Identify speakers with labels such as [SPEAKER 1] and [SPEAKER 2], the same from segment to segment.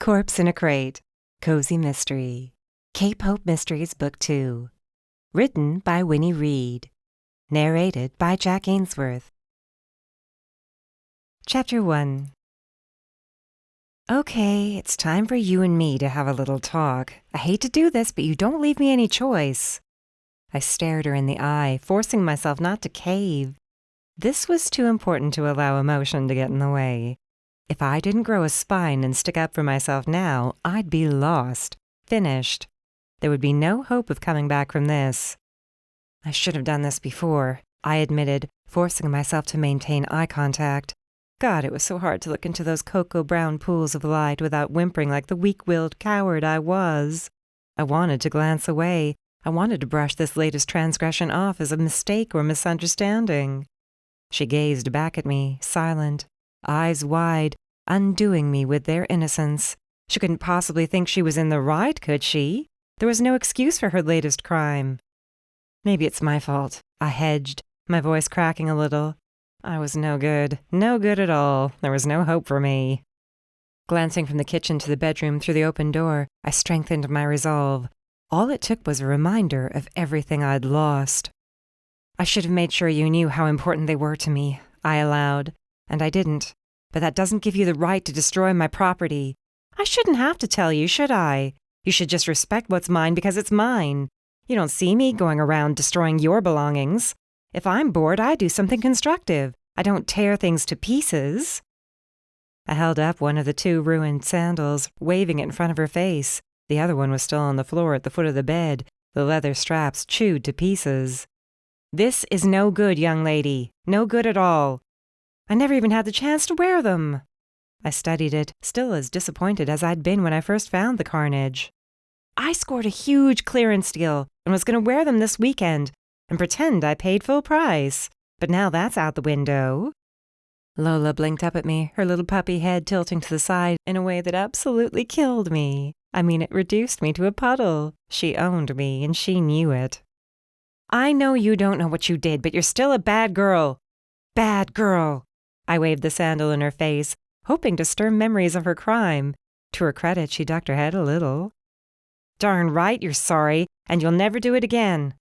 [SPEAKER 1] Corpse in a Crate, Cozy Mystery, Cape Hope Mysteries Book 2. Written by Winnie Reed. Narrated by Jack Ainsworth. Chapter 1. Okay, it's time for you and me to have a little talk. I hate to do this, but you don't leave me any choice. I stared her in the eye, forcing myself not to cave. This was too important to allow emotion to get in the way. If I didn't grow a spine and stick up for myself now, I'd be lost, finished. There would be no hope of coming back from this. I should have done this before, I admitted, forcing myself to maintain eye contact. God, it was so hard to look into those cocoa-brown pools of light without whimpering like the weak-willed coward I was. I wanted to glance away. I wanted to brush this latest transgression off as a mistake or misunderstanding. She gazed back at me, silent, eyes wide, undoing me with their innocence. She couldn't possibly think she was in the right, could she? There was no excuse for her latest crime. Maybe it's my fault, I hedged, my voice cracking a little. I was no good at all. There was no hope for me. Glancing from the kitchen to the bedroom through the open door, I strengthened my resolve. All it took was a reminder of everything I'd lost. I should have made sure you knew how important they were to me, I allowed, and I didn't. But that doesn't give you the right to destroy my property. I shouldn't have to tell you, should I? You should just respect what's mine because it's mine. You don't see me going around destroying your belongings. If I'm bored, I do something constructive. I don't tear things to pieces. I held up one of the two ruined sandals, waving it in front of her face. The other one was still on the floor at the foot of the bed, the leather straps chewed to pieces. This is no good, young lady. No good at all. I never even had the chance to wear them. I studied it, still as disappointed as I'd been when I first found the carnage. I scored a huge clearance deal and was going to wear them this weekend and pretend I paid full price. But now that's out the window. Lola blinked up at me, her little puppy head tilting to the side in a way that absolutely killed me. I mean, it reduced me to a puddle. She owned me, and she knew it. I know you don't know what you did, but you're still a bad girl. Bad girl. I waved the sandal in her face, hoping to stir memories of her crime. To her credit, she ducked her head a little. Darn right you're sorry, and you'll never do it again.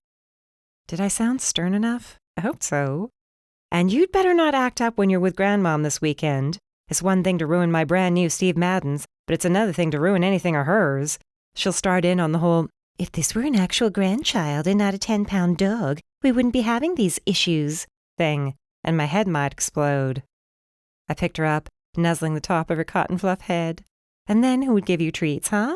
[SPEAKER 1] Did I sound stern enough? I hope so. And you'd better not act up when you're with Grandmom this weekend. It's one thing to ruin my brand new Steve Madden's, but it's another thing to ruin anything of hers. She'll start in on the whole, if this were an actual grandchild and not a 10-pound dog, we wouldn't be having these issues thing, and my head might explode. I picked her up, nuzzling the top of her cotton fluff head. And then who would give you treats, huh?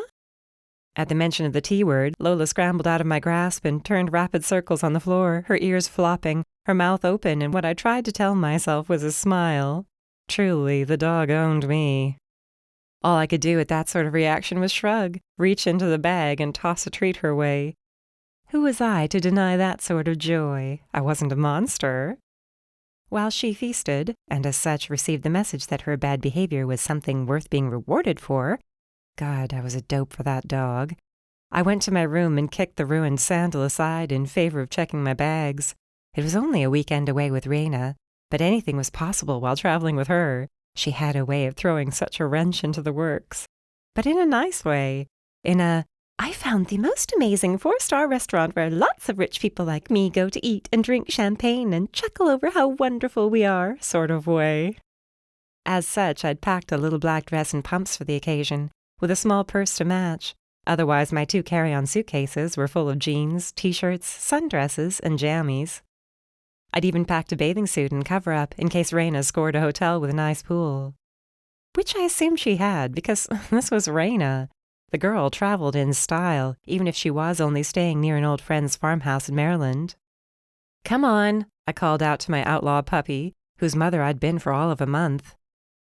[SPEAKER 1] At the mention of the T word, Lola scrambled out of my grasp and turned rapid circles on the floor, her ears flopping, her mouth open, and what I tried to tell myself was a smile. Truly, the dog owned me. All I could do at that sort of reaction was shrug, reach into the bag, and toss a treat her way. Who was I to deny that sort of joy? I wasn't a monster. While she feasted, and as such received the message that her bad behavior was something worth being rewarded for, God, I was a dope for that dog. I went to my room and kicked the ruined sandal aside in favor of checking my bags. It was only a weekend away with Raina, but anything was possible while traveling with her. She had a way of throwing such a wrench into the works. But in a nice way. I found the most amazing 4-star restaurant where lots of rich people like me go to eat and drink champagne and chuckle over how wonderful we are sort of way. As such, I'd packed a little black dress and pumps for the occasion, with a small purse to match. Otherwise, my 2 carry-on suitcases were full of jeans, t-shirts, sundresses, and jammies. I'd even packed a bathing suit and cover-up in case Raina scored a hotel with a nice pool. Which I assumed she had, because this was Raina. The girl traveled in style, even if she was only staying near an old friend's farmhouse in Maryland. Come on, I called out to my outlaw puppy, whose mother I'd been for all of a month.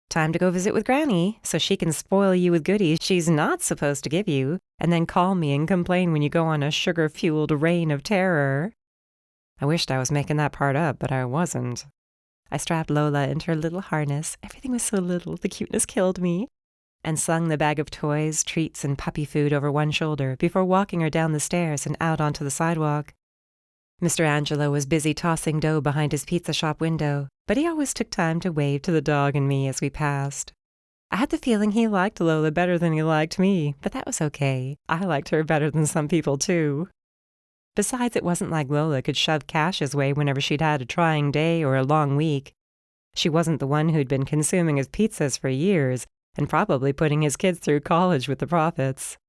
[SPEAKER 1] Time to go visit with Granny, so she can spoil you with goodies she's not supposed to give you, and then call me and complain when you go on a sugar-fueled reign of terror. I wished I was making that part up, but I wasn't. I strapped Lola into her little harness, everything was so little, the cuteness killed me, and slung the bag of toys, treats, and puppy food over one shoulder before walking her down the stairs and out onto the sidewalk. Mr. Angelo was busy tossing dough behind his pizza shop window, but he always took time to wave to the dog and me as we passed. I had the feeling he liked Lola better than he liked me, but that was okay. I liked her better than some people, too. Besides, it wasn't like Lola could shove cash his way whenever she'd had a trying day or a long week. She wasn't the one who'd been consuming his pizzas for years and probably putting his kids through college with the profits.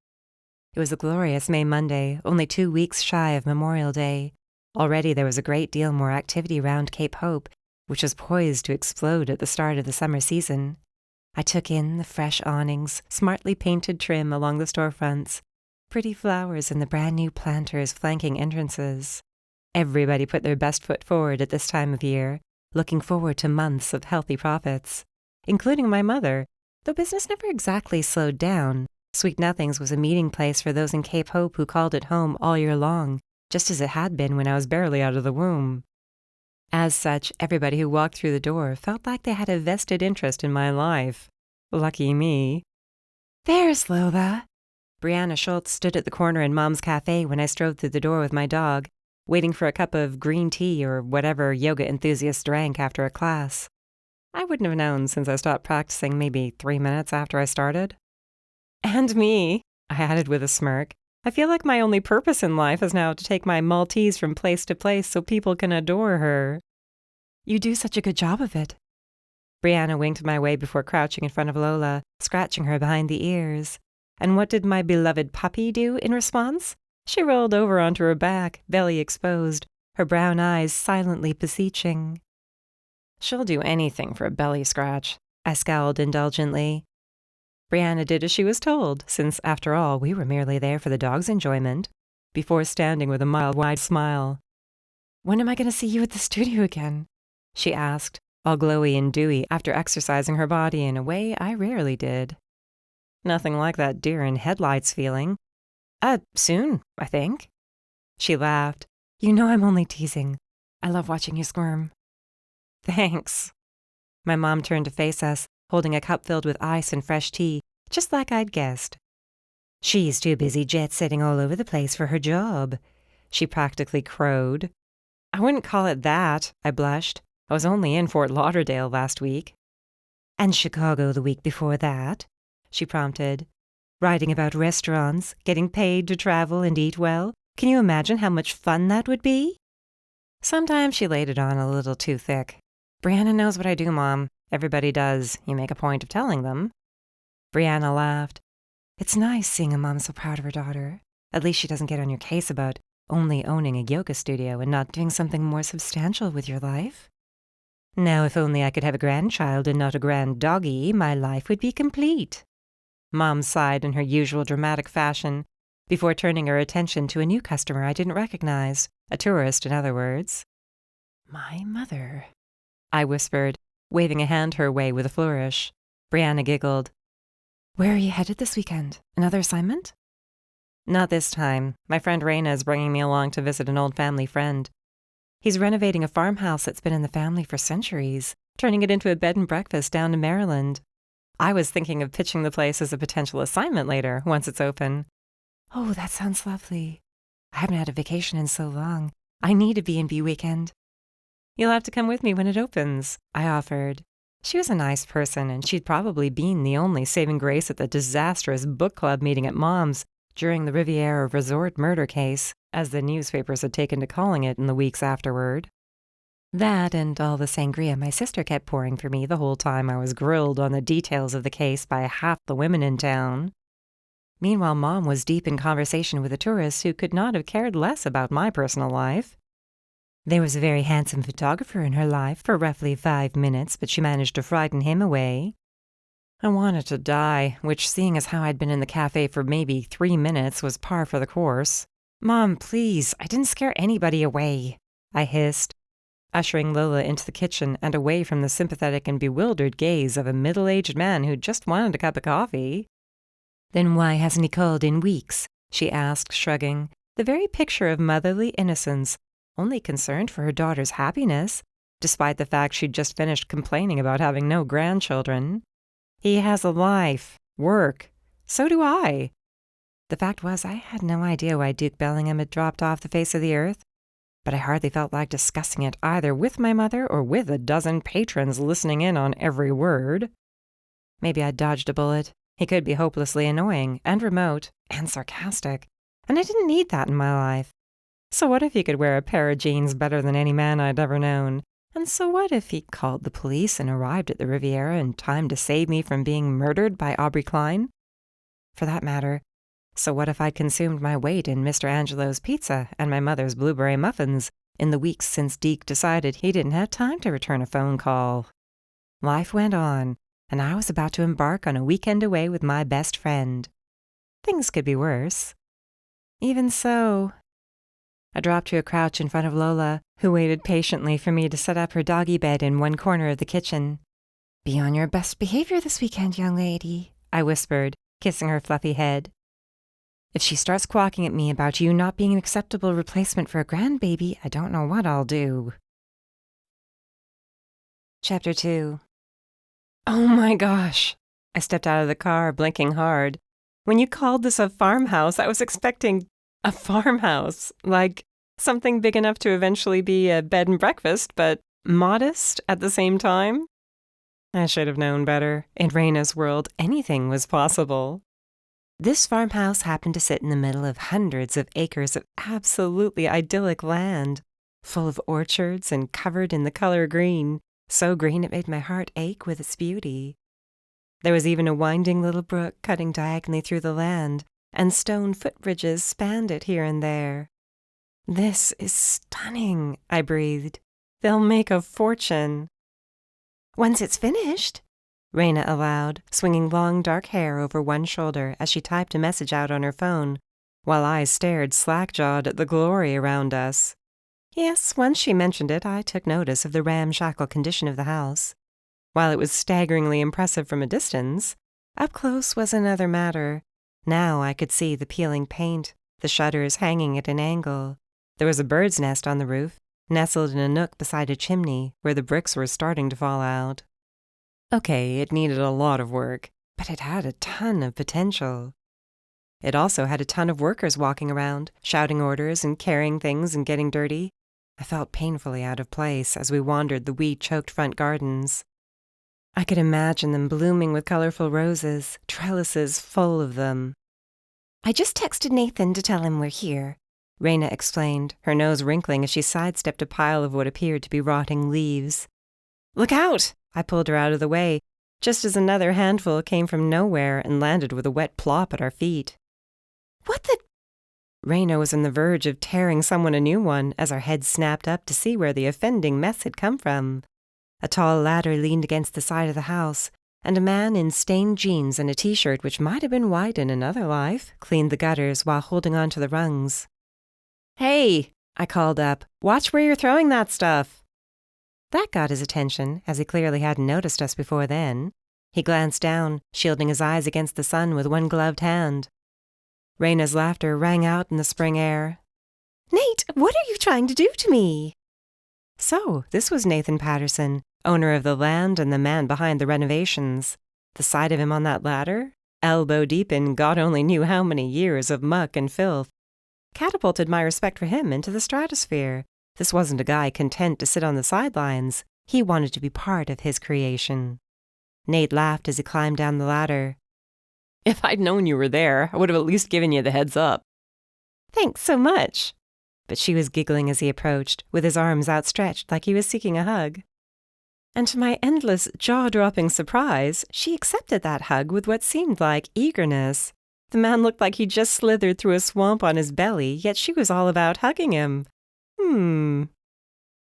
[SPEAKER 1] It was a glorious May Monday, only 2 weeks shy of Memorial Day. Already there was a great deal more activity around Cape Hope, which was poised to explode at the start of the summer season. I took in the fresh awnings, smartly painted trim along the storefronts, pretty flowers in the brand-new planters flanking entrances. Everybody put their best foot forward at this time of year, looking forward to months of healthy profits, including my mother, though business never exactly slowed down. Sweet Nothings was a meeting place for those in Cape Hope who called it home all year long, just as it had been when I was barely out of the womb. As such, everybody who walked through the door felt like they had a vested interest in my life. Lucky me. "There's Lola." Brianna Schultz stood at the corner in Mom's Cafe when I strode through the door with my dog, waiting for a cup of green tea or whatever yoga enthusiasts drank after a class. I wouldn't have known since I stopped practicing maybe 3 minutes after I started. "And me," I added with a smirk. "I feel like my only purpose in life is now to take my Maltese from place to place so people can adore her." "You do such a good job of it." Brianna winked my way before crouching in front of Lola, scratching her behind the ears. And what did my beloved puppy do in response? She rolled over onto her back, belly exposed, her brown eyes silently beseeching. "She'll do anything for a belly scratch," I scowled indulgently. Brianna did as she was told, since, after all, we were merely there for the dog's enjoyment, before standing with a mild, wide smile. "When am I going to see you at the studio again?" she asked, all glowy and dewy after exercising her body in a way I rarely did. "Nothing like that deer in headlights feeling. Soon, I think." She laughed. "You know I'm only teasing. I love watching you squirm." "Thanks." My mom turned to face us, holding a cup filled with ice and fresh tea, just like I'd guessed. "She's too busy jet-setting all over the place for her job," she practically crowed. "I wouldn't call it that," I blushed. "I was only in Fort Lauderdale last week." "And Chicago the week before that," she prompted. "Writing about restaurants, getting paid to travel and eat well. Can you imagine how much fun that would be?" Sometimes she laid it on a little too thick. "Brianna knows what I do, Mom. Everybody does. You make a point of telling them." Brianna laughed. "It's nice seeing a mom so proud of her daughter. At least she doesn't get on your case about only owning a yoga studio and not doing something more substantial with your life. Now, if only I could have a grandchild and not a grand doggy, my life would be complete." Mom sighed in her usual dramatic fashion, before turning her attention to a new customer I didn't recognize, a tourist, in other words. "My mother," I whispered, waving a hand her way with a flourish. Brianna giggled. "Where are you headed this weekend? Another assignment?" "Not this time. My friend Raina is bringing me along to visit an old family friend. He's renovating a farmhouse that's been in the family for centuries, turning it into a bed and breakfast down in Maryland. I was thinking of pitching the place as a potential assignment later, once it's open." "Oh, that sounds lovely. I haven't had a vacation in so long. I need a B&B weekend." "You'll have to come with me when it opens," I offered. She was a nice person, and she'd probably been the only saving grace at the disastrous book club meeting at Mom's during the Riviera Resort murder case, as the newspapers had taken to calling it in the weeks afterward. That and all the sangria my sister kept pouring for me the whole time I was grilled on the details of the case by half the women in town. Meanwhile, Mom was deep in conversation with a tourist who could not have cared less about my personal life. There was a very handsome photographer in her life for roughly 5 minutes, but she managed to frighten him away. I wanted to die, which, seeing as how I'd been in the cafe for maybe 3 minutes, was par for the course. "Mom, please, I didn't scare anybody away," I hissed, ushering Lola into the kitchen and away from the sympathetic and bewildered gaze of a middle-aged man who just wanted a cup of coffee. "Then why hasn't he called in weeks?" she asked, shrugging, the very picture of motherly innocence, only concerned for her daughter's happiness, despite the fact she'd just finished complaining about having no grandchildren. "He has a life, work. So do I." The fact was, I had no idea why Duke Bellingham had dropped off the face of the earth, but I hardly felt like discussing it either with my mother or with a dozen patrons listening in on every word. Maybe I'd dodged a bullet. He could be hopelessly annoying and remote and sarcastic, and I didn't need that in my life. So what if he could wear a pair of jeans better than any man I'd ever known? And so what if he called the police and arrived at the Riviera in time to save me from being murdered by Aubrey Klein? For that matter, so what if I'd consumed my weight in Mr. Angelo's pizza and my mother's blueberry muffins in the weeks since Deke decided he didn't have time to return a phone call? Life went on, and I was about to embark on a weekend away with my best friend. Things could be worse. Even so, I dropped to a crouch in front of Lola, who waited patiently for me to set up her doggy bed in one corner of the kitchen. "Be on your best behavior this weekend, young lady," I whispered, kissing her fluffy head. "If she starts quawking at me about you not being an acceptable replacement for a grandbaby, I don't know what I'll do." Chapter 2. Oh my gosh! I stepped out of the car, blinking hard. When you called this a farmhouse, I was expecting a farmhouse, like something big enough to eventually be a bed and breakfast, but modest at the same time. I should have known better. In Raina's world, anything was possible. This farmhouse happened to sit in the middle of hundreds of acres of absolutely idyllic land, full of orchards and covered in the color green, so green it made my heart ache with its beauty. There was even a winding little brook cutting diagonally through the land, and stone footbridges spanned it here and there. "This is stunning," I breathed. "They'll make a fortune." "Once it's finished," Raina allowed, swinging long dark hair over one shoulder as she typed a message out on her phone, while I stared slack-jawed at the glory around us. Yes, once she mentioned it, I took notice of the ramshackle condition of the house. While it was staggeringly impressive from a distance, up close was another matter. Now I could see the peeling paint, the shutters hanging at an angle. There was a bird's nest on the roof, nestled in a nook beside a chimney where the bricks were starting to fall out. Okay, it needed a lot of work, but it had a ton of potential. It also had a ton of workers walking around, shouting orders and carrying things and getting dirty. I felt painfully out of place as we wandered the weed-choked front gardens. I could imagine them blooming with colorful roses, trellises full of them. "I just texted Nathan to tell him we're here," Raina explained, her nose wrinkling as she sidestepped a pile of what appeared to be rotting leaves. "Look out!" I pulled her out of the way, just as another handful came from nowhere and landed with a wet plop at our feet. "What the—" Raina was on the verge of tearing someone a new one as our heads snapped up to see where the offending mess had come from. A tall ladder leaned against the side of the house, and a man in stained jeans and a t-shirt which might have been white in another life cleaned the gutters while holding on to the rungs. "Hey!" I called up. "Watch where you're throwing that stuff!" That got his attention, as he clearly hadn't noticed us before then. He glanced down, shielding his eyes against the sun with one gloved hand. Raina's laughter rang out in the spring air. "Nate, what are you trying to do to me?" So, this was Nathan Patterson, owner of the land and the man behind the renovations. The sight of him on that ladder, elbow deep in God only knew how many years of muck and filth, catapulted my respect for him into the stratosphere. This wasn't a guy content to sit on the sidelines. He wanted to be part of his creation. Nate laughed as he climbed down the ladder. "If I'd known you were there, I would have at least given you the heads up." "Thanks so much." But she was giggling as he approached, with his arms outstretched like he was seeking a hug. And to my endless, jaw-dropping surprise, she accepted that hug with what seemed like eagerness. The man looked like he'd just slithered through a swamp on his belly, yet she was all about hugging him.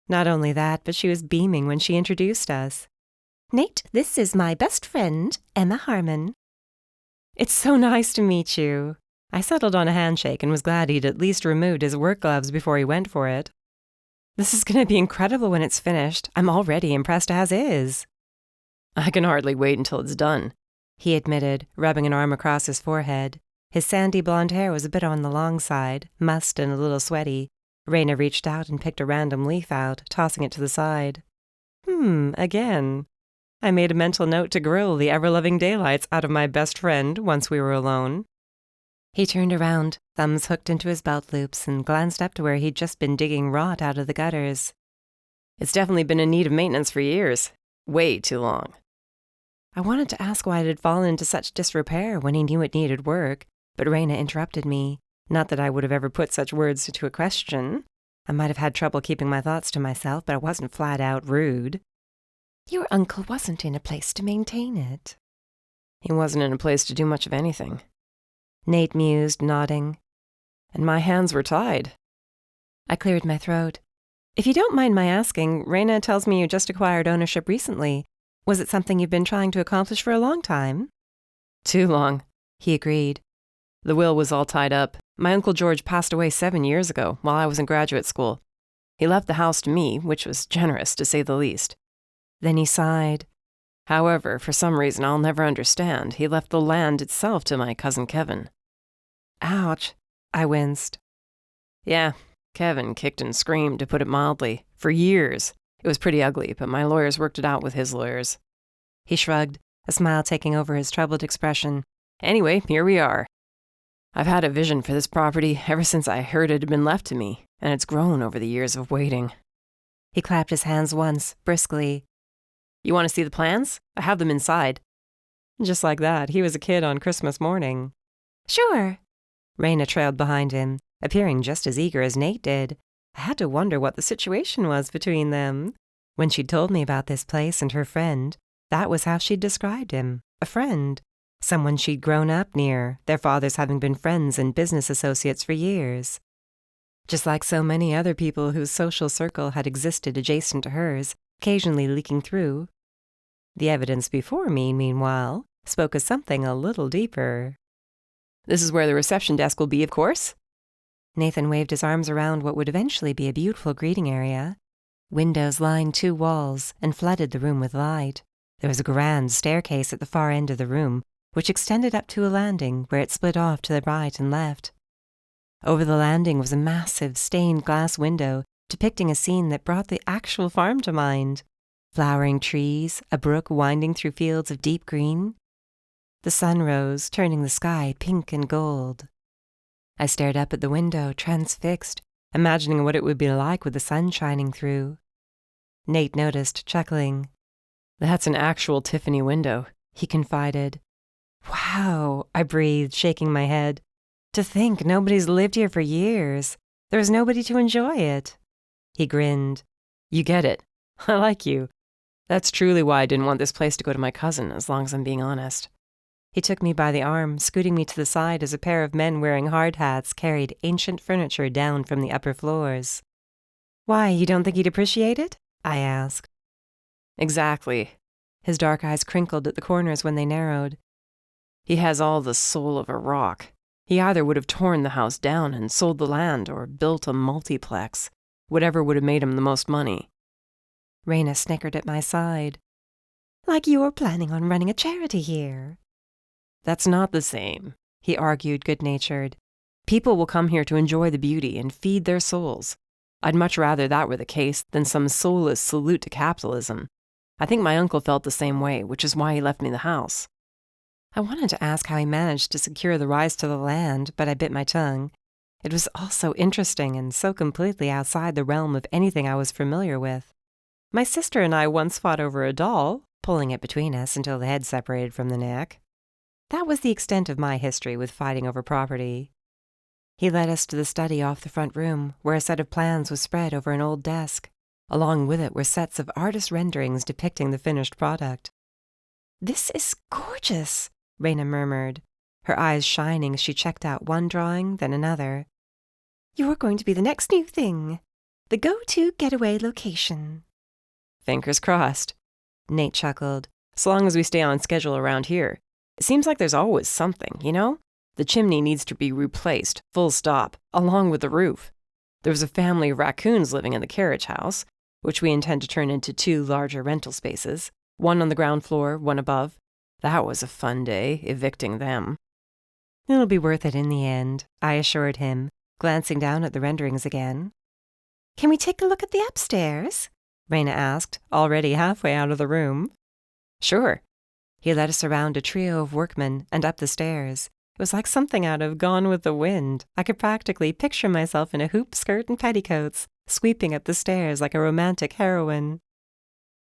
[SPEAKER 1] Not only that, but she was beaming when she introduced us. "Nate, this is my best friend, Emma Harmon." "It's so nice to meet you." I settled on a handshake and was glad he'd at least removed his work gloves before he went for it. "This is going to be incredible when it's finished. I'm already impressed as is." "I can hardly wait until it's done," he admitted, rubbing an arm across his forehead. His sandy blonde hair was a bit on the long side, mussed and a little sweaty. Raina reached out and picked a random leaf out, tossing it to the side. Again. I made a mental note to grill the ever-loving daylights out of my best friend once we were alone. He turned around, thumbs hooked into his belt loops, and glanced up to where he'd just been digging rot out of the gutters. "It's definitely been in need of maintenance for years. Way too long." I wanted to ask why it had fallen into such disrepair when he knew it needed work, but Raina interrupted me. Not that I would have ever put such words into a question. I might have had trouble keeping my thoughts to myself, but I wasn't flat out rude. Your uncle wasn't in a place to maintain it. He wasn't in a place to do much of anything. Nate mused, nodding. And my hands were tied. I cleared my throat. If you don't mind my asking, Raina tells me you just acquired ownership recently. Was it something you've been trying to accomplish for a long time? Too long, he agreed. The will was all tied up. My Uncle George passed away 7 years ago while I was in graduate school. He left the house to me, which was generous to say the least. Then he sighed. However, for some reason I'll never understand, he left the land itself to my cousin Kevin. Ouch, I winced. Yeah, Kevin kicked and screamed, to put it mildly, for years. It was pretty ugly, but my lawyers worked it out with his lawyers. He shrugged, a smile taking over his troubled expression. Anyway, here we are. I've had a vision for this property ever since I heard it had been left to me, and it's grown over the years of waiting. He clapped his hands once, briskly. You want to see the plans? I have them inside. Just like that, he was a kid on Christmas morning. Sure. Raina trailed behind him, appearing just as eager as Nate did. I had to wonder what the situation was between them. When she'd told me about this place and her friend, that was how she'd described him, a friend. Someone she'd grown up near, their fathers having been friends and business associates for years. Just like so many other people whose social circle had existed adjacent to hers, occasionally leaking through. The evidence before me, meanwhile, spoke of something a little deeper. This is where the reception desk will be, of course. Nathan waved his arms around what would eventually be a beautiful greeting area. Windows lined 2 walls and flooded the room with light. There was a grand staircase at the far end of the room, which extended up to a landing where it split off to the right and left. Over the landing was a massive stained glass window depicting a scene that brought the actual farm to mind. Flowering trees, a brook winding through fields of deep green. The sun rose, turning the sky pink and gold. I stared up at the window, transfixed, imagining what it would be like with the sun shining through. Nate noticed, chuckling. That's an actual Tiffany window, he confided. Wow, I breathed, shaking my head. To think nobody's lived here for years. There was nobody to enjoy it. He grinned. You get it. I like you. That's truly why I didn't want this place to go to my cousin, as long as I'm being honest. He took me by the arm, scooting me to the side as a pair of men wearing hard hats carried ancient furniture down from the upper floors. Why, you don't think he'd appreciate it? I asked. Exactly. His dark eyes crinkled at the corners when they narrowed. He has all the soul of a rock. He either would have torn the house down and sold the land or built a multiplex, whatever would have made him the most money. Raina snickered at my side. Like you were planning on running a charity here. That's not the same, he argued, good-natured. People will come here to enjoy the beauty and feed their souls. I'd much rather that were the case than some soulless salute to capitalism. I think my uncle felt the same way, which is why he left me the house. I wanted to ask how he managed to secure the rights to the land, but I bit my tongue. It was all so interesting and so completely outside the realm of anything I was familiar with. My sister and I once fought over a doll, pulling it between us until the head separated from the neck. That was the extent of my history with fighting over property. He led us to the study off the front room, where a set of plans was spread over an old desk. Along with it were sets of artist renderings depicting the finished product. This is gorgeous, Raina murmured, her eyes shining as she checked out one drawing, then another. You're going to be the next new thing, the go-to getaway location. Fingers crossed. Nate chuckled. So long as we stay on schedule around here. It seems like there's always something, you know? The chimney needs to be replaced, full stop, along with the roof. There was a family of raccoons living in the carriage house, which we intend to turn into 2 larger rental spaces, one on the ground floor, one above. That was a fun day, evicting them. It'll be worth it in the end, I assured him, glancing down at the renderings again. Can we take a look at the upstairs? Raina asked, already halfway out of the room. Sure. He led us around a trio of workmen and up the stairs. It was like something out of Gone with the Wind. I could practically picture myself in a hoop skirt and petticoats, sweeping up the stairs like a romantic heroine.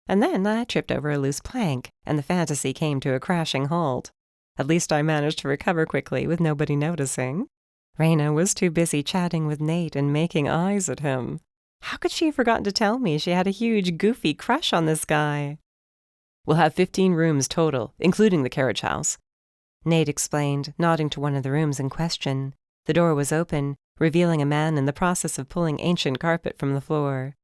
[SPEAKER 1] And then I tripped over a loose plank, and the fantasy came to a crashing halt. At least I managed to recover quickly with nobody noticing. Raina was too busy chatting with Nate and making eyes at him. How could she have forgotten to tell me she had a huge, goofy crush on this guy? "We'll have 15 rooms total, including the carriage house," Nate explained, nodding to one of the rooms in question. The door was open, revealing a man in the process of pulling ancient carpet from the floor.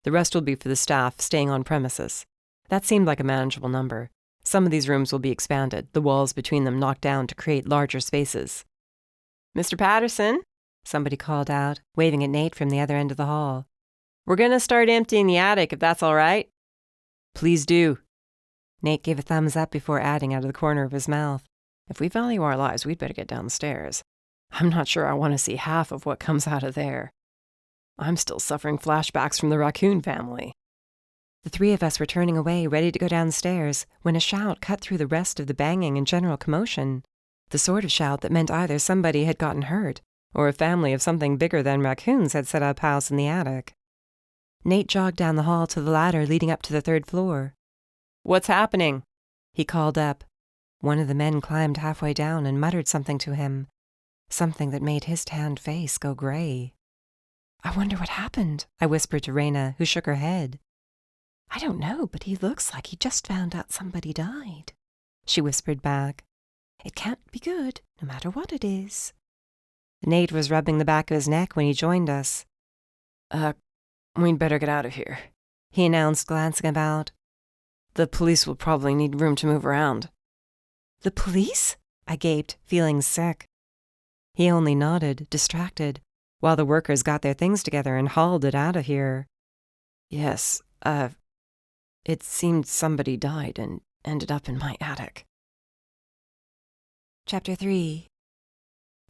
[SPEAKER 1] "The rest will be for the staff staying on premises." That seemed like a manageable number. Some of these rooms will be expanded, the walls between them knocked down to create larger spaces. "Mr. Patterson," somebody called out, waving at Nate from the other end of the hall. "We're going to start emptying the attic, if that's all right." "Please do." Nate gave a thumbs up before adding out of the corner of his mouth, "If we value our lives, we'd better get downstairs. I'm not sure I want to see half of what comes out of there. I'm still suffering flashbacks from the raccoon family." The three of us were turning away, ready to go downstairs, when a shout cut through the rest of the banging and general commotion. The sort of shout that meant either somebody had gotten hurt, or a family of something bigger than raccoons had set up house in the attic. Nate jogged down the hall to the ladder leading up to the 3rd floor. "What's happening?" he called up. One of the men climbed halfway down and muttered something to him, something that made his tanned face go gray. "I wonder what happened," I whispered to Raina, who shook her head. "I don't know, but he looks like he just found out somebody died," she whispered back. "It can't be good, no matter what it is." Nate was rubbing the back of his neck when he joined us.
[SPEAKER 2] We'd better get out of here,"
[SPEAKER 1] he announced, glancing about.
[SPEAKER 2] "The police will probably need room to move around."
[SPEAKER 1] "The police?" I gaped, feeling sick. He only nodded, distracted, while the workers got their things together and hauled it out of here.
[SPEAKER 2] "Yes, it seemed somebody died and ended up in my attic."
[SPEAKER 1] Chapter 3.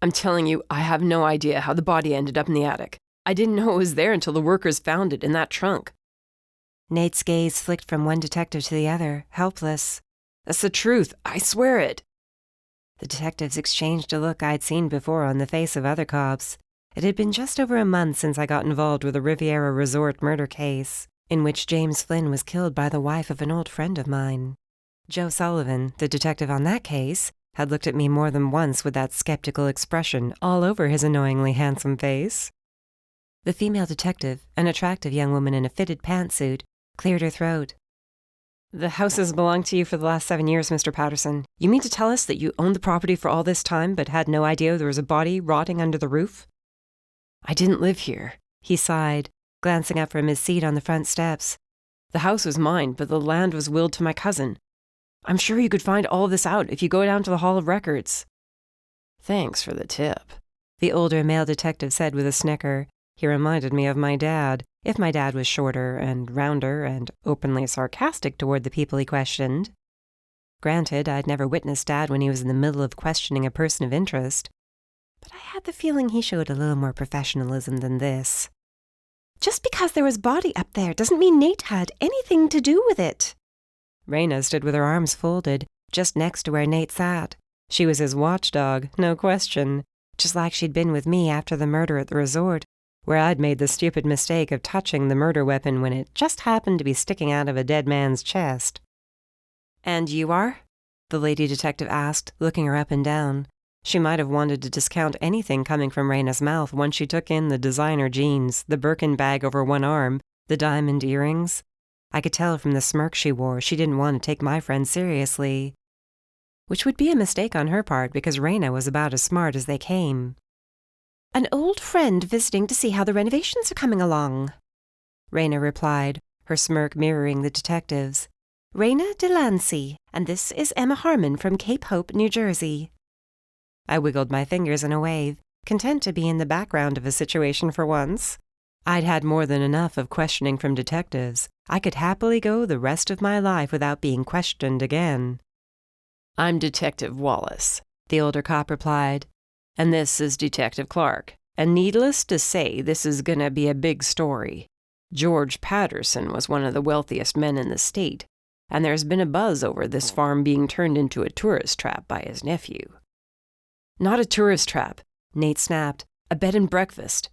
[SPEAKER 2] "I'm telling you, I have no idea how the body ended up in the attic. I didn't know it was there until the workers found it in that trunk."
[SPEAKER 1] Nate's gaze flicked from one detective to the other, helpless.
[SPEAKER 2] "That's the truth, I swear it."
[SPEAKER 1] The detectives exchanged a look I'd seen before on the face of other cops. It had been just over a month since I got involved with a Riviera Resort murder case, in which James Flynn was killed by the wife of an old friend of mine. Joe Sullivan, the detective on that case, had looked at me more than once with that skeptical expression all over his annoyingly handsome face. The female detective, an attractive young woman in a fitted pantsuit, cleared her throat.
[SPEAKER 2] "The house has belonged to you for the last 7 years, Mr. Patterson. You mean to tell us that you owned the property for all this time but had no idea there was a body rotting under the roof?" "I didn't live here," he sighed, glancing up from his seat on the front steps. "The house was mine, but the land was willed to my cousin. I'm sure you could find all this out if you go down to the Hall of Records." "Thanks for the tip,"
[SPEAKER 1] the older male detective said with a snicker. He reminded me of my dad, if my dad was shorter and rounder and openly sarcastic toward the people he questioned. Granted, I'd never witnessed Dad when he was in the middle of questioning a person of interest, but I had the feeling he showed a little more professionalism than this. "Just because there was body up there doesn't mean Nate had anything to do with it." Raina stood with her arms folded, just next to where Nate sat. She was his watchdog, no question, just like she'd been with me after the murder at the resort, where I'd made the stupid mistake of touching the murder weapon when it just happened to be sticking out of a dead man's chest. "And you are?" the lady detective asked, looking her up and down. She might have wanted to discount anything coming from Raina's mouth once she took in the designer jeans, the Birkin bag over one arm, the diamond earrings. I could tell from the smirk she wore she didn't want to take my friend seriously. Which would be a mistake on her part because Raina was about as smart as they came. "An old friend visiting to see how the renovations are coming along," Raina replied, her smirk mirroring the detective's. "Raina Delancey, and this is Emma Harmon from Cape Hope, New Jersey." I wiggled my fingers in a wave, content to be in the background of a situation for once. I'd had more than enough of questioning from detectives. I could happily go the rest of my life without being questioned again.
[SPEAKER 2] "I'm Detective Wallace," the older cop replied. "And this is Detective Clark. And needless to say, this is gonna be a big story. George Patterson was one of the wealthiest men in the state, and there's been a buzz over this farm being turned into a tourist trap by his nephew." "Not a tourist trap," Nate snapped. "A bed and breakfast."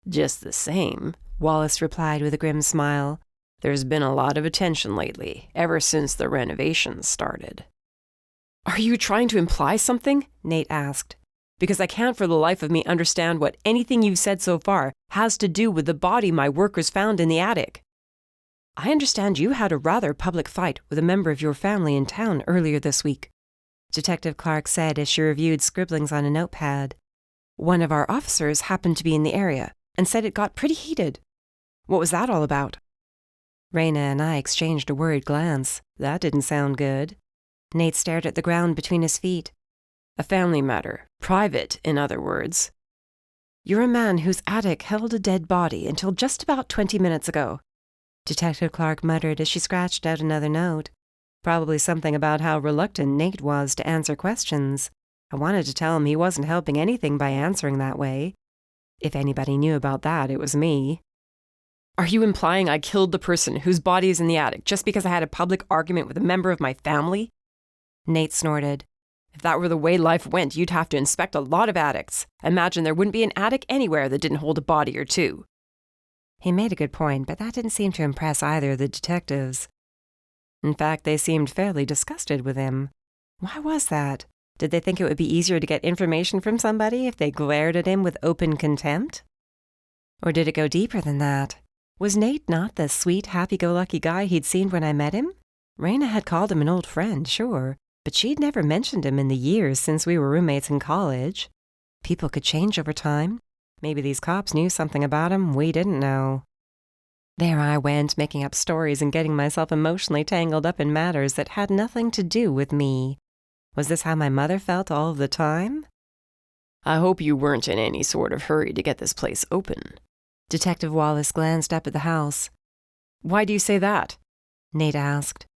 [SPEAKER 2] "Just the same," Wallace replied with a grim smile, There's been a lot of attention lately, ever since the renovations started. Are you trying to imply something? Nate asked. Because I can't for the life of me understand what anything you've said so far has to do with the body my workers found in the attic. I understand you had a rather public fight with a member of your family in town earlier this week, Detective Clark said as she reviewed scribblings on a notepad. One of our officers happened to be in the area and said it got pretty heated. What was that all about? Raina and I exchanged a worried glance. That didn't sound good. Nate stared at the ground between his feet. A family matter. Private, in other words. You're a man whose attic held a dead body until just about 20 minutes ago, Detective Clark muttered as she scratched out another note. Probably something about how reluctant Nate was to answer questions. I wanted to tell him he wasn't helping anything by answering that way. If anybody knew about that, it was me. Are you implying I killed the person whose body is in the attic just because I had a public argument with a member of my family? Nate snorted. If that were the way life went, you'd have to inspect a lot of attics. Imagine there wouldn't be an attic anywhere that didn't hold a body or two. He made a good point, but that didn't seem to impress either of the detectives. In fact, they seemed fairly disgusted with him. Why was that? Did they think it would be easier to get information from somebody if they glared at him with open contempt? Or did it go deeper than that? Was Nate not the sweet, happy-go-lucky guy he'd seen when I met him? Raina had called him an old friend, sure, but she'd never mentioned him in the years since we were roommates in college. People could change over time. Maybe these cops knew something about him we didn't know. There I went, making up stories and getting myself emotionally tangled up in matters that had nothing to do with me. Was this how my mother felt all of the time? I hope you weren't in any sort of hurry to get this place open. Detective Wallace glanced up at the house. Why do you say that? Nate asked.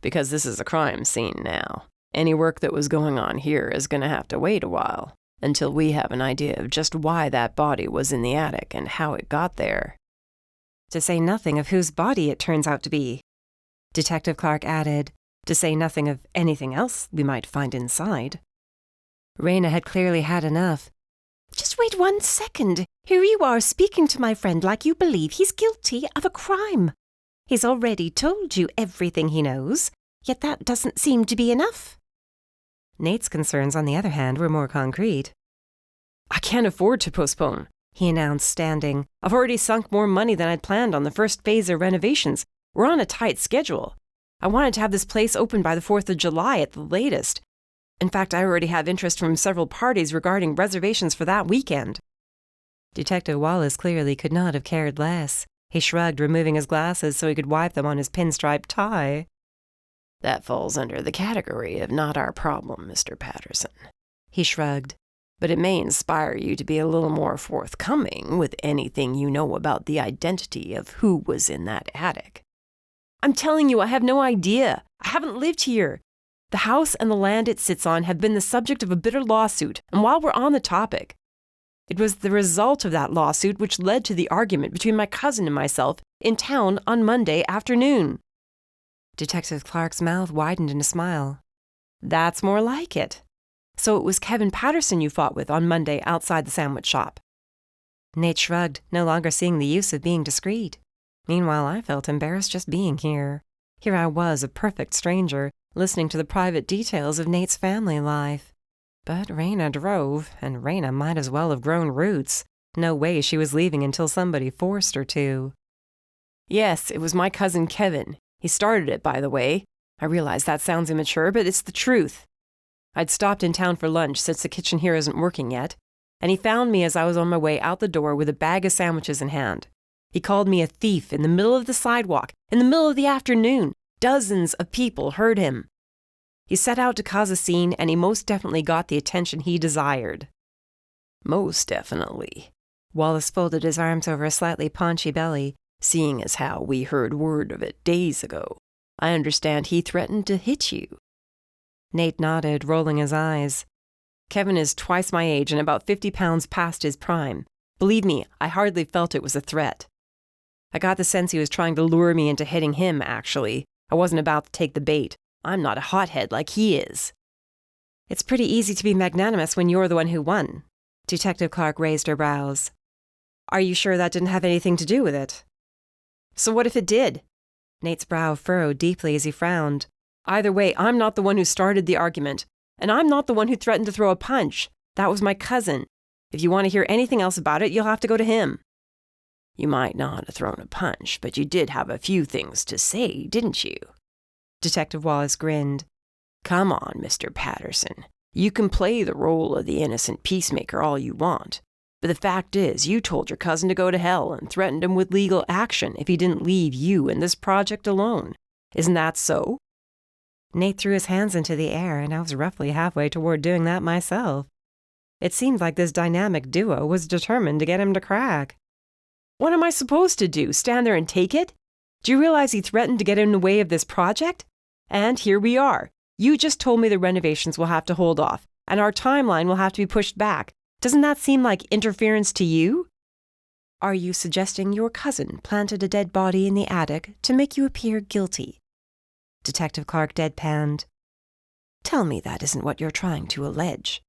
[SPEAKER 2] Because this is a crime scene now. Any work that was going on here is going to have to wait a while, until we have an idea of just why that body was in the attic and how it got there. To say nothing of whose body it turns out to be. Detective Clark added, to say nothing of anything else we might find inside. Raina had clearly had enough. Just wait 1 second. Here you are speaking to my friend like you believe he's guilty of a crime. He's already told you everything he knows, yet that doesn't seem to be enough. Nate's concerns, on the other hand, were more concrete. I can't afford to postpone, he announced, standing. I've already sunk more money than I'd planned on the first phase of renovations. We're on a tight schedule. I wanted to have this place open by the 4th of July at the latest. In fact, I already have interest from several parties regarding reservations for that weekend. Detective Wallace clearly could not have cared less. He shrugged, removing his glasses so he could wipe them on his pinstripe tie. That falls under the category of not our problem, Mr. Patterson. He shrugged. But it may inspire you to be a little more forthcoming with anything you know about the identity of who was in that attic. I'm telling you, I have no idea. I haven't lived here. The house and the land it sits on have been the subject of a bitter lawsuit, and while we're on the topic, it was the result of that lawsuit which led to the argument between my cousin and myself in town on Monday afternoon. Detective Clark's mouth widened in a smile. That's more like it. So it was Kevin Patterson you fought with on Monday outside the sandwich shop. Nate shrugged, no longer seeing the use of being discreet. Meanwhile, I felt embarrassed just being here. Here I was, a perfect stranger, listening to the private details of Nate's family life. But Raina drove, and Raina might as well have grown roots. No way she was leaving until somebody forced her to. Yes, it was my cousin Kevin. He started it, by the way. I realize that sounds immature, but it's the truth. I'd stopped in town for lunch since the kitchen here isn't working yet, and he found me as I was on my way out the door with a bag of sandwiches in hand. He called me a thief in the middle of the sidewalk, in the middle of the afternoon. Dozens of people heard him. He set out to cause a scene, and he most definitely got the attention he desired. Most definitely. Wallace folded his arms over a slightly paunchy belly, seeing as how we heard word of it days ago. I understand he threatened to hit you. Nate nodded, rolling his eyes. Kevin is twice my age and about 50 pounds past his prime. Believe me, I hardly felt it was a threat. I got the sense he was trying to lure me into hitting him, actually. I wasn't about to take the bait. I'm not a hothead like he is. It's pretty easy to be magnanimous when you're the one who won. Detective Clark raised her brows. Are you sure that didn't have anything to do with it? So what if it did? Nate's brow furrowed deeply as he frowned. Either way, I'm not the one who started the argument. And I'm not the one who threatened to throw a punch. That was my cousin. If you want to hear anything else about it, you'll have to go to him. You might not have thrown a punch, but you did have a few things to say, didn't you? Detective Wallace grinned. Come on, Mr. Patterson. You can play the role of the innocent peacemaker all you want. But the fact is, you told your cousin to go to hell and threatened him with legal action if he didn't leave you and this project alone. Isn't that so?
[SPEAKER 1] Nate threw his hands into the air, and I was roughly halfway toward doing that myself. It seemed like this dynamic duo was determined to get him to crack.
[SPEAKER 2] What am I supposed to do, stand there and take it? Do you realize he threatened to get in the way of this project? And here we are. You just told me the renovations will have to hold off, and our timeline will have to be pushed back. Doesn't that seem like interference to you? Are you suggesting your cousin planted a dead body in the attic to make you appear guilty? Detective Clark deadpanned. Tell me that isn't what you're trying to allege.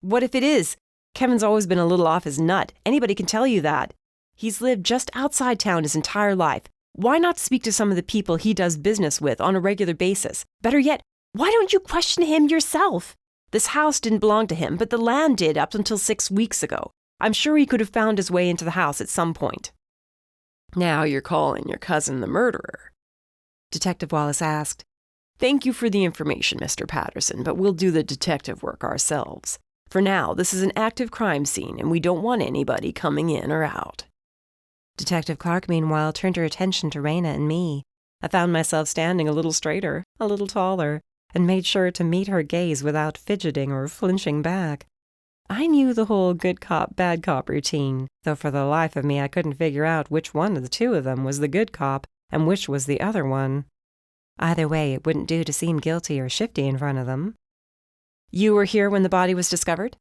[SPEAKER 2] What if it is? Kevin's always been a little off his nut. Anybody can tell you that. He's lived just outside town his entire life. Why not speak to some of the people he does business with on a regular basis? Better yet, why don't you question him yourself? This house didn't belong to him, but the land did up until 6 weeks ago. I'm sure he could have found his way into the house at some point. Now you're calling your cousin the murderer? Detective Wallace asked. Thank you for the information, Mr. Patterson, but we'll do the detective work ourselves. For now, this is an active crime scene, and we don't want anybody coming in or out.
[SPEAKER 1] Detective Clark, meanwhile, turned her attention to Raina and me. I found myself standing a little straighter, a little taller, and made sure to meet her gaze without fidgeting or flinching back. I knew the whole good cop, bad cop routine, though for the life of me I couldn't figure out which one of the two of them was the good cop and which was the other one. Either way, it wouldn't do to seem guilty or shifty in front of them. You were here when the body was discovered?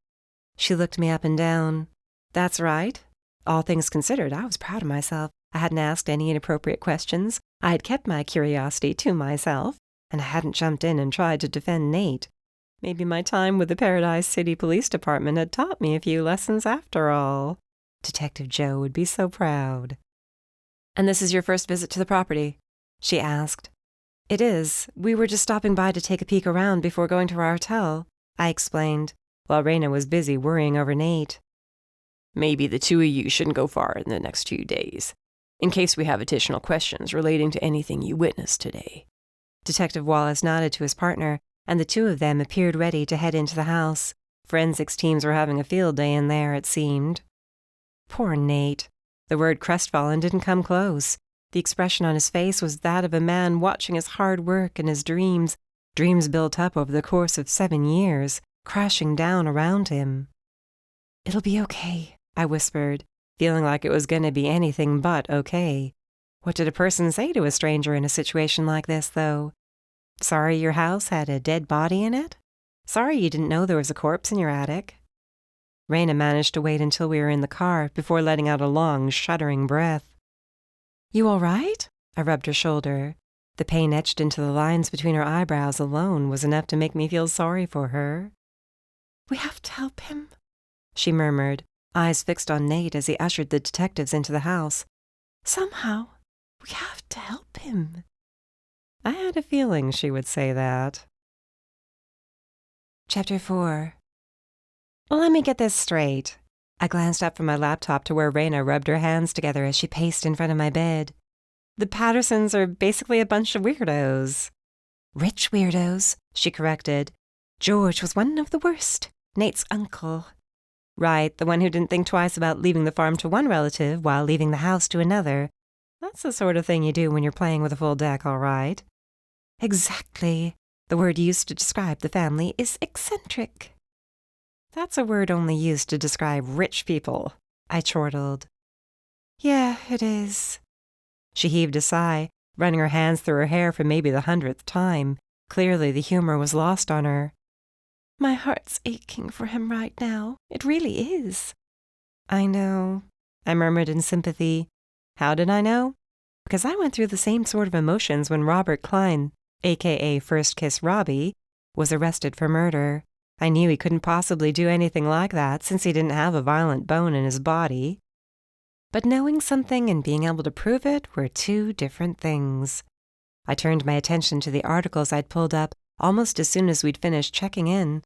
[SPEAKER 1] She looked me up and down. That's right. All things considered, I was proud of myself. I hadn't asked any inappropriate questions. I had kept my curiosity to myself, and I hadn't jumped in and tried to defend Nate. Maybe my time with the Paradise City Police Department had taught me a few lessons after all. Detective Joe would be so proud. And this is your first visit to the property? She asked. It is. We were just stopping by to take a peek around before going to our hotel, I explained, while Raina was busy worrying over Nate. Maybe the two of you shouldn't go far in the next few days, in case we have additional questions relating to anything you witnessed today. Detective Wallace nodded to his partner, and the two of them appeared ready to head into the house. Forensics teams were having a field day in there, it seemed. Poor Nate. The word crestfallen didn't come close. The expression on his face was that of a man watching his hard work and his dreams built up over the course of 7 years, crashing down around him. It'll be okay, I whispered, feeling like it was going to be anything but okay. What did a person say to a stranger in a situation like this, though? Sorry your house had a dead body in it? Sorry you didn't know there was a corpse in your attic? Raina managed to wait until we were in the car before letting out a long, shuddering breath. You all right? I rubbed her shoulder. The pain etched into the lines between her eyebrows alone was enough to make me feel sorry for her. We have to help him, she murmured, eyes fixed on Nate as he ushered the detectives into the house. Somehow, we have to help him. I had a feeling she would say that. Chapter 4. Let me get this straight. I glanced up from my laptop to where Raina rubbed her hands together as she paced in front of my bed. The Pattersons are basically a bunch of weirdos. Rich weirdos, she corrected. George was one of the worst. Nate's uncle. Right, the one who didn't think twice about leaving the farm to one relative while leaving the house to another. That's the sort of thing you do when you're playing with a full deck, all right. Exactly. The word used to describe the family is eccentric. That's a word only used to describe rich people, I chortled. Yeah, it is. She heaved a sigh, running her hands through her hair for maybe the 100th time. Clearly the humor was lost on her. My heart's aching for him right now. It really is. I know, I murmured in sympathy. How did I know? Because I went through the same sort of emotions when Robert Klein, a.k.a. First Kiss Robbie, was arrested for murder. I knew he couldn't possibly do anything like that since he didn't have a violent bone in his body. But knowing something and being able to prove it were two different things. I turned my attention to the articles I'd pulled up almost as soon as we'd finished checking in.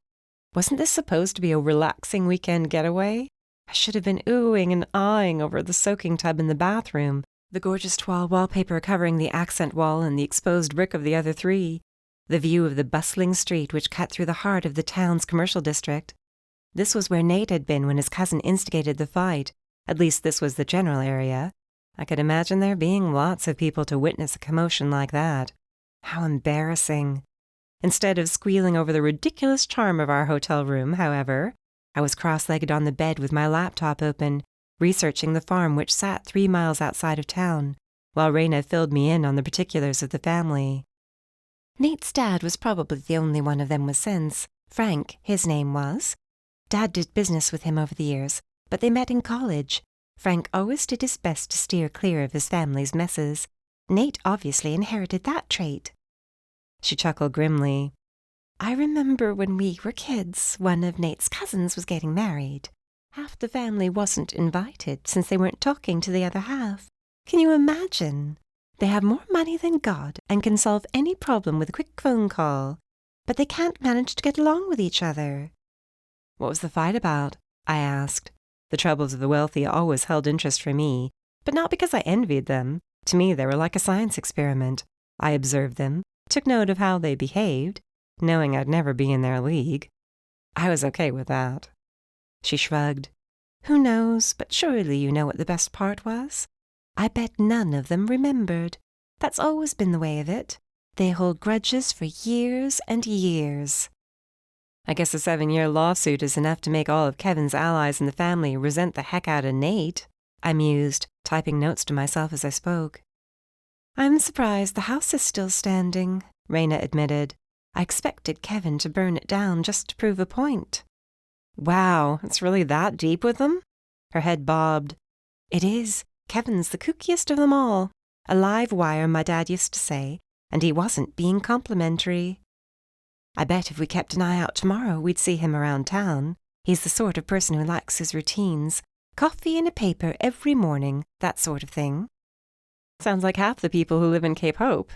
[SPEAKER 1] Wasn't this supposed to be a relaxing weekend getaway? I should have been oohing and aahing over the soaking tub in the bathroom, the gorgeous toile wallpaper covering the accent wall and the exposed brick of the other three, the view of the bustling street which cut through the heart of the town's commercial district. This was where Nate had been when his cousin instigated the fight. At least this was the general area. I could imagine there being lots of people to witness a commotion like that. How embarrassing. Instead of squealing over the ridiculous charm of our hotel room, however, I was cross-legged on the bed with my laptop open, researching the farm which sat 3 miles outside of town, while Raina filled me in on the particulars of the family. Nate's dad was probably the only one of them with sense. Frank, his name was. Dad did business with him over the years, but they met in college. Frank always did his best to steer clear of his family's messes. Nate obviously inherited that trait. She chuckled grimly. I remember when we were kids, one of Nate's cousins was getting married. Half the family wasn't invited since they weren't talking to the other half. Can you imagine? They have more money than God and can solve any problem with a quick phone call, but they can't manage to get along with each other. What was the fight about? I asked. The troubles of the wealthy always held interest for me, but not because I envied them. To me, they were like a science experiment. I observed them, took note of how they behaved, knowing I'd never be in their league. I was okay with that. She shrugged. Who knows, but surely you know what the best part was? I bet none of them remembered. That's always been the way of it. They hold grudges for years and years. I guess a 7-year lawsuit is enough to make all of Kevin's allies in the family resent the heck out of Nate, I mused, typing notes to myself as I spoke. I'm surprised the house is still standing, Raina admitted. I expected Kevin to burn it down just to prove a point. Wow, it's really that deep with them? Her head bobbed. It is. Kevin's the kookiest of them all. A live wire, my dad used to say, and he wasn't being complimentary. I bet if we kept an eye out tomorrow, we'd see him around town. He's the sort of person who likes his routines. Coffee and a paper every morning, that sort of thing. Sounds like half the people who live in Cape Hope,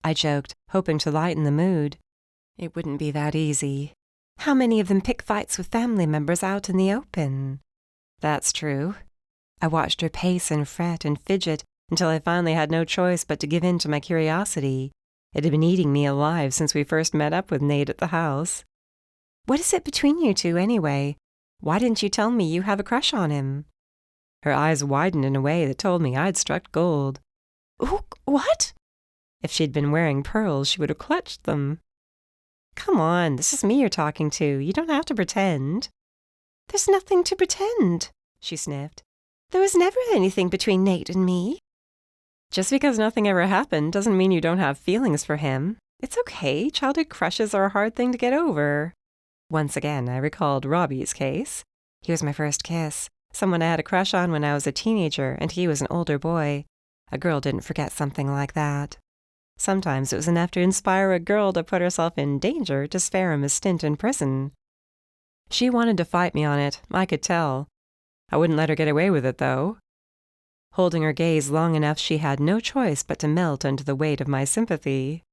[SPEAKER 1] I joked, hoping to lighten the mood. It wouldn't be that easy. How many of them pick fights with family members out in the open? That's true. I watched her pace and fret and fidget until I finally had no choice but to give in to my curiosity. It had been eating me alive since we first met up with Nate at the house. What is it between you two, anyway? Why didn't you tell me you have a crush on him? Her eyes widened in a way that told me I'd struck gold. Ooh, what? If she'd been wearing pearls, she would have clutched them. Come on, this is me you're talking to. You don't have to pretend. There's nothing to pretend, she sniffed. There was never anything between Nate and me. Just because nothing ever happened doesn't mean you don't have feelings for him. It's okay, childhood crushes are a hard thing to get over. Once again, I recalled Robbie's case. He was my first kiss, someone I had a crush on when I was a teenager, and he was an older boy. A girl didn't forget something like that. Sometimes it was enough to inspire a girl to put herself in danger to spare him a stint in prison. She wanted to fight me on it, I could tell. I wouldn't let her get away with it, though. Holding her gaze long enough, she had no choice but to melt under the weight of my sympathy.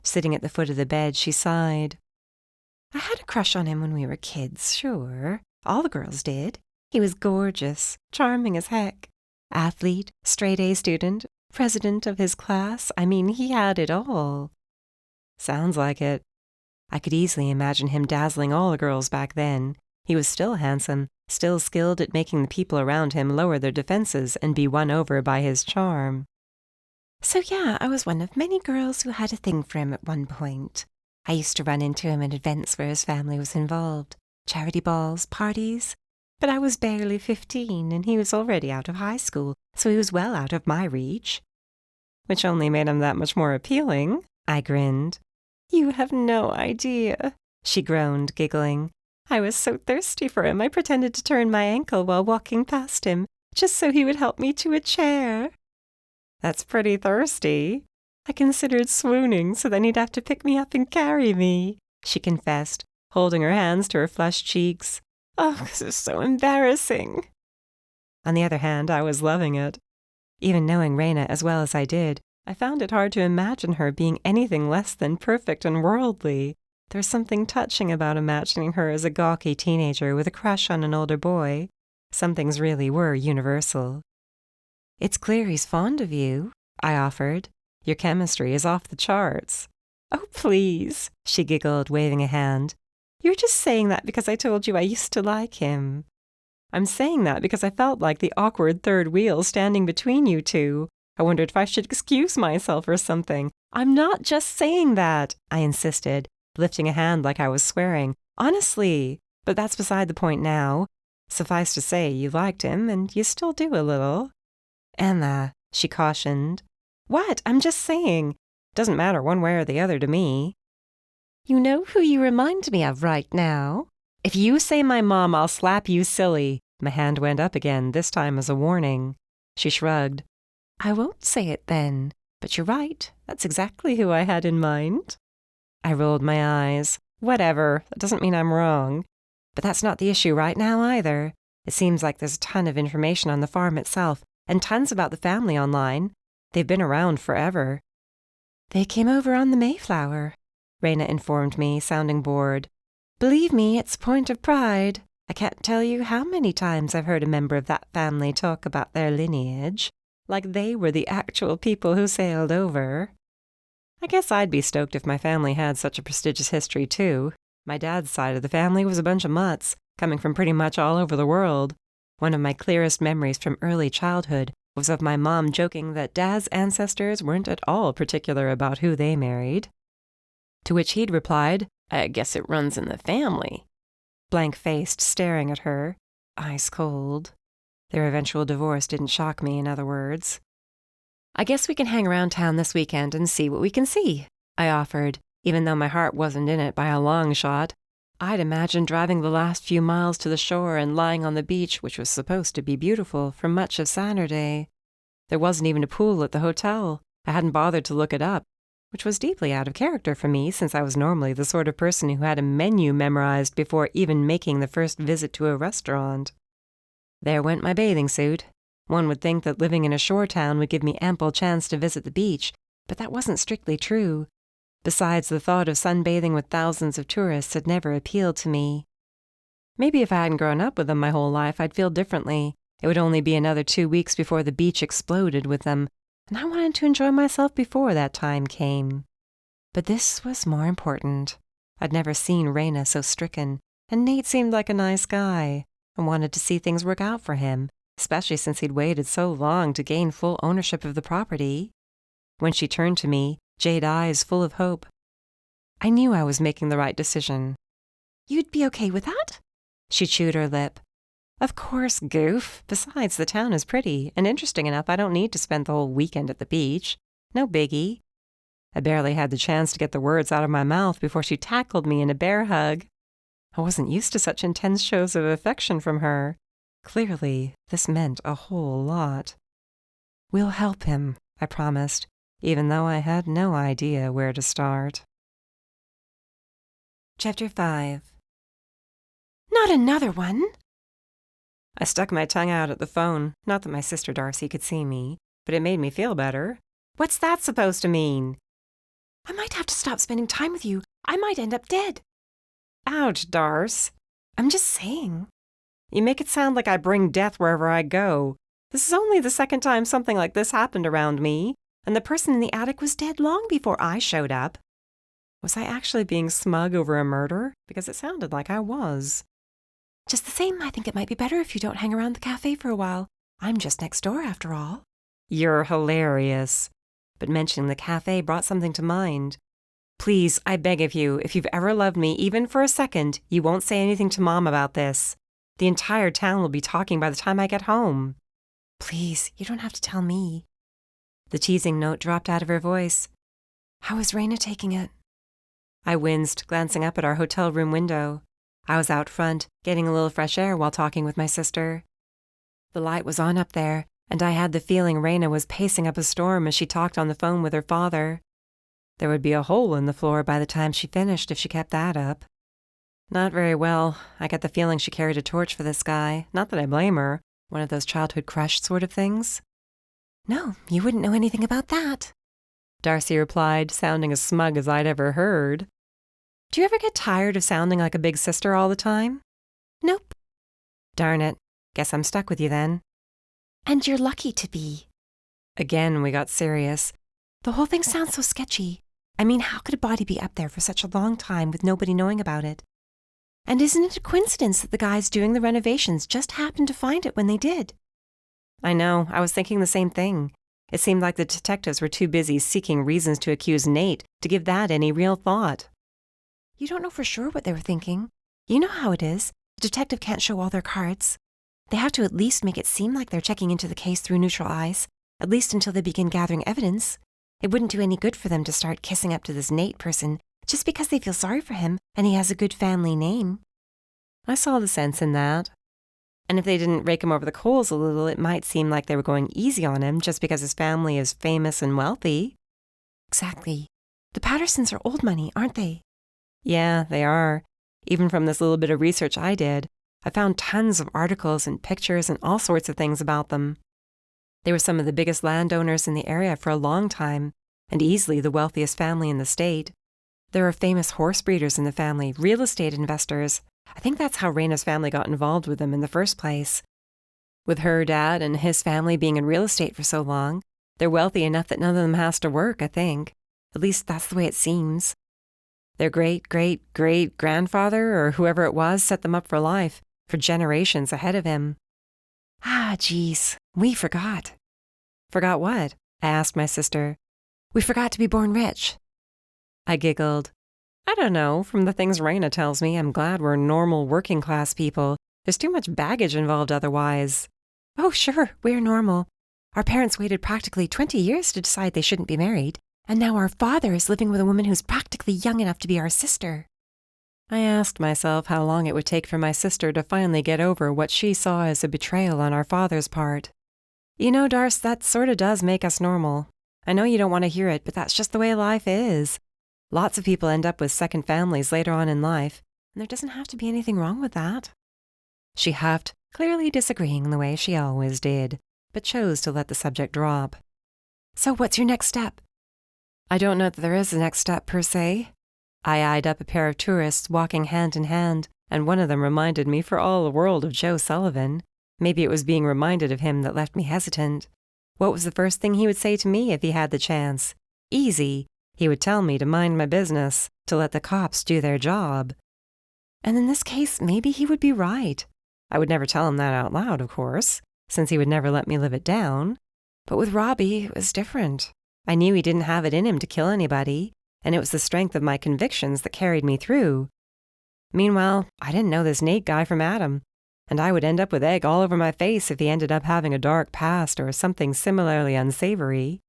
[SPEAKER 1] Sitting at the foot of the bed, she sighed. I had a crush on him when we were kids, sure. All the girls did. He was gorgeous, charming as heck. Athlete, straight-A student, president of his class. I mean, he had it all. Sounds like it. I could easily imagine him dazzling all the girls back then. He was still handsome, still skilled at making the people around him lower their defenses and be won over by his charm. So yeah, I was one of many girls who had a thing for him at one point. I used to run into him at events where his family was involved. Charity balls, parties. But I was barely 15 and he was already out of high school, so he was well out of my reach. Which only made him that much more appealing, I grinned. You have no idea, she groaned, giggling. I was so thirsty for him I pretended to turn my ankle while walking past him, just so he would help me to a chair. That's pretty thirsty. I considered swooning so then he'd have to pick me up and carry me, she confessed, holding her hands to her flushed cheeks. Oh, this is so embarrassing.
[SPEAKER 2] On the other hand, I was loving it. Even knowing Raina as well as I did, I found it hard to imagine her being anything less than perfect and worldly. There was something touching about imagining her as a gawky teenager with a crush on an older boy. Some things really were universal. "It's clear he's fond of you," I offered. "Your chemistry is off the charts." "Oh, please," she giggled, waving a hand. "You're just saying that because I told you I used to like him." "I'm saying that because I felt like the awkward third wheel standing between you two. I wondered if I should excuse myself or something." "I'm not just saying that," I insisted, lifting a hand like I was swearing. "Honestly, but that's beside the point now. Suffice to say, you liked him, and you still do a little." "Emma," she cautioned. "What? I'm just saying. Doesn't matter one way or the other to me." "You know who you remind me of right now?" "If you say my mom, I'll slap you silly." My hand went up again, this time as a warning. She shrugged. "I won't say it then, but you're right. That's exactly who I had in mind." I rolled my eyes. "Whatever. That doesn't mean I'm wrong. But that's not the issue right now either. It seems like there's a ton of information on the farm itself, and tons about the family online. They've been around forever." "They came over on the Mayflower," Raina informed me, sounding bored. "Believe me, it's a point of pride. I can't tell you how many times I've heard a member of that family talk about their lineage, like they were the actual people who sailed over." I guess I'd be stoked if my family had such a prestigious history, too. My dad's side of the family was a bunch of mutts, coming from pretty much all over the world. One of my clearest memories from early childhood was of my mom joking that Dad's ancestors weren't at all particular about who they married. To which he'd replied, "I guess it runs in the family." Blank-faced, staring at her, ice cold. Their eventual divorce didn't shock me, in other words. "I guess we can hang around town this weekend and see what we can see," I offered, even though my heart wasn't in it by a long shot. I'd imagined driving the last few miles to the shore and lying on the beach, which was supposed to be beautiful, for much of Saturday. There wasn't even a pool at the hotel. I hadn't bothered to look it up, which was deeply out of character for me, since I was normally the sort of person who had a menu memorized before even making the first visit to a restaurant. There went my bathing suit. One would think that living in a shore town would give me ample chance to visit the beach, but that wasn't strictly true. Besides, the thought of sunbathing with thousands of tourists had never appealed to me. Maybe if I hadn't grown up with them my whole life, I'd feel differently. It would only be another 2 weeks before the beach exploded with them, and I wanted to enjoy myself before that time came. But this was more important. I'd never seen Raina so stricken, and Nate seemed like a nice guy. I wanted to see things work out for him, especially since he'd waited so long to gain full ownership of the property. When she turned to me, jade eyes full of hope, I knew I was making the right decision. "You'd be okay with that?" She chewed her lip. "Of course, goof. Besides, the town is pretty and interesting enough I don't need to spend the whole weekend at the beach. No biggie." I barely had the chance to get the words out of my mouth before she tackled me in a bear hug. I wasn't used to such intense shows of affection from her. Clearly, this meant a whole lot. "We'll help him," I promised, even though I had no idea where to start. Chapter 5.
[SPEAKER 1] "Not another one?"
[SPEAKER 2] I stuck my tongue out at the phone, not that my sister Darcy could see me, but it made me feel better. "What's that supposed to mean?"
[SPEAKER 1] "I might have to stop spending time with you. I might end up dead."
[SPEAKER 2] "Ouch, Darce.
[SPEAKER 1] I'm just saying."
[SPEAKER 2] You make it sound like I bring death wherever I go. This is only the second time something like this happened around me, and the person in the attic was dead long before I showed up. Was I actually being smug over a murder? Because it sounded like I was.
[SPEAKER 1] "Just the same, I think it might be better if you don't hang around the cafe for a while. I'm just next door, after all."
[SPEAKER 2] You're hilarious. But mentioning the cafe brought something to mind. Please, I beg of you, if you've ever loved me even for a second, you won't say anything to Mom about this. The entire town will be talking by the time I get home.
[SPEAKER 1] "Please, you don't have to tell me."
[SPEAKER 2] The teasing note dropped out of her voice.
[SPEAKER 1] "How is Raina taking it?"
[SPEAKER 2] I winced, glancing up at our hotel room window. I was out front, getting a little fresh air while talking with my sister. The light was on up there, and I had the feeling Raina was pacing up a storm as she talked on the phone with her father. There would be a hole in the floor by the time she finished if she kept that up. Not very well. I got the feeling she carried a torch for this guy. Not that I blame her. One of those childhood crush sort of things?
[SPEAKER 1] No, you wouldn't know anything about that,
[SPEAKER 2] Darcy replied, sounding as smug as I'd ever heard. Do you ever get tired of sounding like a big sister all the time?
[SPEAKER 1] Nope.
[SPEAKER 2] Darn it. Guess I'm stuck with you then.
[SPEAKER 1] And you're lucky to be.
[SPEAKER 2] Again, we got serious.
[SPEAKER 1] The whole thing sounds so sketchy. I mean, how could a body be up there for such a long time with nobody knowing about it? And isn't it a coincidence that the guys doing the renovations just happened to find it when they did?
[SPEAKER 2] I know, I was thinking the same thing. It seemed like the detectives were too busy seeking reasons to accuse Nate to give that any real thought.
[SPEAKER 1] You don't know for sure what they were thinking. You know how it is. A detective can't show all their cards. They have to at least make it seem like they're checking into the case through neutral eyes, at least until they begin gathering evidence. It wouldn't do any good for them to start kissing up to this Nate person just because they feel sorry for him and he has a good family name.
[SPEAKER 2] I saw the sense in that. And if they didn't rake him over the coals a little, it might seem like they were going easy on him just because his family is famous and wealthy.
[SPEAKER 1] Exactly. The Pattersons are old money, aren't they?
[SPEAKER 2] Yeah, they are. Even from this little bit of research I did, I found tons of articles and pictures and all sorts of things about them. They were some of the biggest landowners in the area for a long time, and easily the wealthiest family in the state. There are famous horse breeders in the family, real estate investors. I think that's how Raina's family got involved with them in the first place. With her dad and his family being in real estate for so long, they're wealthy enough that none of them has to work, I think. At least that's the way it seems. Their great-great-great-grandfather, or whoever it was, set them up for life, for generations ahead of him.
[SPEAKER 1] Ah, geez, we forgot.
[SPEAKER 2] Forgot what? I asked my sister.
[SPEAKER 1] We forgot to be born rich.
[SPEAKER 2] I giggled. I don't know. From the things Raina tells me, I'm glad we're normal working-class people. There's too much baggage involved otherwise.
[SPEAKER 1] Oh, sure, we're normal. Our parents waited practically 20 years to decide they shouldn't be married, and now our father is living with a woman who's practically young enough to be our sister.
[SPEAKER 2] I asked myself how long it would take for my sister to finally get over what she saw as a betrayal on our father's part. You know, Darce, that sort of does make us normal. I know you don't want to hear it, but that's just the way life is. Lots of people end up with second families later on in life, and there doesn't have to be anything wrong with that. She huffed, clearly disagreeing the way she always did, but chose to let the subject drop.
[SPEAKER 1] So what's your next step?
[SPEAKER 2] I don't know that there is a next step per se. I eyed up a pair of tourists walking hand in hand, and one of them reminded me for all the world of Joe Sullivan. Maybe it was being reminded of him that left me hesitant. What was the first thing he would say to me if he had the chance? Easy. He would tell me to mind my business, to let the cops do their job. And in this case, maybe he would be right. I would never tell him that out loud, of course, since he would never let me live it down. But with Robbie, it was different. I knew he didn't have it in him to kill anybody, and it was the strength of my convictions that carried me through. Meanwhile, I didn't know this Nate guy from Adam, and I would end up with egg all over my face if he ended up having a dark past or something similarly unsavory.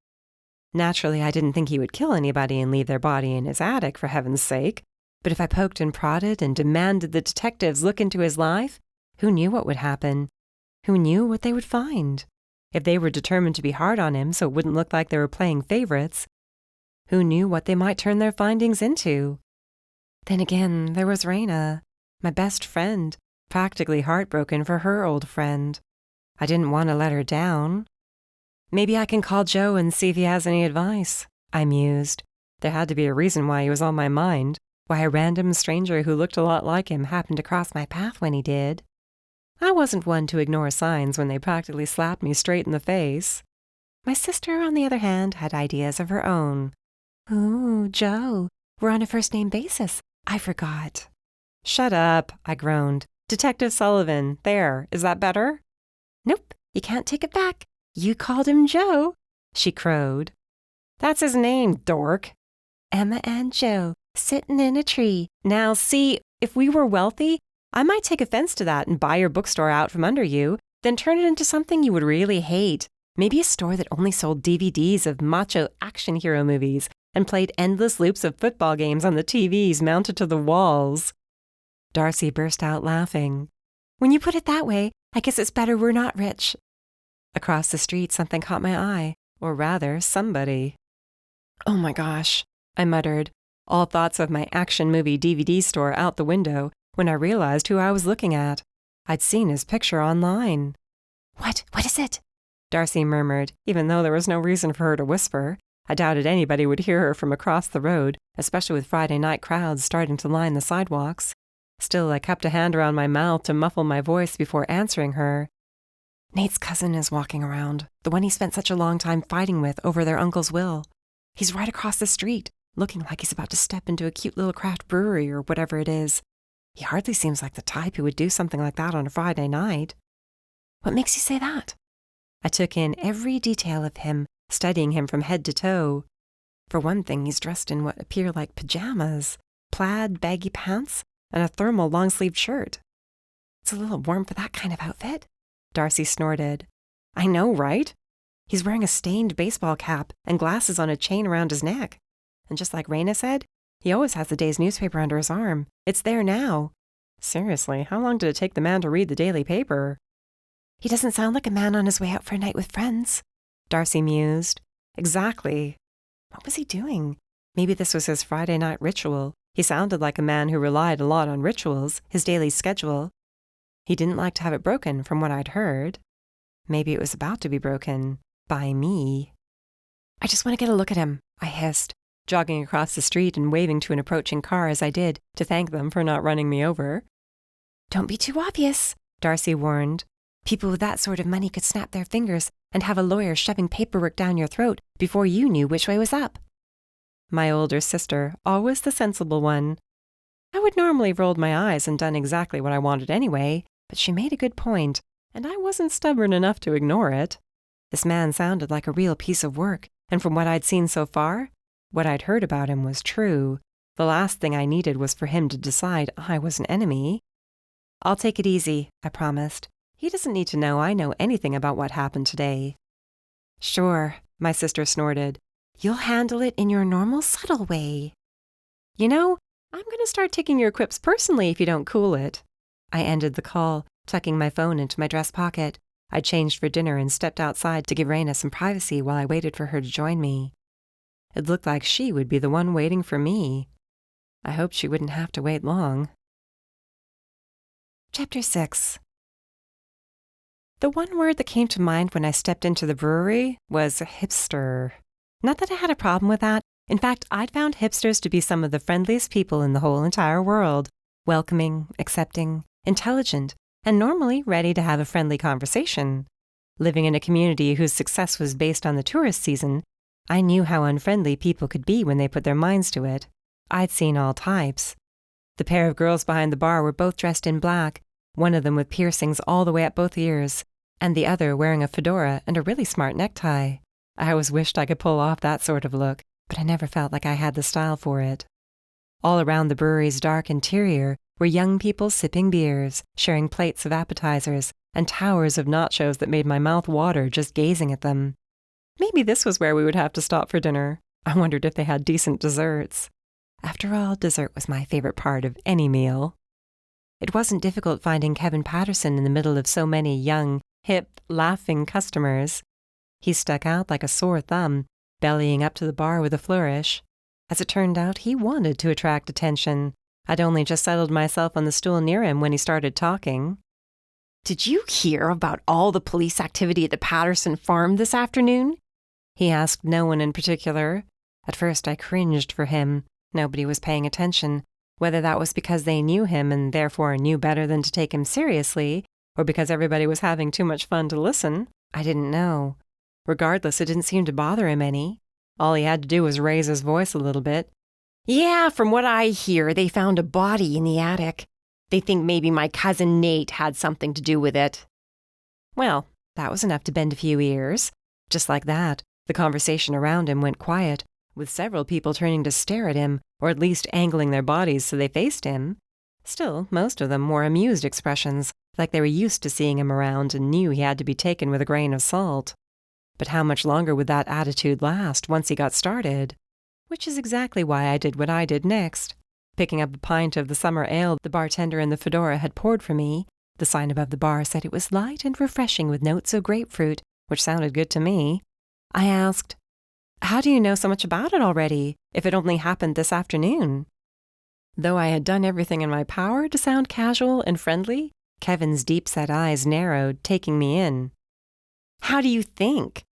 [SPEAKER 2] Naturally, I didn't think he would kill anybody and leave their body in his attic, for heaven's sake, but if I poked and prodded and demanded the detectives look into his life, who knew what would happen? Who knew what they would find? If they were determined to be hard on him so it wouldn't look like they were playing favorites, who knew what they might turn their findings into? Then again, there was Raina, my best friend, practically heartbroken for her old friend. I didn't want to let her down. Maybe I can call Joe and see if he has any advice, I mused. There had to be a reason why he was on my mind, why a random stranger who looked a lot like him happened to cross my path when he did. I wasn't one to ignore signs when they practically slapped me straight in the face. My sister, on the other hand, had ideas of her own.
[SPEAKER 1] Ooh, Joe, we're on a first-name basis. I forgot.
[SPEAKER 2] Shut up, I groaned. Detective Sullivan, there, is that better?
[SPEAKER 1] Nope, you can't take it back. You called him Joe, she crowed.
[SPEAKER 2] That's his name, dork.
[SPEAKER 1] Emma and Joe, sitting in a tree.
[SPEAKER 2] Now, see, if we were wealthy, I might take offense to that and buy your bookstore out from under you, then turn it into something you would really hate. Maybe a store that only sold DVDs of macho action hero movies and played endless loops of football games on the TVs mounted to the walls. Darcy burst out laughing.
[SPEAKER 1] When you put it that way, I guess it's better we're not rich.
[SPEAKER 2] Across the street, something caught my eye, or rather, somebody. Oh my gosh, I muttered, all thoughts of my action movie DVD store out the window when I realized who I was looking at. I'd seen his picture online.
[SPEAKER 1] What? What is it?
[SPEAKER 2] Darcy murmured, even though there was no reason for her to whisper. I doubted anybody would hear her from across the road, especially with Friday night crowds starting to line the sidewalks. Still, I kept a hand around my mouth to muffle my voice before answering her. Nate's cousin is walking around, the one he spent such a long time fighting with over their uncle's will. He's right across the street, looking like he's about to step into a cute little craft brewery or whatever it is. He hardly seems like the type who would do something like that on a Friday night. What makes you say that? I took in every detail of him, studying him from head to toe. For one thing, he's dressed in what appear like pajamas, plaid baggy pants, and a thermal long-sleeved shirt. It's a little warm for that kind of outfit, Darcy snorted. I know, right? He's wearing a stained baseball cap and glasses on a chain around his neck. And just like Raina said, he always has the day's newspaper under his arm. It's there now. Seriously, how long did it take the man to read the daily paper? He doesn't sound like a man on his way out for a night with friends, Darcy mused. Exactly. What was he doing? Maybe this was his Friday night ritual. He sounded like a man who relied a lot on rituals, his daily schedule. He didn't like to have it broken, from what I'd heard. Maybe it was about to be broken. By me. I just want to get a look at him, I hissed, jogging across the street and waving to an approaching car as I did to thank them for not running me over. Don't be too obvious, Darcy warned. People with that sort of money could snap their fingers and have a lawyer shoving paperwork down your throat before you knew which way was up. My older sister, always the sensible one. I would normally have rolled my eyes and done exactly what I wanted anyway, but she made a good point, and I wasn't stubborn enough to ignore it. This man sounded like a real piece of work, and from what I'd seen so far, what I'd heard about him was true. The last thing I needed was for him to decide I was an enemy. I'll take it easy, I promised. He doesn't need to know I know anything about what happened today. Sure, my sister snorted. You'll handle it in your normal, subtle way. You know, I'm going to start taking your quips personally if you don't cool it. I ended the call, tucking my phone into my dress pocket. I changed for dinner and stepped outside to give Raina some privacy while I waited for her to join me. It looked like she would be the one waiting for me. I hoped she wouldn't have to wait long. Chapter 6. The one word that came to mind when I stepped into the brewery was hipster. Not that I had a problem with that. In fact, I'd found hipsters to be some of the friendliest people in the whole entire world. Welcoming, accepting, intelligent, and normally ready to have a friendly conversation. Living in a community whose success was based on the tourist season, I knew how unfriendly people could be when they put their minds to it. I'd seen all types. The pair of girls behind the bar were both dressed in black, one of them with piercings all the way up both ears, and the other wearing a fedora and a really smart necktie. I always wished I could pull off that sort of look, but I never felt like I had the style for it. All around the brewery's dark interior were young people sipping beers, sharing plates of appetizers, and towers of nachos that made my mouth water just gazing at them. Maybe this was where we would have to stop for dinner. I wondered if they had decent desserts. After all, dessert was my favorite part of any meal. It wasn't difficult finding Kevin Patterson in the middle of so many young, hip, laughing customers. He stuck out like a sore thumb, bellying up to the bar with a flourish. As it turned out, he wanted to attract attention. I'd only just settled myself on the stool near him when he started talking. Did you hear about all the police activity at the Patterson farm this afternoon? He asked no one in particular. At first I cringed for him. Nobody was paying attention. Whether that was because they knew him and therefore knew better than to take him seriously, or because everybody was having too much fun to listen, I didn't know. Regardless, it didn't seem to bother him any. All he had to do was raise his voice a little bit. Yeah, from what I hear, they found a body in the attic. They think maybe my cousin Nate had something to do with it. Well, that was enough to bend a few ears. Just like that, the conversation around him went quiet, with several people turning to stare at him, or at least angling their bodies so they faced him. Still, most of them wore amused expressions, like they were used to seeing him around and knew he had to be taken with a grain of salt. But how much longer would that attitude last once he got started? Which is exactly why I did what I did next. Picking up a pint of the summer ale the bartender in the fedora had poured for me, the sign above the bar said it was light and refreshing with notes of grapefruit, which sounded good to me. I asked, "How do you know so much about it already, if it only happened this afternoon?" Though I had done everything in my power to sound casual and friendly, Kevin's deep-set eyes narrowed, taking me in. How do you think?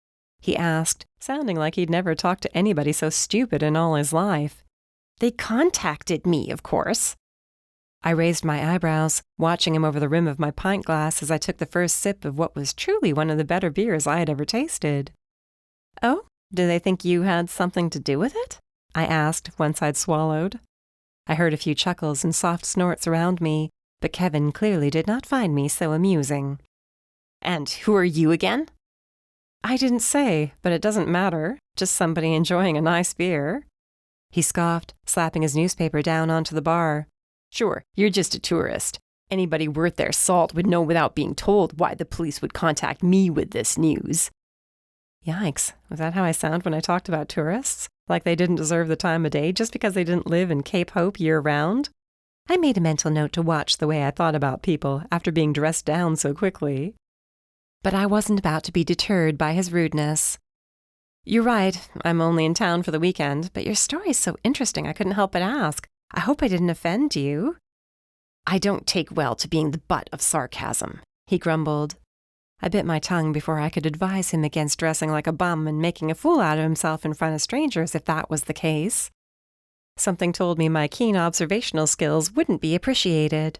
[SPEAKER 2] He asked, sounding like he'd never talked to anybody so stupid in all his life. They contacted me, of course. I raised my eyebrows, watching him over the rim of my pint glass as I took the first sip of what was truly one of the better beers I had ever tasted. Oh, do they think you had something to do with it? I asked once I'd swallowed. I heard a few chuckles and soft snorts around me, but Kevin clearly did not find me so amusing. And who are you again? I didn't say, but it doesn't matter. Just somebody enjoying a nice beer. He scoffed, slapping his newspaper down onto the bar. Sure, you're just a tourist. Anybody worth their salt would know without being told why the police would contact me with this news. Yikes, was that how I sound when I talked about tourists? Like they didn't deserve the time of day just because they didn't live in Cape Hope year-round? I made a mental note to watch the way I thought about people after being dressed down so quickly. But I wasn't about to be deterred by his rudeness. You're right, I'm only in town for the weekend, but your story's so interesting I couldn't help but ask. I hope I didn't offend you. I don't take well to being the butt of sarcasm, he grumbled. I bit my tongue before I could advise him against dressing like a bum and making a fool out of himself in front of strangers if that was the case. Something told me my keen observational skills wouldn't be appreciated.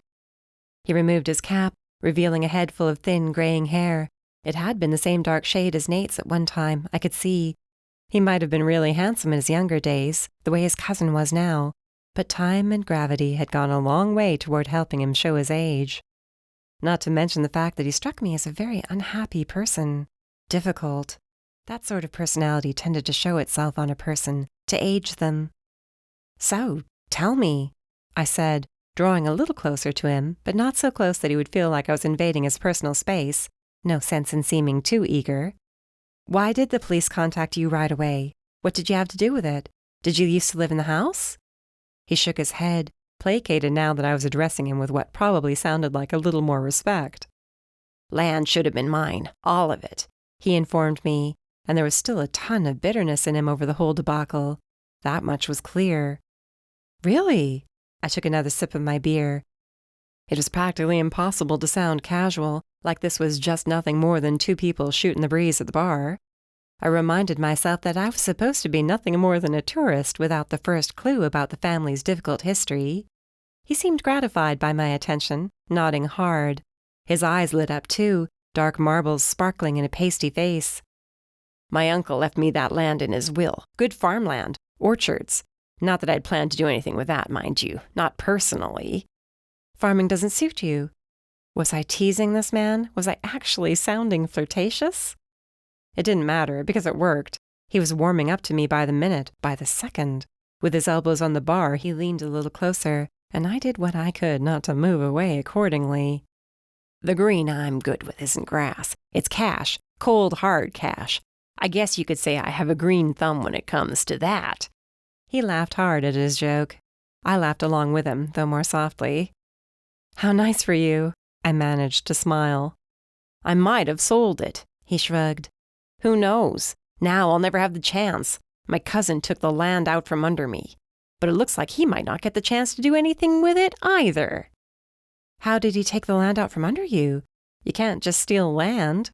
[SPEAKER 2] He removed his cap, revealing a head full of thin, graying hair. It had been the same dark shade as Nate's at one time, I could see. He might have been really handsome in his younger days, the way his cousin was now, but time and gravity had gone a long way toward helping him show his age. Not to mention the fact that he struck me as a very unhappy person. Difficult. That sort of personality tended to show itself on a person, to age them. So, tell me, I said, drawing a little closer to him, but not so close that he would feel like I was invading his personal space. No sense in seeming too eager. Why did the police contact you right away? What did you have to do with it? Did you used to live in the house? He shook his head, placated now that I was addressing him with what probably sounded like a little more respect. Land should have been mine, all of it, he informed me, and there was still a ton of bitterness in him over the whole debacle. That much was clear. Really? I took another sip of my beer. It was practically impossible to sound casual, like this was just nothing more than two people shooting the breeze at the bar. I reminded myself that I was supposed to be nothing more than a tourist without the first clue about the family's difficult history. He seemed gratified by my attention, nodding hard. His eyes lit up too, dark marbles sparkling in a pasty face. My uncle left me that land in his will. Good farmland, orchards. Not that I'd planned to do anything with that, mind you. Not personally. Farming doesn't suit you. Was I teasing this man? Was I actually sounding flirtatious? It didn't matter, because it worked. He was warming up to me by the minute, by the second. With his elbows on the bar, he leaned a little closer, and I did what I could not to move away accordingly. The green I'm good with isn't grass. It's cash, cold, hard cash. I guess you could say I have a green thumb when it comes to that. He laughed hard at his joke. I laughed along with him, though more softly. How nice for you, I managed to smile. I might have sold it, he shrugged. Who knows? Now I'll never have the chance. My cousin took the land out from under me. But it looks like he might not get the chance to do anything with it either. How did he take the land out from under you? You can't just steal land.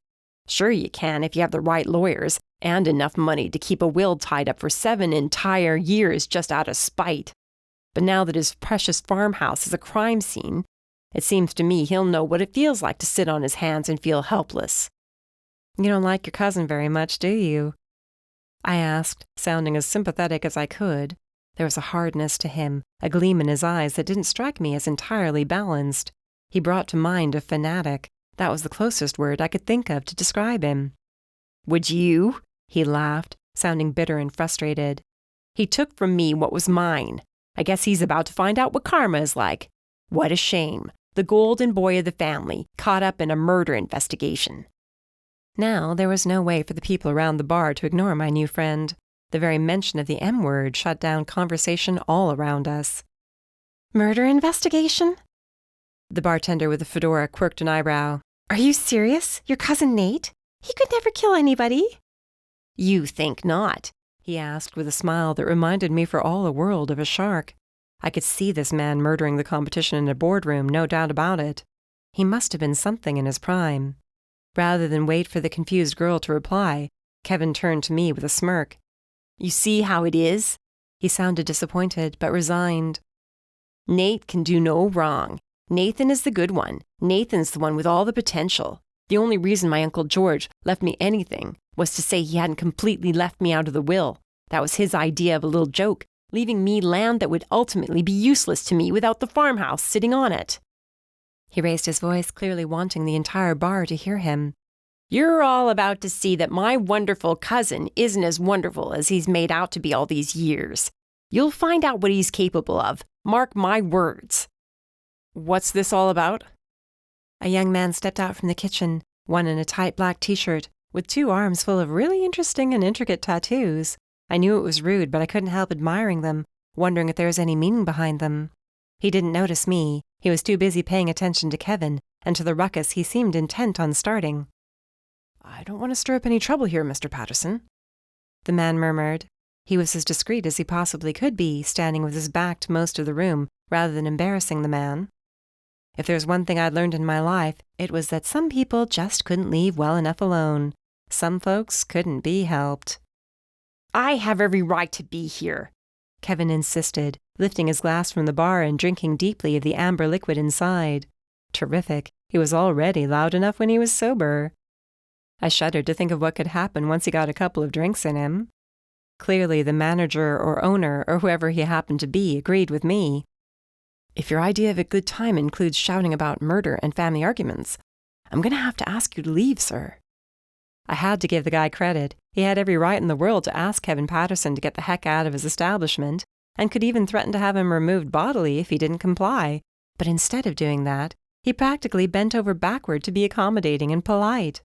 [SPEAKER 2] Sure you can if you have the right lawyers and enough money to keep a will tied up for 7 entire years just out of spite. But now that his precious farmhouse is a crime scene, it seems to me he'll know what it feels like to sit on his hands and feel helpless. You don't like your cousin very much, do you? I asked, sounding as sympathetic as I could. There was a hardness to him, a gleam in his eyes that didn't strike me as entirely balanced. He brought to mind a fanatic. That was the closest word I could think of to describe him. Would you? He laughed, sounding bitter and frustrated. He took from me what was mine. I guess he's about to find out what karma is like. What a shame. The golden boy of the family, caught up in a murder investigation. Now there was no way for the people around the bar to ignore my new friend. The very mention of the M word shut down conversation all around us. Murder investigation? The bartender with the fedora quirked an eyebrow. Are you serious? Your cousin Nate? He could never kill anybody. You think not? He asked with a smile that reminded me for all the world of a shark. I could see this man murdering the competition in a boardroom, no doubt about it. He must have been something in his prime. Rather than wait for the confused girl to reply, Kevin turned to me with a smirk. "You see how it is?" He sounded disappointed, but resigned. "Nate can do no wrong. Nathan is the good one. Nathan's the one with all the potential. The only reason my Uncle George left me anything was to say he hadn't completely left me out of the will. That was his idea of a little joke, leaving me land that would ultimately be useless to me without the farmhouse sitting on it." He raised his voice, clearly wanting the entire bar to hear him. "You're all about to see that my wonderful cousin isn't as wonderful as he's made out to be all these years. You'll find out what he's capable of. Mark my words." "What's this all about?" A young man stepped out from the kitchen, one in a tight black t-shirt, with 2 arms full of really interesting and intricate tattoos. I knew it was rude, but I couldn't help admiring them, wondering if there was any meaning behind them. He didn't notice me. He was too busy paying attention to Kevin, and to the ruckus he seemed intent on starting. "I don't want to stir up any trouble here, Mr. Patterson," the man murmured. He was as discreet as he possibly could be, standing with his back to most of the room, rather than embarrassing the man. If there's one thing I'd learned in my life, it was that some people just couldn't leave well enough alone. Some folks couldn't be helped. "I have every right to be here," Kevin insisted, lifting his glass from the bar and drinking deeply of the amber liquid inside. Terrific. He was already loud enough when he was sober. I shuddered to think of what could happen once he got a couple of drinks in him. Clearly, the manager or owner or whoever he happened to be agreed with me. "If your idea of a good time includes shouting about murder and family arguments, I'm going to have to ask you to leave, sir." I had to give the guy credit. He had every right in the world to ask Kevin Patterson to get the heck out of his establishment, and could even threaten to have him removed bodily if he didn't comply. But instead of doing that, he practically bent over backward to be accommodating and polite.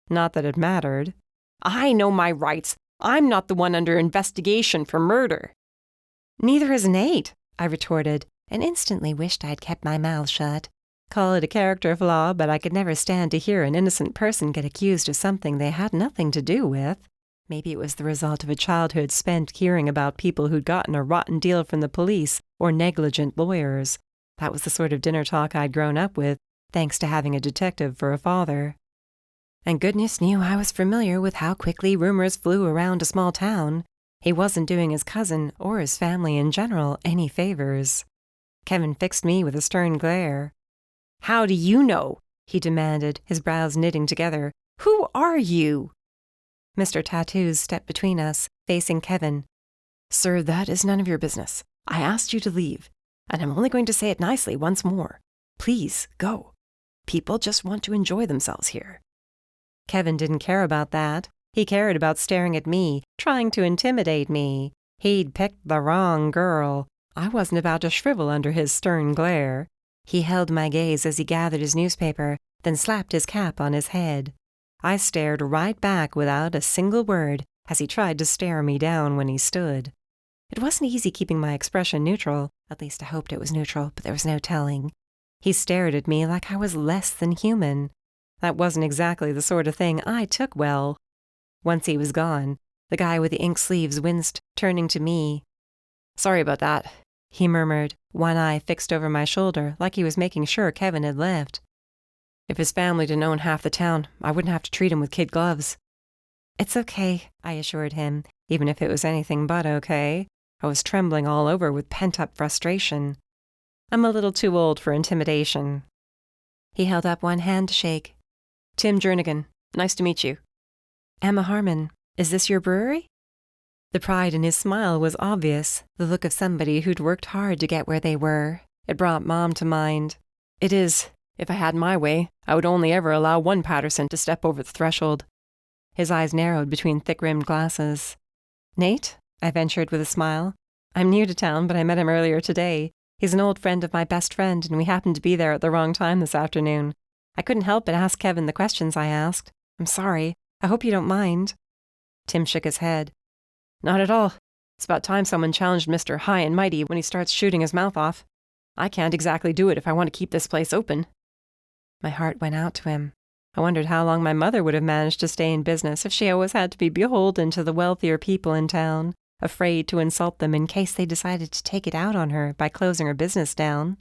[SPEAKER 2] Not that it mattered. "I know my rights. I'm not the one under investigation for murder." "Neither is Nate," I retorted, and instantly wished I'd kept my mouth shut. Call it a character flaw, but I could never stand to hear an innocent person get accused of something they had nothing to do with. Maybe it was the result of a childhood spent hearing about people who'd gotten a rotten deal from the police or negligent lawyers. That was the sort of dinner talk I'd grown up with, thanks to having a detective for a father. And goodness knew I was familiar with how quickly rumors flew around a small town. He wasn't doing his cousin, or his family in general, any favors. Kevin fixed me with a stern glare. "How do you know?" he demanded, his brows knitting together. "Who are you?" Mr. Tattoos stepped between us, facing Kevin. "Sir, that is none of your business. I asked you to leave, and I'm only going to say it nicely once more. Please, go. People just want to enjoy themselves here." Kevin didn't care about that. He cared about staring at me, trying to intimidate me. He'd picked the wrong girl. I wasn't about to shrivel under his stern glare. He held my gaze as he gathered his newspaper, then slapped his cap on his head. I stared right back without a single word as he tried to stare me down when he stood. It wasn't easy keeping my expression neutral. At least I hoped it was neutral, but there was no telling. He stared at me like I was less than human. That wasn't exactly the sort of thing I took well. Once he was gone, the guy with the ink sleeves winced, turning to me. "Sorry about that," he murmured, one eye fixed over my shoulder like he was making sure Kevin had left. "If his family didn't own half the town, I wouldn't have to treat him with kid gloves." "It's okay," I assured him, even if it was anything but okay. I was trembling all over with pent-up frustration. I'm a little too old for intimidation. He held up one hand to shake. "Tim Jernigan, nice to meet you." "Emma Harmon, is this your brewery?" The pride in his smile was obvious, the look of somebody who'd worked hard to get where they were. It brought Mom to mind. "It is. If I had my way, I would only ever allow one Patterson to step over the threshold." His eyes narrowed between thick-rimmed glasses. "Nate?" I ventured with a smile. "I'm new to town, but I met him earlier today. He's an old friend of my best friend, and we happened to be there at the wrong time this afternoon. I couldn't help but ask Kevin the questions I asked. I'm sorry. I hope you don't mind." Tim shook his head. "Not at all. It's about time someone challenged Mr. High and Mighty when he starts shooting his mouth off. I can't exactly do it if I want to keep this place open." My heart went out to him. I wondered how long my mother would have managed to stay in business if she always had to be beholden to the wealthier people in town, afraid to insult them in case they decided to take it out on her by closing her business down.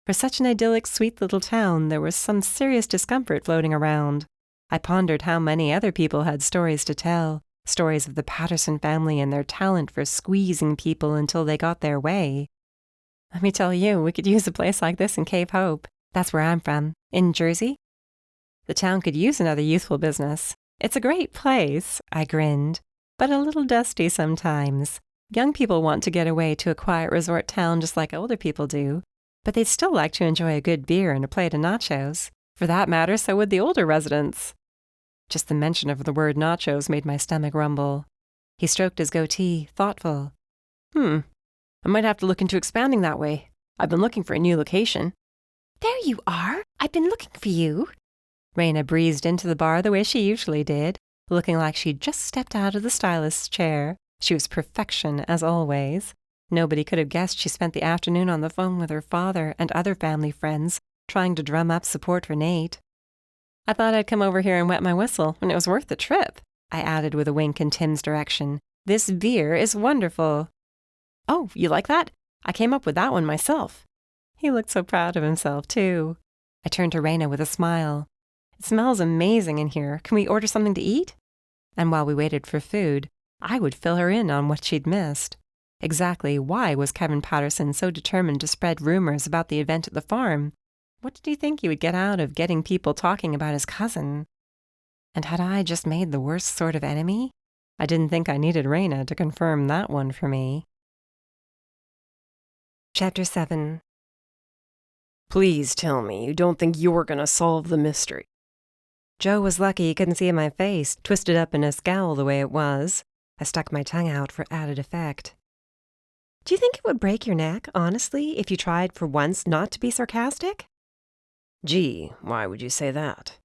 [SPEAKER 2] For such an idyllic, sweet little town, there was some serious discomfort floating around.
[SPEAKER 1] I pondered how many other people had stories to tell, stories of the Patterson family and their talent for squeezing people until they got their way. Let me tell you, we could use a place like this in Cape Hope. That's where I'm from, in Jersey. The town could use another youthful business. It's a great place, I grinned, but a little dusty sometimes. Young people want to get away to a quiet resort town just like older people do, but they'd still like to enjoy a good beer and a plate of nachos. For that matter, so would the older residents. Just the mention of the word nachos made my stomach rumble. He stroked his goatee, thoughtful. I might have to look into expanding that way. I've been looking for a new location.
[SPEAKER 2] There you are. I've been looking for you.
[SPEAKER 1] Raina breezed into the bar the way she usually did, looking like she'd just stepped out of the stylist's chair. She was perfection, as always. Nobody could have guessed she spent the afternoon on the phone with her father and other family friends, trying to drum up support for Nate. I thought I'd come over here and wet my whistle, and it was worth the trip, I added with a wink in Tim's direction. This beer is wonderful.
[SPEAKER 2] Oh, you like that? I came up with that one myself.
[SPEAKER 1] He looked so proud of himself, too. I turned to Raina with a smile. It smells amazing in here. Can we order something to eat? And while we waited for food, I would fill her in on what she'd missed. Exactly why was Kevin Patterson so determined to spread rumors about the event at the farm? What did he think he would get out of getting people talking about his cousin? And had I just made the worst sort of enemy? I didn't think I needed Raina to confirm that one for me. Chapter 7.
[SPEAKER 2] Please tell me you don't think you're going to solve the mystery.
[SPEAKER 1] Joe was lucky he couldn't see my face, twisted up in a scowl the way it was. I stuck my tongue out for added effect. Do you think it would break your neck, honestly, if you tried for once not to be sarcastic?
[SPEAKER 2] Gee, why would you say that?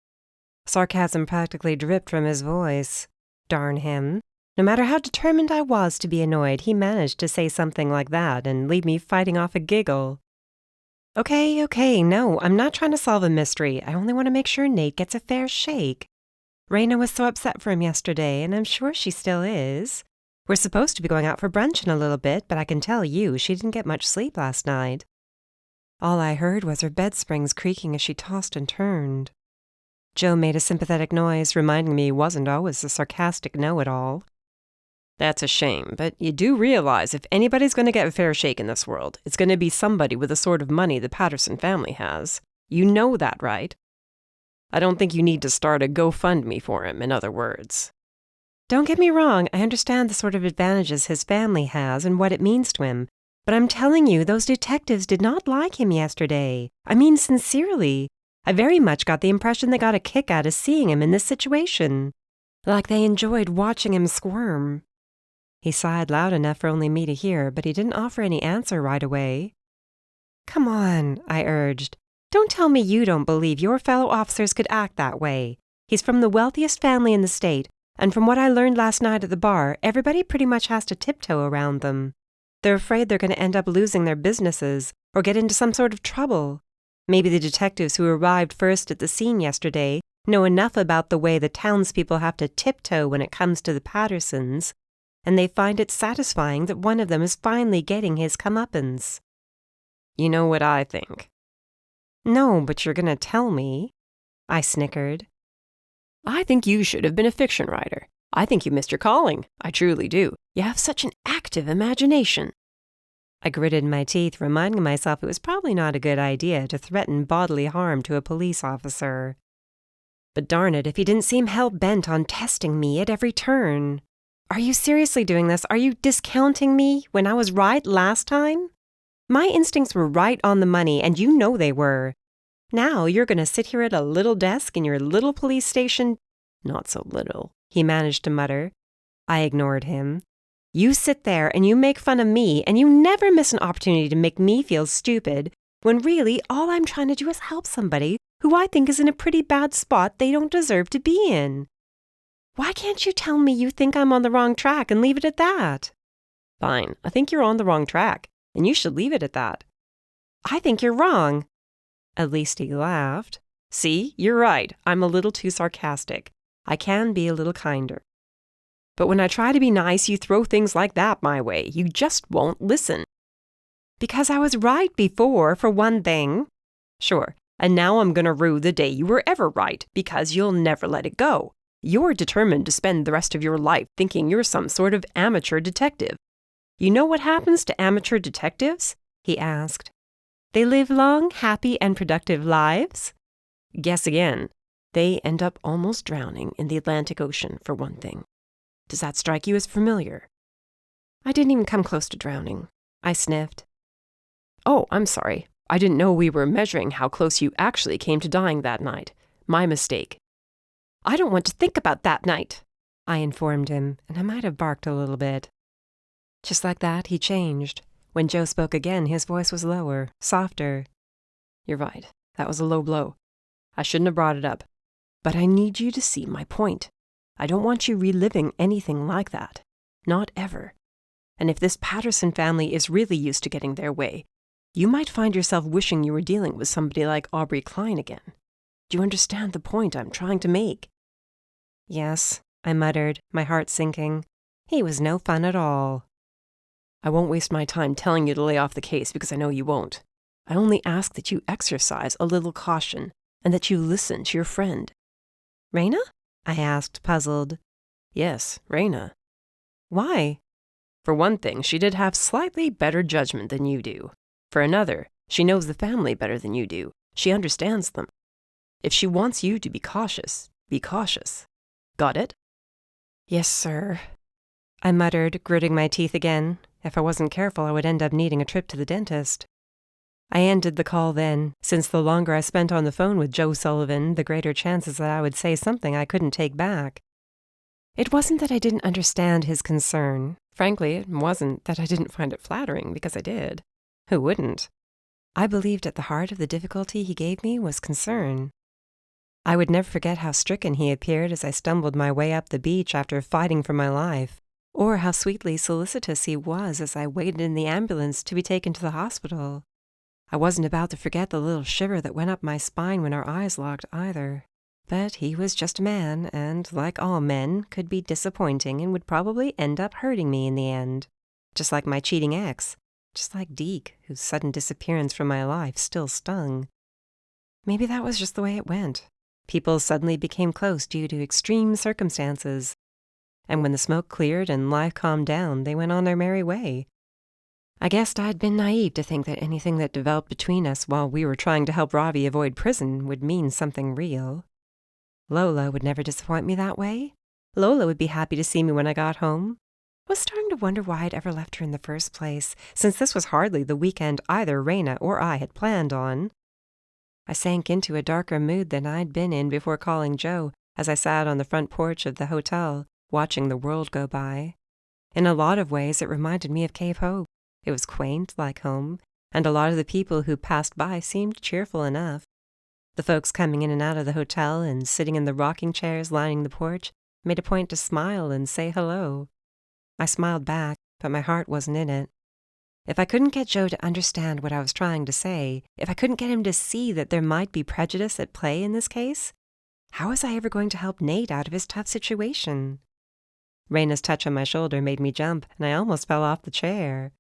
[SPEAKER 1] Sarcasm practically dripped from his voice. Darn him. No matter how determined I was to be annoyed, he managed to say something like that and leave me fighting off a giggle. Okay, no, I'm not trying to solve a mystery. I only want to make sure Nate gets a fair shake. Raina was so upset for him yesterday, and I'm sure she still is. We're supposed to be going out for brunch in a little bit, but I can tell you she didn't get much sleep last night. All I heard was her bed springs creaking as she tossed and turned. Joe made a sympathetic noise, reminding me he wasn't always a sarcastic know-it-all.
[SPEAKER 2] That's a shame, but you do realize if anybody's going to get a fair shake in this world, it's going to be somebody with the sort of money the Patterson family has. You know that, right? I don't think you need to start a GoFundMe for him, in other words.
[SPEAKER 1] Don't get me wrong, I understand the sort of advantages his family has and what it means to him, but I'm telling you, those detectives did not like him yesterday. I mean, sincerely. I very much got the impression they got a kick out of seeing him in this situation. Like they enjoyed watching him squirm. He sighed loud enough for only me to hear, but he didn't offer any answer right away. Come on, I urged. Don't tell me you don't believe your fellow officers could act that way. He's from the wealthiest family in the state, and from what I learned last night at the bar, everybody pretty much has to tiptoe around them. They're afraid they're going to end up losing their businesses or get into some sort of trouble. Maybe the detectives who arrived first at the scene yesterday know enough about the way the townspeople have to tiptoe when it comes to the Pattersons, and they find it satisfying that one of them is finally getting his comeuppance.
[SPEAKER 2] You know what I think?
[SPEAKER 1] No, but you're going to tell me. I snickered.
[SPEAKER 2] I think you should have been a fiction writer. I think you missed your calling. I truly do. You have such an active imagination.
[SPEAKER 1] I gritted my teeth, reminding myself it was probably not a good idea to threaten bodily harm to a police officer. But darn it, if he didn't seem hell-bent on testing me at every turn. Are you seriously doing this? Are you discounting me when I was right last time? My instincts were right on the money, and you know they were. Now you're going to sit here at a little desk in your little police station. Not so little, he managed to mutter. I ignored him. You sit there and you make fun of me, and you never miss an opportunity to make me feel stupid, when really all I'm trying to do is help somebody who I think is in a pretty bad spot they don't deserve to be in. Why can't you tell me you think I'm on the wrong track and leave it at that?
[SPEAKER 2] Fine, I think you're on the wrong track, and you should leave it at that.
[SPEAKER 1] I think you're wrong. At least he laughed.
[SPEAKER 2] See, you're right. I'm a little too sarcastic. I can be a little kinder. But when I try to be nice, you throw things like that my way. You just won't listen.
[SPEAKER 1] Because I was right before, for one thing.
[SPEAKER 2] Sure, And now I'm gonna rue the day you were ever right, because you'll never let it go. You're determined to spend the rest of your life thinking you're some sort of amateur detective. You know what happens to amateur detectives? He asked. They live long, happy, and productive lives? Guess again. They end up almost drowning in the Atlantic Ocean, for one thing. Does that strike you as familiar? I didn't even come close to drowning. I sniffed. Oh, I'm sorry. I didn't know we were measuring how close you actually came to dying that night. My mistake. I don't want to think about that night, I informed him, and I might have barked a little bit. Just like that, he changed. When Joe spoke again, his voice was lower, softer. You're right. That was a low blow. I shouldn't have brought it up. But I need you to see my point. I don't want you reliving anything like that. Not ever. And if this Patterson family is really used to getting their way, you might find yourself wishing you were dealing with somebody like Aubrey Klein again. Do you understand the point I'm trying to make? Yes, I muttered, my heart sinking. He was no fun at all. I won't waste my time telling you to lay off the case because I know you won't. I only ask that you exercise a little caution and that you listen to your friend. Raina? I asked, puzzled. Yes, Raina. Why? For one thing, she did have slightly better judgment than you do. For another, she knows the family better than you do. She understands them. If she wants you to be cautious, be cautious. Got it? Yes, sir. I muttered, gritting my teeth again. If I wasn't careful, I would end up needing a trip to the dentist. I ended the call then, since the longer I spent on the phone with Joe Sullivan, the greater chances that I would say something I couldn't take back. It wasn't that I didn't understand his concern. Frankly, it wasn't that I didn't find it flattering, because I did. Who wouldn't? I believed at the heart of the difficulty he gave me was concern. I would never forget how stricken he appeared as I stumbled my way up the beach after fighting for my life, or how sweetly solicitous he was as I waited in the ambulance to be taken to the hospital. I wasn't about to forget the little shiver that went up my spine when our eyes locked either. But he was just a man, and, like all men, could be disappointing and would probably end up hurting me in the end. Just like my cheating ex. Just like Deke, whose sudden disappearance from my life still stung. Maybe that was just the way it went. People suddenly became close due to extreme circumstances. And when the smoke cleared and life calmed down, they went on their merry way. I guessed I'd been naive to think that anything that developed between us while we were trying to help Ravi avoid prison would mean something real. Lola would never disappoint me that way. Lola would be happy to see me when I got home. I was starting to wonder why I'd ever left her in the first place, since this was hardly the weekend either Raina or I had planned on. I sank into a darker mood than I'd been in before calling Joe as I sat on the front porch of the hotel, watching the world go by. In a lot of ways, it reminded me of Cave Hope. It was quaint, like home, and a lot of the people who passed by seemed cheerful enough. The folks coming in and out of the hotel and sitting in the rocking chairs lining the porch made a point to smile and say hello. I smiled back, but my heart wasn't in it. If I couldn't get Joe to understand what I was trying to say, if I couldn't get him to see that there might be prejudice at play in this case, how was I ever going to help Nate out of his tough situation? Raina's touch on my shoulder made me jump, and I almost fell off the chair.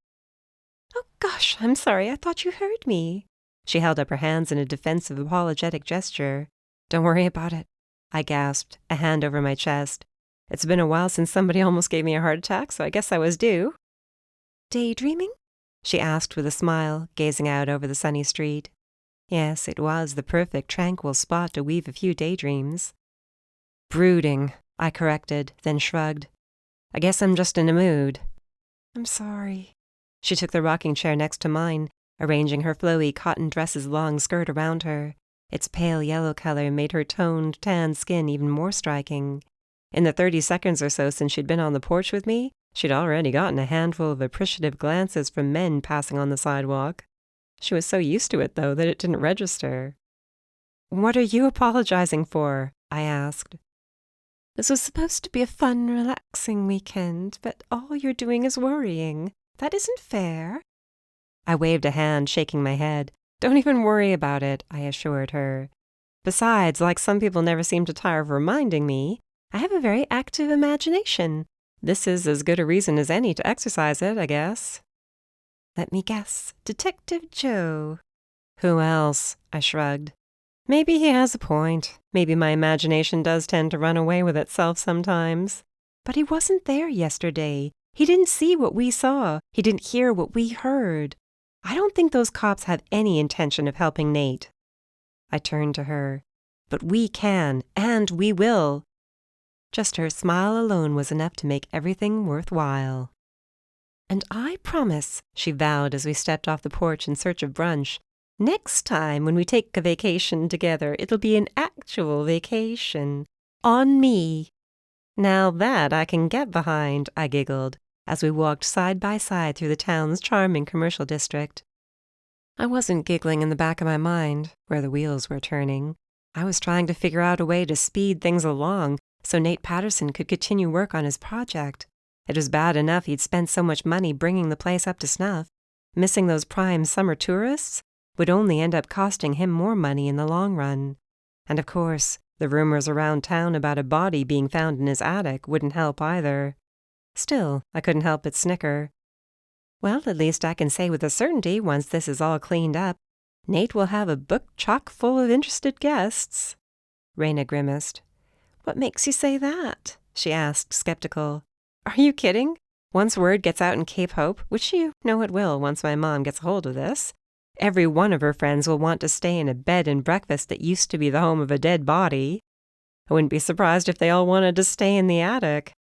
[SPEAKER 2] Oh, gosh, I'm sorry. I thought you heard me. She held up her hands in a defensive, apologetic gesture. Don't worry about it, I gasped, a hand over my chest. It's been a while since somebody almost gave me a heart attack, so I guess I was due. Daydreaming? She asked with a smile, gazing out over the sunny street. Yes, it was the perfect, tranquil spot to weave a few daydreams. Brooding, I corrected, then shrugged. I guess I'm just in a mood. I'm sorry. She took the rocking chair next to mine, arranging her flowy cotton dress's long skirt around her. Its pale yellow color made her toned, tanned skin even more striking. In the 30 seconds or so since she'd been on the porch with me, she'd already gotten a handful of appreciative glances from men passing on the sidewalk. She was so used to it, though, that it didn't register. What are you apologizing for? I asked. This was supposed to be a fun, relaxing weekend, but all you're doing is worrying. That isn't fair. I waved a hand, shaking my head. Don't even worry about it, I assured her. Besides, like some people never seem to tire of reminding me, I have a very active imagination. This is as good a reason as any to exercise it, I guess. Let me guess. Detective Joe. Who else? I shrugged. Maybe he has a point. Maybe my imagination does tend to run away with itself sometimes. But he wasn't there yesterday. He didn't see what we saw. He didn't hear what we heard. I don't think those cops have any intention of helping Nate. I turned to her. But we can, and we will. Just her smile alone was enough to make everything worthwhile. And I promise, she vowed as we stepped off the porch in search of brunch, next time when we take a vacation together, it'll be an actual vacation. On me. Now that I can get behind, I giggled, as we walked side by side through the town's charming commercial district. I wasn't giggling in the back of my mind, where the wheels were turning. I was trying to figure out a way to speed things along so Nate Patterson could continue work on his project. It was bad enough he'd spent so much money bringing the place up to snuff. Missing those prime summer tourists would only end up costing him more money in the long run. And of course, the rumors around town about a body being found in his attic wouldn't help either. Still, I couldn't help but snicker. Well, at least I can say with a certainty, once this is all cleaned up, Nate will have a book chock full of interested guests. Raina grimaced. What makes you say that? She asked, skeptical. Are you kidding? Once word gets out in Cape Hope, which you know it will once my mom gets a hold of this, every one of her friends will want to stay in a bed and breakfast that used to be the home of a dead body. I wouldn't be surprised if they all wanted to stay in the attic.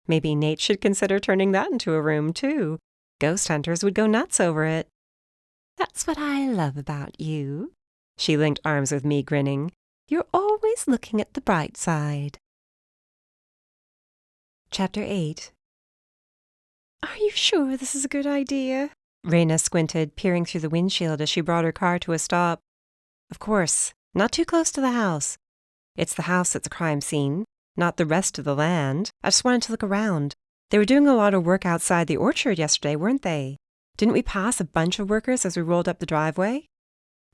[SPEAKER 2] Maybe Nate should consider turning that into a room, too. Ghost hunters would go nuts over it. That's what I love about you. She linked arms with me, grinning. You're always looking at the bright side. Chapter 8. Are you sure this is a good idea? Raina squinted, peering through the windshield as she brought her car to a stop. Of course, not too close to the house. It's the house that's a crime scene, not the rest of the land. I just wanted to look around. They were doing a lot of work outside the orchard yesterday, weren't they? Didn't we pass a bunch of workers as we rolled up the driveway?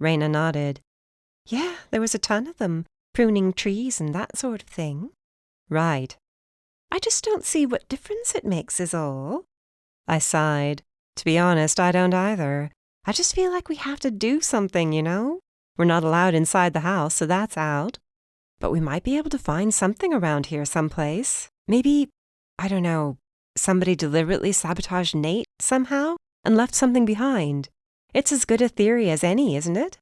[SPEAKER 2] Raina nodded. Yeah, there was a ton of them, pruning trees and that sort of thing. Right. I just don't see what difference it makes is all. I sighed. To be honest, I don't either. I just feel like we have to do something, you know? We're not allowed inside the house, so that's out. But we might be able to find something around here someplace. Maybe, I don't know, somebody deliberately sabotaged Nate somehow and left something behind. It's as good a theory as any, isn't it?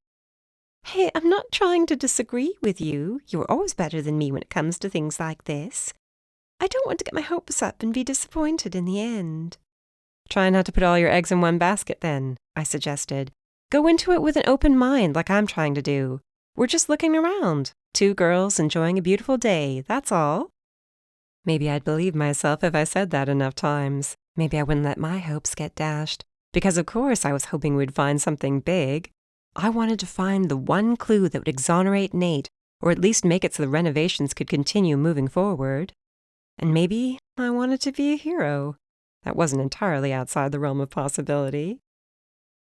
[SPEAKER 2] Hey, I'm not trying to disagree with you. You're always better than me when it comes to things like this. I don't want to get my hopes up and be disappointed in the end. Try not to put all your eggs in one basket, then, I suggested. Go into it with an open mind like I'm trying to do. We're just looking around. 2 girls enjoying a beautiful day, that's all. Maybe I'd believe myself if I said that enough times. Maybe I wouldn't let my hopes get dashed. Because of course I was hoping we'd find something big. I wanted to find the one clue that would exonerate Nate, or at least make it so the renovations could continue moving forward. And maybe I wanted to be a hero. That wasn't entirely outside the realm of possibility.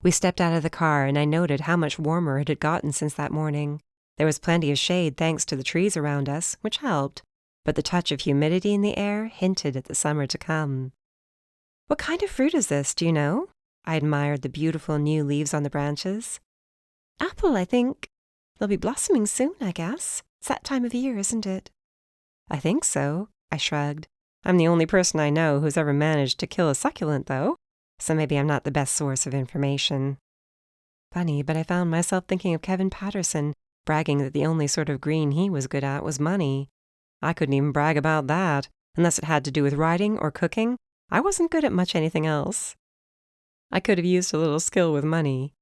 [SPEAKER 2] We stepped out of the car, and I noted how much warmer it had gotten since that morning. There was plenty of shade thanks to the trees around us, which helped, but the touch of humidity in the air hinted at the summer to come. What kind of fruit is this, do you know? I admired the beautiful new leaves on the branches. Apple, I think. They'll be blossoming soon, I guess. It's that time of year, isn't it? I think so, I shrugged. I'm the only person I know who's ever managed to kill a succulent, though, so maybe I'm not the best source of information. Funny, but I found myself thinking of Kevin Patterson, bragging that the only sort of green he was good at was money. I couldn't even brag about that, unless it had to do with writing or cooking. I wasn't good at much anything else. I could have used a little skill with money.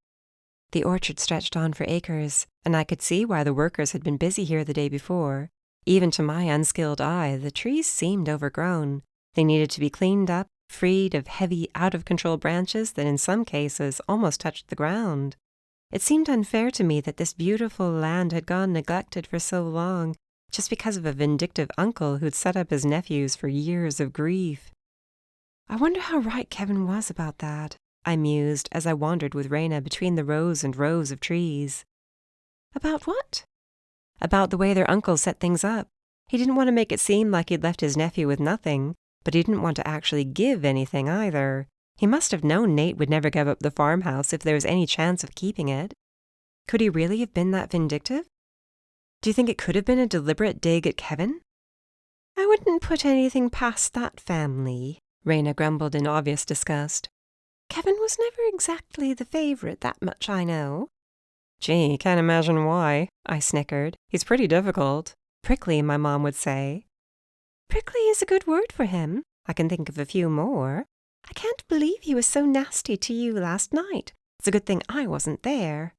[SPEAKER 2] The orchard stretched on for acres, and I could see why the workers had been busy here the day before. Even to my unskilled eye, the trees seemed overgrown. They needed to be cleaned up, freed of heavy, out-of-control branches that in some cases almost touched the ground. It seemed unfair to me that this beautiful land had gone neglected for so long, just because of a vindictive uncle who'd set up his nephews for years of grief. I wonder how right Kevin was about that, I mused as I wandered with Raina between the rows and rows of trees. About what? About the way their uncle set things up. He didn't want to make it seem like he'd left his nephew with nothing, but he didn't want to actually give anything either. He must have known Nate would never give up the farmhouse if there was any chance of keeping it. Could he really have been that vindictive? Do you think it could have been a deliberate dig at Kevin?
[SPEAKER 1] I wouldn't put anything past that family, Raina grumbled in obvious disgust. Kevin was never exactly the favorite, that much I know.
[SPEAKER 2] Gee, can't imagine why, I snickered. He's pretty difficult. Prickly, my mom would say.
[SPEAKER 1] Prickly is a good word for him. I can think of a few more. I can't believe he was so nasty to you last night. It's a good thing I wasn't there.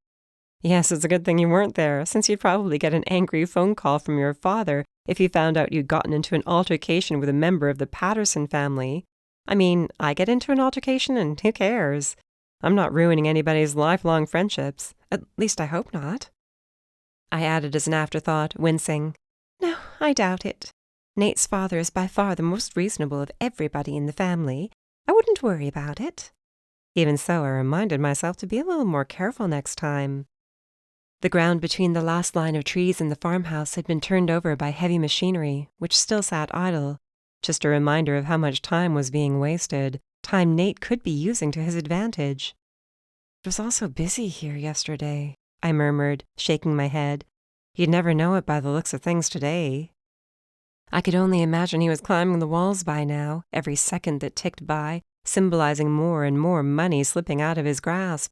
[SPEAKER 2] Yes, it's a good thing you weren't there, since you'd probably get an angry phone call from your father if he found out you'd gotten into an altercation with a member of the Patterson family. I mean, I get into an altercation and who cares? I'm not ruining anybody's lifelong friendships. At least I hope not.
[SPEAKER 1] I added as an afterthought, wincing. No, I doubt it. Nate's father is by far the most reasonable of everybody in the family. I wouldn't worry about it.
[SPEAKER 2] Even so, I reminded myself to be a little more careful next time.
[SPEAKER 1] The ground between the last line of trees and the farmhouse had been turned over by heavy machinery, which still sat idle.
[SPEAKER 2] Just a reminder of how much time was being wasted, time Nate could be using to his advantage.
[SPEAKER 1] It was also busy here yesterday, I murmured, shaking my head.
[SPEAKER 2] You'd never know it by the looks of things today.
[SPEAKER 1] I could only imagine he was climbing the walls by now, every second that ticked by, symbolizing more and more money slipping out of his grasp.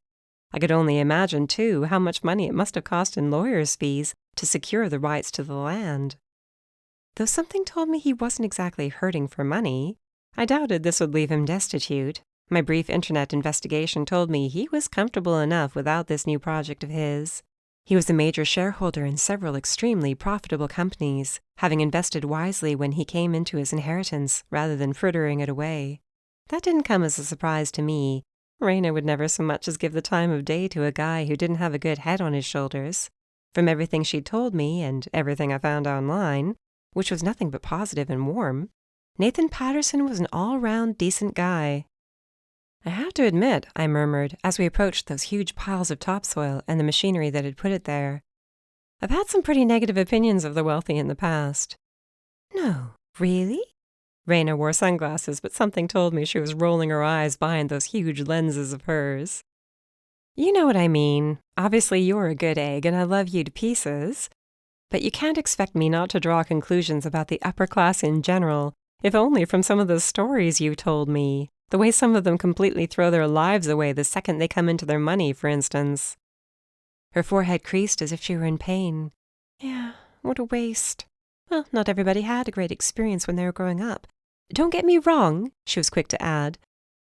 [SPEAKER 1] I could only imagine, too, how much money it must have cost in lawyers' fees to secure the rights to the land.
[SPEAKER 2] Though something told me he wasn't exactly hurting for money, I doubted this would leave him destitute. My brief internet investigation told me he was comfortable enough without this new project of his. He was a major shareholder in several extremely profitable companies, having invested wisely when he came into his inheritance rather than frittering it away. That didn't come as a surprise to me. Raina would never so much as give the time of day to a guy who didn't have a good head on his shoulders. From everything she'd told me and everything I found online, which was nothing but positive and warm, Nathan Patterson was an all-round decent guy.
[SPEAKER 1] I have to admit, I murmured, as we approached those huge piles of topsoil and the machinery that had put it there.
[SPEAKER 2] I've had some pretty negative opinions of the wealthy in the past.
[SPEAKER 1] No, really?
[SPEAKER 2] Raina wore sunglasses, but something told me she was rolling her eyes behind those huge lenses of hers.
[SPEAKER 1] You know what I mean. Obviously you're a good egg, and I love you to pieces.
[SPEAKER 2] But you can't expect me not to draw conclusions about the upper class in general, if only from some of the stories you told me. The way some of them completely throw their lives away the second they come into their money, for instance.
[SPEAKER 1] Her forehead creased as if she were in pain. Yeah, what a waste. Well, not everybody had a great experience when they were growing up. Don't get me wrong, she was quick to add.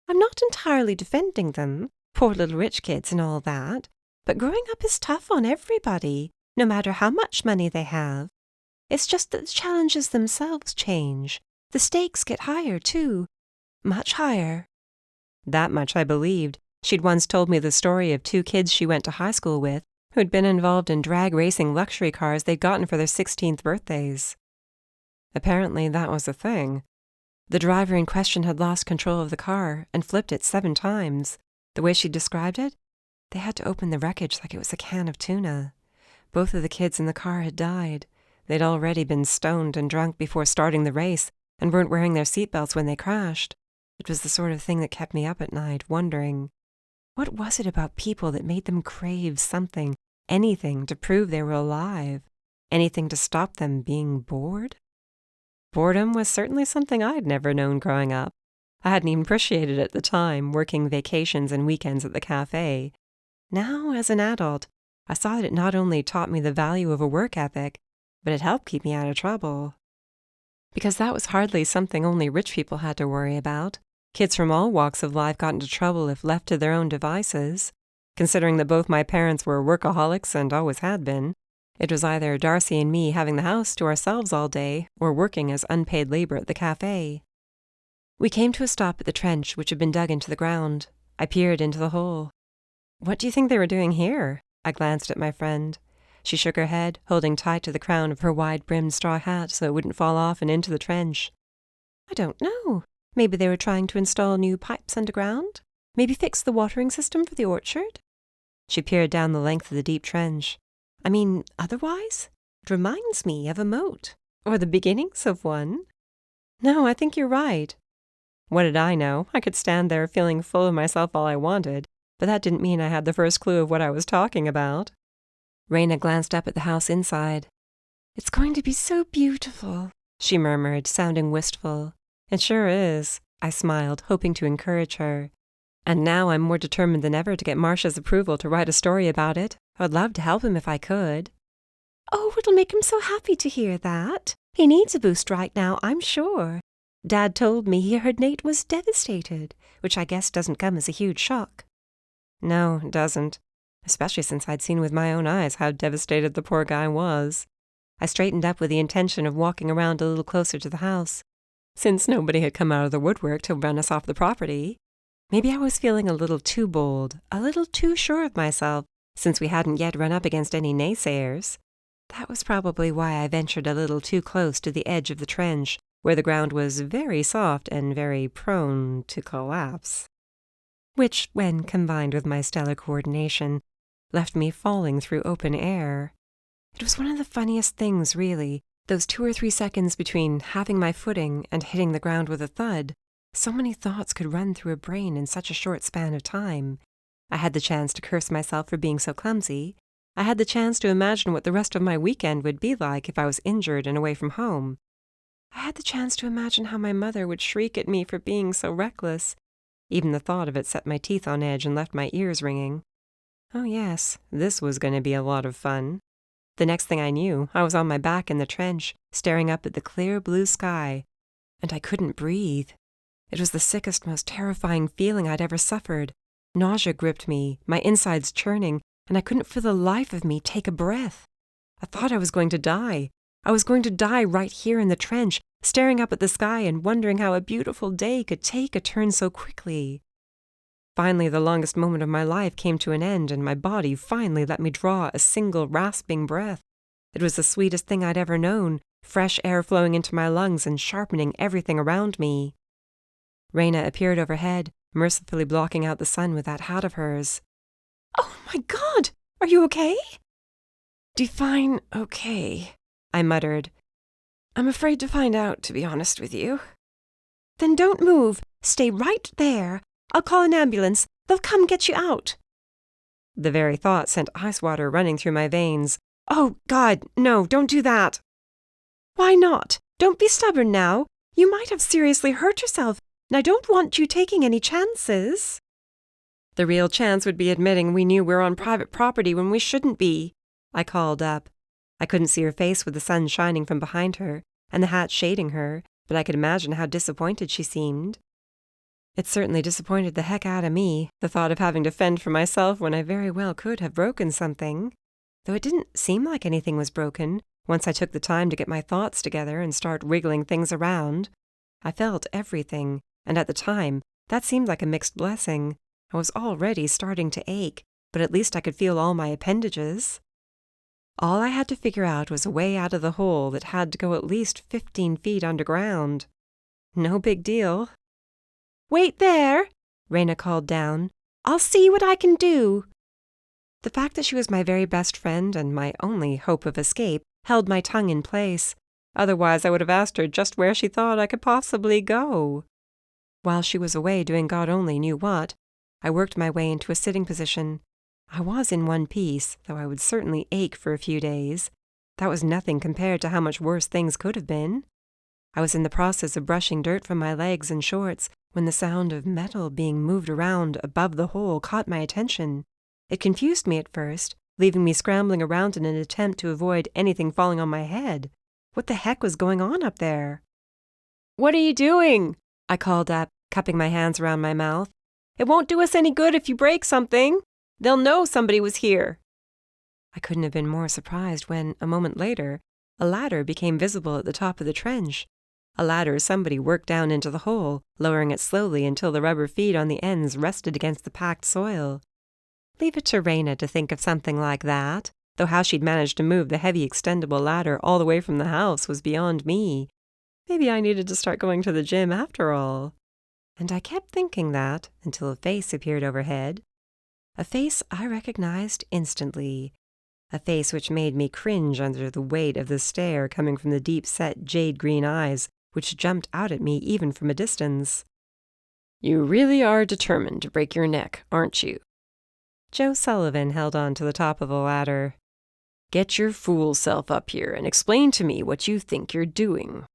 [SPEAKER 1] I'm not entirely defending them, poor little rich kids and all that, but growing up is tough on everybody, no matter how much money they have. It's just that the challenges themselves change. The stakes get higher, too. Much higher.
[SPEAKER 2] That much I believed. She'd once told me the story of 2 kids she went to high school with who'd been involved in drag racing luxury cars they'd gotten for their 16th birthdays. Apparently that was a thing. The driver in question had lost control of the car and flipped it 7 times. The way she described it, they had to open the wreckage like it was a can of tuna. Both of the kids in the car had died. They'd already been stoned and drunk before starting the race and weren't wearing their seatbelts when they crashed. It was the sort of thing that kept me up at night, wondering, what was it about people that made them crave something, anything to prove they were alive, anything to stop them being bored? Boredom was certainly something I'd never known growing up. I hadn't even appreciated it at the time, working vacations and weekends at the cafe. Now, as an adult, I saw that it not only taught me the value of a work ethic, but it helped keep me out of trouble. Because that was hardly something only rich people had to worry about. Kids from all walks of life got into trouble if left to their own devices. Considering that both my parents were workaholics and always had been, it was either Darcy and me having the house to ourselves all day or working as unpaid labor at the cafe. We came to a stop at the trench which had been dug into the ground. I peered into the hole. What do you think they were doing here? I glanced at my friend. She shook her head, holding tight to the crown of her wide-brimmed straw hat so it wouldn't fall off and into the trench. I don't know. Maybe they were trying to install new pipes underground? Maybe fix the watering system for the orchard? She peered down the length of the deep trench. I mean, otherwise? It reminds me of a moat, or the beginnings of one. No, I think you're right. What did I know? I could stand there feeling full of myself all I wanted, but that didn't mean I had the first clue of what I was talking about. Raina glanced up at the house inside. "It's going to be so beautiful," she murmured, sounding wistful. "It sure is," I smiled, hoping to encourage her. "And now I'm more determined than ever to get Marcia's approval to write a story about it. I would love to help him if I could." "Oh, it'll make him so happy to hear that. He needs a boost right now, I'm sure. Dad told me he heard Nate was devastated, which I guess doesn't come as a huge shock." "No, it doesn't, especially since I'd seen with my own eyes how devastated the poor guy was." I straightened up with the intention of walking around a little closer to the house. Since nobody had come out of the woodwork to run us off the property, maybe I was feeling a little too bold, a little too sure of myself, since we hadn't yet run up against any naysayers. That was probably why I ventured a little too close to the edge of the trench, where the ground was very soft and very prone to collapse. Which, when combined with my stellar coordination, left me falling through open air. It was one of the funniest things, really, those 2 or 3 seconds between having my footing and hitting the ground with a thud. So many thoughts could run through a brain in such a short span of time. I had the chance to curse myself for being so clumsy. I had the chance to imagine what the rest of my weekend would be like if I was injured and away from home. I had the chance to imagine how my mother would shriek at me for being so reckless. Even the thought of it set my teeth on edge and left my ears ringing. Oh yes, this was going to be a lot of fun. The next thing I knew, I was on my back in the trench, staring up at the clear blue sky, and I couldn't breathe. It was the sickest, most terrifying feeling I'd ever suffered. Nausea gripped me, my insides churning, and I couldn't for the life of me take a breath. I thought I was going to die. I was going to die right here in the trench, staring up at the sky and wondering how a beautiful day could take a turn so quickly. Finally, the longest moment of my life came to an end, and my body finally let me draw a single rasping breath. It was the sweetest thing I'd ever known, fresh air flowing into my lungs and sharpening everything around me. Raina appeared overhead, mercifully blocking out the sun with that hat of hers. "Oh my God! Are you okay?" "Define okay," I muttered. "I'm afraid to find out, to be honest with you." "Then don't move. Stay right there. I'll call an ambulance. They'll come get you out." The very thought sent ice water running through my veins. "Oh, God, no, don't do that." "Why not? Don't be stubborn now. You might have seriously hurt yourself, and I don't want you taking any chances." "The real chance would be admitting we knew we were on private property when we shouldn't be," I called up. I couldn't see her face with the sun shining from behind her, and the hat shading her, but I could imagine how disappointed she seemed. It certainly disappointed the heck out of me, the thought of having to fend for myself when I very well could have broken something. Though it didn't seem like anything was broken, once I took the time to get my thoughts together and start wiggling things around. I felt everything, and at the time, that seemed like a mixed blessing. I was already starting to ache, but at least I could feel all my appendages. All I had to figure out was a way out of the hole that had to go at least 15 feet underground. No big deal. "Wait there," Raina called down. "I'll see what I can do." The fact that she was my very best friend and my only hope of escape held my tongue in place. Otherwise, I would have asked her just where she thought I could possibly go. While she was away doing God only knew what, I worked my way into a sitting position. I was in one piece, though I would certainly ache for a few days. That was nothing compared to how much worse things could have been. I was in the process of brushing dirt from my legs and shorts when the sound of metal being moved around above the hole caught my attention. It confused me at first, leaving me scrambling around in an attempt to avoid anything falling on my head. What the heck was going on up there? "What are you doing?" I called up, cupping my hands around my mouth. "It won't do us any good if you break something. They'll know somebody was here." I couldn't have been more surprised when, a moment later, a ladder became visible at the top of the trench. A ladder somebody worked down into the hole, lowering it slowly until the rubber feet on the ends rested against the packed soil. Leave it to Raina to think of something like that, though how she'd managed to move the heavy extendable ladder all the way from the house was beyond me. Maybe I needed to start going to the gym after all. And I kept thinking that until a face appeared overhead. A face I recognized instantly. A face which made me cringe under the weight of the stare coming from the deep-set jade-green eyes, which jumped out at me even from a distance. "You really are determined to break your neck, aren't you?" Joe Sullivan held on to the top of the ladder. Get your fool self up here and explain to me what you think you're doing.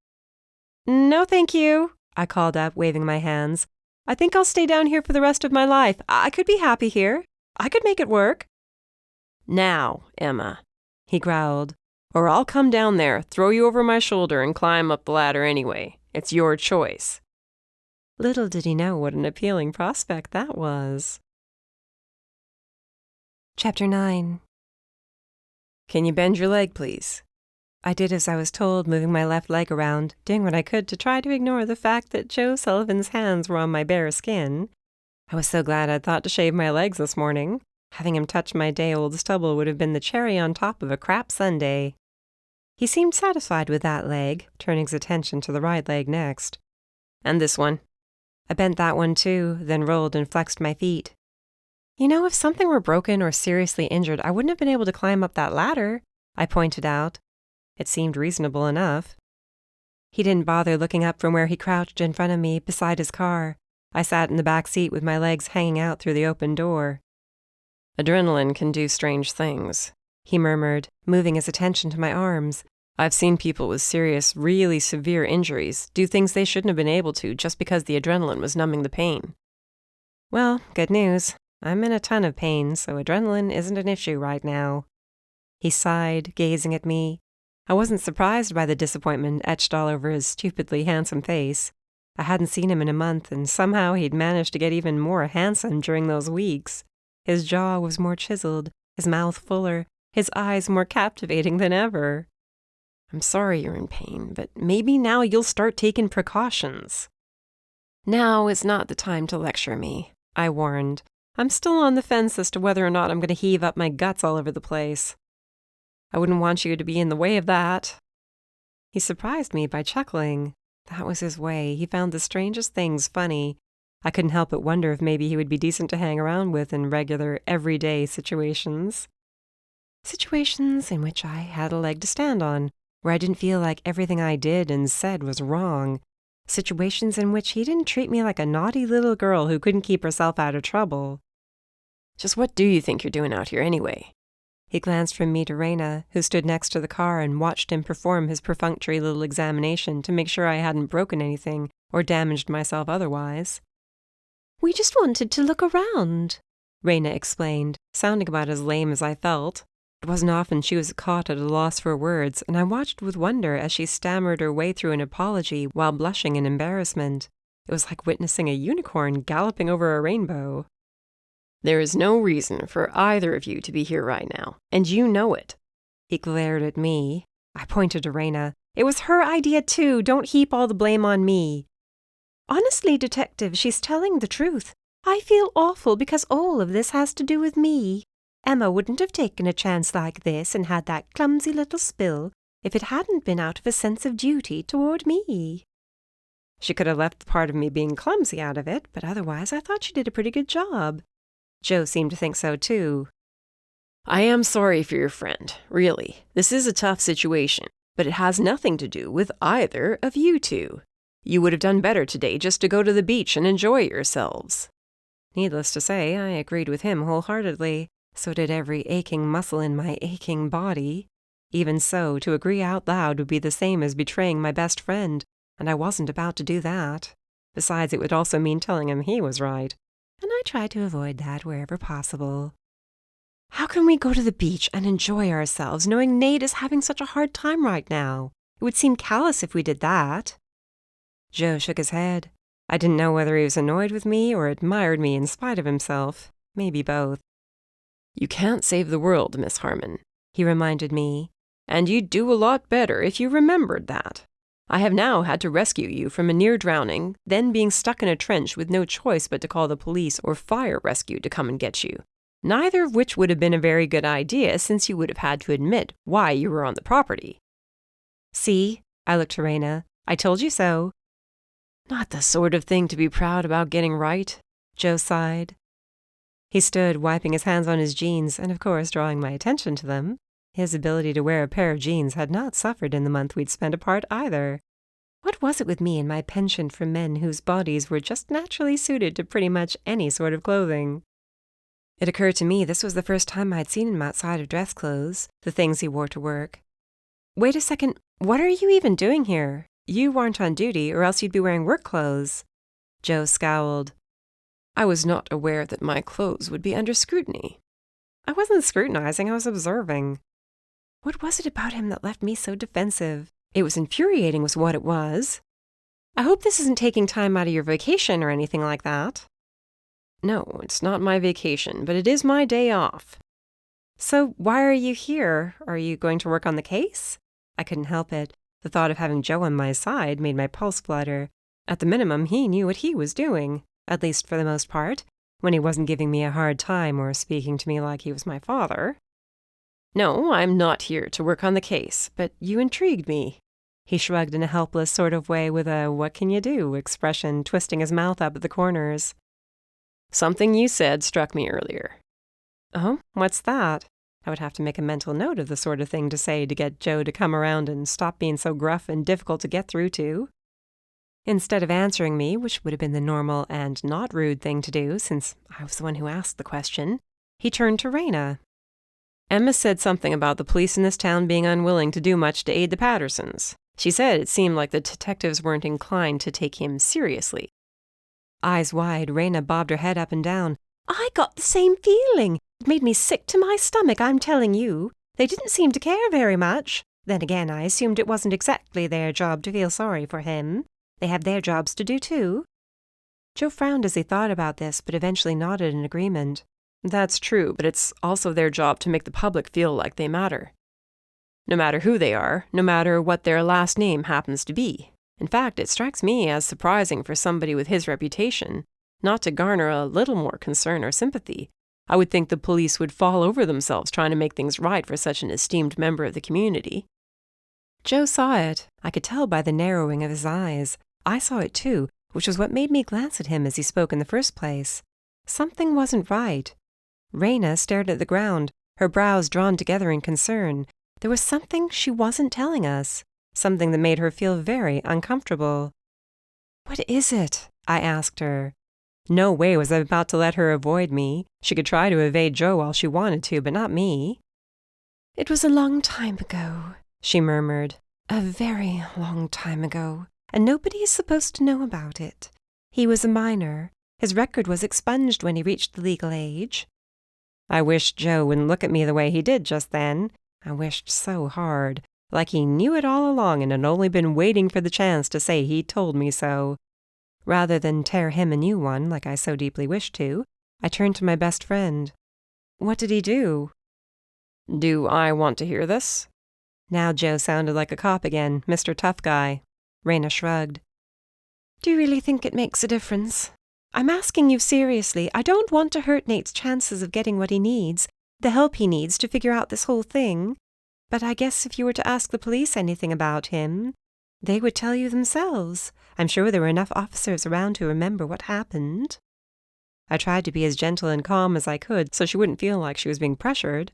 [SPEAKER 1] No, thank you, I called up, waving my hands. I think I'll stay down here for the rest of my life. I could be happy here. I could make it work.
[SPEAKER 2] Now, Emma, he growled, or I'll come down there, throw you over my shoulder, and climb up the ladder anyway. It's your choice.
[SPEAKER 1] Little did he know what an appealing prospect that was. Chapter 9.
[SPEAKER 2] Can you bend your leg, please?
[SPEAKER 1] I did as I was told, moving my left leg around, doing what I could to try to ignore the fact that Joe Sullivan's hands were on my bare skin. I was so glad I'd thought to shave my legs this morning. Having him touch my day-old stubble would have been the cherry on top of a crap sundae. He seemed satisfied with that leg, turning his attention to the right leg next.
[SPEAKER 2] And this one?
[SPEAKER 1] I bent that one too, then rolled and flexed my feet. You know, if something were broken or seriously injured, I wouldn't have been able to climb up that ladder, I pointed out. It seemed reasonable enough. He didn't bother looking up from where he crouched in front of me beside his car. I sat in the back seat with my legs hanging out through the open door.
[SPEAKER 2] Adrenaline can do strange things, he murmured, moving his attention to my arms. I've seen people with serious, really severe injuries do things they shouldn't have been able to just because the adrenaline was numbing the pain.
[SPEAKER 1] Well, good news. I'm in a ton of pain, so adrenaline isn't an issue right now. He sighed, gazing at me. I wasn't surprised by the disappointment etched all over his stupidly handsome face. I hadn't seen him in a month, and somehow he'd managed to get even more handsome during those weeks. His jaw was more chiseled, his mouth fuller, his eyes more captivating than ever.
[SPEAKER 2] I'm sorry you're in pain, but maybe now you'll start taking precautions.
[SPEAKER 1] Now is not the time to lecture me, I warned. I'm still on the fence as to whether or not I'm going to heave up my guts all over the place. I wouldn't want you to be in the way of that. He surprised me by chuckling. That was his way. He found the strangest things funny. I couldn't help but wonder if maybe he would be decent to hang around with in regular, everyday situations. Situations in which I had a leg to stand on, where I didn't feel like everything I did and said was wrong. Situations in which he didn't treat me like a naughty little girl who couldn't keep herself out of trouble.
[SPEAKER 2] Just what do you think you're doing out here anyway?
[SPEAKER 1] He glanced from me to Raina, who stood next to the car, and watched him perform his perfunctory little examination to make sure I hadn't broken anything or damaged myself otherwise. We just wanted to look around, Raina explained, sounding about as lame as I felt. It wasn't often she was caught at a loss for words, and I watched with wonder as she stammered her way through an apology while blushing in embarrassment. It was like witnessing a unicorn galloping over a rainbow.
[SPEAKER 2] There is no reason for either of you to be here right now, and you know it.
[SPEAKER 1] He glared at me. I pointed to Raina. It was her idea too. Don't heap all the blame on me. Honestly, Detective, she's telling the truth. I feel awful because all of this has to do with me. Emma wouldn't have taken a chance like this and had that clumsy little spill if it hadn't been out of a sense of duty toward me. She could have left the part of me being clumsy out of it, but otherwise I thought she did a pretty good job. Joe seemed to think so, too.
[SPEAKER 2] I am sorry for your friend, really. This is a tough situation, but it has nothing to do with either of you two. You would have done better today just to go to the beach and enjoy yourselves.
[SPEAKER 1] Needless to say, I agreed with him wholeheartedly. So did every aching muscle in my aching body. Even so, to agree out loud would be the same as betraying my best friend, and I wasn't about to do that. Besides, it would also mean telling him he was right. And I tried to avoid that wherever possible. How can we go to the beach and enjoy ourselves knowing Nate is having such a hard time right now? It would seem callous if we did that. Joe shook his head. I didn't know whether he was annoyed with me or admired me in spite of himself. Maybe both.
[SPEAKER 2] You can't save the world, Miss Harmon, he reminded me, and you'd do a lot better if you remembered that. I have now had to rescue you from a near drowning, then being stuck in a trench with no choice but to call the police or fire rescue to come and get you, neither of which would have been a very good idea since you would have had to admit why you were on the property.
[SPEAKER 1] See, I looked to Raina. I told you so.
[SPEAKER 2] Not the sort of thing to be proud about getting right,
[SPEAKER 1] Joe sighed. He stood, wiping his hands on his jeans and, of course, drawing my attention to them. His ability to wear a pair of jeans had not suffered in the month we'd spent apart either. What was it with me and my penchant for men whose bodies were just naturally suited to pretty much any sort of clothing?
[SPEAKER 2] It occurred to me this was the first time I'd seen him outside of dress clothes, the things he wore to work. Wait a second, what are you even doing here? You weren't on duty, or else you'd be wearing work clothes. Joe scowled. I was not aware that my clothes would be under scrutiny. I wasn't scrutinizing, I was observing. What was it about him that left me so defensive? It was infuriating was what it was. I hope this isn't taking time out of your vacation or anything like that. No, it's not my vacation, but it is my day off. So why are you here? Are you going to work on the case? I couldn't help it. The thought of having Joe on my side made my pulse flutter. At the minimum, he knew what he was doing, at least for the most part, when he wasn't giving me a hard time or speaking to me like he was my father. No, I'm not here to work on the case, but you intrigued me. He shrugged in a helpless sort of way with a what-can-you-do expression, twisting his mouth up at the corners. Something you said struck me earlier. Oh, what's that? I would have to make a mental note of the sort of thing to say to get Joe to come around and stop being so gruff and difficult to get through to. Instead of answering me, which would have been the normal and not rude thing to do, since I was the one who asked the question, he turned to Raina. Emma said something about the police in this town being unwilling to do much to aid the Pattersons. She said it seemed like the detectives weren't inclined to take him seriously. Eyes wide, Raina bobbed her head up and down. I got the same feeling. It made me sick to my stomach, I'm telling you. They didn't seem to care very much. Then again, I assumed it wasn't exactly their job to feel sorry for him. They have their jobs to do, too. Joe frowned as he thought about this, but eventually nodded in agreement. That's true, but it's also their job to make the public feel like they matter. No matter who they are, no matter what their last name happens to be. In fact, it strikes me as surprising for somebody with his reputation not to garner a little more concern or sympathy. I would think the police would fall over themselves trying to make things right for such an esteemed member of the community. Joe saw it. I could tell by the narrowing of his eyes. I saw it too, which was what made me glance at him as he spoke in the first place. Something wasn't right. Raina stared at the ground, her brows drawn together in concern. There was something she wasn't telling us, something that made her feel very uncomfortable. What is it? I asked her. No way was I about to let her avoid me. She could try to evade Joe all she wanted to, but not me. It was a long time ago, she murmured. A very long time ago, and nobody is supposed to know about it. He was a minor. His record was expunged when he reached the legal age. I wished Joe wouldn't look at me the way he did just then. I wished so hard, like he knew it all along and had only been waiting for the chance to say he told me so. Rather than tear him a new one, like I so deeply wished to, I turned to my best friend. What did he do? Do I want to hear this? Now Joe sounded like a cop again, Mr. Tough Guy. Raina shrugged. Do you really think it makes a difference? I'm asking you seriously. I don't want to hurt Nate's chances of getting what he needs, the help he needs to figure out this whole thing. But I guess if you were to ask the police anything about him, they would tell you themselves. I'm sure there were enough officers around to remember what happened. I tried to be as gentle and calm as I could so she wouldn't feel like she was being pressured.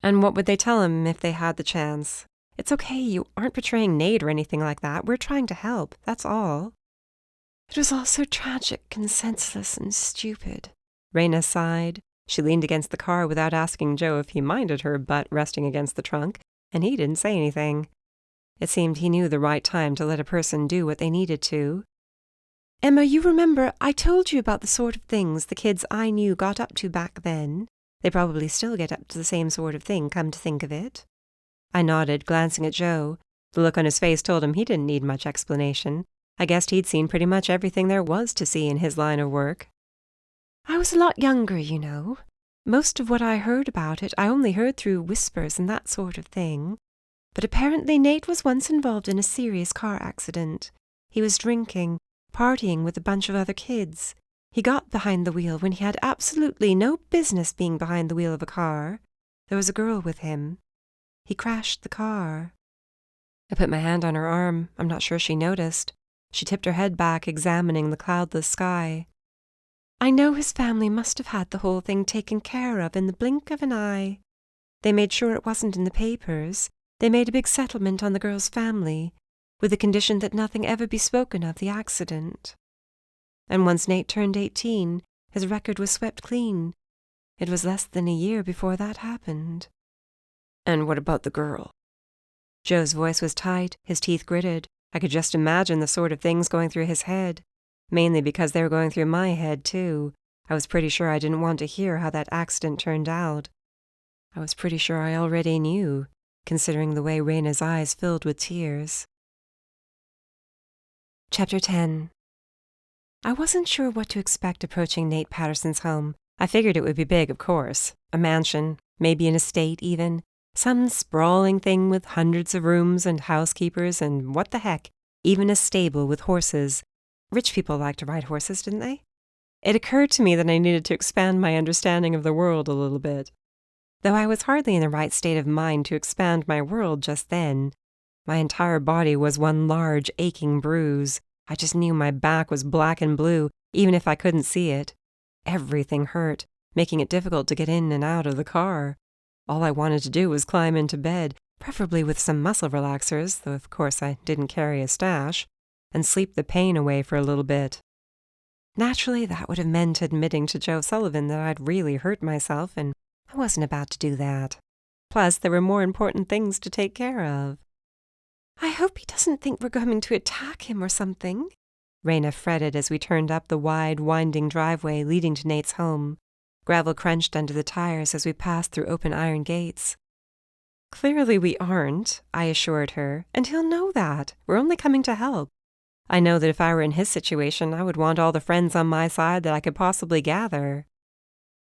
[SPEAKER 2] And what would they tell him if they had the chance? It's okay, you aren't betraying Nate or anything like that. We're trying to help, that's all. It was all so tragic and senseless and stupid. Raina sighed. She leaned against the car without asking Joe if he minded her butt resting against the trunk, and he didn't say anything. It seemed he knew the right time to let a person do what they needed to. Emma, you remember I told you about the sort of things the kids I knew got up to back then. They probably still get up to the same sort of thing, come to think of it. I nodded, glancing at Joe. The look on his face told him he didn't need much explanation. I guessed he'd seen pretty much everything there was to see in his line of work. I was a lot younger, you know. Most of what I heard about it I only heard through whispers and that sort of thing. But apparently Nate was once involved in a serious car accident. He was drinking, partying with a bunch of other kids. He got behind the wheel when he had absolutely no business being behind the wheel of a car. There was a girl with him. He crashed the car. I put my hand on her arm. I'm not sure she noticed. She tipped her head back, examining the cloudless sky. I know his family must have had the whole thing taken care of in the blink of an eye. They made sure it wasn't in the papers. They made a big settlement on the girl's family, with the condition that nothing ever be spoken of the accident. And once Nate turned 18, his record was swept clean.
[SPEAKER 1] It was less than a year before that happened.
[SPEAKER 2] And what about the girl?
[SPEAKER 1] Joe's voice was tight, his teeth gritted. I could just imagine the sort of things going through his head. Mainly because they were going through my head, too. I was pretty sure I didn't want to hear how that accident turned out. I was pretty sure I already knew, considering the way Raina's eyes filled with tears. Chapter 10. I wasn't sure what to expect approaching Nate Patterson's home. I figured it would be big, of course. A mansion, maybe an estate even. Some sprawling thing with hundreds of rooms and housekeepers and what the heck, even a stable with horses. Rich people liked to ride horses, didn't they? It occurred to me that I needed to expand my understanding of the world a little bit. Though I was hardly in the right state of mind to expand my world just then. My entire body was one large, aching bruise. I just knew my back was black and blue, even if I couldn't see it. Everything hurt, making it difficult to get in and out of the car. All I wanted to do was climb into bed, preferably with some muscle relaxers, though of course I didn't carry a stash, and sleep the pain away for a little bit. Naturally, that would have meant admitting to Joe Sullivan that I'd really hurt myself, and I wasn't about to do that. Plus, there were more important things to take care of. I hope he doesn't think we're coming to attack him or something, Raina fretted as we turned up the wide, winding driveway leading to Nate's home. Gravel crunched under the tires as we passed through open iron gates. Clearly we aren't, I assured her, and he'll know that. We're only coming to help. I know that if I were in his situation, I would want all the friends on my side that I could possibly gather.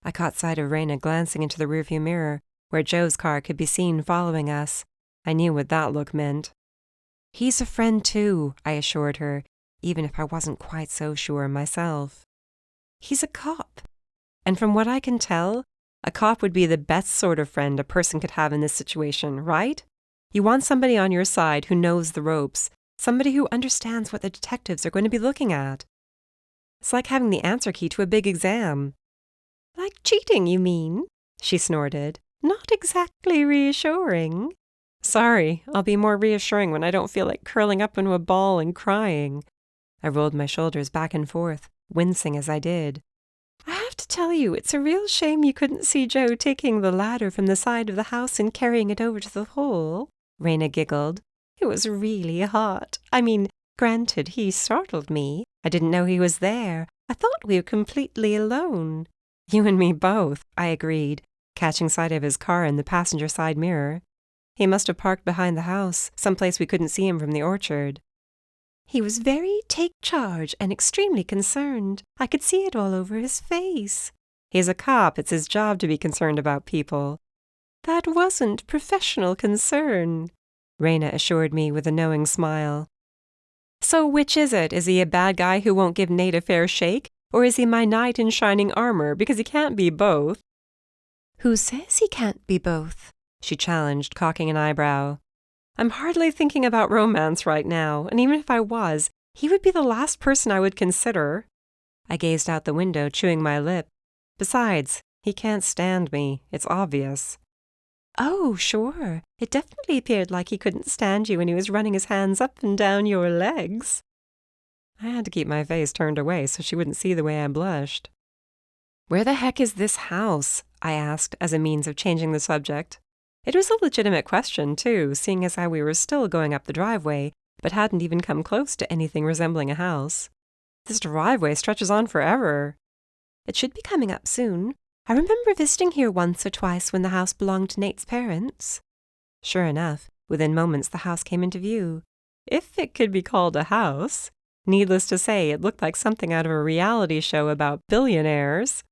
[SPEAKER 1] I caught sight of Raina glancing into the rearview mirror, where Joe's car could be seen following us. I knew what that look meant. He's a friend too, I assured her, even if I wasn't quite so sure myself. He's a cop. And from what I can tell, a cop would be the best sort of friend a person could have in this situation, right? You want somebody on your side who knows the ropes, somebody who understands what the detectives are going to be looking at. It's like having the answer key to a big exam. Like cheating, you mean? She snorted. Not exactly reassuring. Sorry, I'll be more reassuring when I don't feel like curling up into a ball and crying. I rolled my shoulders back and forth, wincing as I did. I have to tell you, it's a real shame you couldn't see Joe taking the ladder from the side of the house and carrying it over to the hole, Raina giggled. It was really hot. I mean, granted, he startled me. I didn't know he was there. I thought we were completely alone. You and me both, I agreed, catching sight of his car in the passenger side mirror. He must have parked behind the house, someplace we couldn't see him from the orchard. He was very take charge and extremely concerned. I could see it all over his face. He's a cop. It's his job to be concerned about people. That wasn't professional concern, Raina assured me with a knowing smile. So which is it? Is he a bad guy who won't give Nate a fair shake? Or is he my knight in shining armor? Because he can't be both. Who says he can't be both? She challenged, cocking an eyebrow. I'm hardly thinking about romance right now, and even if I was, he would be the last person I would consider. I gazed out the window, chewing my lip. Besides, he can't stand me. It's obvious. Oh, sure. It definitely appeared like he couldn't stand you when he was running his hands up and down your legs. I had to keep my face turned away so she wouldn't see the way I blushed. Where the heck is this house? I asked as a means of changing the subject. It was a legitimate question, too, seeing as how we were still going up the driveway, but hadn't even come close to anything resembling a house. This driveway stretches on forever. It should be coming up soon. I remember visiting here once or twice when the house belonged to Nate's parents. Sure enough, within moments the house came into view. If it could be called a house. Needless to say, it looked like something out of a reality show about billionaires.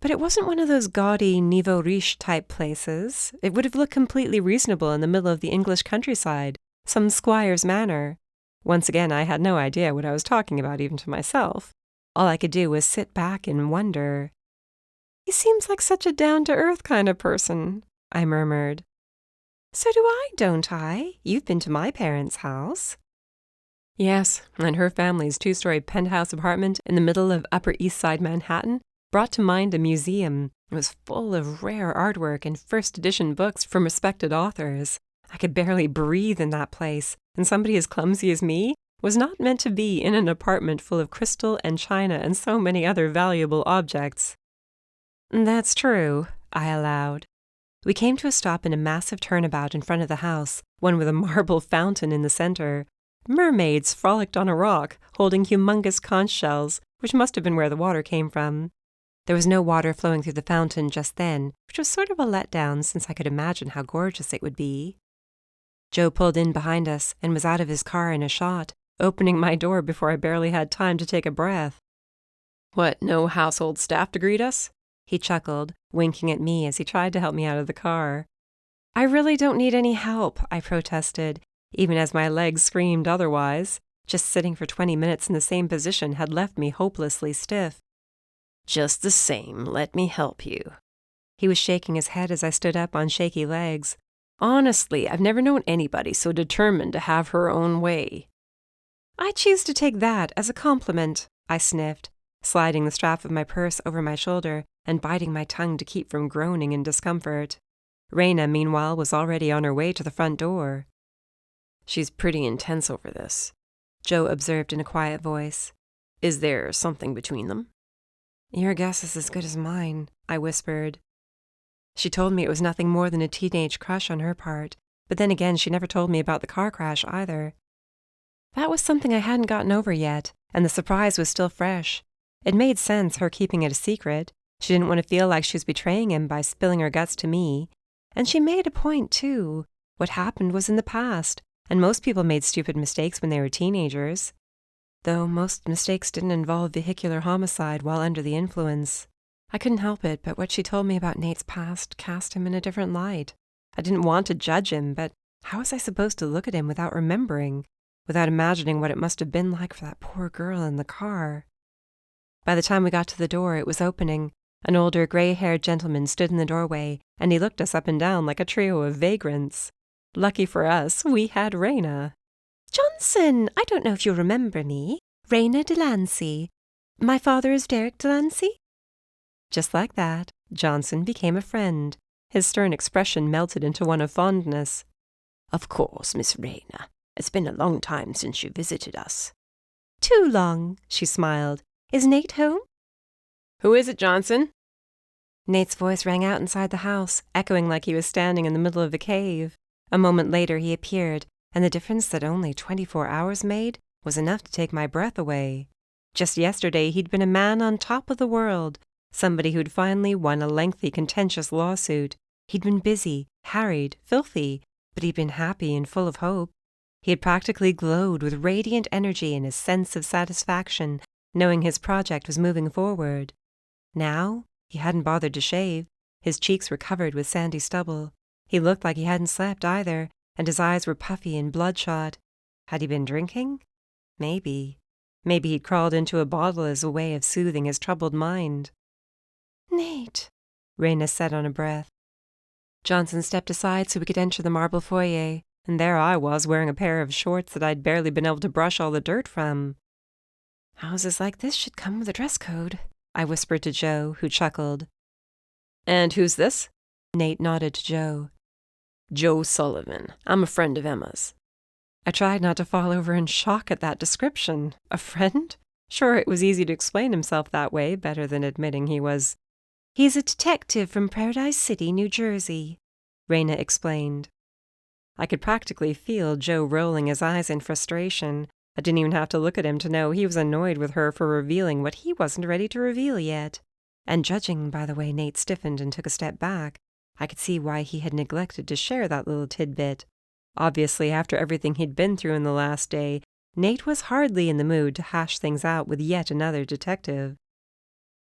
[SPEAKER 1] But it wasn't one of those gaudy niveau riche type places. It would have looked completely reasonable in the middle of the English countryside, some squire's manor. Once again, I had no idea what I was talking about even to myself. All I could do was sit back and wonder. He seems like such a down-to-earth kind of person, I murmured. So do I, don't I? You've been to my parents' house. Yes, and her family's 2-story penthouse apartment in the middle of Upper East Side Manhattan brought to mind a museum. It was full of rare artwork and first-edition books from respected authors. I could barely breathe in that place, and somebody as clumsy as me was not meant to be in an apartment full of crystal and china and so many other valuable objects.
[SPEAKER 2] That's true, I allowed. We came to a stop in a massive turnabout in front of the house, one with a marble fountain in the center. Mermaids frolicked on a rock, holding humongous conch shells, which must have been where the water came from. There was no water flowing through the fountain just then, which was sort of a letdown since I could imagine how gorgeous it would be. Joe pulled in behind us and was out of his car in a shot, opening my door before I barely had time to take a breath. What, no household staff to greet us? He chuckled, winking at me as he tried to help me out of the car. I really don't need any help, I protested, even as my legs screamed otherwise. Just sitting for 20 minutes in the same position had left me hopelessly stiff. Just the same, let me help you. He was shaking his head as I stood up on shaky legs. Honestly, I've never known anybody so determined to have her own way. I choose to take that as a compliment, I sniffed, sliding the strap of my purse over my shoulder and biting my tongue to keep from groaning in discomfort. Raina, meanwhile, was already on her way to the front door. She's pretty intense over this, Joe observed in a quiet voice. Is there something between them? Your guess is as good as mine, I whispered. She told me it was nothing more than a teenage crush on her part, but then again she never told me about the car crash either. That was something I hadn't gotten over yet, and the surprise was still fresh. It made sense, her keeping it a secret. She didn't want to feel like she was betraying him by spilling her guts to me. And she made a point, too. What happened was in the past, and most people made stupid mistakes when they were teenagers. Though most mistakes didn't involve vehicular homicide while under the influence. I couldn't help it, but what she told me about Nate's past cast him in a different light. I didn't want to judge him, but how was I supposed to look at him without remembering, without imagining what it must have been like for that poor girl in the car? By the time we got to the door, it was opening. An older, gray-haired gentleman stood in the doorway, and he looked us up and down like a trio of vagrants. Lucky for us, we had Raina. Johnson, I don't know if you remember me. Raina Delancey. My father is Derek Delancey? Just like that, Johnson became a friend. His stern expression melted into one of fondness. Of course, Miss Raina. It's been a long time since you visited us. Too long, she smiled. Is Nate home? Who is it, Johnson? Nate's voice rang out inside the house, echoing like he was standing in the middle of a cave. A moment later he appeared, and the difference that only 24 hours made was enough to take my breath away. Just yesterday he'd been a man on top of the world, somebody who'd finally won a lengthy, contentious lawsuit. He'd been busy, harried, filthy, but he'd been happy and full of hope. He had practically glowed with radiant energy and a sense of satisfaction, knowing his project was moving forward. Now, he hadn't bothered to shave. His cheeks were covered with sandy stubble. He looked like he hadn't slept either, and his eyes were puffy and bloodshot. Had he been drinking? Maybe. Maybe he'd crawled into a bottle as a way of soothing his troubled mind. Nate, Raina said on a breath. Johnson stepped aside so we could enter the marble foyer, and there I was wearing a pair of shorts that I'd barely been able to brush all the dirt from. Houses like this should come with a dress code, I whispered to Joe, who chuckled. And who's this? Nate nodded to Joe. Joe Sullivan. I'm a friend of Emma's. I tried not to fall over in shock at that description. A friend? Sure, it was easy to explain himself that way, better than admitting he was. He's a detective from Paradise City, New Jersey, Raina explained. I could practically feel Joe rolling his eyes in frustration. I didn't even have to look at him to know he was annoyed with her for revealing what he wasn't ready to reveal yet. And judging by the way Nate stiffened and took a step back, I could see why he had neglected to share that little tidbit. Obviously, after everything he'd been through in the last day, Nate was hardly in the mood to hash things out with yet another detective.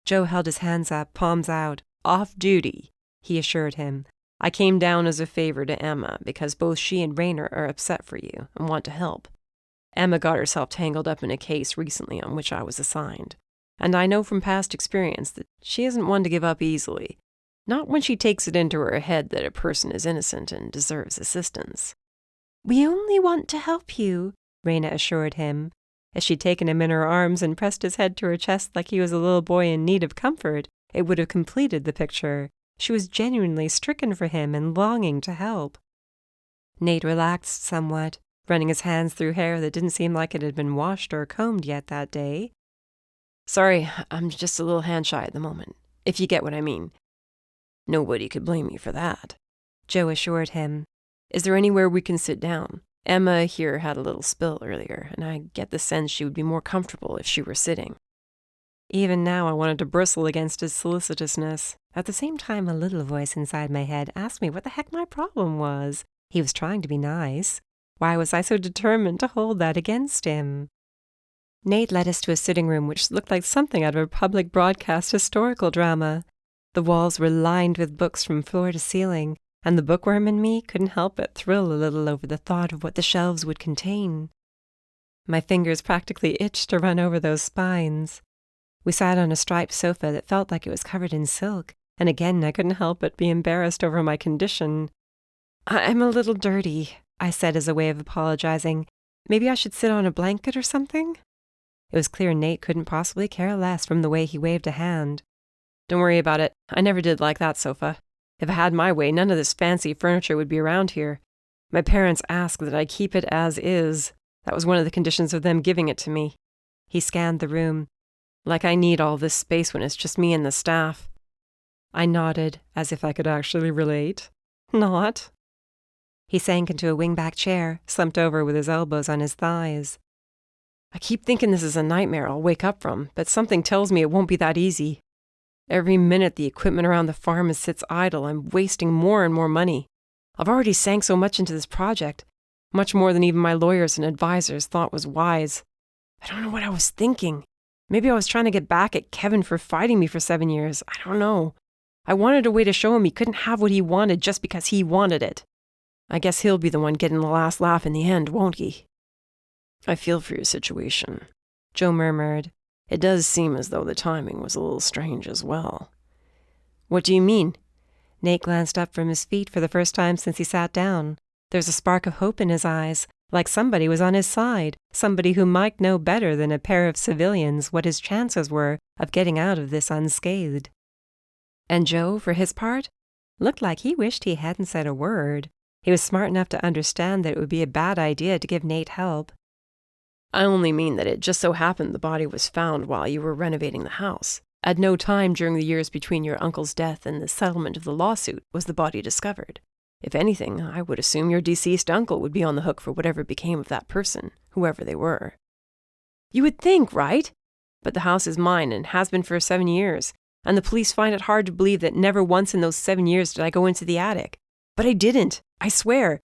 [SPEAKER 2] Joe held his hands up, palms out. Off duty, he assured him. I came down as a favor to Emma because both she and Raina are upset for you and want to help. Emma got herself tangled up in a case recently on which I was assigned, and I know from past experience that she isn't one to give up easily, not when she takes it into her head that a person is innocent and deserves assistance. We only want to help you, Raina assured him. As she'd taken him in her arms and pressed his head to her chest like he was a little boy in need of comfort, it would have completed the picture. She was genuinely stricken for him and longing to help. Nate relaxed somewhat, running his hands through hair that didn't seem like it had been washed or combed yet that day. Sorry, I'm just a little hand-shy at the moment. if you get what I mean. Nobody could blame you for that, Joe assured him. Is there anywhere we can sit down? Emma here had a little spill earlier, and I get the sense she would be more comfortable if she were sitting.
[SPEAKER 1] Even now I wanted to bristle against his solicitousness. At the same time, a little voice inside my head asked me what the heck my problem was. He was trying to be nice. Why was I so determined to hold that against him? Nate led us to a sitting room which looked like something out of a public broadcast historical drama. The walls were lined with books from floor to ceiling, and the bookworm in me couldn't help but thrill a little over the thought of what the shelves would contain. My fingers practically itched to run over those spines. We sat on a striped sofa that felt like it was covered in silk, and again I couldn't help but be embarrassed over my condition. I'm a little dirty, I said as a way of apologizing. Maybe I should sit on a blanket or something? It was clear Nate couldn't possibly care less from the way he waved a hand.
[SPEAKER 2] Don't worry about it. I never did like that sofa. If I had my way, none of this fancy furniture would be around here. My parents asked that I keep it as is. That was one of the conditions of them giving it to me.
[SPEAKER 1] He scanned the room.
[SPEAKER 2] Like I need all this space when it's just me and the staff.
[SPEAKER 1] I nodded, as if I could actually relate. Not. He sank into a wingback chair, slumped over with his elbows on his thighs.
[SPEAKER 2] I keep thinking this is a nightmare I'll wake up from, but something tells me it won't be that easy. Every minute the equipment around the farm sits idle, I'm wasting more and more money. I've already sank so much into this project, much more than even my lawyers and advisors thought was wise. I don't know what I was thinking. Maybe I was trying to get back at Kevin for fighting me for 7 years. I don't know. I wanted a way to show him he couldn't have what he wanted just because he wanted it. I guess he'll be the one getting the last laugh in the end, won't he? I feel for your situation, Joe murmured. It does seem as though the timing was a little strange as well. What do you mean?
[SPEAKER 1] Nate glanced up from his feet for the first time since he sat down. There was a spark of hope in his eyes, like somebody was on his side, somebody who might know better than a pair of civilians what his chances were of getting out of this unscathed. And Joe, for his part, looked like he wished he hadn't said a word. He was smart enough to understand that it would be a bad idea to give Nate help.
[SPEAKER 2] I only mean that it just so happened the body was found while you were renovating the house. At no time during the years between your uncle's death and the settlement of the lawsuit was the body discovered. If anything, I would assume your deceased uncle would be on the hook for whatever became of that person, whoever they were. You would think, right? But the house is mine and has been for 7 years, and the police find it hard to believe that never once in those 7 years did I go into the attic. But I didn't, I swear.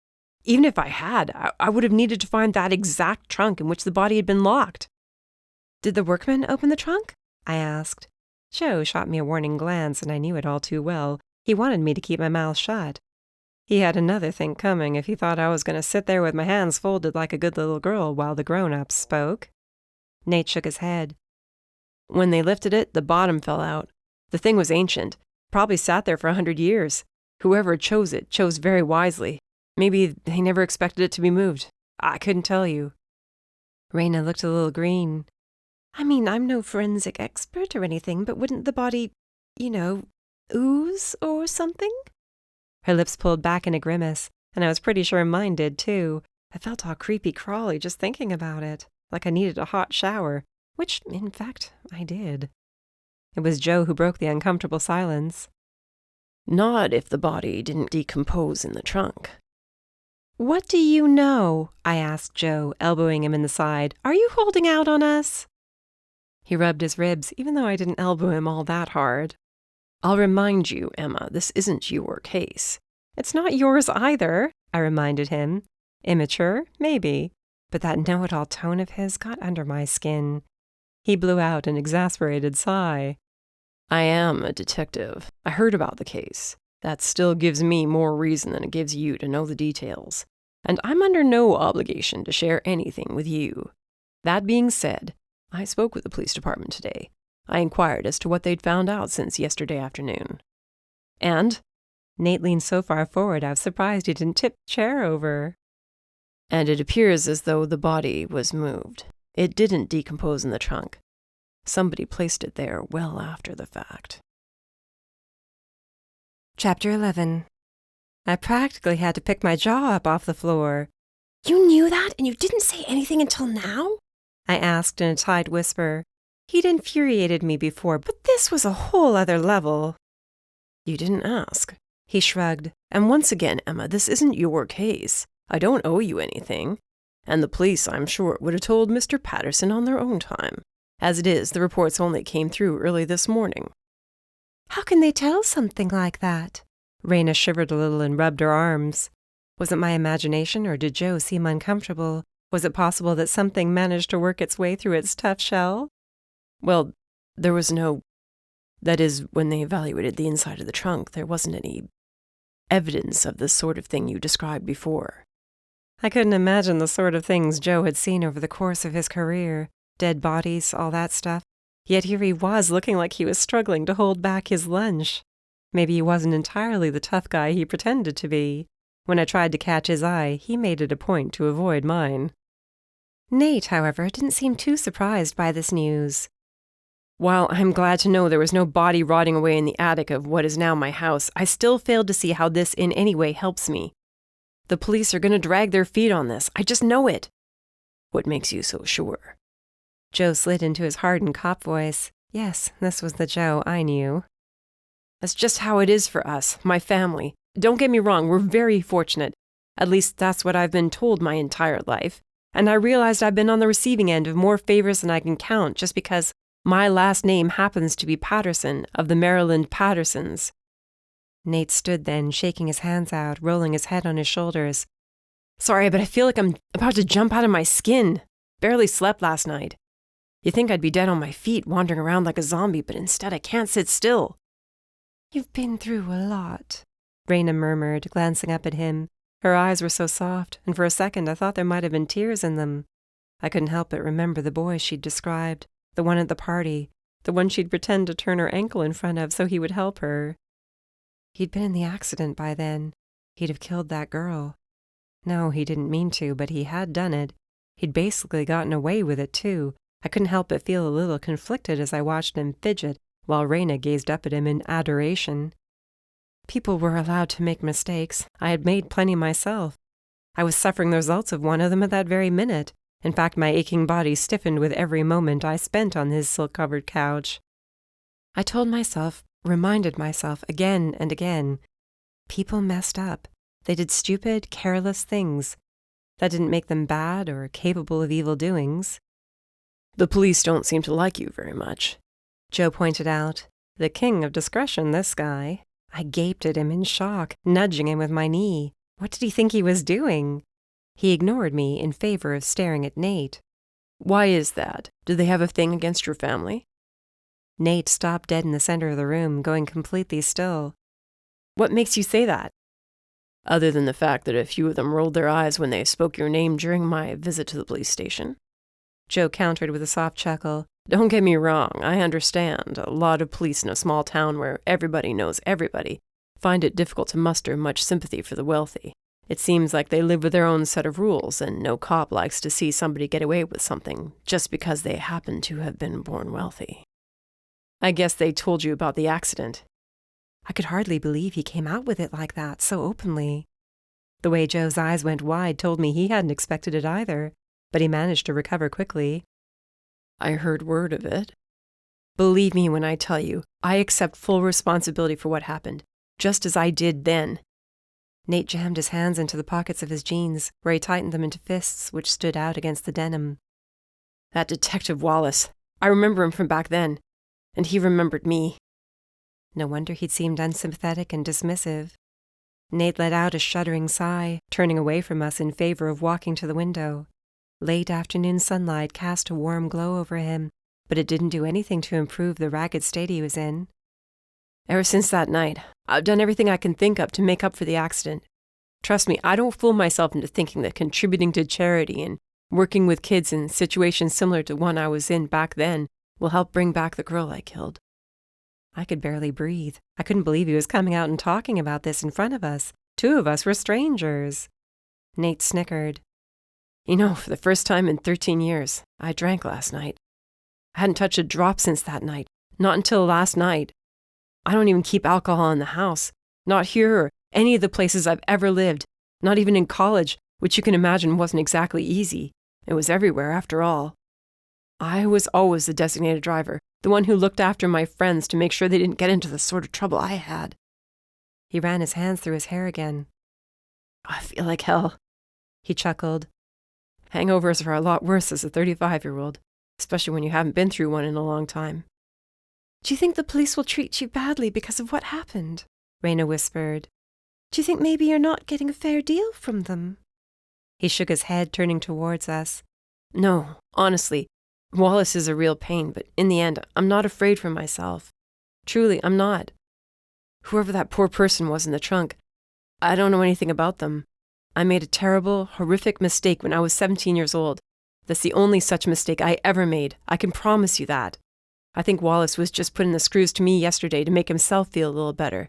[SPEAKER 2] Even if I had, I would have needed to find that exact trunk in which the body had been locked.
[SPEAKER 1] Did the workman open the trunk? I asked. Joe shot me a warning glance, and I knew it all too well. He wanted me to keep my mouth shut. He had another thing coming if he thought I was going to sit there with my hands folded like a good little girl while the grown-ups spoke. Nate shook his head.
[SPEAKER 2] When they lifted it, the bottom fell out. The thing was ancient, probably sat there for 100 years. Whoever chose it chose very wisely. Maybe they never expected it to be moved. I couldn't tell you.
[SPEAKER 1] Raina looked a little green. I mean, I'm no forensic expert or anything, but wouldn't the body, ooze or something? Her lips pulled back in a grimace, and I was pretty sure mine did too. I felt all creepy-crawly just thinking about it, like I needed a hot shower, which, in fact, I did. It was Joe who broke the uncomfortable silence.
[SPEAKER 2] Not if the body didn't decompose in the trunk.
[SPEAKER 1] What do you know? I asked Joe, elbowing him in the side. Are you holding out on us? He rubbed his ribs, even though I didn't elbow him all that hard.
[SPEAKER 2] I'll remind you, Emma, this isn't your case.
[SPEAKER 1] It's not yours either, I reminded him. Immature? Maybe. But that know-it-all tone of his got under my skin. He blew out an exasperated sigh.
[SPEAKER 2] I am a detective. I heard about the case. That still gives me more reason than it gives you to know the details. And I'm under no obligation to share anything with you. That being said, I spoke with the police department today. I inquired as to what they'd found out since yesterday afternoon. And
[SPEAKER 1] Nate leaned so far forward I was surprised he didn't tip the chair over.
[SPEAKER 2] And it appears as though the body was moved. It didn't decompose in the trunk. Somebody placed it there well after the fact.
[SPEAKER 1] Chapter 11. I practically had to pick my jaw up off the floor.
[SPEAKER 3] You knew that and you didn't say anything until now?
[SPEAKER 1] I asked in a tight whisper.
[SPEAKER 2] He'd infuriated me before, but this was a whole other level.
[SPEAKER 3] You didn't ask. He shrugged. And once again, Emma, this isn't your case. I don't owe you anything. And the police, I'm sure, would have told Mr. Patterson on their own time. As it is, the reports only came through early this morning.
[SPEAKER 1] How can they tell something like that? Raina shivered a little and rubbed her arms. Was it my imagination, or did Joe seem uncomfortable? Was it possible that something managed to work its way through its tough shell?
[SPEAKER 3] Well, there was no... That is, when they evaluated the inside of the trunk, there wasn't any evidence of the sort of thing you described before.
[SPEAKER 1] I couldn't imagine the sort of things Joe had seen over the course of his career. Dead bodies, all that stuff. Yet here he was, looking like he was struggling to hold back his lunch. Maybe he wasn't entirely the tough guy he pretended to be. When I tried to catch his eye, he made it a point to avoid mine. Nate, however, didn't seem too surprised by this news.
[SPEAKER 3] While I'm glad to know there was no body rotting away in the attic of what is now my house, I still failed to see how this in any way helps me. The police are going to drag their feet on this. I just know it. What makes you so sure?
[SPEAKER 1] Joe slid into his hardened cop voice. Yes, this was the Joe I knew.
[SPEAKER 3] That's just how it is for us, my family. Don't get me wrong, we're very fortunate. At least that's what I've been told my entire life. And I realized I've been on the receiving end of more favors than I can count just because my last name happens to be Patterson of the Maryland Pattersons.
[SPEAKER 1] Nate stood then, shaking his hands out, rolling his head on his shoulders.
[SPEAKER 3] Sorry, but I feel like I'm about to jump out of my skin. Barely slept last night. You'd think I'd be dead on my feet, wandering around like a zombie, but instead I can't sit still.
[SPEAKER 1] You've been through a lot, Raina murmured, glancing up at him. Her eyes were so soft, and for a second I thought there might have been tears in them. I couldn't help but remember the boy she'd described, the one at the party, the one she'd pretend to turn her ankle in front of so he would help her. He'd been in the accident by then. He'd have killed that girl. No, he didn't mean to, but he had done it. He'd basically gotten away with it, too. I couldn't help but feel a little conflicted as I watched him fidget, while Raina gazed up at him in adoration. People were allowed to make mistakes. I had made plenty myself. I was suffering the results of one of them at that very minute. In fact, my aching body stiffened with every moment I spent on his silk-covered couch. I told myself, reminded myself again and again, people messed up. They did stupid, careless things. That didn't make them bad or capable of evil doings.
[SPEAKER 3] The police don't seem to like you very much,
[SPEAKER 1] Joe pointed out. The king of discretion, this guy. I gaped at him in shock, nudging him with my knee. What did he think he was doing? He ignored me in favor of staring at Nate.
[SPEAKER 3] Why is that? Do they have a thing against your family?
[SPEAKER 1] Nate stopped dead in the center of the room, going completely still.
[SPEAKER 3] What makes you say that? Other than the fact that a few of them rolled their eyes when they spoke your name during my visit to the police station.
[SPEAKER 1] Joe countered with a soft chuckle.
[SPEAKER 3] Don't get me wrong, I understand. A lot of police in a small town where everybody knows everybody find it difficult to muster much sympathy for the wealthy. It seems like they live with their own set of rules, and no cop likes to see somebody get away with something just because they happen to have been born wealthy. I guess they told you about the accident.
[SPEAKER 1] I could hardly believe he came out with it like that, so openly. The way Joe's eyes went wide told me he hadn't expected it either, but he managed to recover quickly.
[SPEAKER 3] I heard word of it. Believe me when I tell you, I accept full responsibility for what happened, just as I did then.
[SPEAKER 1] Nate jammed his hands into the pockets of his jeans, where he tightened them into fists which stood out against the denim.
[SPEAKER 3] That Detective Wallace, I remember him from back then, and he remembered me.
[SPEAKER 1] No wonder he'd seemed unsympathetic and dismissive. Nate let out a shuddering sigh, turning away from us in favor of walking to the window. Late afternoon sunlight cast a warm glow over him, but it didn't do anything to improve the ragged state he was in.
[SPEAKER 3] Ever since that night, I've done everything I can think of to make up for the accident. Trust me, I don't fool myself into thinking that contributing to charity and working with kids in situations similar to one I was in back then will help bring back the girl I killed.
[SPEAKER 1] I could barely breathe. I couldn't believe he was coming out and talking about this in front of us. 2 of us were strangers. Nate snickered.
[SPEAKER 3] You know, for the first time in 13 years, I drank last night. I hadn't touched a drop since that night. Not until last night. I don't even keep alcohol in the house. Not here or any of the places I've ever lived. Not even in college, which you can imagine wasn't exactly easy. It was everywhere, after all. I was always the designated driver, the one who looked after my friends to make sure they didn't get into the sort of trouble I had.
[SPEAKER 2] He ran his hands through his hair again.
[SPEAKER 3] I feel like hell.
[SPEAKER 2] He chuckled.
[SPEAKER 3] Hangovers are a lot worse as a 35-year-old, especially when you haven't been through one in a long time.
[SPEAKER 2] Do you think the police will treat you badly because of what happened? Raina whispered. Do you think maybe you're not getting a fair deal from them? He shook his head, turning towards us.
[SPEAKER 3] No, honestly, Wallace is a real pain, but in the end, I'm not afraid for myself. Truly, I'm not. Whoever that poor person was in the trunk, I don't know anything about them. I made a terrible, horrific mistake when I was 17 years old. That's the only such mistake I ever made. I can promise you that. I think Wallace was just putting the screws to me yesterday to make himself feel a little better.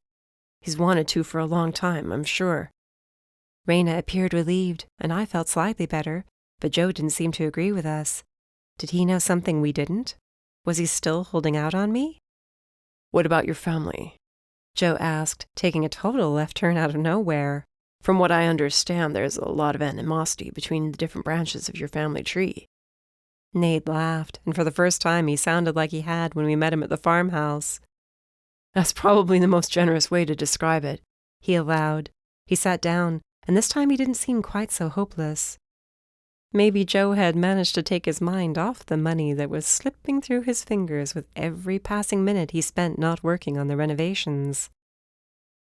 [SPEAKER 3] He's wanted to for a long time, I'm sure.
[SPEAKER 2] Raina appeared relieved, and I felt slightly better, but Joe didn't seem to agree with us. Did he know something we didn't? Was he still holding out on me?
[SPEAKER 3] What about your family?
[SPEAKER 2] Joe asked, taking a total left turn out of nowhere.
[SPEAKER 3] From what I understand, there's a lot of animosity between the different branches of your family tree.
[SPEAKER 2] Nate laughed, and for the first time he sounded like he had when we met him at the farmhouse.
[SPEAKER 3] That's probably the most generous way to describe it,
[SPEAKER 2] he allowed. He sat down, and this time he didn't seem quite so hopeless. Maybe Joe had managed to take his mind off the money that was slipping through his fingers with every passing minute he spent not working on the renovations.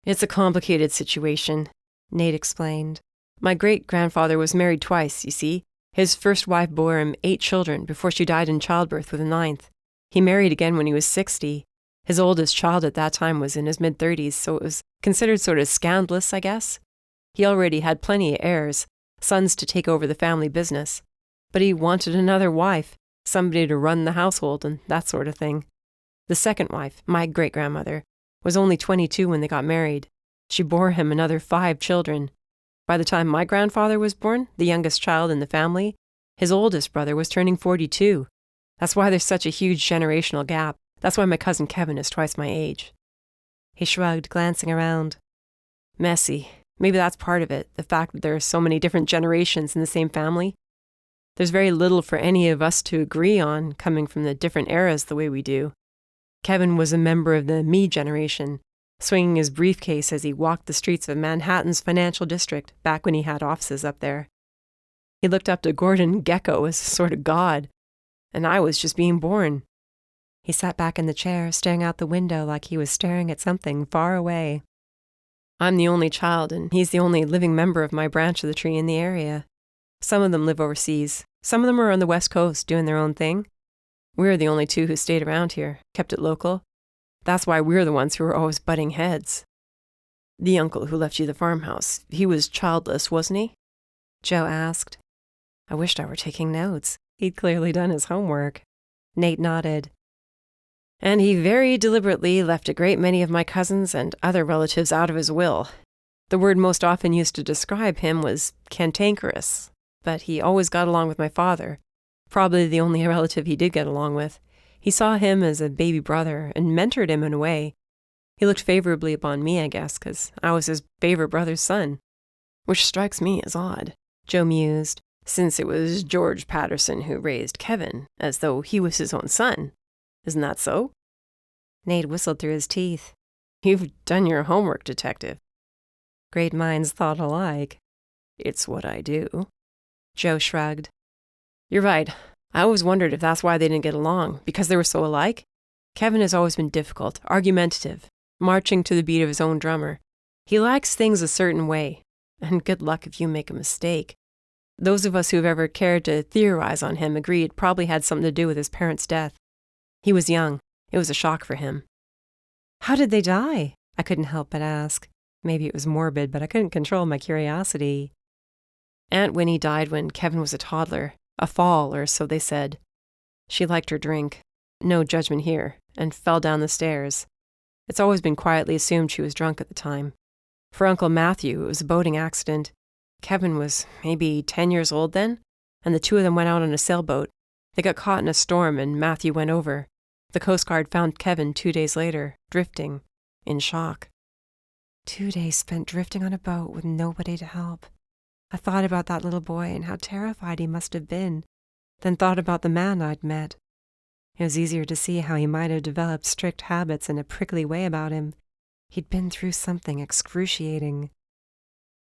[SPEAKER 3] It's a complicated situation,
[SPEAKER 2] Nate explained.
[SPEAKER 3] My great-grandfather was married twice, you see. His first wife bore him 8 children before she died in childbirth with a 9th. He married again when he was 60. His oldest child at that time was in his mid-30s, so it was considered sort of scandalous, I guess. He already had plenty of heirs, sons to take over the family business. But he wanted another wife, somebody to run the household and that sort of thing. The second wife, my great-grandmother, was only 22 when they got married. She bore him another 5 children. By the time my grandfather was born, the youngest child in the family, his oldest brother was turning 42. That's why there's such a huge generational gap. That's why my cousin Kevin is twice my age.
[SPEAKER 2] He shrugged, glancing around.
[SPEAKER 3] Messy. Maybe that's part of it, the fact that there are so many different generations in the same family. There's very little for any of us to agree on coming from the different eras the way we do. Kevin was a member of the me generation, swinging his briefcase as he walked the streets of Manhattan's financial district back when he had offices up there. He looked up to Gordon Gekko as a sort of god, and I was just being born.
[SPEAKER 2] He sat back in the chair, staring out the window like he was staring at something far away.
[SPEAKER 3] I'm the only child, and he's the only living member of my branch of the tree in the area. Some of them live overseas. Some of them are on the West Coast doing their own thing. We're the only 2 who stayed around here, kept it local. That's why we're the ones who are always butting heads. The uncle who left you the farmhouse, he was childless, wasn't he?
[SPEAKER 2] Joe asked. I wished I were taking notes. He'd clearly done his homework. Nate nodded.
[SPEAKER 3] And he very deliberately left a great many of my cousins and other relatives out of his will. The word most often used to describe him was cantankerous, but he always got along with my father, probably the only relative he did get along with. He saw him as a baby brother and mentored him in a way. He looked favorably upon me, I guess, because I was his favorite brother's son, which strikes me as odd,
[SPEAKER 2] Joe mused,
[SPEAKER 3] since it was George Patterson who raised Kevin, as though he was his own son. Isn't that so?
[SPEAKER 2] Nate whistled through his teeth.
[SPEAKER 3] You've done your homework, Detective.
[SPEAKER 2] Great minds thought alike.
[SPEAKER 3] It's what I do.
[SPEAKER 2] Joe shrugged.
[SPEAKER 3] You're right. I always wondered if that's why they didn't get along, because they were so alike. Kevin has always been difficult, argumentative, marching to the beat of his own drummer. He likes things a certain way, and good luck if you make a mistake. Those of us who've ever cared to theorize on him agree it probably had something to do with his parents' death. He was young. It was a shock for him.
[SPEAKER 2] How did they die? I couldn't help but ask. Maybe it was morbid, but I couldn't control my curiosity.
[SPEAKER 3] Aunt Winnie died when Kevin was a toddler. A fall, or so they said. She liked her drink. No judgment here, and fell down the stairs. It's always been quietly assumed she was drunk at the time. For Uncle Matthew, it was a boating accident. Kevin was maybe 10 years old then, and the 2 of them went out on a sailboat. They got caught in a storm, and Matthew went over. The Coast Guard found Kevin 2 days later, drifting, in shock.
[SPEAKER 2] 2 days spent drifting on a boat with nobody to help. I thought about that little boy and how terrified he must have been. then thought about the man I'd met. It was easier to see how he might have developed strict habits and a prickly way about him. He'd been through something excruciating.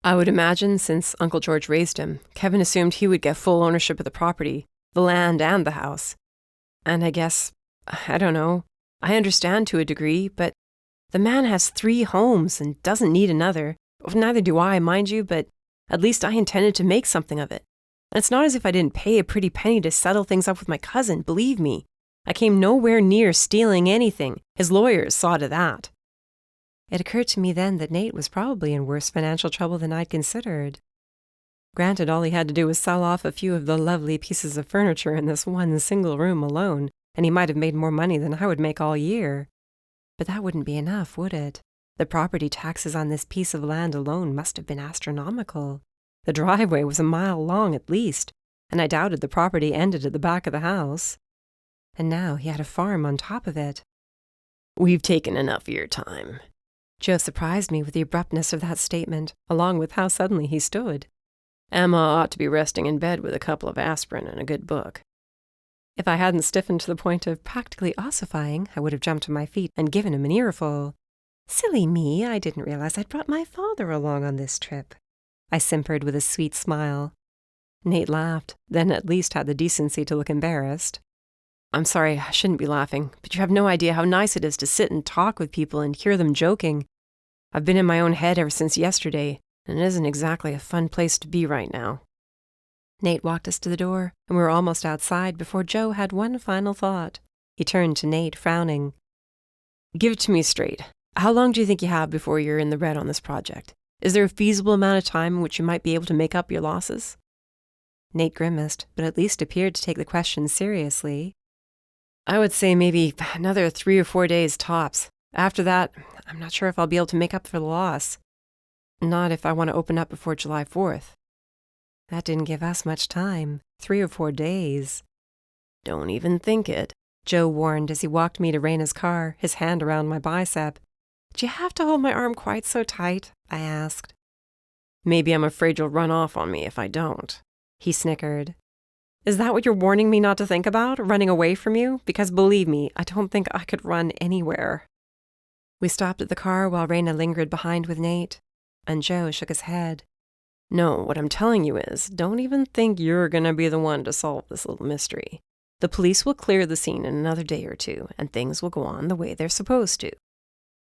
[SPEAKER 2] I would imagine since Uncle George raised him, Kevin assumed he would get full ownership of the property, the land and the house. And I guess, I don't know, I understand to a degree, but the man has 3 homes and doesn't need another. Neither do I, mind you, but at least I intended to make something of it. And it's not as if I didn't pay a pretty penny to settle things up with my cousin, believe me. I came nowhere near stealing anything. His lawyers saw to that. It occurred to me then that Nate was probably in worse financial trouble than I'd considered. Granted, all he had to do was sell off a few of the lovely pieces of furniture in this one single room alone, and he might have made more money than I would make all year. But that wouldn't be enough, would it? The property taxes on this piece of land alone must have been astronomical. The driveway was a mile long at least, and I doubted the property ended at the back of the house. And now he had a farm on top of it. "We've taken enough of your time." Joe surprised me with the abruptness of that statement, along with how suddenly he stood. "Emma ought to be resting in bed with a couple of aspirin and a good book." If I hadn't stiffened to the point of practically ossifying, I would have jumped to my feet and given him an earful. Silly me, I didn't realize I'd brought my father along on this trip. I simpered with a sweet smile. Nate laughed, then at least had the decency to look embarrassed. "I'm sorry, I shouldn't be laughing, but you have no idea how nice it is to sit and talk with people and hear them joking. I've been in my own head ever since yesterday, and it isn't exactly a fun place to be right now." Nate walked us to the door, and we were almost outside before Joe had one final thought. He turned to Nate, frowning. "Give it to me straight. How long do you think you have before you're in the red on this project? Is there a feasible amount of time in which you might be able to make up your losses?" Nate grimaced, but at least appeared to take the question seriously. "I would say maybe another 3 or 4 days tops. After that, I'm not sure if I'll be able to make up for the loss. Not if I want to open up before July 4th. That didn't give us much time. 3 or 4 days. "Don't even think it," Joe warned as he walked me to Raina's car, his hand around my bicep. "Do you have to hold my arm quite so tight?" I asked. "Maybe I'm afraid you'll run off on me if I don't," he snickered. "Is that what you're warning me not to think about, running away from you? Because believe me, I don't think I could run anywhere." We stopped at the car while Raina lingered behind with Nate, and Joe shook his head. "No, what I'm telling you is, don't even think you're going to be the one to solve this little mystery. The police will clear the scene in another day or 2, and things will go on the way they're supposed to."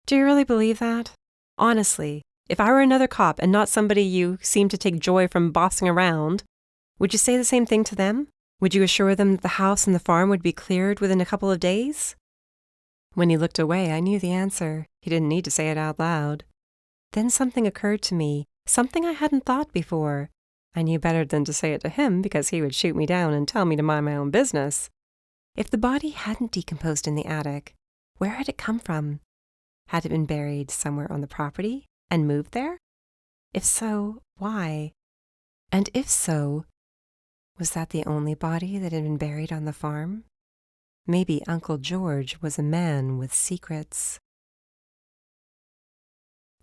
[SPEAKER 2] "Do you really believe that? Honestly, if I were another cop and not somebody you seem to take joy from bossing around, would you say the same thing to them? Would you assure them that the house and the farm would be cleared within a couple of days?" When he looked away, I knew the answer. He didn't need to say it out loud. Then something occurred to me, something I hadn't thought before. I knew better than to say it to him because he would shoot me down and tell me to mind my own business. If the body hadn't decomposed in the attic, where had it come from? Had it been buried somewhere on the property and moved there? If so, why? And if so, was that the only body that had been buried on the farm? Maybe Uncle George was a man with secrets.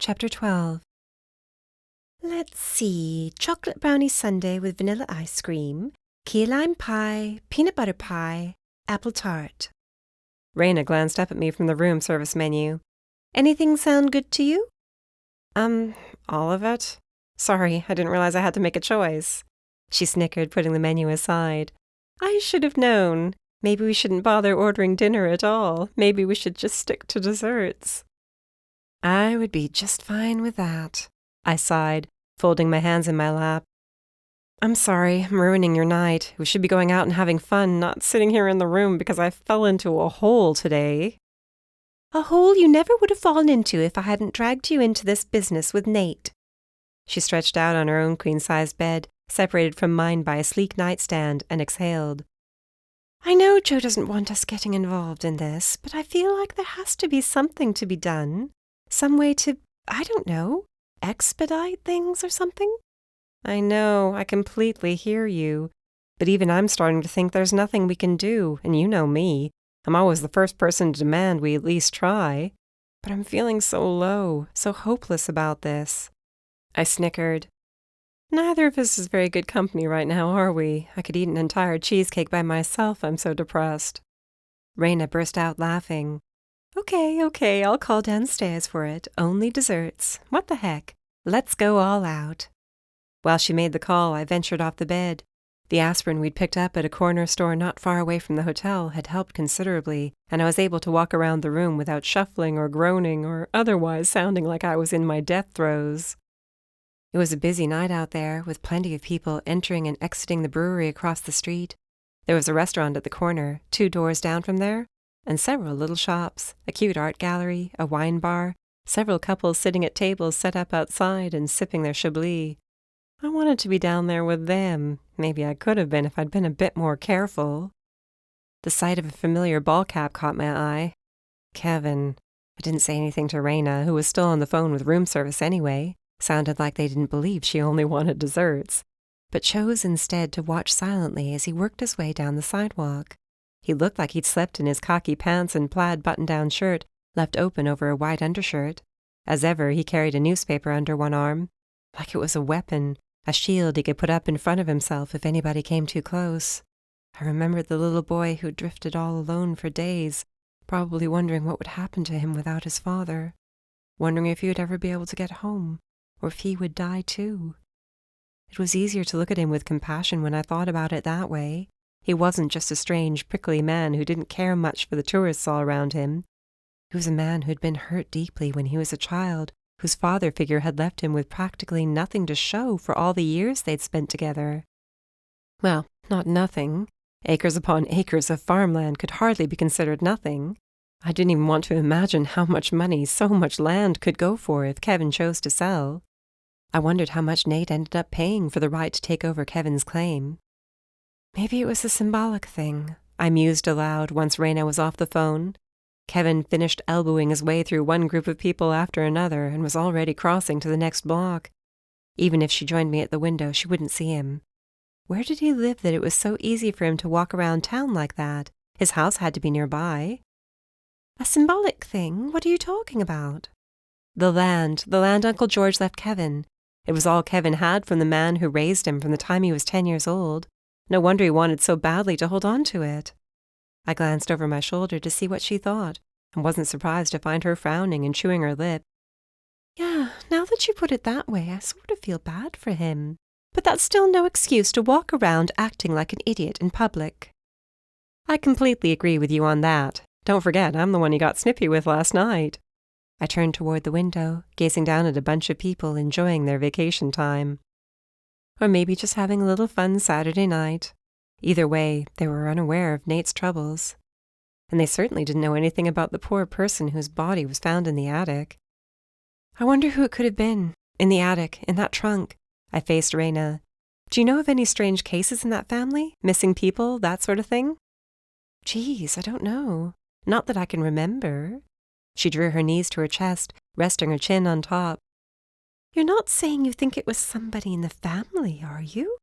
[SPEAKER 2] Chapter 12. Let's see, chocolate brownie sundae with vanilla ice cream, key lime pie, peanut butter pie, apple tart. Raina glanced up at me from the room service menu. "Anything sound good to you?" All of it? Sorry, I didn't realize I had to make a choice." She snickered, putting the menu aside. "I should have known. Maybe we shouldn't bother ordering dinner at all. Maybe we should just stick to desserts." "I would be just fine with that," I sighed, folding my hands in my lap. "I'm sorry, I'm ruining your night. We should be going out and having fun, not sitting here in the room because I fell into a hole today." "A hole you never would have fallen into if I hadn't dragged you into this business with Nate." She stretched out on her own queen-sized bed, separated from mine by a sleek nightstand, and exhaled. "I know Joe doesn't want us getting involved in this, but I feel like there has to be something to be done. Some way to, I don't know, expedite things or something." "I know, I completely hear you. But even I'm starting to think there's nothing we can do, and you know me. I'm always the first person to demand we at least try. But I'm feeling so low, so hopeless about this." I snickered. Neither of us is very good company right now, are we? I could eat an entire cheesecake by myself, I'm so depressed. Raina burst out laughing. Okay, I'll call downstairs for it. Only desserts. What the heck? Let's go all out. While she made the call, I ventured off the bed. The aspirin we'd picked up at a corner store not far away from the hotel had helped considerably, and I was able to walk around the room without shuffling or groaning or otherwise sounding like I was in my death throes. It was a busy night out there, with plenty of people entering and exiting the brewery across the street. There was a restaurant at the corner, 2 doors down from there, and several little shops, a cute art gallery, a wine bar, several couples sitting at tables set up outside and sipping their Chablis. I wanted to be down there with them. Maybe I could have been if I'd been a bit more careful. The sight of a familiar ball cap caught my eye. Kevin. I didn't say anything to Raina, who was still on the phone with room service anyway. Sounded like they didn't believe she only wanted desserts, but chose instead to watch silently as he worked his way down the sidewalk. He looked like he'd slept in his khaki pants and plaid button-down shirt, left open over a white undershirt. As ever, he carried a newspaper under one arm, like it was a weapon, a shield he could put up in front of himself if anybody came too close. I remembered the little boy who drifted all alone for days, probably wondering what would happen to him without his father, wondering if he would ever be able to get home, or if he would die too. It was easier to look at him with compassion when I thought about it that way. He wasn't just a strange, prickly man who didn't care much for the tourists all around him. He was a man who'd been hurt deeply when he was a child, whose father figure had left him with practically nothing to show for all the years they'd spent together. Well, not nothing. Acres upon acres of farmland could hardly be considered nothing. I didn't even want to imagine how much money so much land could go for if Kevin chose to sell. I wondered how much Nate ended up paying for the right to take over Kevin's claim. Maybe it was a symbolic thing, I mused aloud once Raina was off the phone. Kevin finished elbowing his way through one group of people after another and was already crossing to the next block. Even if she joined me at the window, she wouldn't see him. Where did he live that it was so easy for him to walk around town like that? His house had to be nearby. A symbolic thing? What are you talking about? The land Uncle George left Kevin. It was all Kevin had from the man who raised him from the time he was 10 years old. No wonder he wanted so badly to hold on to it. I glanced over my shoulder to see what she thought, and wasn't surprised to find her frowning and chewing her lip. Yeah, now that you put it that way, I sort of feel bad for him. But that's still no excuse to walk around acting like an idiot in public. I completely agree with you on that. Don't forget, I'm the one he got snippy with last night. I turned toward the window, gazing down at a bunch of people enjoying their vacation time. Or maybe just having a little fun Saturday night. Either way, they were unaware of Nate's troubles. And they certainly didn't know anything about the poor person whose body was found in the attic. I wonder who it could have been. In the attic, in that trunk. I faced Raina. Do you know of any strange cases in that family? Missing people, that sort of thing? Geez, I don't know. Not that I can remember. She drew her knees to her chest, resting her chin on top. You're not saying you think it was somebody in the family, are you?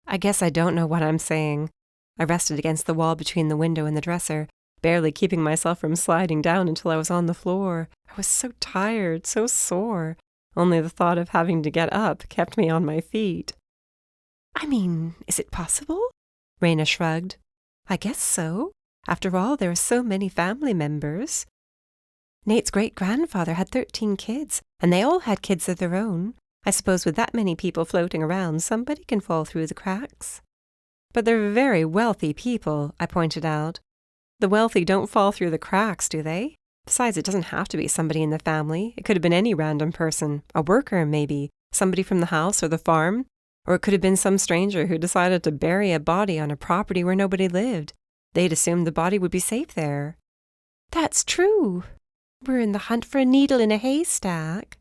[SPEAKER 2] I guess I don't know what I'm saying. I rested against the wall between the window and the dresser, barely keeping myself from sliding down until I was on the floor. I was so tired, so sore. Only the thought of having to get up kept me on my feet. I mean, is it possible? Raina shrugged. I guess so. After all, there are so many family members. Nate's great-grandfather had 13 kids, and they all had kids of their own. I suppose with that many people floating around, somebody can fall through the cracks. But they're very wealthy people, I pointed out. The wealthy don't fall through the cracks, do they? Besides, it doesn't have to be somebody in the family. It could have been any random person, a worker maybe, somebody from the house or the farm. Or it could have been some stranger who decided to bury a body on a property where nobody lived. They'd assumed the body would be safe there. That's true. We're in the hunt for a needle in a haystack.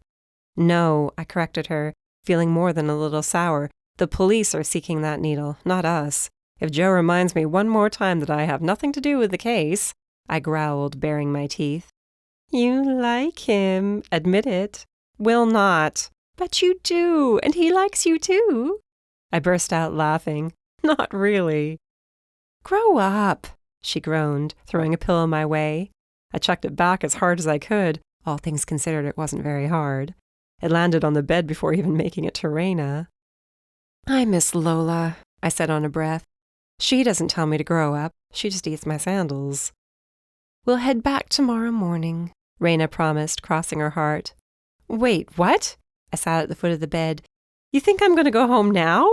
[SPEAKER 2] No, I corrected her, feeling more than a little sour. The police are seeking that needle, not us. If Joe reminds me one more time that I have nothing to do with the case, I growled, baring my teeth. You like him, admit it. Will not. But you do, and he likes you too. I burst out laughing. Not really. Grow up, she groaned, throwing a pillow my way. I chucked it back as hard as I could. All things considered, it wasn't very hard. It landed on the bed before even making it to Raina. I miss Lola, I said on a breath. She doesn't tell me to grow up. She just eats my sandals. We'll head back tomorrow morning, Raina promised, crossing her heart. Wait, what? I sat at the foot of the bed. You think I'm going to go home now?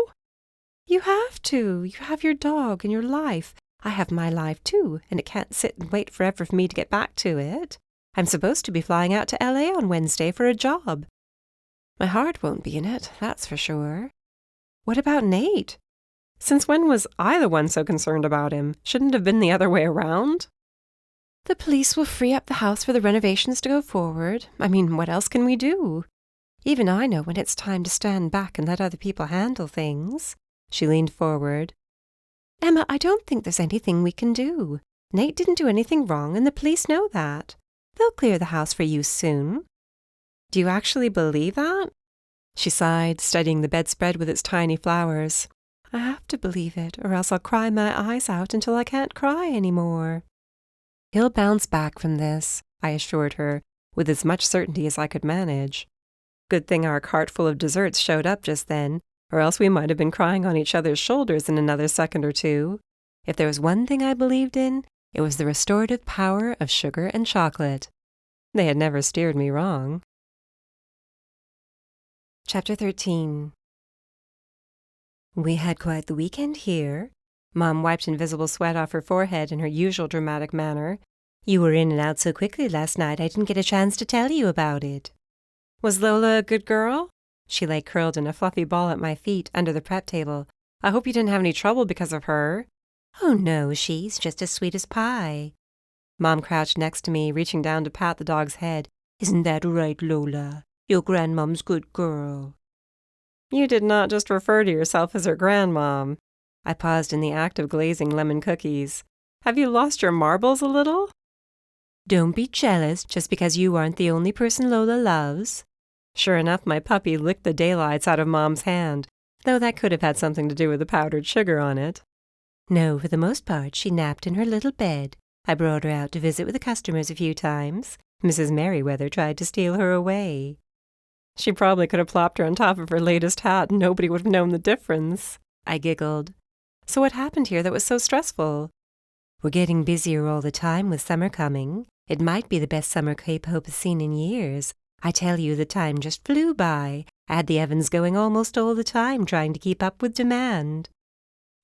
[SPEAKER 2] You have to. You have your dog and your life. I have my life too, and it can't sit and wait forever for me to get back to it. I'm supposed to be flying out to LA on Wednesday for a job. My heart won't be in it, that's for sure. What about Nate? Since when was I the one so concerned about him? Shouldn't it have been the other way around? The police will free up the house for the renovations to go forward. I mean, what else can we do? Even I know when it's time to stand back and let other people handle things. She leaned forward. Emma, I don't think there's anything we can do. Nate didn't do anything wrong, and the police know that. They'll clear the house for you soon. Do you actually believe that? She sighed, studying the bedspread with its tiny flowers. I have to believe it, or else I'll cry my eyes out until I can't cry any more. He'll bounce back from this, I assured her, with as much certainty as I could manage. Good thing our cart full of desserts showed up just then, or else we might have been crying on each other's shoulders in another second or two. If there was one thing I believed in, it was the restorative power of sugar and chocolate. They had never steered me wrong. Chapter 13. We had quite the weekend here. Mom wiped invisible sweat off her forehead in her usual dramatic manner. You were in and out so quickly last night I didn't get a chance to tell you about it. Was Lola a good girl? She lay curled in a fluffy ball at my feet under the prep table. I hope you didn't have any trouble because of her. Oh no, she's just as sweet as pie. Mom crouched next to me, reaching down to pat the dog's head. Isn't that right, Lola? Your grandmom's good girl. You did not just refer to yourself as her grandmom. I paused in the act of glazing lemon cookies. Have you lost your marbles a little? Don't be jealous just because you aren't the only person Lola loves. Sure enough, my puppy licked the daylights out of Mom's hand, though that could have had something to do with the powdered sugar on it. No, for the most part, she napped in her little bed. I brought her out to visit with the customers a few times. Mrs. Merriweather tried to steal her away. She probably could have plopped her on top of her latest hat and nobody would have known the difference. I giggled. So what happened here that was so stressful? We're getting busier all the time with summer coming. It might be the best summer Cape Hope has seen in years. I tell you, the time just flew by. I had the ovens going almost all the time, trying to keep up with demand.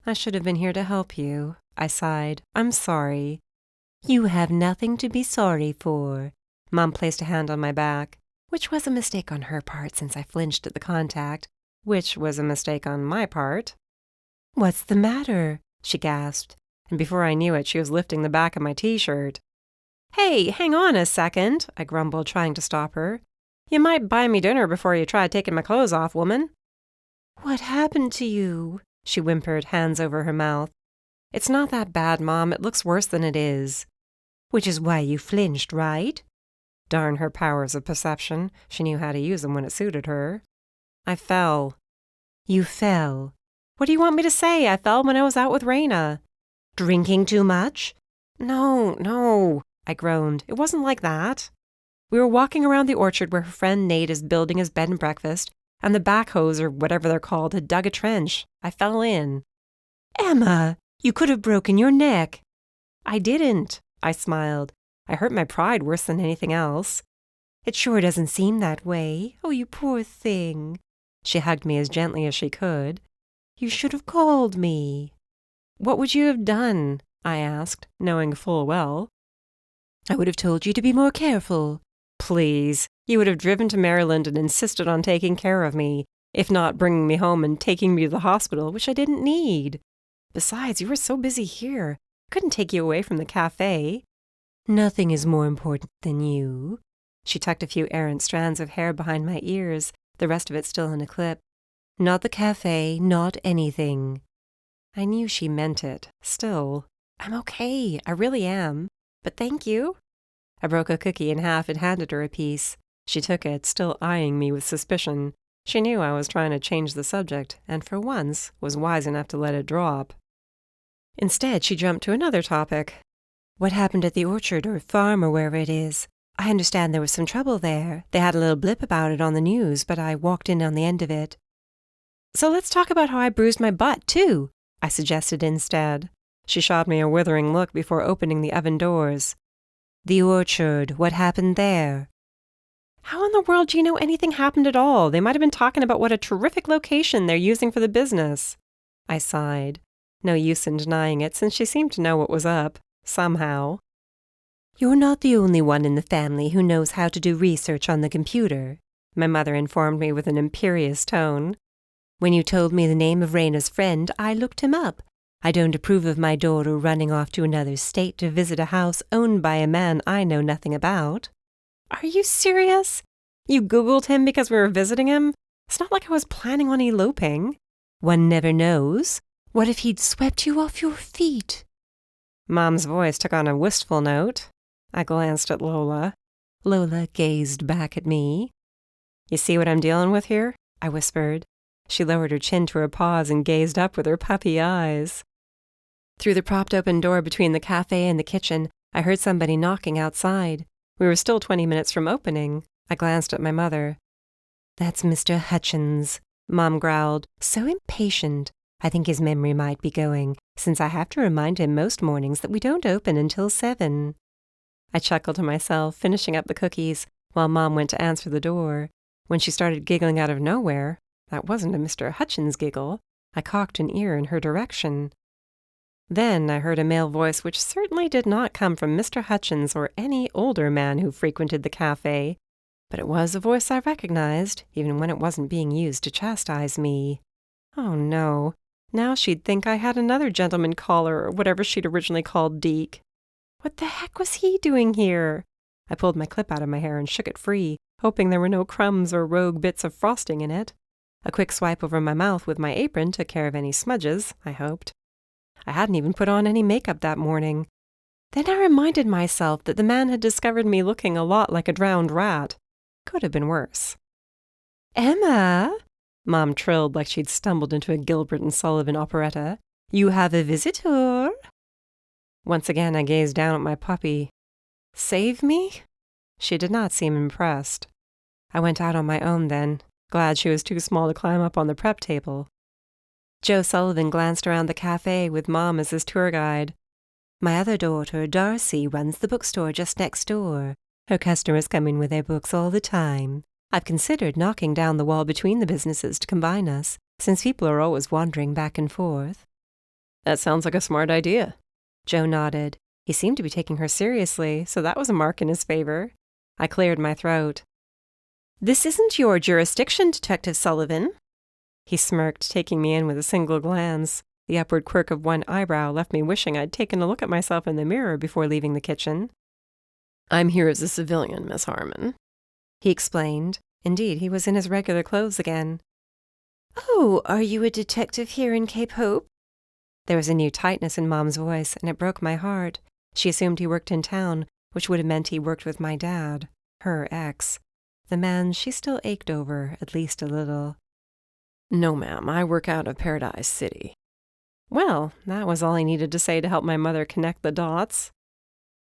[SPEAKER 2] I should have been here to help you, I sighed. I'm sorry. You have nothing to be sorry for. Mom placed a hand on my back, which was a mistake on her part since I flinched at the contact, which was a mistake on my part. What's the matter? She gasped, and before I knew it, she was lifting the back of my t-shirt. Hey, hang on a second, I grumbled, trying to stop her. You might buy me dinner before you try taking my clothes off, woman. What happened to you? She whimpered, hands over her mouth. It's not that bad, Mom. It looks worse than it is. Which is why you flinched, right? Darn her powers of perception. She knew how to use them when it suited her. I fell. You fell. What do you want me to say? I fell when I was out with Raina. Drinking too much? No, I groaned. It wasn't like that. We were walking around the orchard where her friend Nate is building his bed and breakfast, and the backhoes, or whatever they're called, had dug a trench. I fell in. Emma, you could have broken your neck. I didn't, I smiled. I hurt my pride worse than anything else. It sure doesn't seem that way. Oh, you poor thing. She hugged me as gently as she could. You should have called me. What would you have done? I asked, knowing full well. I would have told you to be more careful. Please, you would have driven to Maryland and insisted on taking care of me, if not bringing me home and taking me to the hospital, which I didn't need. Besides, you were so busy here. I couldn't take you away from the cafe. Nothing is more important than you. She tucked a few errant strands of hair behind my ears, the rest of it still in a clip. Not the cafe, not anything. I knew she meant it. Still, I'm okay. I really am. But thank you. I broke a cookie in half and handed her a piece. She took it, still eyeing me with suspicion. She knew I was trying to change the subject, and for once was wise enough to let it drop. Instead, she jumped to another topic. What happened at the orchard or farm or wherever it is? I understand there was some trouble there. They had a little blip about it on the news, but I walked in on the end of it. So let's talk about how I bruised my butt, too, I suggested instead. She shot me a withering look before opening the oven doors.
[SPEAKER 1] The orchard, what happened there?
[SPEAKER 2] How in the world do you know anything happened at all? They might have been talking about what a terrific location they're using for the business. I sighed. No use in denying it, since she seemed to know what was up, somehow.
[SPEAKER 1] You're not the only one in the family who knows how to do research on the computer, my mother informed me with an imperious tone. When you told me the name of Raina's friend, I looked him up. I don't approve of my daughter running off to another state to visit a house owned by a man I know nothing about.
[SPEAKER 2] Are you serious? You Googled him because we were visiting him? It's not like I was planning on eloping.
[SPEAKER 1] One never knows. What if he'd swept you off your feet?
[SPEAKER 2] Mom's voice took on a wistful note. I glanced at Lola.
[SPEAKER 1] Lola gazed back at me.
[SPEAKER 2] You see what I'm dealing with here? I whispered. She lowered her chin to her paws and gazed up with her puppy eyes. Through the propped-open door between the cafe and the kitchen, I heard somebody knocking outside. We were still 20 minutes from opening. I glanced at my mother.
[SPEAKER 1] That's Mr. Hutchins, Mom growled, so impatient. I think his memory might be going, since I have to remind him most mornings that we don't open until 7.
[SPEAKER 2] I chuckled to myself, finishing up the cookies, while Mom went to answer the door. When she started giggling out of nowhere, that wasn't a Mr. Hutchins giggle, I cocked an ear in her direction. Then I heard a male voice which certainly did not come from Mr. Hutchins or any older man who frequented the cafe, but it was a voice I recognized, even when it wasn't being used to chastise me. Oh no, now she'd think I had another gentleman caller or whatever she'd originally called Deke. What the heck was he doing here? I pulled my clip out of my hair and shook it free, hoping there were no crumbs or rogue bits of frosting in it. A quick swipe over my mouth with my apron took care of any smudges, I hoped. I hadn't even put on any makeup that morning. Then I reminded myself that the man had discovered me looking a lot like a drowned rat. Could have been worse.
[SPEAKER 1] Emma,
[SPEAKER 2] Mom trilled like she'd stumbled into a Gilbert and Sullivan operetta.
[SPEAKER 1] You have a visitor.
[SPEAKER 2] Once again I gazed down at my puppy. Save me? She did not seem impressed. I went out on my own then, glad she was too small to climb up on the prep table. Joe Sullivan glanced around the cafe with Mom as his tour guide.
[SPEAKER 1] My other daughter, Darcy, runs the bookstore just next door. Her customers come in with their books all the time. I've considered knocking down the wall between the businesses to combine us, since people are always wandering back and forth.
[SPEAKER 3] That sounds like a smart idea.
[SPEAKER 2] Joe nodded. He seemed to be taking her seriously, so that was a mark in his favor. I cleared my throat. This isn't your jurisdiction, Detective Sullivan. He smirked, taking me in with a single glance. The upward quirk of one eyebrow left me wishing I'd taken a look at myself in the mirror before leaving the kitchen.
[SPEAKER 3] I'm here as a civilian, Miss Harmon,
[SPEAKER 2] he explained. Indeed, he was in his regular clothes again.
[SPEAKER 1] Oh, are you a detective here in Cape Hope?
[SPEAKER 2] There was a new tightness in Mom's voice, and it broke my heart. She assumed he worked in town, which would have meant he worked with my dad, her ex, the man she still ached over, at least a little.
[SPEAKER 3] No, ma'am, I work out of Paradise City.
[SPEAKER 2] Well, that was all I needed to say to help my mother connect the dots.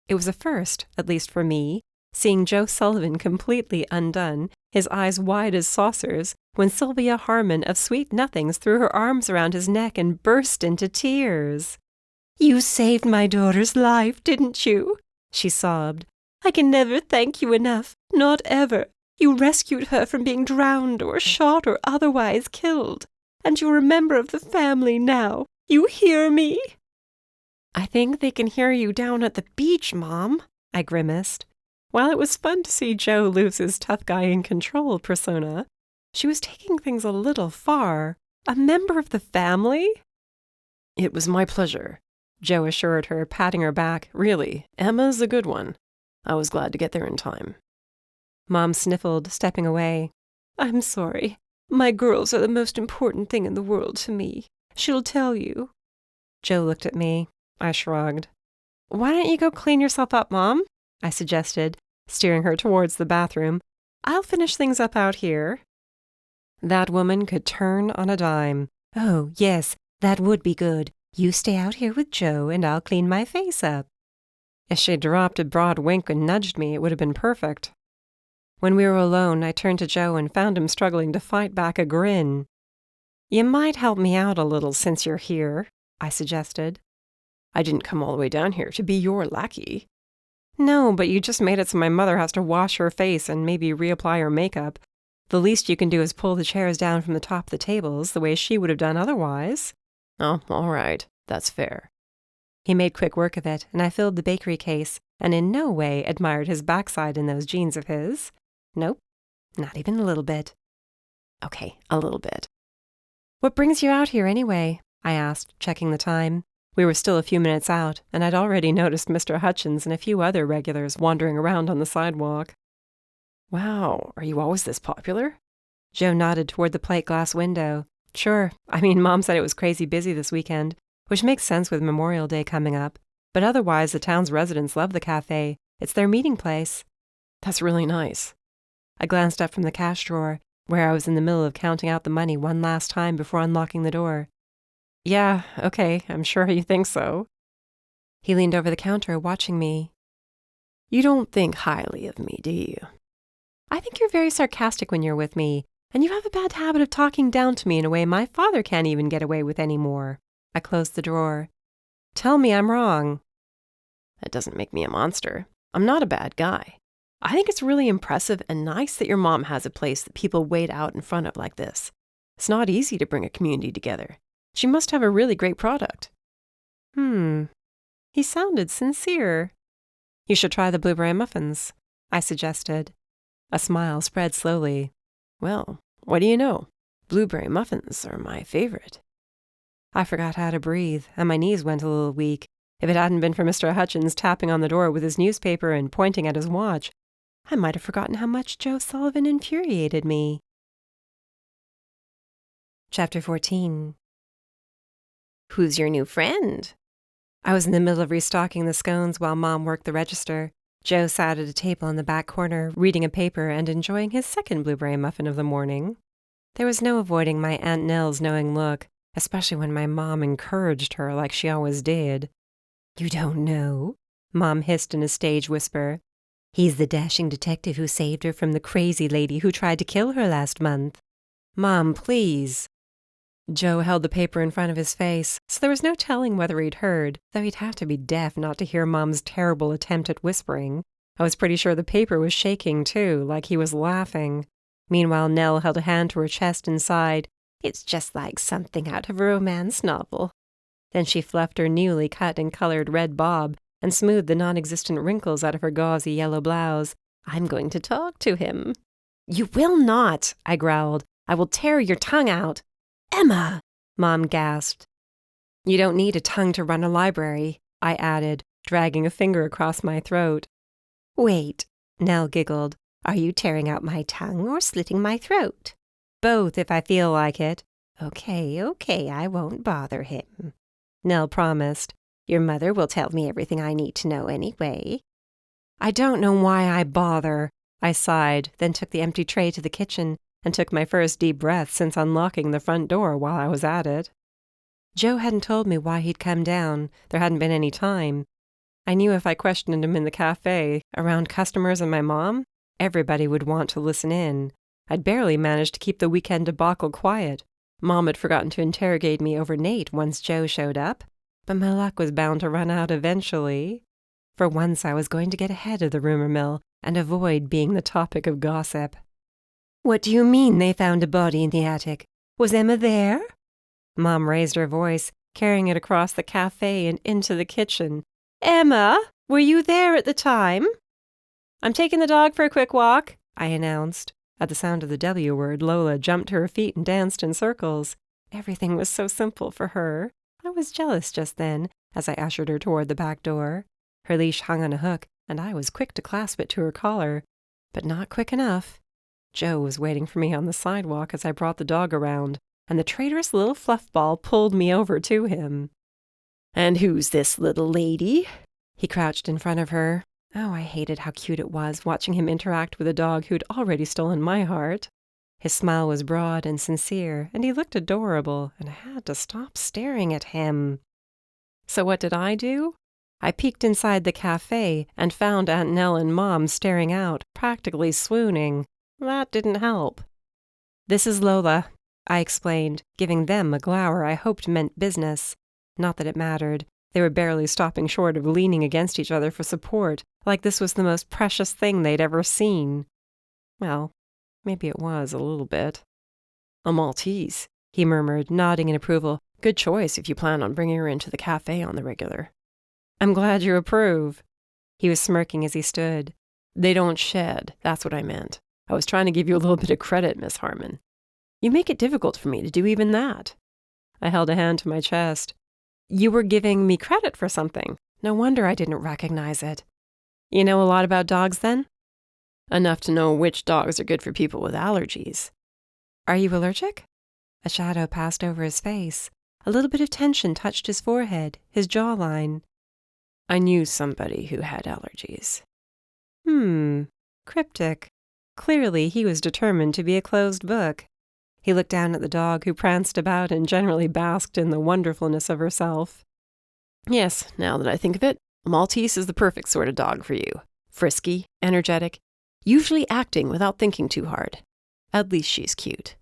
[SPEAKER 2] It was a first, at least for me, seeing Joe Sullivan completely undone, his eyes wide as saucers, when Sylvia Harmon of Sweet Nothings threw her arms around his neck and burst into tears.
[SPEAKER 1] You saved my daughter's life, didn't you? She sobbed. I can never thank you enough, not ever. You rescued her from being drowned or shot or otherwise killed. And you're a member of the family now. You hear me?
[SPEAKER 2] I think they can hear you down at the beach, Mom, I grimaced. While it was fun to see Joe lose his tough guy in control persona, she was taking things a little far. A member of the family?
[SPEAKER 3] It was my pleasure, Joe assured her, patting her back. Really, Emma's a good one. I was glad to get there in time.
[SPEAKER 2] Mom sniffled, stepping away.
[SPEAKER 1] I'm sorry. My girls are the most important thing in the world to me. She'll tell you.
[SPEAKER 2] Joe looked at me. I shrugged. Why don't you go clean yourself up, Mom? I suggested, steering her towards the bathroom. I'll finish things up out here. That woman could turn on a dime.
[SPEAKER 1] Oh, yes, that would be good. You stay out here with Joe and I'll clean my face up.
[SPEAKER 2] If she'd dropped a broad wink and nudged me, it would have been perfect. When we were alone, I turned to Joe and found him struggling to fight back a grin. You might help me out a little since you're here, I suggested.
[SPEAKER 3] I didn't come all the way down here to be your lackey.
[SPEAKER 2] No, but you just made it so my mother has to wash her face and maybe reapply her makeup. The least you can do is pull the chairs down from the top of the tables the way she would have done otherwise.
[SPEAKER 3] Oh, all right. That's fair.
[SPEAKER 2] He made quick work of it, and I filled the bakery case, and in no way admired his backside in those jeans of his. Nope, not even a little bit.
[SPEAKER 3] Okay, a little bit.
[SPEAKER 2] What brings you out here anyway? I asked, checking the time. We were still a few minutes out, and I'd already noticed Mr. Hutchins and a few other regulars wandering around on the sidewalk.
[SPEAKER 3] Wow, are you always this popular?
[SPEAKER 2] Joe nodded toward the plate glass window. Sure, Mom said it was crazy busy this weekend, which makes sense with Memorial Day coming up. But otherwise, the town's residents love the cafe. It's their meeting place.
[SPEAKER 3] That's really nice.
[SPEAKER 2] I glanced up from the cash drawer, where I was in the middle of counting out the money one last time before unlocking the door. Yeah, okay, I'm sure you think so. He leaned over the counter, watching me.
[SPEAKER 3] You don't think highly of me, do you?
[SPEAKER 2] I think you're very sarcastic when you're with me, and you have a bad habit of talking down to me in a way my father can't even get away with anymore. I closed the drawer. Tell me I'm wrong.
[SPEAKER 3] That doesn't make me a monster. I'm not a bad guy. I think it's really impressive and nice that your mom has a place that people wait out in front of like this. It's not easy to bring a community together. She must have a really great product.
[SPEAKER 2] He sounded sincere. You should try the blueberry muffins, I suggested. A smile spread slowly.
[SPEAKER 3] Well, what do you know? Blueberry muffins are my favorite.
[SPEAKER 2] I forgot how to breathe, and my knees went a little weak. If it hadn't been for Mr. Hutchins tapping on the door with his newspaper and pointing at his watch, I might have forgotten how much Joe Sullivan infuriated me. Chapter 14.
[SPEAKER 3] Who's your new friend?
[SPEAKER 2] I was in the middle of restocking the scones while Mom worked the register. Joe sat at a table in the back corner, reading a paper and enjoying his second blueberry muffin of the morning. There was no avoiding my Aunt Nell's knowing look, especially when my mom encouraged her like she always did. You don't know? Mom hissed in a stage whisper. He's the dashing detective who saved her from the crazy lady who tried to kill her last month. Mom, please. Joe held the paper in front of his face, so there was no telling whether he'd heard, though he'd have to be deaf not to hear Mom's terrible attempt at whispering. I was pretty sure the paper was shaking, too, like he was laughing. Meanwhile, Nell held a hand to her chest and sighed. It's just like something out of a romance novel. Then she fluffed her newly cut and colored red bob and smoothed the non-existent wrinkles out of her gauzy yellow blouse. I'm going to talk to him. You will not, I growled. I will tear your tongue out. Emma! Mom gasped. You don't need a tongue to run a library, I added, dragging a finger across my throat. Wait, Nell giggled. Are you tearing out my tongue or slitting my throat? Both, if I feel like it. Okay, I won't bother him. Nell promised. Your mother will tell me everything I need to know anyway. I don't know why I bother, I sighed, then took the empty tray to the kitchen and took my first deep breath since unlocking the front door while I was at it. Joe hadn't told me why he'd come down. There hadn't been any time. I knew if I questioned him in the cafe, around customers and my mom, everybody would want to listen in. I'd barely managed to keep the weekend debacle quiet. Mom had forgotten to interrogate me over Nate once Joe showed up, but my luck was bound to run out eventually. For once I was going to get ahead of the rumor mill and avoid being the topic of gossip. What do you mean they found a body in the attic? Was Emma there? Mom raised her voice, carrying it across the cafe and into the kitchen. Emma, were you there at the time? I'm taking the dog for a quick walk, I announced. At the sound of the W word, Lola jumped to her feet and danced in circles. Everything was so simple for her. I was jealous just then, as I ushered her toward the back door. Her leash hung on a hook, and I was quick to clasp it to her collar. But not quick enough. Joe was waiting for me on the sidewalk as I brought the dog around, and the traitorous little fluffball pulled me over to him. And who's this little lady? He crouched in front of her. Oh, I hated how cute it was watching him interact with a dog who'd already stolen my heart. His smile was broad and sincere, and he looked adorable, and I had to stop staring at him. So what did I do? I peeked inside the cafe and found Aunt Nell and Mom staring out, practically swooning. That didn't help. This is Lola.
[SPEAKER 1] I explained, giving them a glower I hoped meant business. Not that it mattered. They were barely stopping short of leaning against each other for support, like this was the most precious thing they'd ever seen. Well, maybe it was a little bit.
[SPEAKER 3] A Maltese, he murmured, nodding in approval. Good choice if you plan on bringing her into the cafe on the regular.
[SPEAKER 1] I'm glad you approve. He was smirking as he stood.
[SPEAKER 3] They don't shed, that's what I meant. I was trying to give you a little bit of credit, Miss Harmon. You make it difficult for me to do even that.
[SPEAKER 1] I held a hand to my chest. You were giving me credit for something. No wonder I didn't recognize it. You know a lot about dogs, then?
[SPEAKER 3] Enough to know which dogs are good for people with allergies.
[SPEAKER 1] Are you allergic? A shadow passed over his face. A little bit of tension touched his forehead, his jawline.
[SPEAKER 3] I knew somebody who had allergies.
[SPEAKER 1] Cryptic. Clearly he was determined to be a closed book. He looked down at the dog, who pranced about and generally basked in the wonderfulness of herself.
[SPEAKER 3] Yes, now that I think of it, a Maltese is the perfect sort of dog for you. Frisky, energetic, usually acting without thinking too hard. At least she's cute.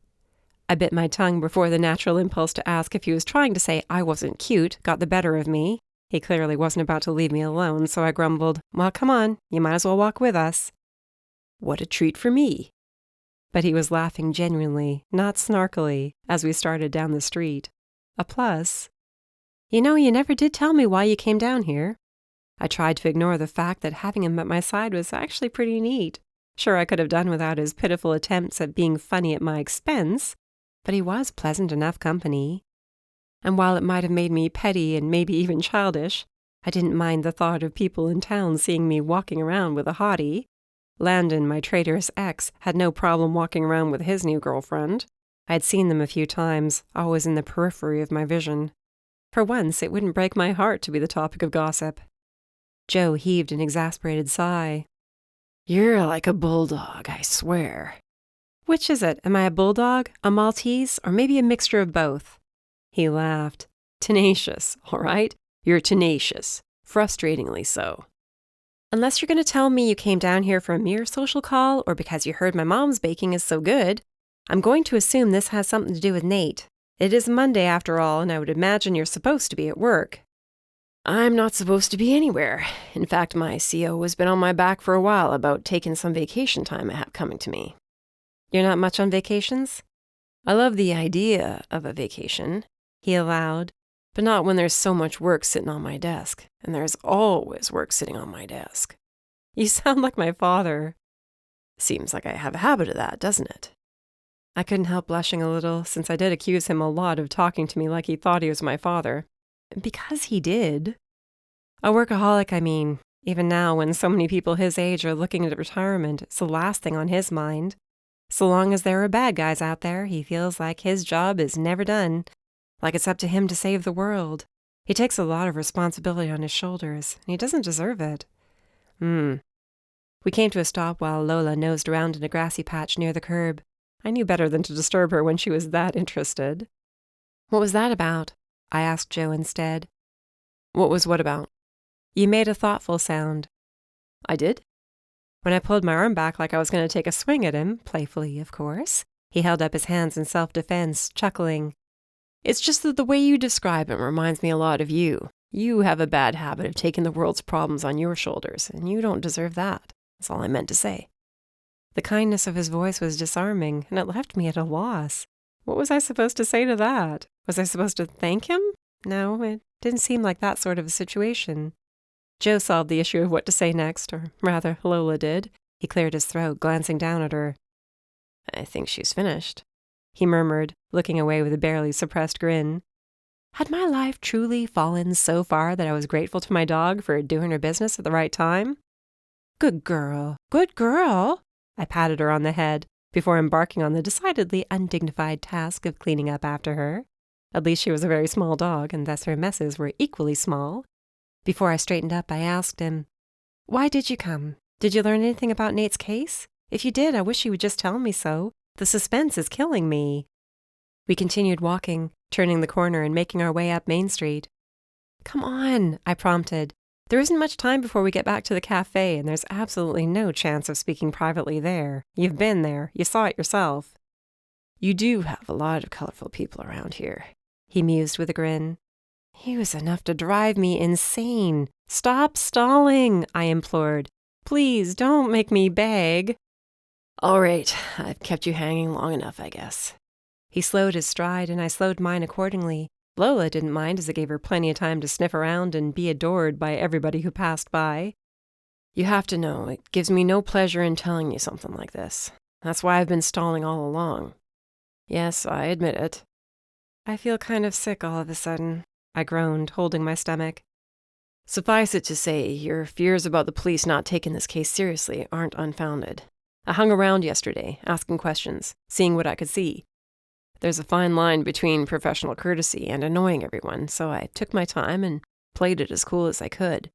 [SPEAKER 1] I bit my tongue before the natural impulse to ask if he was trying to say I wasn't cute got the better of me. He clearly wasn't about to leave me alone, so I grumbled, Well, come on, you might as well walk with us.
[SPEAKER 3] What a treat for me.
[SPEAKER 1] But he was laughing genuinely, not snarkily, as we started down the street. A plus. You know, you never did tell me why you came down here. I tried to ignore the fact that having him at my side was actually pretty neat. Sure, I could have done without his pitiful attempts at being funny at my expense, but he was pleasant enough company. And while it might have made me petty and maybe even childish, I didn't mind the thought of people in town seeing me walking around with a hottie. Landon, my traitorous ex, had no problem walking around with his new girlfriend. I had seen them a few times, always in the periphery of my vision. For once, it wouldn't break my heart to be the topic of gossip. Joe heaved an exasperated sigh.
[SPEAKER 3] You're like a bulldog, I swear.
[SPEAKER 1] Which is it? Am I a bulldog, a Maltese, or maybe a mixture of both? He laughed.
[SPEAKER 3] Tenacious, all right? You're tenacious. Frustratingly so.
[SPEAKER 1] Unless you're going to tell me you came down here for a mere social call or because you heard my mom's baking is so good, I'm going to assume this has something to do with Nate. It is Monday after all, and I would imagine you're supposed to be at work.
[SPEAKER 3] I'm not supposed to be anywhere. In fact, my CO has been on my back for a while about taking some vacation time I have coming to me.
[SPEAKER 1] You're not much on vacations?
[SPEAKER 3] I love the idea of a vacation, he allowed, but not when there's so much work sitting on my desk, and there's always work sitting on my desk.
[SPEAKER 1] You sound like my father.
[SPEAKER 3] Seems like I have a habit of that, doesn't it?
[SPEAKER 1] I couldn't help blushing a little, since I did accuse him a lot of talking to me like he thought he was my father. Because he did. A workaholic, I mean. Even now, when so many people his age are looking at retirement, it's the last thing on his mind. So long as there are bad guys out there, he feels like his job is never done, like it's up to him to save the world. He takes a lot of responsibility on his shoulders, and he doesn't deserve it. We came to a stop while Lola nosed around in a grassy patch near the curb. I knew better than to disturb her when she was that interested. What was that about? I asked Joe instead.
[SPEAKER 3] What was what about?
[SPEAKER 1] You made a thoughtful sound.
[SPEAKER 3] I did?
[SPEAKER 1] When I pulled my arm back like I was going to take a swing at him, playfully, of course, he held up his hands in self-defense, chuckling.
[SPEAKER 3] It's just that the way you describe him reminds me a lot of you. You have a bad habit of taking the world's problems on your shoulders, and you don't deserve that. That's all I meant to say.
[SPEAKER 1] The kindness of his voice was disarming, and it left me at a loss. What was I supposed to say to that? Was I supposed to thank him? No, it didn't seem like that sort of a situation. Joe solved the issue of what to say next, or rather, Lola did. He cleared his throat, glancing down at her.
[SPEAKER 3] I think she's finished,
[SPEAKER 1] he murmured, looking away with a barely suppressed grin. Had my life truly fallen so far that I was grateful to my dog for doing her business at the right time? Good girl, good girl. I patted her on the head before embarking on the decidedly undignified task of cleaning up after her. At least she was a very small dog, and thus her messes were equally small. Before I straightened up, I asked him, Why did you come? Did you learn anything about Nate's case? If you did, I wish you would just tell me so. The suspense is killing me. We continued walking, turning the corner and making our way up Main Street. Come on, I prompted. There isn't much time before we get back to the cafe, and there's absolutely no chance of speaking privately there. You've been there. You saw it yourself.
[SPEAKER 3] You do have a lot of colorful people around here, he mused with a grin.
[SPEAKER 2] He was enough to drive me insane. Stop stalling, I implored. Please don't make me beg.
[SPEAKER 3] All right, I've kept you hanging long enough, I guess.
[SPEAKER 2] He slowed his stride, and I slowed mine accordingly. Lola didn't mind, as it gave her plenty of time to sniff around and be adored by everybody who passed by.
[SPEAKER 3] You have to know, it gives me no pleasure in telling you something like this. That's why I've been stalling all along. Yes, I admit it.
[SPEAKER 2] I feel kind of sick all of a sudden, I groaned, holding my stomach.
[SPEAKER 3] Suffice it to say, your fears about the police not taking this case seriously aren't unfounded. I hung around yesterday, asking questions, seeing what I could see. There's a fine line between professional courtesy and annoying everyone, so I took my time and played it as cool as I could.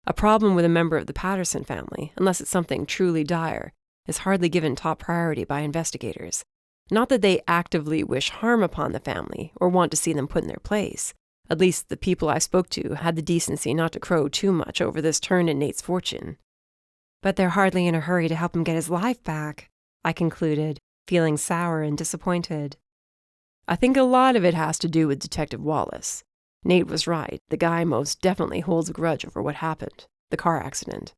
[SPEAKER 3] A problem with a member of the Patterson family, unless it's something truly dire, is hardly given top priority by investigators. Not that they actively wish harm upon the family or want to see them put in their place. At least the people I spoke to had the decency not to crow too much over this turn in Nate's fortune.
[SPEAKER 2] But they're hardly in a hurry to help him get his life back, I concluded, feeling sour and disappointed.
[SPEAKER 3] I think a lot of it has to do with Detective Wallace. Nate was right. The guy most definitely holds a grudge over what happened, the car accident.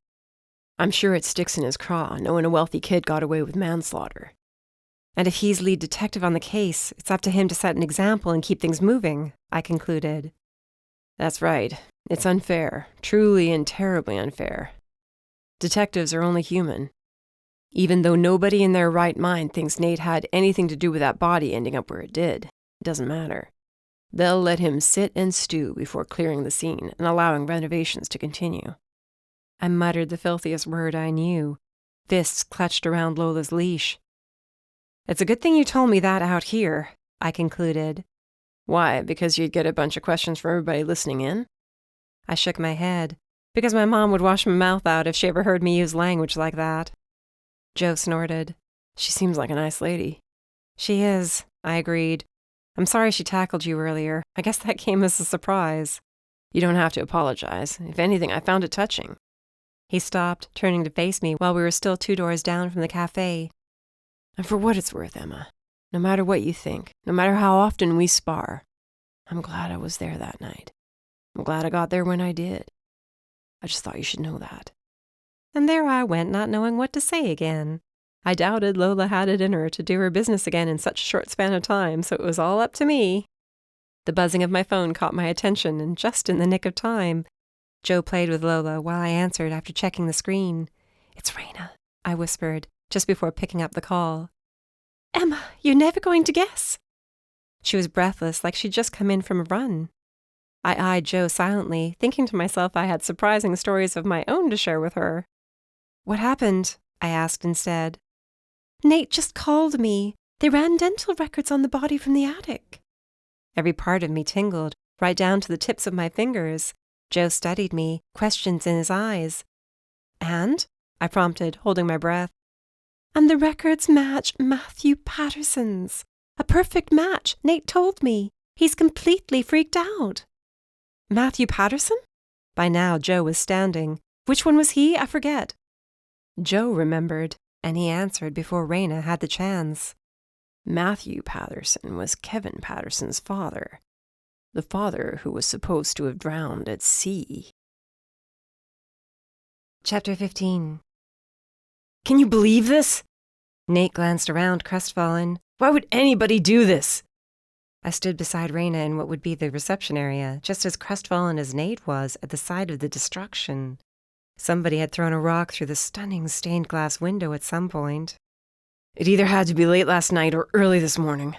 [SPEAKER 3] I'm sure it sticks in his craw, knowing a wealthy kid got away with manslaughter.
[SPEAKER 2] And if he's lead detective on the case, it's up to him to set an example and keep things moving, I concluded.
[SPEAKER 3] That's right. It's unfair, truly and terribly unfair. Detectives are only human. Even though nobody in their right mind thinks Nate had anything to do with that body ending up where it did, it doesn't matter. They'll let him sit and stew before clearing the scene and allowing renovations to continue.
[SPEAKER 2] I muttered the filthiest word I knew, fists clutched around Lola's leash. It's a good thing you told me that out here, I concluded.
[SPEAKER 3] Why, because you'd get a bunch of questions from everybody listening in?
[SPEAKER 2] I shook my head. Because my mom would wash my mouth out if she ever heard me use language like that. Joe snorted.
[SPEAKER 3] She seems like a nice lady.
[SPEAKER 2] She is, I agreed. I'm sorry she tackled you earlier. I guess that came as a surprise.
[SPEAKER 3] You don't have to apologize. If anything, I found it touching.
[SPEAKER 2] He stopped, turning to face me while we were still 2 doors down from the cafe.
[SPEAKER 3] And for what it's worth, Emma, no matter what you think, no matter how often we spar, I'm glad I was there that night. I'm glad I got there when I did. I just thought you should know that.
[SPEAKER 2] And there I went, not knowing what to say again. I doubted Lola had it in her to do her business again in such a short span of time, so it was all up to me. The buzzing of my phone caught my attention, and just in the nick of time. Joe played with Lola while I answered after checking the screen. It's Raina, I whispered, just before picking up the call. Emma, you're never going to guess. She was breathless, like she'd just come in from a run. I eyed Joe silently, thinking to myself I had surprising stories of my own to share with her. What happened? I asked instead. Nate just called me. They ran dental records on the body from the attic. Every part of me tingled, right down to the tips of my fingers. Joe studied me, questions in his eyes. And? I prompted, holding my breath. And the records match Matthew Patterson's. A perfect match, Nate told me. He's completely freaked out. Matthew Patterson? By now, Joe was standing. Which one was he? I forget. Joe remembered, and he answered before Raina had the chance.
[SPEAKER 3] Matthew Patterson was Kevin Patterson's father. The father who was supposed to have drowned at sea.
[SPEAKER 2] Chapter 15.
[SPEAKER 3] Can you believe this?
[SPEAKER 2] Nate glanced around, crestfallen.
[SPEAKER 3] Why would anybody do this?
[SPEAKER 2] I stood beside Raina in what would be the reception area, just as crestfallen as Nate was at the sight of the destruction. Somebody had thrown a rock through the stunning stained glass window at some point.
[SPEAKER 3] It either had to be late last night or early this morning,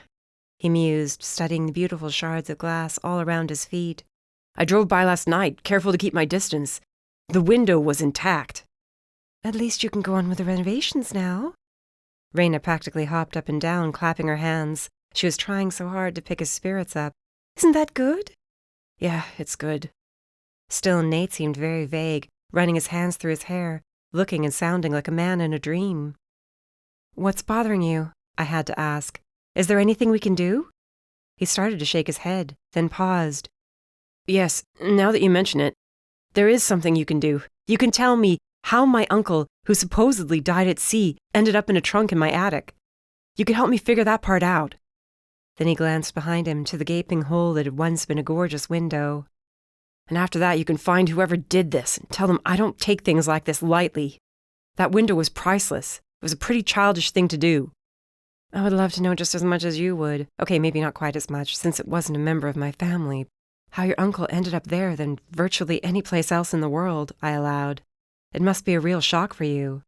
[SPEAKER 2] he mused, studying the beautiful shards of glass all around his feet.
[SPEAKER 3] I drove by last night, careful to keep my distance. The window was intact.
[SPEAKER 2] At least you can go on with the renovations now. Raina practically hopped up and down, clapping her hands. She was trying so hard to pick his spirits up. Isn't that good?
[SPEAKER 3] Yeah, it's good.
[SPEAKER 2] Still, Nate seemed very vague, running his hands through his hair, looking and sounding like a man in a dream. What's bothering you? I had to ask. Is there anything we can do? He started to shake his head, then paused.
[SPEAKER 3] Yes, now that you mention it, there is something you can do. You can tell me how my uncle, who supposedly died at sea, ended up in a trunk in my attic.
[SPEAKER 2] You could help me figure that part out." Then he glanced behind him to the gaping hole that had once been a gorgeous window. "And after that, you can find whoever did this and tell them I don't take things like this lightly. That window was priceless. It was a pretty childish thing to do." "I would love to know just as much as you would. Okay, maybe not quite as much, since it wasn't a member of my family. How your uncle ended up there than virtually any place else in the world," I allowed. "It must be a real shock for you."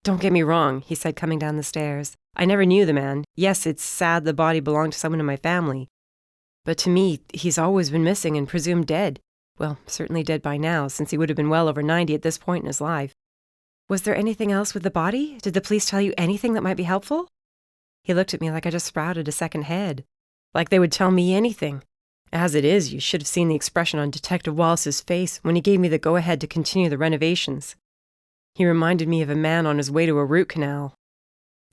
[SPEAKER 2] "Don't get me wrong," he said, coming down the stairs. "I never knew the man. Yes, it's sad the body belonged to someone in my family. But to me, he's always been missing and presumed dead. Well, certainly dead by now, since he would have been well over 90 at this point in his life." "Was there anything else with the body? Did the police tell you anything that might be helpful?" He looked at me like I just sprouted a second head. Like they would tell me anything. As it is, you should have seen the expression on Detective Wallace's face when he gave me the go-ahead to continue the renovations. He reminded me of a man on his way to a root canal.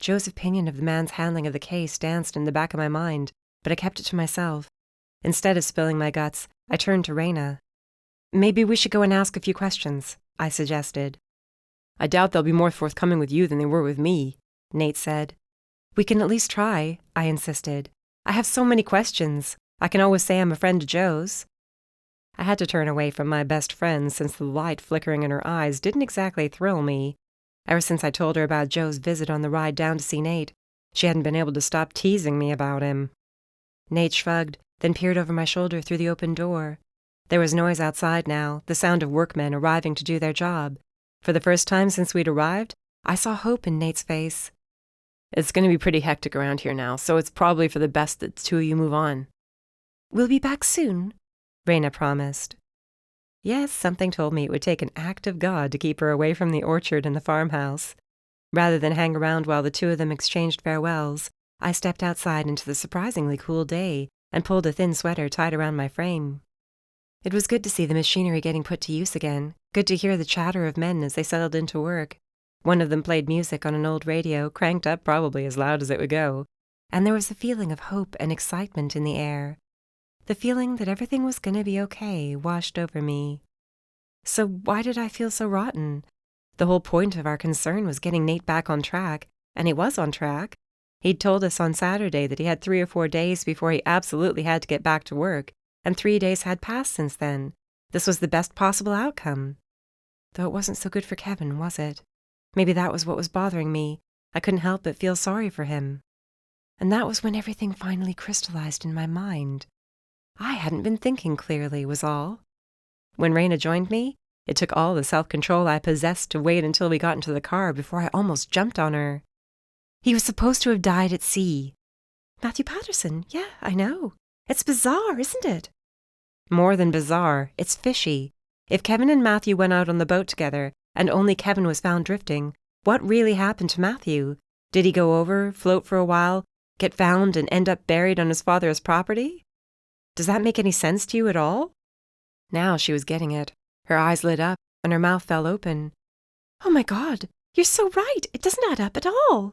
[SPEAKER 2] Joe's opinion of the man's handling of the case danced in the back of my mind, but I kept it to myself. Instead of spilling my guts, I turned to Raina. "Maybe we should go and ask a few questions," I suggested. "I doubt they'll be more forthcoming with you than they were with me," Nate said. "We can at least try," I insisted. "I have so many questions. I can always say I'm a friend of Joe's." I had to turn away from my best friend since the light flickering in her eyes didn't exactly thrill me. Ever since I told her about Joe's visit on the ride down to see Nate, she hadn't been able to stop teasing me about him. Nate shrugged, then peered over my shoulder through the open door. There was noise outside now, the sound of workmen arriving to do their job. For the first time since we'd arrived, I saw hope in Nate's face. "It's going to be pretty hectic around here now, so it's probably for the best that the two of you move on." "We'll be back soon," Raina promised. Yes, something told me it would take an act of God to keep her away from the orchard and the farmhouse. Rather than hang around while the two of them exchanged farewells, I stepped outside into the surprisingly cool day and pulled a thin sweater tied around my frame. It was good to see the machinery getting put to use again, good to hear the chatter of men as they settled into work. One of them played music on an old radio, cranked up probably as loud as it would go, and there was a feeling of hope and excitement in the air. The feeling that everything was going to be okay washed over me. So why did I feel so rotten? The whole point of our concern was getting Nate back on track, and he was on track. He'd told us on Saturday that he had 3 or 4 days before he absolutely had to get back to work, and 3 days had passed since then. This was the best possible outcome. Though it wasn't so good for Kevin, was it? Maybe that was what was bothering me. I couldn't help but feel sorry for him. And that was when everything finally crystallized in my mind. I hadn't been thinking clearly, was all. When Raina joined me, it took all the self-control I possessed to wait until we got into the car before I almost jumped on her. "He was supposed to have died at sea." "Matthew Patterson, yeah, I know. It's bizarre, isn't it?" "More than bizarre, it's fishy. If Kevin and Matthew went out on the boat together, and only Kevin was found drifting, what really happened to Matthew? Did he go over, float for a while, get found, and end up buried on his father's property? Does that make any sense to you at all?" Now she was getting it. Her eyes lit up, and her mouth fell open. "Oh my God, you're so right. It doesn't add up at all."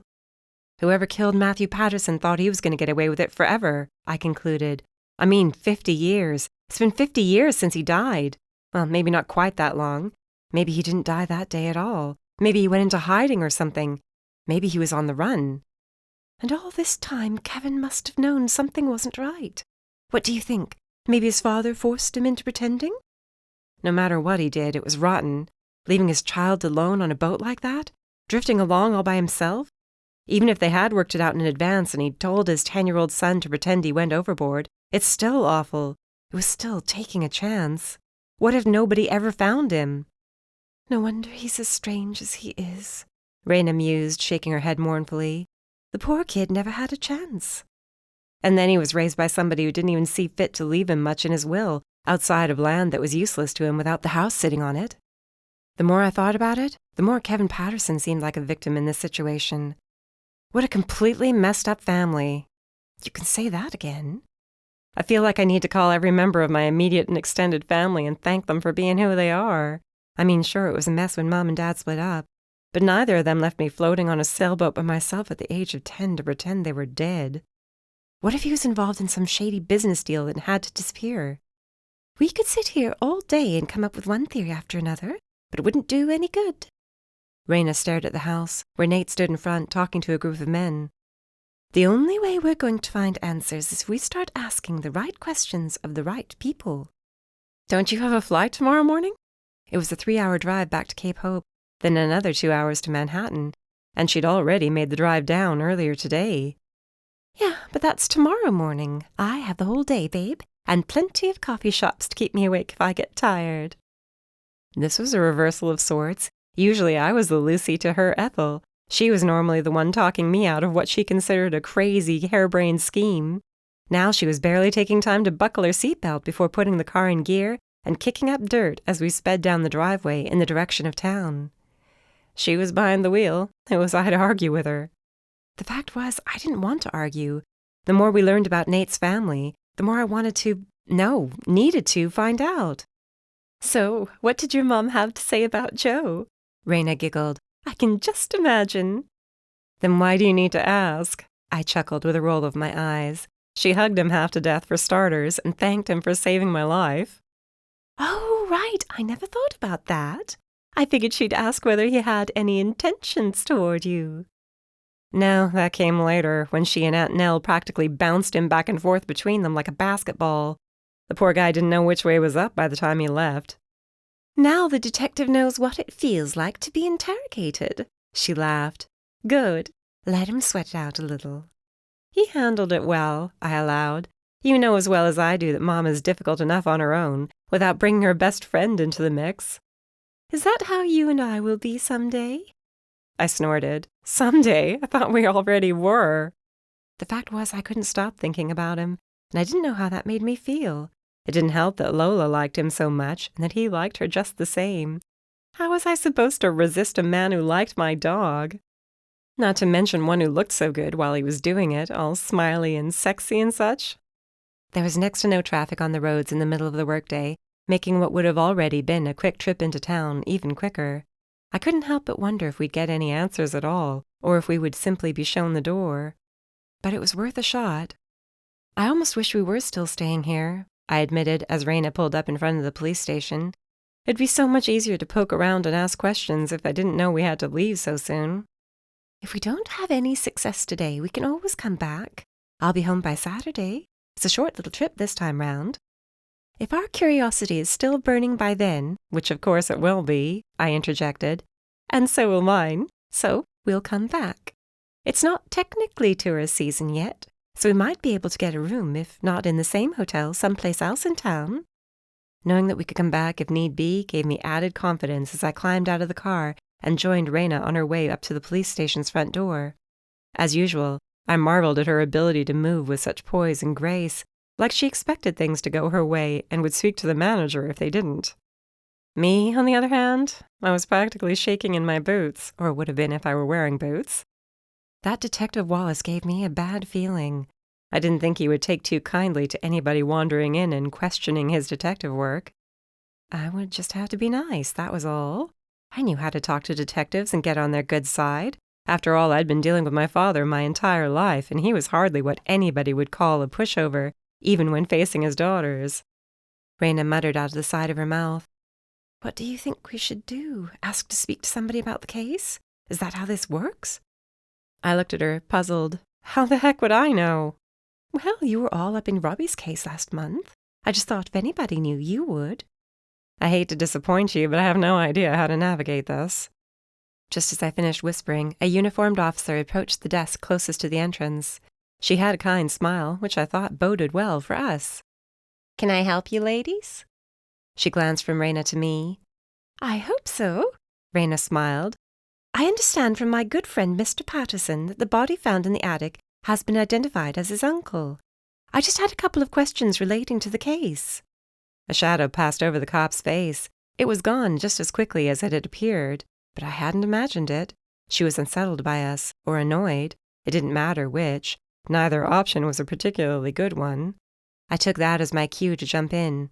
[SPEAKER 2] "Whoever killed Matthew Patterson thought he was going to get away with it forever," I concluded. "I mean, 50 years. It's been 50 years since he died. Well, maybe not quite that long. Maybe he didn't die that day at all. Maybe he went into hiding or something. Maybe he was on the run. And all this time, Kevin must have known something wasn't right. What do you think? Maybe his father forced him into pretending? No matter what he did, it was rotten. Leaving his child alone on a boat like that? Drifting along all by himself? Even if they had worked it out in advance and he'd told his 10-year-old son to pretend he went overboard, it's still awful. It was still taking a chance. What if nobody ever found him?" "No wonder he's as strange as he is," Raina mused, shaking her head mournfully. "The poor kid never had a chance." And then he was raised by somebody who didn't even see fit to leave him much in his will, outside of land that was useless to him without the house sitting on it. The more I thought about it, the more Kevin Patterson seemed like a victim in this situation. What a completely messed up family. You can say that again. I feel like I need to call every member of my immediate and extended family and thank them for being who they are. I mean, sure, it was a mess when Mom and Dad split up, but neither of them left me floating on a sailboat by myself at the age of 10 to pretend they were dead. What if he was involved in some shady business deal and had to disappear? We could sit here all day and come up with one theory after another, but it wouldn't do any good. Raina stared at the house, where Nate stood in front talking to a group of men.
[SPEAKER 1] The only way we're going to find answers is if we start asking the right questions of the right people.
[SPEAKER 2] Don't you have a flight tomorrow morning?
[SPEAKER 1] It was a 3-hour drive back to Cape Hope, then another 2 hours to Manhattan, and she'd already made the drive down earlier today. Yeah, but that's tomorrow morning. I have the whole day, babe, and plenty of coffee shops to keep me awake if I get tired.
[SPEAKER 2] This was a reversal of sorts. Usually I was the Lucy to her Ethel. She was normally the one talking me out of what she considered a crazy, harebrained scheme. Now she was barely taking time to buckle her seatbelt before putting the car in gear and kicking up dirt as we sped down the driveway in the direction of town. She was behind the wheel. It was I to argue with her.
[SPEAKER 1] The fact was, I didn't want to argue. The more we learned about Nate's family, the more I needed to find out.
[SPEAKER 2] So, what did your mom have to say about Joe?
[SPEAKER 1] Raina giggled.
[SPEAKER 2] I can just imagine.
[SPEAKER 1] Then why do you need to ask? I chuckled with a roll of my eyes.
[SPEAKER 2] She hugged him half to death for starters and thanked him for saving my life.
[SPEAKER 1] Oh, right. I never thought about that. I figured she'd ask whether he had any intentions toward you.
[SPEAKER 2] No, that came later, when she and Aunt Nell practically bounced him back and forth between them like a basketball. The poor guy didn't know which way was up by the time he left.
[SPEAKER 1] Now the detective knows what it feels like to be interrogated, she laughed. Good. Let him sweat it out a little.
[SPEAKER 2] He handled it well, I allowed. You know as well as I do that Mom is difficult enough on her own, without bringing her best friend into the mix.
[SPEAKER 1] Is that how you and I will be someday?
[SPEAKER 2] I snorted. Someday? I thought we already were.
[SPEAKER 1] The fact was I couldn't stop thinking about him, and I didn't know how that made me feel.
[SPEAKER 2] It didn't help that Lola liked him so much, and that he liked her just the same. How was I supposed to resist a man who liked my dog? Not to mention one who looked so good while he was doing it, all smiley and sexy and such.
[SPEAKER 1] There was next to no traffic on the roads in the middle of the workday, making what would have already been a quick trip into town even quicker. I couldn't help but wonder if we'd get any answers at all, or if we would simply be shown the door. But it was worth a shot. I almost wish we were still staying here, I admitted as Raina pulled up in front of the police station.
[SPEAKER 2] It'd be so much easier to poke around and ask questions if I didn't know we had to leave so soon.
[SPEAKER 1] If we don't have any success today, we can always come back. I'll be home by Saturday. It's a short little trip this time round. If our curiosity is still burning by then,
[SPEAKER 2] which of course it will be, I interjected,
[SPEAKER 1] and so will mine, so we'll come back. It's not technically tourist season yet, so we might be able to get a room, if not in the same hotel, someplace else in town.
[SPEAKER 2] Knowing that we could come back if need be gave me added confidence as I climbed out of the car and joined Raina on her way up to the police station's front door. As usual, I marveled at her ability to move with such poise and grace, like she expected things to go her way and would speak to the manager if they didn't. Me, on the other hand, I was practically shaking in my boots, or would have been if I were wearing boots.
[SPEAKER 1] That Detective Wallace gave me a bad feeling.
[SPEAKER 2] I didn't think he would take too kindly to anybody wandering in and questioning his detective work.
[SPEAKER 1] I would just have to be nice, that was all. I knew how to talk to detectives and get on their good side.
[SPEAKER 2] After all, I'd been dealing with my father my entire life, and he was hardly what anybody would call a pushover, even when facing his daughters.
[SPEAKER 1] Raina muttered out of the side of her mouth. What do you think we should do? Ask to speak to somebody about the case? Is that how this works?
[SPEAKER 2] I looked at her, puzzled. How the heck would I know?
[SPEAKER 1] Well, you were all up in Robbie's case last month. I just thought if anybody knew, you would.
[SPEAKER 2] I hate to disappoint you, but I have no idea how to navigate this.
[SPEAKER 1] Just as I finished whispering, a uniformed officer approached the desk closest to the entrance. She had a kind smile, which I thought boded well for us.
[SPEAKER 4] Can I help you, ladies?
[SPEAKER 1] She glanced from Raina to me.
[SPEAKER 4] I hope so,
[SPEAKER 1] Raina smiled.
[SPEAKER 4] I understand from my good friend Mr. Patterson that the body found in the attic has been identified as his uncle. I just had a couple of questions relating to the case.
[SPEAKER 2] A shadow passed over the cop's face. It was gone just as quickly as it had appeared, but I hadn't imagined it. She was unsettled by us, or annoyed. It didn't matter which. Neither option was a particularly good one. I took that as my cue to jump in.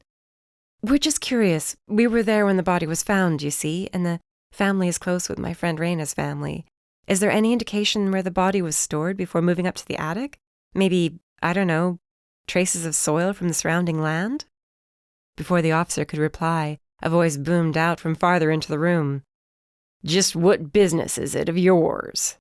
[SPEAKER 1] We're just curious. We were there when the body was found, you see, and the family is close with my friend Raina's family. Is there any indication where the body was stored before moving up to the attic? Maybe, I don't know, traces of soil from the surrounding land? Before the officer could reply, a voice boomed out from farther into the room.
[SPEAKER 3] Just what business is it of yours?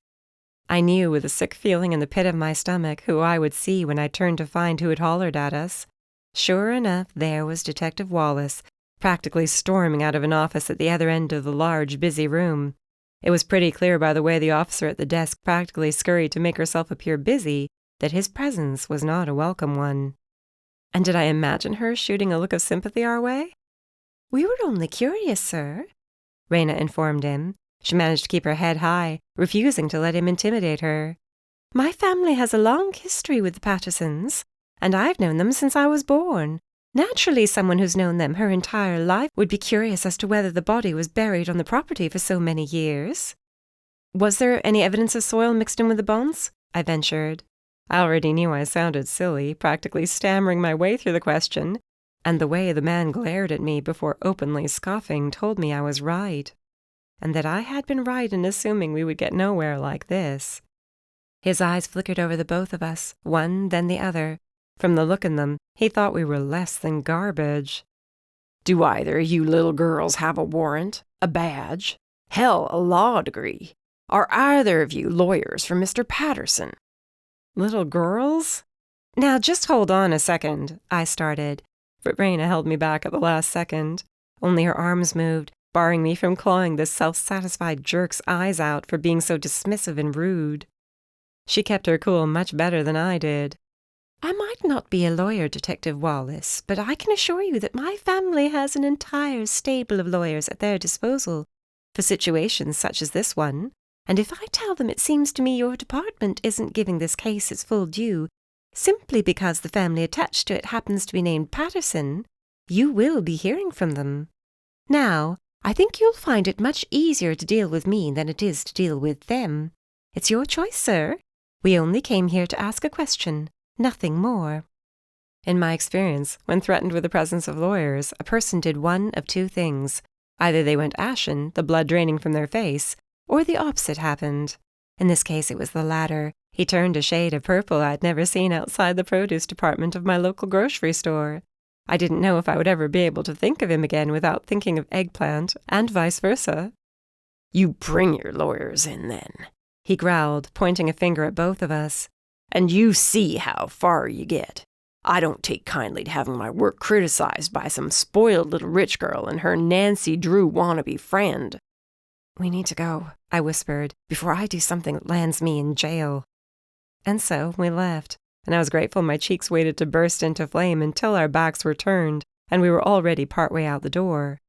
[SPEAKER 1] I knew with a sick feeling in the pit of my stomach who I would see when I turned to find who had hollered at us. Sure enough, there was Detective Wallace, practically storming out of an office at the other end of the large, busy room. It was pretty clear by the way the officer at the desk practically scurried to make herself appear busy that his presence was not a welcome one. And did I imagine her shooting a look of sympathy our way?
[SPEAKER 4] "We were only curious, sir,"
[SPEAKER 1] Raina informed him. She managed to keep her head high, refusing to let him intimidate her.
[SPEAKER 4] "My family has a long history with the Pattersons, and I've known them since I was born. Naturally, someone who's known them her entire life would be curious as to whether the body was buried on the property for so many years."
[SPEAKER 1] "Was there any evidence of soil mixed in with the bones?" I ventured. I already knew I sounded silly, practically stammering my way through the question, and the way the man glared at me before openly scoffing told me I was right, and that I had been right in assuming we would get nowhere like this. His eyes flickered over the both of us, one then the other. From the look in them, he thought we were less than garbage.
[SPEAKER 3] "Do either of you little girls have a warrant, a badge, hell, a law degree? Are either of you lawyers for Mr. Patterson?"
[SPEAKER 1] Little girls? Now just hold on a second, I started, but Raina held me back at the last second. Only her arms moved, barring me from clawing this self-satisfied jerk's eyes out for being so dismissive and rude. She kept her cool much better than I did.
[SPEAKER 4] "I might not be a lawyer, Detective Wallace, but I can assure you that my family has an entire stable of lawyers at their disposal for situations such as this one. And if I tell them it seems to me your department isn't giving this case its full due, simply because the family attached to it happens to be named Patterson, you will be hearing from them. Now, I think you'll find it much easier to deal with me than it is to deal with them. It's your choice, sir. We only came here to ask a question, nothing more."
[SPEAKER 1] In my experience, when threatened with the presence of lawyers, a person did one of two things. Either they went ashen, the blood draining from their face, or the opposite happened. In this case, it was the latter. He turned a shade of purple I'd never seen outside the produce department of my local grocery store. I didn't know if I would ever be able to think of him again without thinking of eggplant, and vice versa.
[SPEAKER 3] "You bring your lawyers in, then,"
[SPEAKER 1] he growled, pointing a finger at both of us.
[SPEAKER 3] "And you see how far you get. I don't take kindly to having my work criticized by some spoiled little rich girl and her Nancy Drew wannabe friend."
[SPEAKER 1] "We need to go," I whispered, "before I do something that lands me in jail." And so we left, and I was grateful my cheeks waited to burst into flame until our backs were turned, and we were already partway out the door.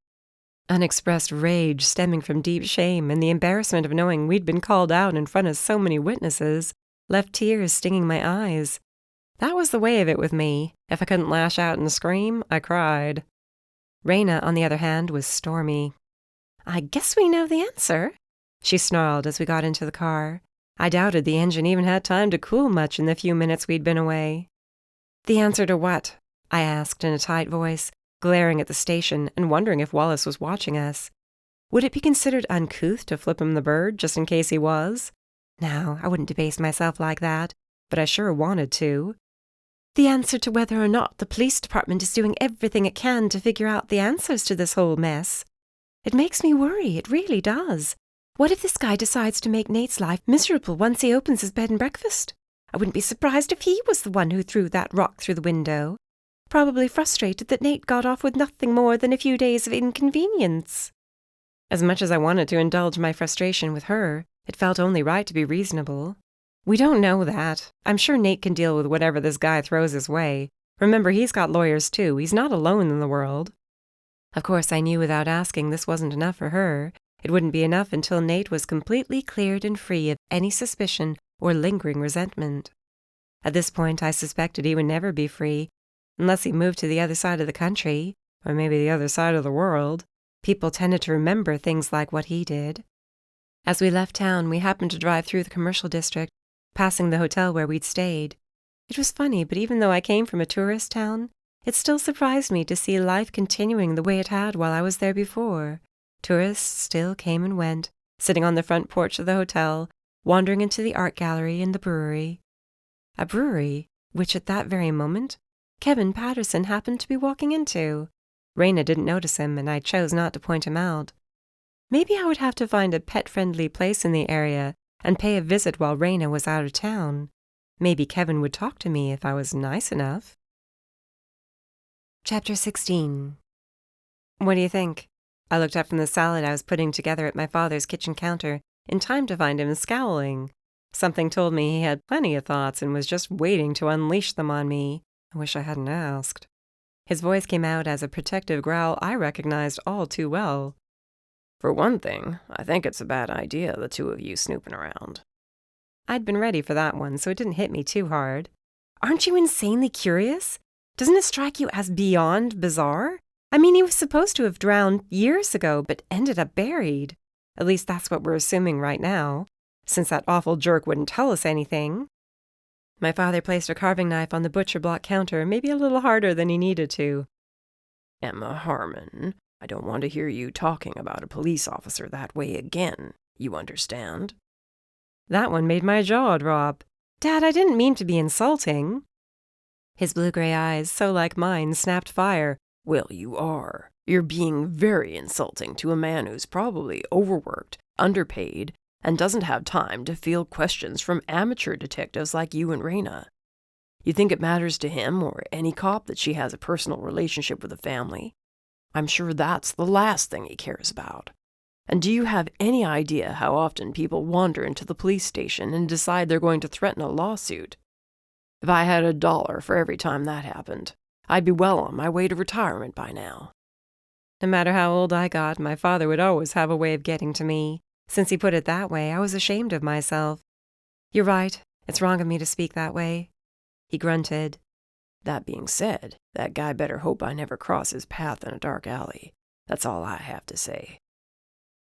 [SPEAKER 1] Unexpressed rage stemming from deep shame and the embarrassment of knowing we'd been called out in front of so many witnesses left tears stinging my eyes. That was the way of it with me. If I couldn't lash out and scream, I cried. Raina, on the other hand, was stormy.
[SPEAKER 4] "I guess we know the answer,"
[SPEAKER 1] she snarled as we got into the car. I doubted the engine even had time to cool much in the few minutes we'd been away. "The answer to what?" I asked in a tight voice, glaring at the station and wondering if Wallace was watching us. Would it be considered uncouth to flip him the bird just in case he was? No, I wouldn't debase myself like that, but I sure wanted to.
[SPEAKER 4] "The answer to whether or not the police department is doing everything it can to figure out the answers to this whole mess. It makes me worry, it really does. What if this guy decides to make Nate's life miserable once he opens his bed and breakfast? I wouldn't be surprised if he was the one who threw that rock through the window. Probably frustrated that Nate got off with nothing more than a few days of inconvenience."
[SPEAKER 1] As much as I wanted to indulge my frustration with her, it felt only right to be reasonable. We don't know that. I'm sure Nate can deal with whatever this guy throws his way. Remember, he's got lawyers too. He's not alone in the world. Of course, I knew without asking this wasn't enough for her. It wouldn't be enough until Nate was completely cleared and free of any suspicion or lingering resentment. At this point, I suspected he would never be free, unless he moved to the other side of the country, or maybe the other side of the world. People tended to remember things like what he did. As we left town, we happened to drive through the commercial district, passing the hotel where we'd stayed. It was funny, but even though I came from a tourist town, it still surprised me to see life continuing the way it had while I was there before. Tourists still came and went, sitting on the front porch of the hotel, wandering into the art gallery and the brewery. A brewery which at that very moment Kevin Patterson happened to be walking into. Raina didn't notice him, and I chose not to point him out. Maybe I would have to find a pet-friendly place in the area, and pay a visit while Raina was out of town. Maybe Kevin would talk to me if I was nice enough. Chapter 16. What do you think? I looked up from the salad I was putting together at my father's kitchen counter in time to find him scowling. Something told me he had plenty of thoughts and was just waiting to unleash them on me. I wish I hadn't asked. His voice came out as a protective growl I recognized all too well.
[SPEAKER 3] For one thing, I think it's a bad idea, the two of you snooping around.
[SPEAKER 1] I'd been ready for that one, so it didn't hit me too hard. Aren't you insanely curious? Doesn't it strike you as beyond bizarre? I mean, he was supposed to have drowned years ago, but ended up buried. At least that's what we're assuming right now, since that awful jerk wouldn't tell us anything. My father placed a carving knife on the butcher block counter, maybe a little harder than he needed to.
[SPEAKER 3] Emma Harmon, I don't want to hear you talking about a police officer that way again, you understand?
[SPEAKER 1] That one made my jaw drop. Dad, I didn't mean to be insulting. His blue-gray eyes, so like mine, snapped fire.
[SPEAKER 3] Well, you are. You're being very insulting to a man who's probably overworked, underpaid, and doesn't have time to field questions from amateur detectives like you and Raina. You think it matters to him or any cop that she has a personal relationship with the family? I'm sure that's the last thing he cares about. And do you have any idea how often people wander into the police station and decide they're going to threaten a lawsuit? If I had $1 for every time that happened, I'd be well on my way to retirement by now.
[SPEAKER 1] No matter how old I got, my father would always have a way of getting to me. Since he put it that way, I was ashamed of myself. You're right. It's wrong of me to speak that way. He grunted.
[SPEAKER 3] That being said, that guy better hope I never cross his path in a dark alley. That's all I have to say.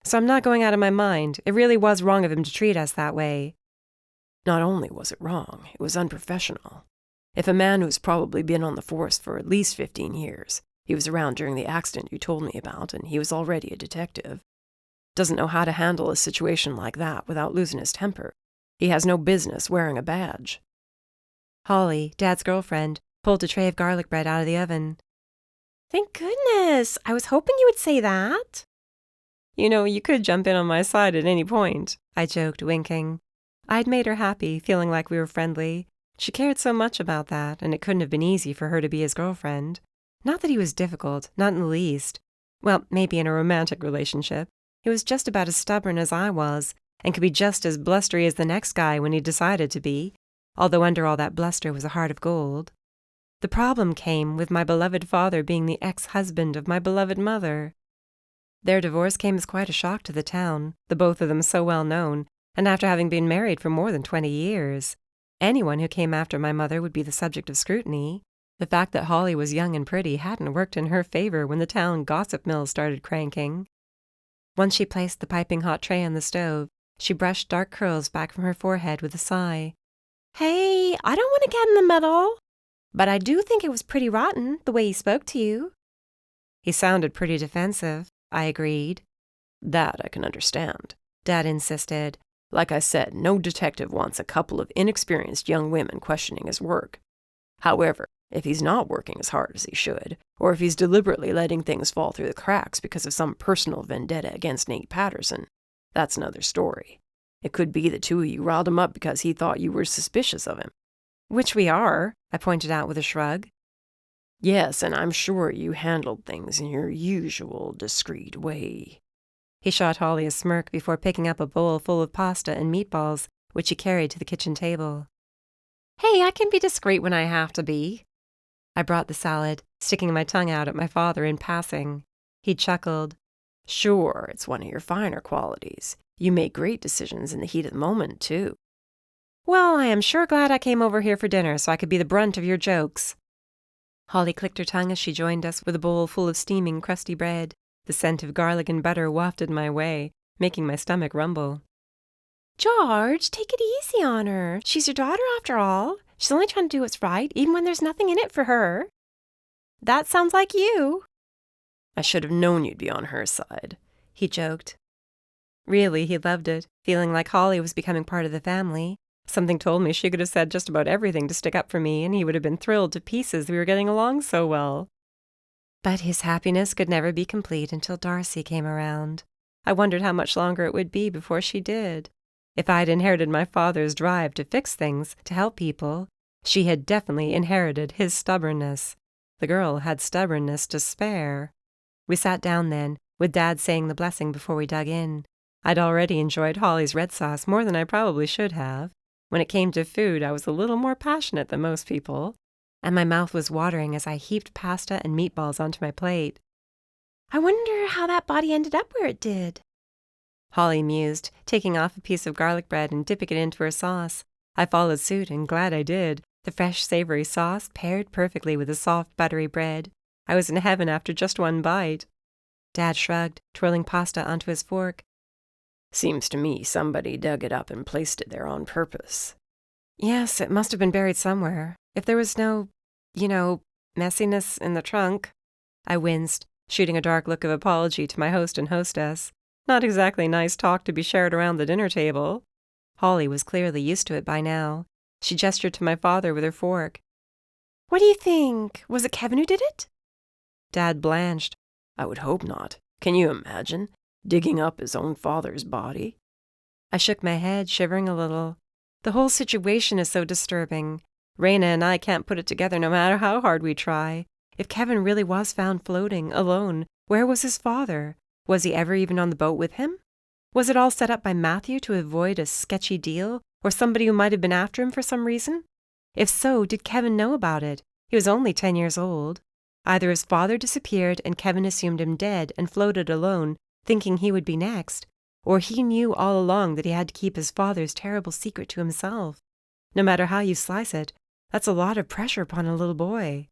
[SPEAKER 1] So I'm not going out of my mind. It really was wrong of him to treat us that way.
[SPEAKER 3] Not only was it wrong, it was unprofessional. If a man who's probably been on the force for at least 15 years, he was around during the accident you told me about, and he was already a detective, doesn't know how to handle a situation like that without losing his temper, he has no business wearing a badge.
[SPEAKER 1] Holly, Dad's girlfriend, pulled a tray of garlic bread out of the oven.
[SPEAKER 4] Thank goodness! I was hoping you would say that.
[SPEAKER 1] You know, you could jump in on my side at any point, I joked, winking. I'd made her happy, feeling like we were friendly. She cared so much about that, and it couldn't have been easy for her to be his girlfriend. Not that he was difficult, not in the least. Well, maybe in a romantic relationship. He was just about as stubborn as I was, and could be just as blustery as the next guy when he decided to be, although under all that bluster was a heart of gold. The problem came with my beloved father being the ex-husband of my beloved mother. Their divorce came as quite a shock to the town, the both of them so well known, and after having been married for more than 20 years. Anyone who came after my mother would be the subject of scrutiny. The fact that Holly was young and pretty hadn't worked in her favor when the town gossip mill started cranking. Once she placed the piping hot tray on the stove, she brushed dark curls back from her forehead with a sigh.
[SPEAKER 4] Hey, I don't want to get in the middle, but I do think it was pretty rotten, the way he spoke to you.
[SPEAKER 1] He sounded pretty defensive, I agreed.
[SPEAKER 3] That I can understand,
[SPEAKER 1] Dad insisted.
[SPEAKER 3] Like I said, no detective wants a couple of inexperienced young women questioning his work. However, if he's not working as hard as he should, or if he's deliberately letting things fall through the cracks because of some personal vendetta against Nate Patterson, that's another story. It could be the two of you riled him up because he thought you were suspicious of him.
[SPEAKER 1] Which we are, I pointed out with a shrug.
[SPEAKER 3] Yes, and I'm sure you handled things in your usual discreet way.
[SPEAKER 1] He shot Holly a smirk before picking up a bowl full of pasta and meatballs, which he carried to the kitchen table. Hey, I can be discreet when I have to be. I brought the salad, sticking my tongue out at my father in passing. He chuckled.
[SPEAKER 3] Sure, it's one of your finer qualities. You make great decisions in the heat of the moment, too.
[SPEAKER 1] Well, I am sure glad I came over here for dinner so I could be the brunt of your jokes. Holly clicked her tongue as she joined us with a bowl full of steaming, crusty bread. The scent of garlic and butter wafted my way, making my stomach rumble.
[SPEAKER 4] George, take it easy on her. She's your daughter after all. She's only trying to do what's right, even when there's nothing in it for her. That sounds like you.
[SPEAKER 3] I should have known you'd be on her side, he joked.
[SPEAKER 1] Really, he loved it, feeling like Holly was becoming part of the family. Something told me she could have said just about everything to stick up for me, and he would have been thrilled to pieces we were getting along so well. But his happiness could never be complete until Darcy came around. I wondered how much longer it would be before she did. If I'd inherited my father's drive to fix things, to help people, she had definitely inherited his stubbornness. The girl had stubbornness to spare. We sat down then, with Dad saying the blessing before we dug in. I'd already enjoyed Holly's red sauce more than I probably should have. When it came to food, I was a little more passionate than most people, and my mouth was watering as I heaped pasta and meatballs onto my plate.
[SPEAKER 4] I wonder how that body ended up where it did.
[SPEAKER 1] Holly mused, taking off a piece of garlic bread and dipping it into her sauce. I followed suit, and glad I did. The fresh, savory sauce paired perfectly with the soft, buttery bread. I was in heaven after just one bite. Dad shrugged, twirling pasta onto his fork.
[SPEAKER 3] Seems to me somebody dug it up and placed it there on purpose.
[SPEAKER 1] Yes, it must have been buried somewhere. If there was no, messiness in the trunk. I winced, shooting a dark look of apology to my host and hostess. Not exactly nice talk to be shared around the dinner table. Holly was clearly used to it by now. She gestured to my father with her fork.
[SPEAKER 4] What do you think? Was it Kevin who did it?
[SPEAKER 1] Dad blanched.
[SPEAKER 3] I would hope not. Can you imagine? Digging up his own father's body?
[SPEAKER 1] I shook my head, shivering a little. The whole situation is so disturbing. Raina and I can't put it together no matter how hard we try. If Kevin really was found floating, alone, where was his father? Was he ever even on the boat with him? Was it all set up by Matthew to avoid a sketchy deal, or somebody who might have been after him for some reason? If so, did Kevin know about it? He was only 10 years old. Either his father disappeared and Kevin assumed him dead and floated alone, thinking he would be next, or he knew all along that he had to keep his father's terrible secret to himself. No matter how you slice it, that's a lot of pressure upon a little boy.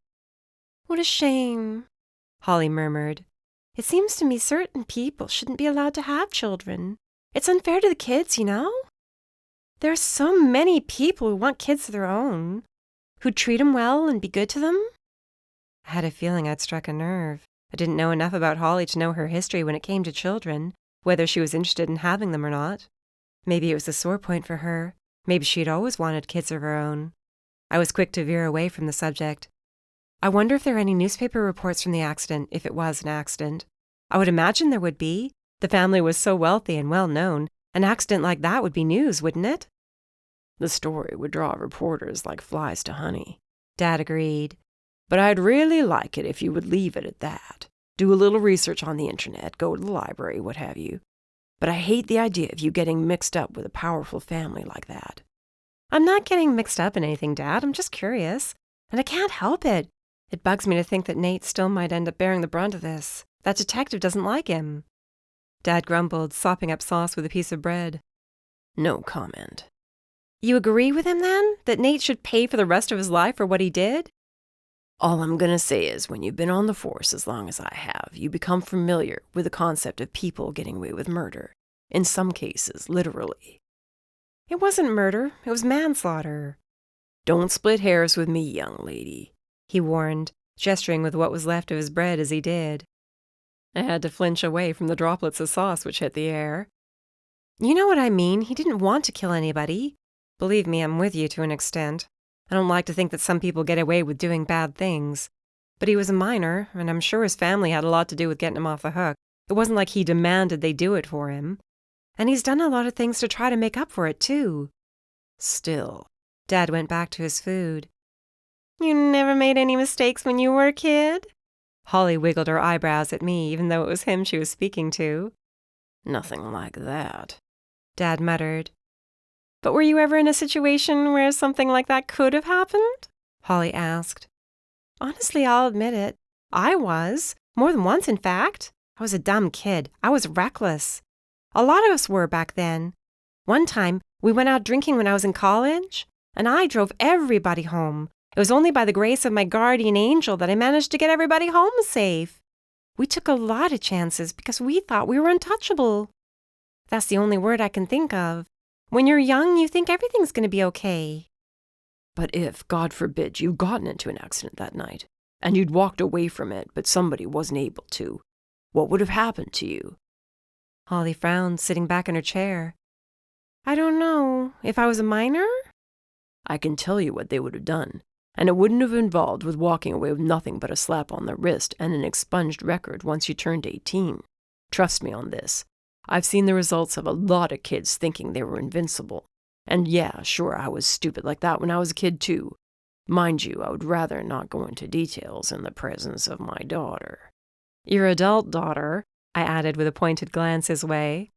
[SPEAKER 4] What a shame,
[SPEAKER 1] Holly murmured.
[SPEAKER 4] It seems to me certain people shouldn't be allowed to have children. It's unfair to the kids, you know? There are so many people who want kids of their own, who'd treat them well and be good to them.
[SPEAKER 1] I had a feeling I'd struck a nerve. I didn't know enough about Holly to know her history when it came to children, whether she was interested in having them or not. Maybe it was a sore point for her. Maybe she'd always wanted kids of her own. I was quick to veer away from the subject. I wonder if there are any newspaper reports from the accident, if it was an accident. I would imagine there would be. The family was so wealthy and well known. An accident like that would be news, wouldn't it?
[SPEAKER 3] The story would draw reporters like flies to honey.
[SPEAKER 1] Dad agreed.
[SPEAKER 3] But I'd really like it if you would leave it at that. Do a little research on the internet, go to the library, what have you. But I hate the idea of you getting mixed up with a powerful family like that.
[SPEAKER 1] I'm not getting mixed up in anything, Dad. I'm just curious. And I can't help it. It bugs me to think that Nate still might end up bearing the brunt of this. That detective doesn't like him. Dad grumbled, sopping up sauce with a piece of bread.
[SPEAKER 3] No comment.
[SPEAKER 1] You agree with him, then? That Nate should pay for the rest of his life for what he did?
[SPEAKER 3] All I'm going to say is when you've been on the force as long as I have, you become familiar with the concept of people getting away with murder. In some cases, literally.
[SPEAKER 1] It wasn't murder. It was manslaughter.
[SPEAKER 3] Don't split hairs with me, young lady,
[SPEAKER 1] he warned, gesturing with what was left of his bread as he did. I had to flinch away from the droplets of sauce which hit the air. You know what I mean. He didn't want to kill anybody. Believe me, I'm with you to an extent. I don't like to think that some people get away with doing bad things. But he was a minor, and I'm sure his family had a lot to do with getting him off the hook. It wasn't like he demanded they do it for him. And he's done a lot of things to try to make up for it, too.
[SPEAKER 3] Still,
[SPEAKER 1] Dad went back to his food. You never made any mistakes when you were a kid? Holly wiggled her eyebrows at me, even though it was him she was speaking to.
[SPEAKER 3] Nothing like that,
[SPEAKER 1] Dad muttered. But were you ever in a situation where something like that could have happened? Holly asked. Honestly, I'll admit it. I was. More than once, in fact. I was a dumb kid. I was reckless. A lot of us were back then. One time, we went out drinking when I was in college, and I drove everybody home. It was only by the grace of my guardian angel that I managed to get everybody home safe. We took a lot of chances because we thought we were untouchable. That's the only word I can think of. When you're young, you think everything's going to be okay.
[SPEAKER 3] But if, God forbid, you'd gotten into an accident that night, and you'd walked away from it, but somebody wasn't able to, what would have happened to you?
[SPEAKER 1] Holly frowned, sitting back in her chair. I don't know. If I was a minor?
[SPEAKER 3] I can tell you what they would have done, and it wouldn't have involved with walking away with nothing but a slap on the wrist and an expunged record once you turned 18. Trust me on this. I've seen the results of a lot of kids thinking they were invincible. And yeah, sure, I was stupid like that when I was a kid too. Mind you, I would rather not go into details in the presence of my daughter.
[SPEAKER 2] Your adult daughter, I added with a pointed glance his way.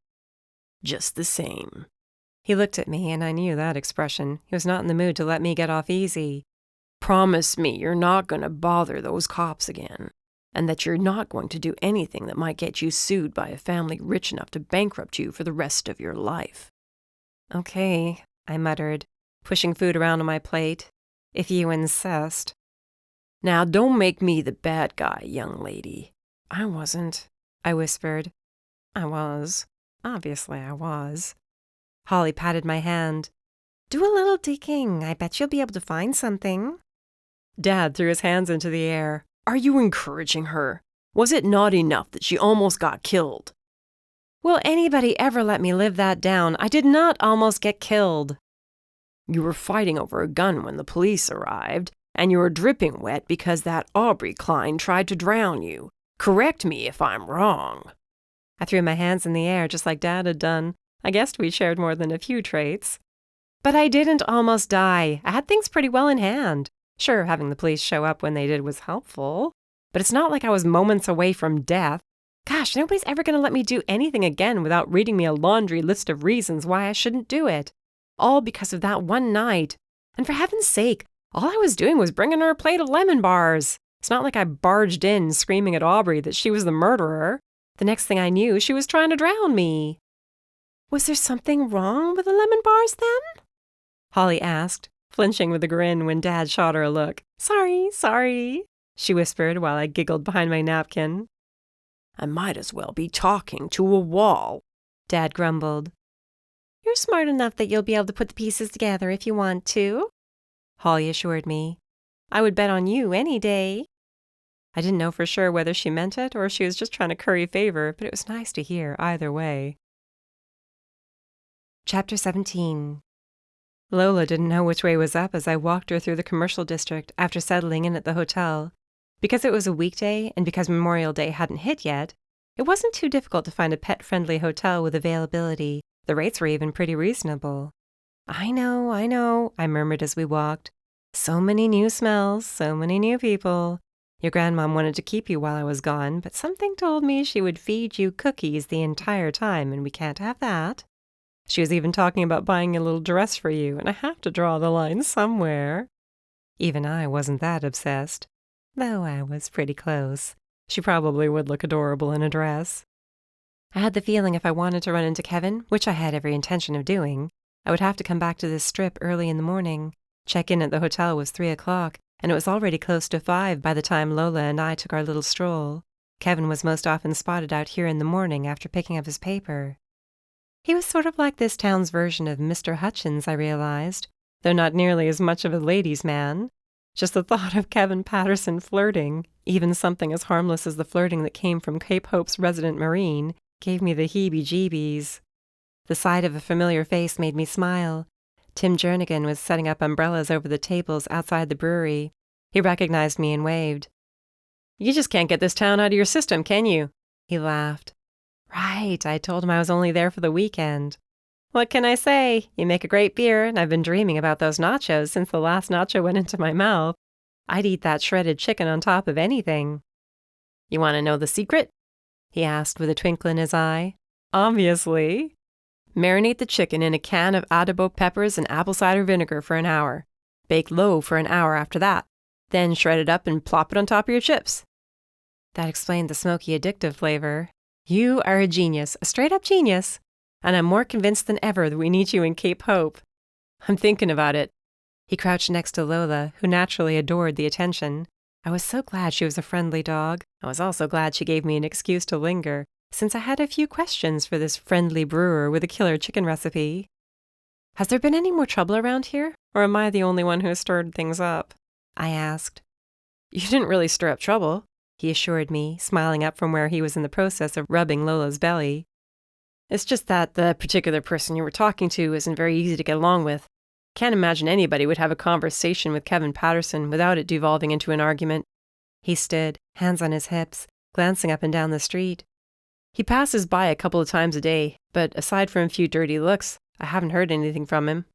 [SPEAKER 3] Just the same.
[SPEAKER 2] He looked at me, and I knew that expression. He was not in the mood to let me get off easy.
[SPEAKER 3] Promise me you're not going to bother those cops again, and that you're not going to do anything that might get you sued by a family rich enough to bankrupt you for the rest of your life.
[SPEAKER 2] Okay, I muttered, pushing food around on my plate. If you insist.
[SPEAKER 3] Now don't make me the bad guy, young lady.
[SPEAKER 2] I wasn't, I whispered. I was. Obviously I was. Holly patted my hand. Do a little digging. I bet you'll be able to find something.
[SPEAKER 3] Dad threw his hands into the air. Are you encouraging her? Was it not enough that she almost got killed?
[SPEAKER 2] Will anybody ever let me live that down? I did not almost get killed.
[SPEAKER 3] You were fighting over a gun when the police arrived, and you were dripping wet because that Aubrey Klein tried to drown you. Correct me if I'm wrong.
[SPEAKER 2] I threw my hands in the air just like Dad had done. I guessed we shared more than a few traits. But I didn't almost die. I had things pretty well in hand. Sure, having the police show up when they did was helpful, but it's not like I was moments away from death. Gosh, nobody's ever going to let me do anything again without reading me a laundry list of reasons why I shouldn't do it. All because of that one night. And for heaven's sake, all I was doing was bringing her a plate of lemon bars. It's not like I barged in screaming at Aubrey that she was the murderer. The next thing I knew, she was trying to drown me. Was there something wrong with the lemon bars then? Holly asked, flinching with a grin when Dad shot her a look. Sorry, she whispered while I giggled behind my napkin.
[SPEAKER 3] I might as well be talking to a wall,
[SPEAKER 2] Dad grumbled. You're smart enough that you'll be able to put the pieces together if you want to, Holly assured me. I would bet on you any day. I didn't know for sure whether she meant it or she was just trying to curry favor, but it was nice to hear either way. Chapter 17. Lola didn't know which way was up as I walked her through the commercial district after settling in at the hotel. Because it was a weekday and because Memorial Day hadn't hit yet, it wasn't too difficult to find a pet-friendly hotel with availability. The rates were even pretty reasonable. I know, I murmured as we walked. So many new smells, so many new people. Your grandmom wanted to keep you while I was gone, but something told me she would feed you cookies the entire time, and we can't have that. She was even talking about buying a little dress for you, and I have to draw the line somewhere. Even I wasn't that obsessed, though I was pretty close. She probably would look adorable in a dress. I had the feeling if I wanted to run into Kevin, which I had every intention of doing, I would have to come back to this strip early in the morning. Check-in at the hotel was 3 o'clock, and it was already close to 5 by the time Lola and I took our little stroll. Kevin was most often spotted out here in the morning after picking up his paper. He was sort of like this town's version of Mr. Hutchins, I realized, though not nearly as much of a ladies' man. Just the thought of Kevin Patterson flirting, even something as harmless as the flirting that came from Cape Hope's resident Marine, gave me the heebie-jeebies. The sight of a familiar face made me smile. Tim Jernigan was setting up umbrellas over the tables outside the brewery. He recognized me and waved. "You just can't get this town out of your system, can you?" He laughed. Right, I told him I was only there for the weekend. What can I say? You make a great beer, and I've been dreaming about those nachos since the last nacho went into my mouth. I'd eat that shredded chicken on top of anything. You want to know the secret? He asked with a twinkle in his eye. Obviously. Marinate the chicken in a can of adobo peppers and apple cider vinegar for an hour. Bake low for an hour after that. Then shred it up and plop it on top of your chips. That explained the smoky, addictive flavor. You are a genius, a straight-up genius. And I'm more convinced than ever that we need you in Cape Hope. I'm thinking about it. He crouched next to Lola, who naturally adored the attention. I was so glad she was a friendly dog. I was also glad she gave me an excuse to linger, since I had a few questions for this friendly brewer with a killer chicken recipe. Has there been any more trouble around here, or am I the only one who has stirred things up? I asked. You didn't really stir up trouble, he assured me, smiling up from where he was in the process of rubbing Lola's belly. It's just that the particular person you were talking to isn't very easy to get along with. Can't imagine anybody would have a conversation with Kevin Patterson without it devolving into an argument. He stood, hands on his hips, glancing up and down the street.
[SPEAKER 3] He passes by a couple of times a day, but aside from a few dirty looks, I haven't heard anything from him.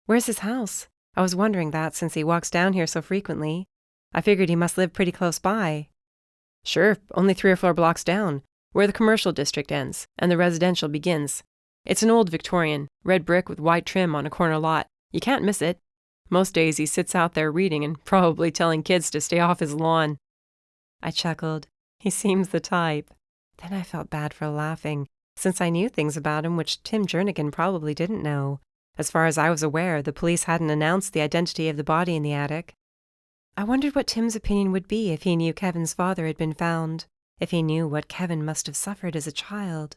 [SPEAKER 1] Where's his house? I was wondering that since he walks down here so frequently. I figured he must live pretty close by.
[SPEAKER 3] Sure, only 3 or 4 blocks down, where the commercial district ends and the residential begins. It's an old Victorian, red brick with white trim on a corner lot. You can't miss it. Most days he sits out there reading and probably telling kids to stay off his lawn.
[SPEAKER 1] I chuckled. He seems the type. Then I felt bad for laughing, since I knew things about him which Tim Jernigan probably didn't know. As far as I was aware, the police hadn't announced the identity of the body in the attic. I wondered what Tim's opinion would be if he knew Kevin's father had been found, if he knew what Kevin must have suffered as a child.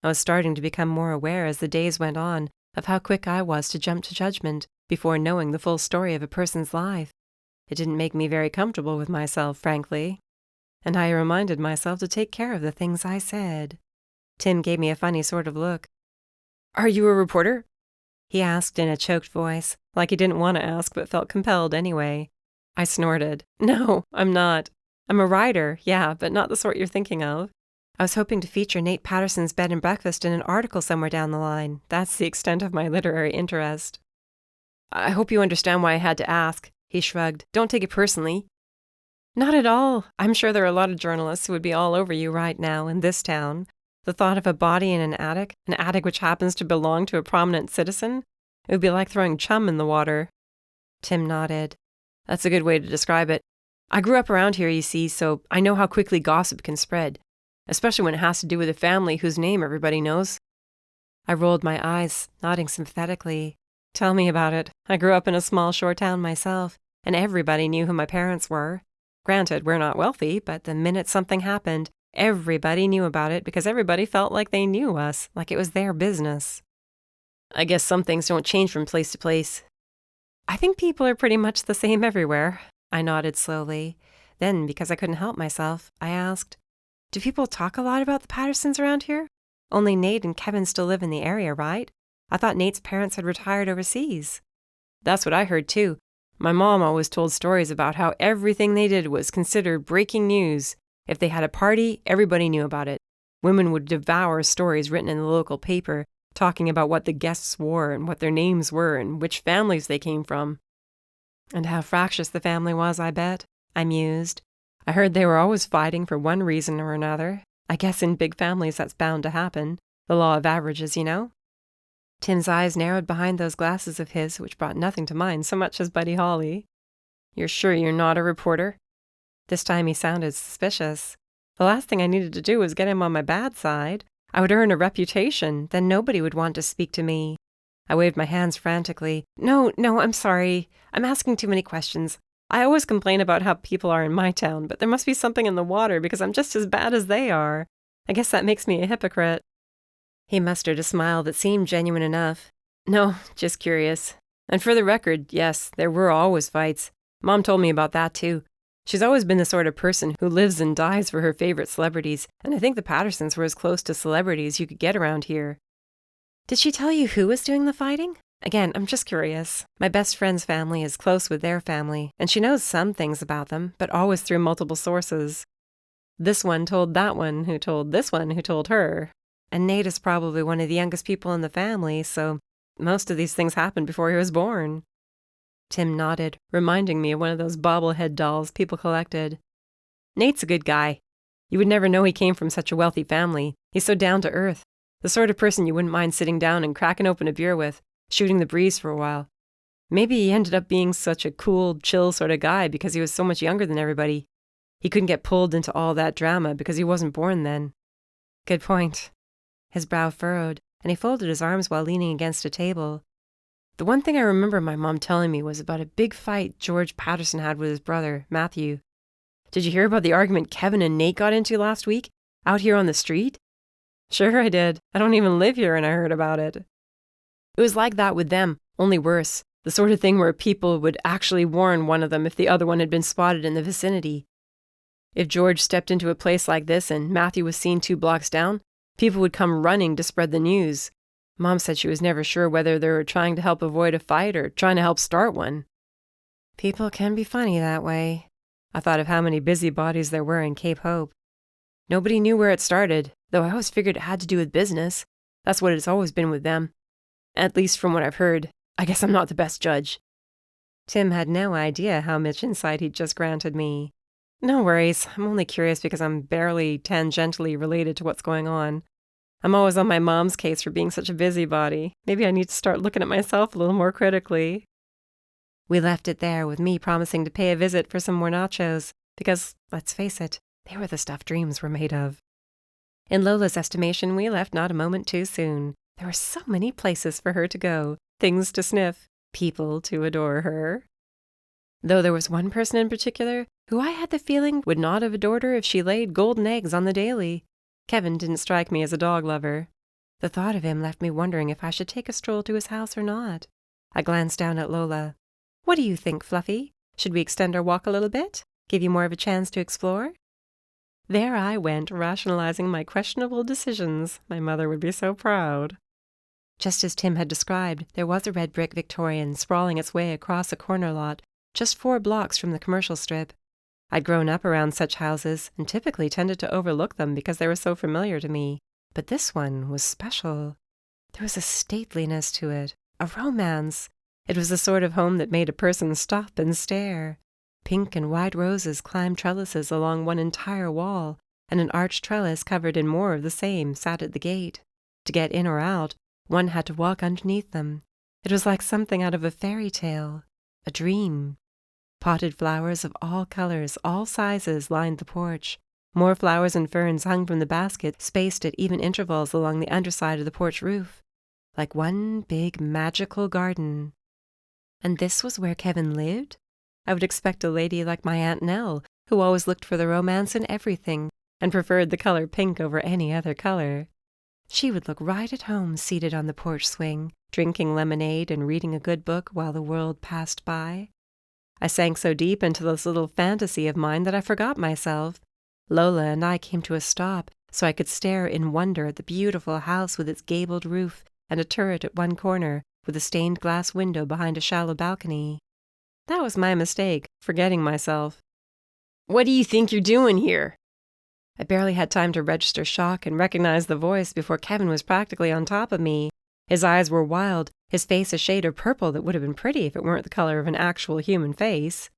[SPEAKER 1] I was starting to become more aware as the days went on of how quick I was to jump to judgment before knowing the full story of a person's life. It didn't make me very comfortable with myself, frankly. And I reminded myself to take care of the things I said. Tim gave me a funny sort of look.
[SPEAKER 3] Are you a reporter?
[SPEAKER 1] He asked in a choked voice, like he didn't want to ask but felt compelled anyway. I snorted. No, I'm not. I'm a writer, yeah, but not the sort you're thinking of. I was hoping to feature Nate Patterson's bed and breakfast in an article somewhere down the line. That's the extent of my literary interest.
[SPEAKER 3] I hope you understand why I had to ask. He shrugged. Don't take it personally.
[SPEAKER 1] Not at all. I'm sure there are a lot of journalists who would be all over you right now in this town. The thought of a body in an attic which happens to belong to a prominent citizen, it would be like throwing chum in the water. Tim nodded.
[SPEAKER 3] That's a good way to describe it. I grew up around here, you see, so I know how quickly gossip can spread, especially when it has to do with a family whose name everybody knows.
[SPEAKER 1] I rolled my eyes, nodding sympathetically. Tell me about it. I grew up in a small shore town myself, and everybody knew who my parents were. Granted, we're not wealthy, but the minute something happened, everybody knew about it because everybody felt like they knew us, like it was their business.
[SPEAKER 3] I guess some things don't change from place to place.
[SPEAKER 1] I think people are pretty much the same everywhere. I nodded slowly. Then, because I couldn't help myself, I asked, do people talk a lot about the Pattersons around here? Only Nate and Kevin still live in the area, right? I thought Nate's parents had retired overseas.
[SPEAKER 3] That's what I heard, too. My mom always told stories about how everything they did was considered breaking news. If they had a party, everybody knew about it. Women would devour stories written in the local paper, talking about what the guests wore and what their names were and which families they came from.
[SPEAKER 1] And how fractious the family was, I bet, I mused. I heard they were always fighting for one reason or another. I guess in big families that's bound to happen. The law of averages, you know? Tim's eyes narrowed behind those glasses of his, which brought nothing to mind so much as Buddy Holly.
[SPEAKER 3] You're sure you're not a reporter?
[SPEAKER 1] This time he sounded suspicious. The last thing I needed to do was get him on my bad side. I would earn a reputation, then nobody would want to speak to me. I waved my hands frantically. No, I'm sorry. I'm asking too many questions. I always complain about how people are in my town, but there must be something in the water because I'm just as bad as they are. I guess that makes me a hypocrite. He mustered a smile that seemed genuine enough.
[SPEAKER 3] No, just curious. And for the record, yes, there were always fights. Mom told me about that too. She's always been the sort of person who lives and dies for her favorite celebrities, and I think the Pattersons were as close to celebrities you could get around here.
[SPEAKER 1] Did she tell you who was doing the fighting? Again, I'm just curious. My best friend's family is close with their family, and she knows some things about them, but always through multiple sources. This one told that one who told this one who told her. And Nate is probably one of the youngest people in the family, so most of these things happened before he was born. Tim nodded, reminding me of one of those bobblehead dolls people collected.
[SPEAKER 3] Nate's a good guy. You would never know he came from such a wealthy family. He's so down to earth. The sort of person you wouldn't mind sitting down and cracking open a beer with, shooting the breeze for a while. Maybe he ended up being such a cool, chill sort of guy because he was so much younger than everybody. He couldn't get pulled into all that drama because he wasn't born then.
[SPEAKER 1] Good point. His brow furrowed, and he folded his arms while leaning against a table.
[SPEAKER 3] The one thing I remember my mom telling me was about a big fight George Patterson had with his brother, Matthew. Did you hear about the argument Kevin and Nate got into last week, out here on the street?
[SPEAKER 1] Sure I did. I don't even live here and I heard about it.
[SPEAKER 3] It was like that with them, only worse. The sort of thing where people would actually warn one of them if the other one had been spotted in the vicinity. If George stepped into a place like this and Matthew was seen 2 blocks down, people would come running to spread the news. Mom said she was never sure whether they were trying to help avoid a fight or trying to help start one.
[SPEAKER 1] People can be funny that way. I thought of how many busybodies there were in Cape Hope. Nobody knew where it started,
[SPEAKER 3] though I always figured it had to do with business. That's what it's always been with them. At least from what I've heard. I guess I'm not the best judge.
[SPEAKER 2] Tim had no idea how much insight he'd just granted me. No worries, I'm only curious because I'm barely tangentially related to what's going on. I'm always on my mom's case for being such a busybody. Maybe I need to start looking at myself a little more critically. We left it there with me promising to pay a visit for some more nachos, because, let's face it, they were the stuff dreams were made of. In Lola's estimation, we left not a moment too soon. There were so many places for her to go, things to sniff, people to adore her. Though there was one person in particular who I had the feeling would not have adored her if she laid golden eggs on the daily. Kevin didn't strike me as a dog lover. The thought of him left me wondering if I should take a stroll to his house or not. I glanced down at Lola. What do you think, Fluffy? Should we extend our walk a little bit? Give you more of a chance to explore? There I went, rationalizing my questionable decisions. My mother would be so proud. Just as Tim had described, there was a red brick Victorian sprawling its way across a corner lot, just 4 blocks from the commercial strip. I'd grown up around such houses and typically tended to overlook them because they were so familiar to me. But this one was special. There was a stateliness to it, a romance. It was the sort of home that made a person stop and stare. Pink and white roses climbed trellises along one entire wall, and an arched trellis covered in more of the same sat at the gate. To get in or out, one had to walk underneath them. It was like something out of a fairy tale, a dream. Potted flowers of all colors, all sizes lined the porch. More flowers and ferns hung from the basket, spaced at even intervals along the underside of the porch roof, like one big magical garden. And this was where Kevin lived? I would expect a lady like my Aunt Nell, who always looked for the romance in everything and preferred the color pink over any other color. She would look right at home seated on the porch swing, drinking lemonade and reading a good book while the world passed by. I sank so deep into this little fantasy of mine that I forgot myself. Lola and I came to a stop so I could stare in wonder at the beautiful house with its gabled roof and a turret at one corner with a stained glass window behind a shallow balcony. That was my mistake, forgetting myself.
[SPEAKER 3] What do you think you're doing here?
[SPEAKER 2] I barely had time to register shock and recognize the voice before Kevin was practically on top of me. His eyes were wild, his face a shade of purple that would have been pretty if it weren't the color of an actual human face.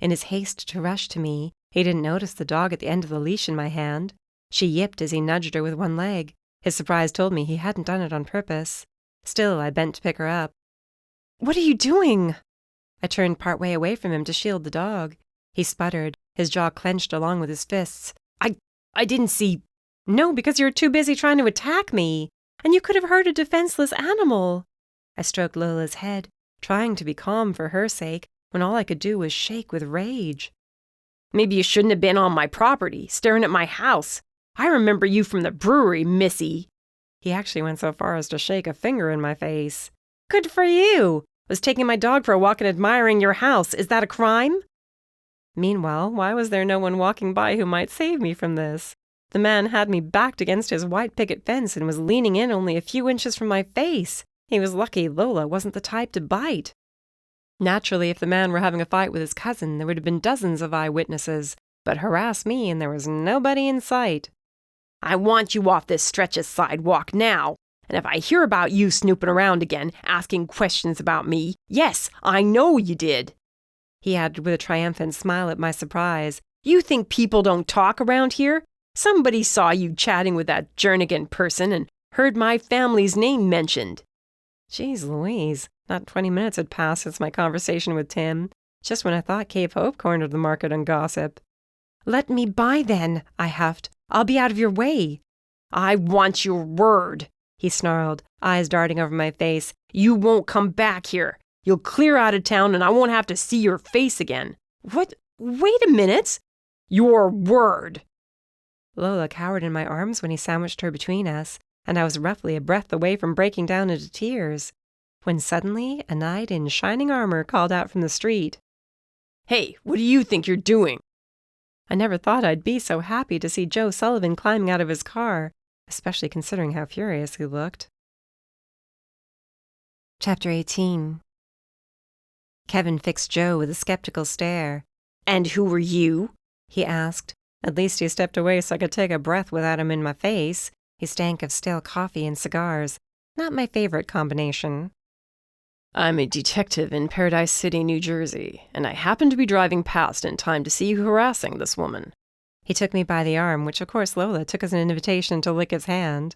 [SPEAKER 2] In his haste to rush to me, he didn't notice the dog at the end of the leash in my hand. She yipped as he nudged her with one leg. His surprise told me he hadn't done it on purpose. Still, I bent to pick her up. "What are you doing?" I turned partway away from him to shield the dog. He sputtered, his jaw clenched along with his fists. I didn't see." "No, because you were too busy trying to attack me. And you could have hurt a defenseless animal." I stroked Lola's head, trying to be calm for her sake, when all I could do was shake with rage.
[SPEAKER 3] "Maybe you shouldn't have been on my property, staring at my house. I remember you from the brewery, missy."
[SPEAKER 2] He actually went so far as to shake a finger in my face. "Good for you! Was taking my dog for a walk and admiring your house. Is that a crime?" Meanwhile, why was there no one walking by who might save me from this? The man had me backed against his white picket fence and was leaning in only a few inches from my face. He was lucky Lola wasn't the type to bite. Naturally, if the man were having a fight with his cousin, there would have been dozens of eyewitnesses, but harass me and there was nobody in sight.
[SPEAKER 3] "I want you off this stretch of sidewalk now. And if I hear about you snooping around again, asking questions about me, yes, I know you did," he added with a triumphant smile at my surprise. "You think people don't talk around here? Somebody saw you chatting with that Jernigan person and heard my family's name mentioned."
[SPEAKER 2] Jeez Louise, not 20 minutes had passed since my conversation with Tim, just when I thought Cape Hope cornered the market on gossip. "Let me by then," I huffed. "I'll be out of your way."
[SPEAKER 3] "I want your word," he snarled, eyes darting over my face. "You won't come back here. You'll clear out of town and I won't have to see your face again."
[SPEAKER 2] "What? Wait a minute!"
[SPEAKER 3] "Your word."
[SPEAKER 2] Lola cowered in my arms when he sandwiched her between us, and I was roughly a breath away from breaking down into tears, when suddenly a knight in shining armor called out from the street.
[SPEAKER 3] "Hey, what do you think you're doing?"
[SPEAKER 2] I never thought I'd be so happy to see Joe Sullivan climbing out of his car, especially considering how furious he looked. Chapter 18. Kevin fixed Joe with a skeptical stare.
[SPEAKER 3] "And who were you?"
[SPEAKER 2] he asked. At least he stepped away so I could take a breath without him in my face.
[SPEAKER 1] He stank of stale coffee and cigars. Not my favorite combination.
[SPEAKER 3] I'm a detective in Paradise City, New Jersey, and I happened to be driving past in time to see you harassing this woman.
[SPEAKER 1] He took me by the arm, which of course Lola took as an invitation to lick his hand.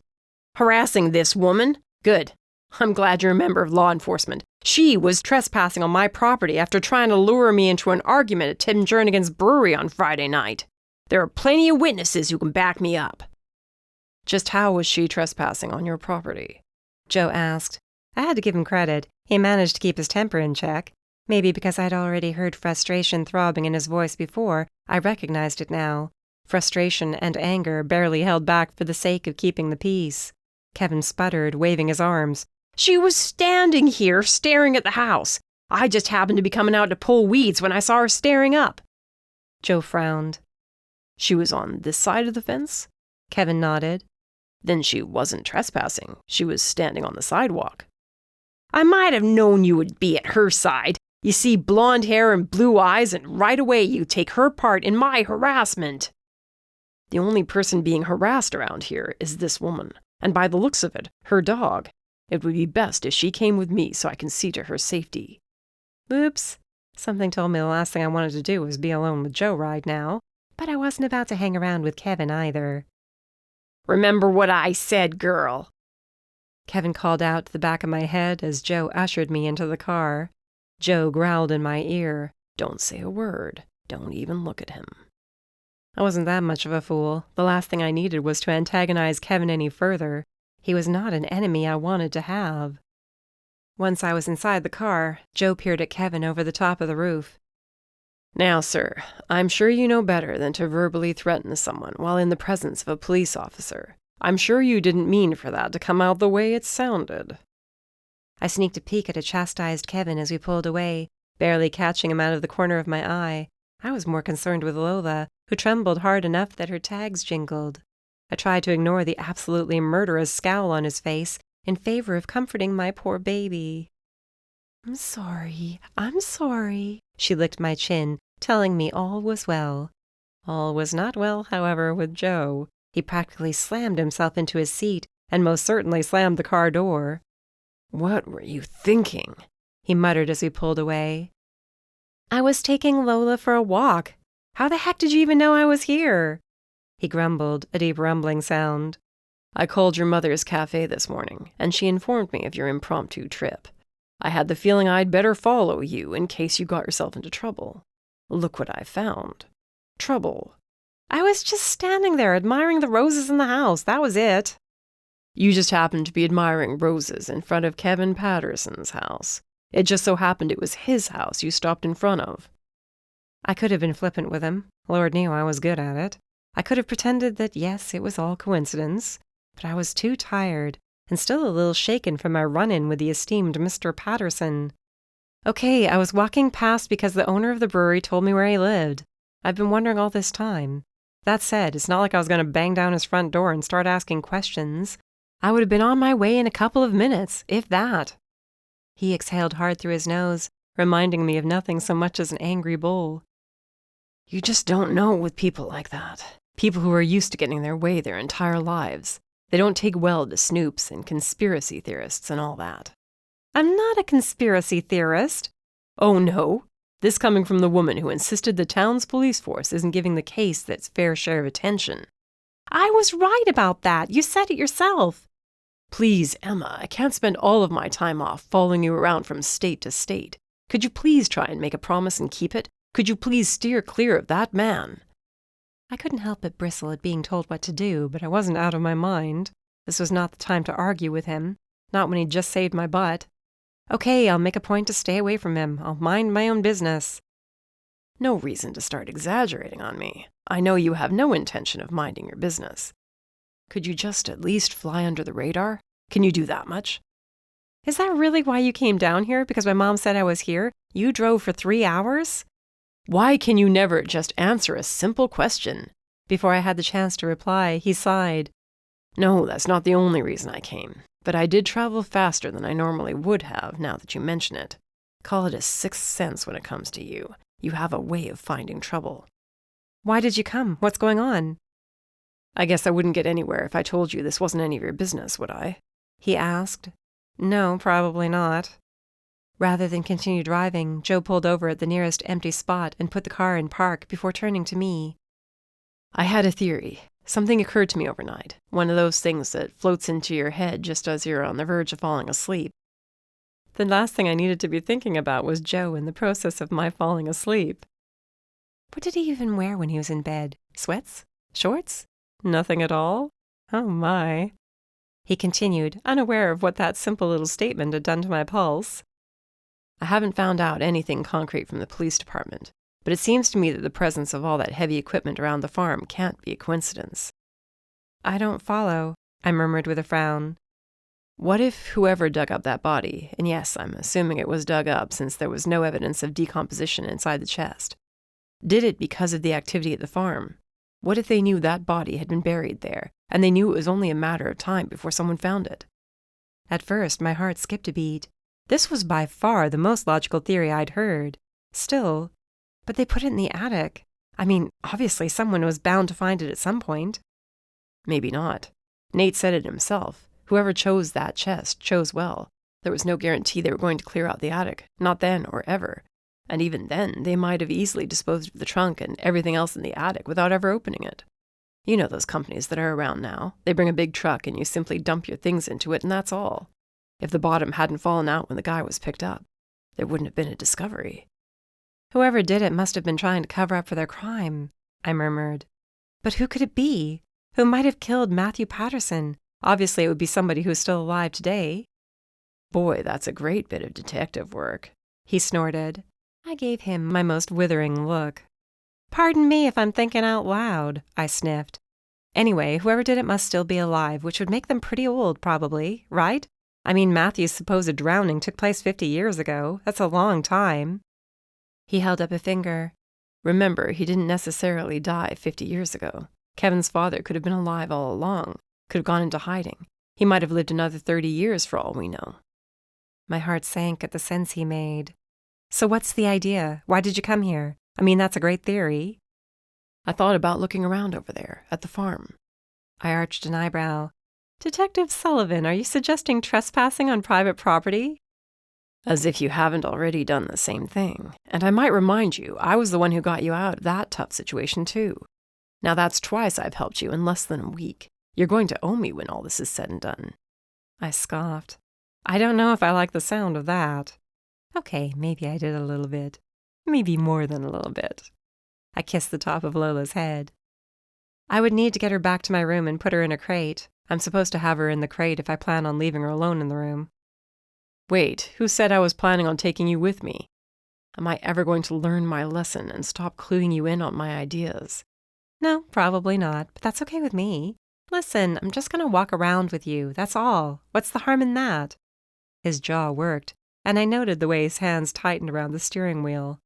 [SPEAKER 3] Harassing this woman? Good. I'm glad you're a member of law enforcement. She was trespassing on my property after trying to lure me into an argument at Tim Jernigan's brewery on Friday night. There are plenty of witnesses who can back me up. Just how was she trespassing on your property?
[SPEAKER 1] Joe asked. I had to give him credit. He managed to keep his temper in check. Maybe because I'd already heard frustration throbbing in his voice before, I recognized it now. Frustration and anger barely held back for the sake of keeping the peace. Kevin sputtered, waving his arms.
[SPEAKER 3] She was standing here, staring at the house. I just happened to be coming out to pull weeds when I saw her staring up.
[SPEAKER 1] Joe frowned.
[SPEAKER 3] She was on this side of the fence?
[SPEAKER 1] Kevin nodded.
[SPEAKER 3] Then she wasn't trespassing. She was standing on the sidewalk. I might have known you would be at her side. You see blonde hair and blue eyes, and right away you take her part in my harassment. The only person being harassed around here is this woman, and by the looks of it, her dog. It would be best if she came with me so I can see to her safety.
[SPEAKER 1] Oops. Something told me the last thing I wanted to do was be alone with Joe right now, but I wasn't about to hang around with Kevin either.
[SPEAKER 3] Remember what I said, girl.
[SPEAKER 1] Kevin called out to the back of my head as Joe ushered me into the car. Joe growled in my ear.
[SPEAKER 3] Don't say a word. Don't even look at him.
[SPEAKER 1] I wasn't that much of a fool. The last thing I needed was to antagonize Kevin any further. He was not an enemy I wanted to have. Once I was inside the car, Joe peered at Kevin over the top of the roof.
[SPEAKER 3] Now, sir, I'm sure you know better than to verbally threaten someone while in the presence of a police officer. I'm sure you didn't mean for that to come out the way it sounded.
[SPEAKER 1] I sneaked a peek at a chastised Kevin as we pulled away, barely catching him out of the corner of my eye. I was more concerned with Lola, who trembled hard enough that her tags jingled. I tried to ignore the absolutely murderous scowl on his face in favor of comforting my poor baby. I'm sorry, she licked my chin, telling me all was well. All was not well, however, with Joe. He practically slammed himself into his seat, and most certainly slammed the car door.
[SPEAKER 3] What were you thinking?
[SPEAKER 1] He muttered as we pulled away. I was taking Lola for a walk. How the heck did you even know I was here? He grumbled, a deep rumbling sound.
[SPEAKER 3] I called your mother's cafe this morning, and she informed me of your impromptu trip. I had the feeling I'd better follow you in case you got yourself into trouble. Look what I found. Trouble.
[SPEAKER 1] I was just standing there admiring the roses in the house. That was it.
[SPEAKER 3] You just happened to be admiring roses in front of Kevin Patterson's house. It just so happened it was his house you stopped in front of.
[SPEAKER 1] I could have been flippant with him. Lord knew I was good at it. I could have pretended that, yes, it was all coincidence. But I was too tired, and still a little shaken from my run-in with the esteemed Mr. Patterson. Okay, I was walking past because the owner of the brewery told me where he lived. I've been wondering all this time. That said, it's not like I was going to bang down his front door and start asking questions. I would have been on my way in a couple of minutes, if that. He exhaled hard through his nose, reminding me of nothing so much as an angry bull.
[SPEAKER 3] You just don't know with people like that. People who are used to getting their way their entire lives. They don't take well to snoops and conspiracy theorists and all that.
[SPEAKER 1] I'm not a conspiracy theorist.
[SPEAKER 3] Oh, no. This coming from the woman who insisted the town's police force isn't giving the case its fair share of attention.
[SPEAKER 1] I was right about that. You said it yourself.
[SPEAKER 3] Please, Emma, I can't spend all of my time off following you around from state to state. Could you please try and make a promise and keep it? Could you please steer clear of that man?
[SPEAKER 1] I couldn't help but bristle at being told what to do, but I wasn't out of my mind. This was not the time to argue with him, not when he'd just saved my butt. Okay, I'll make a point to stay away from him. I'll mind my own business.
[SPEAKER 3] No reason to start exaggerating on me. I know you have no intention of minding your business. Could you just at least fly under the radar? Can you do that much?
[SPEAKER 1] Is that really why you came down here? Because my mom said I was here? You drove for 3 hours?
[SPEAKER 3] Why can you never just answer a simple question?
[SPEAKER 1] Before I had the chance to reply, he sighed.
[SPEAKER 3] No, that's not the only reason I came. But I did travel faster than I normally would have, now that you mention it. Call it a sixth sense when it comes to you. You have a way of finding trouble.
[SPEAKER 1] Why did you come? What's going on?
[SPEAKER 3] I guess I wouldn't get anywhere if I told you this wasn't any of your business, would I?
[SPEAKER 2] He asked. No, probably not. Rather than continue driving, Joe pulled over at the nearest empty spot and put the car in park before turning to me.
[SPEAKER 3] I had a theory. Something occurred to me overnight. One of those things that floats into your head just as you're on the verge of falling asleep.
[SPEAKER 2] The last thing I needed to be thinking about was Joe in the process of my falling asleep. What did he even wear when he was in bed? Sweats? Shorts? Nothing at all? Oh my. He continued, unaware of what that simple little statement had done to my pulse.
[SPEAKER 3] I haven't found out anything concrete from the police department, but it seems to me that the presence of all that heavy equipment around the farm can't be a coincidence.
[SPEAKER 2] I don't follow, I murmured with a frown.
[SPEAKER 3] What if whoever dug up that body, and yes, I'm assuming it was dug up since there was no evidence of decomposition inside the chest, did it because of the activity at the farm? What if they knew that body had been buried there, and they knew it was only a matter of time before someone found it?
[SPEAKER 2] At first, my heart skipped a beat. This was by far the most logical theory I'd heard. Still, but they put it in the attic. I mean, obviously someone was bound to find it at some point.
[SPEAKER 3] Maybe not. Nate said it himself. Whoever chose that chest chose well. There was no guarantee they were going to clear out the attic, not then or ever. And even then, they might have easily disposed of the trunk and everything else in the attic without ever opening it. You know those companies that are around now. They bring a big truck and you simply dump your things into it and that's all. If the bottom hadn't fallen out when the guy was picked up, there wouldn't have been a discovery.
[SPEAKER 2] Whoever did it must have been trying to cover up for their crime, I murmured. But who could it be? Who might have killed Matthew Patterson? Obviously it would be somebody who's still alive today.
[SPEAKER 3] Boy, that's a great bit of detective work,
[SPEAKER 2] he snorted. I gave him my most withering look. Pardon me if I'm thinking out loud, I sniffed. Anyway, whoever did it must still be alive, which would make them pretty old, probably, right? I mean, Matthew's supposed drowning took place 50 years ago. That's a long time. He held up a finger.
[SPEAKER 3] Remember, he didn't necessarily die 50 years ago. Kevin's father could have been alive all along, could have gone into hiding. He might have lived another 30 years for all we know.
[SPEAKER 2] My heart sank at the sense he made. So what's the idea? Why did you come here? I mean, that's a great theory.
[SPEAKER 3] I thought about looking around over there, at the farm.
[SPEAKER 2] I arched an eyebrow. Detective Sullivan, are you suggesting trespassing on private property?
[SPEAKER 3] As if you haven't already done the same thing. And I might remind you, I was the one who got you out of that tough situation too. Now that's twice I've helped you in less than a week. You're going to owe me when all this is said and done.
[SPEAKER 2] I scoffed. I don't know if I like the sound of that. Okay, maybe I did a little bit. Maybe more than a little bit. I kissed the top of Lola's head. I would need to get her back to my room and put her in a crate. I'm supposed to have her in the crate if I plan on leaving her alone in the room.
[SPEAKER 3] Wait, who said I was planning on taking you with me? Am I ever going to learn my lesson and stop cluing you in on my ideas?
[SPEAKER 2] No, probably not, but that's okay with me. Listen, I'm just going to walk around with you, that's all. What's the harm in that? His jaw worked, and I noted the way his hands tightened around the steering wheel.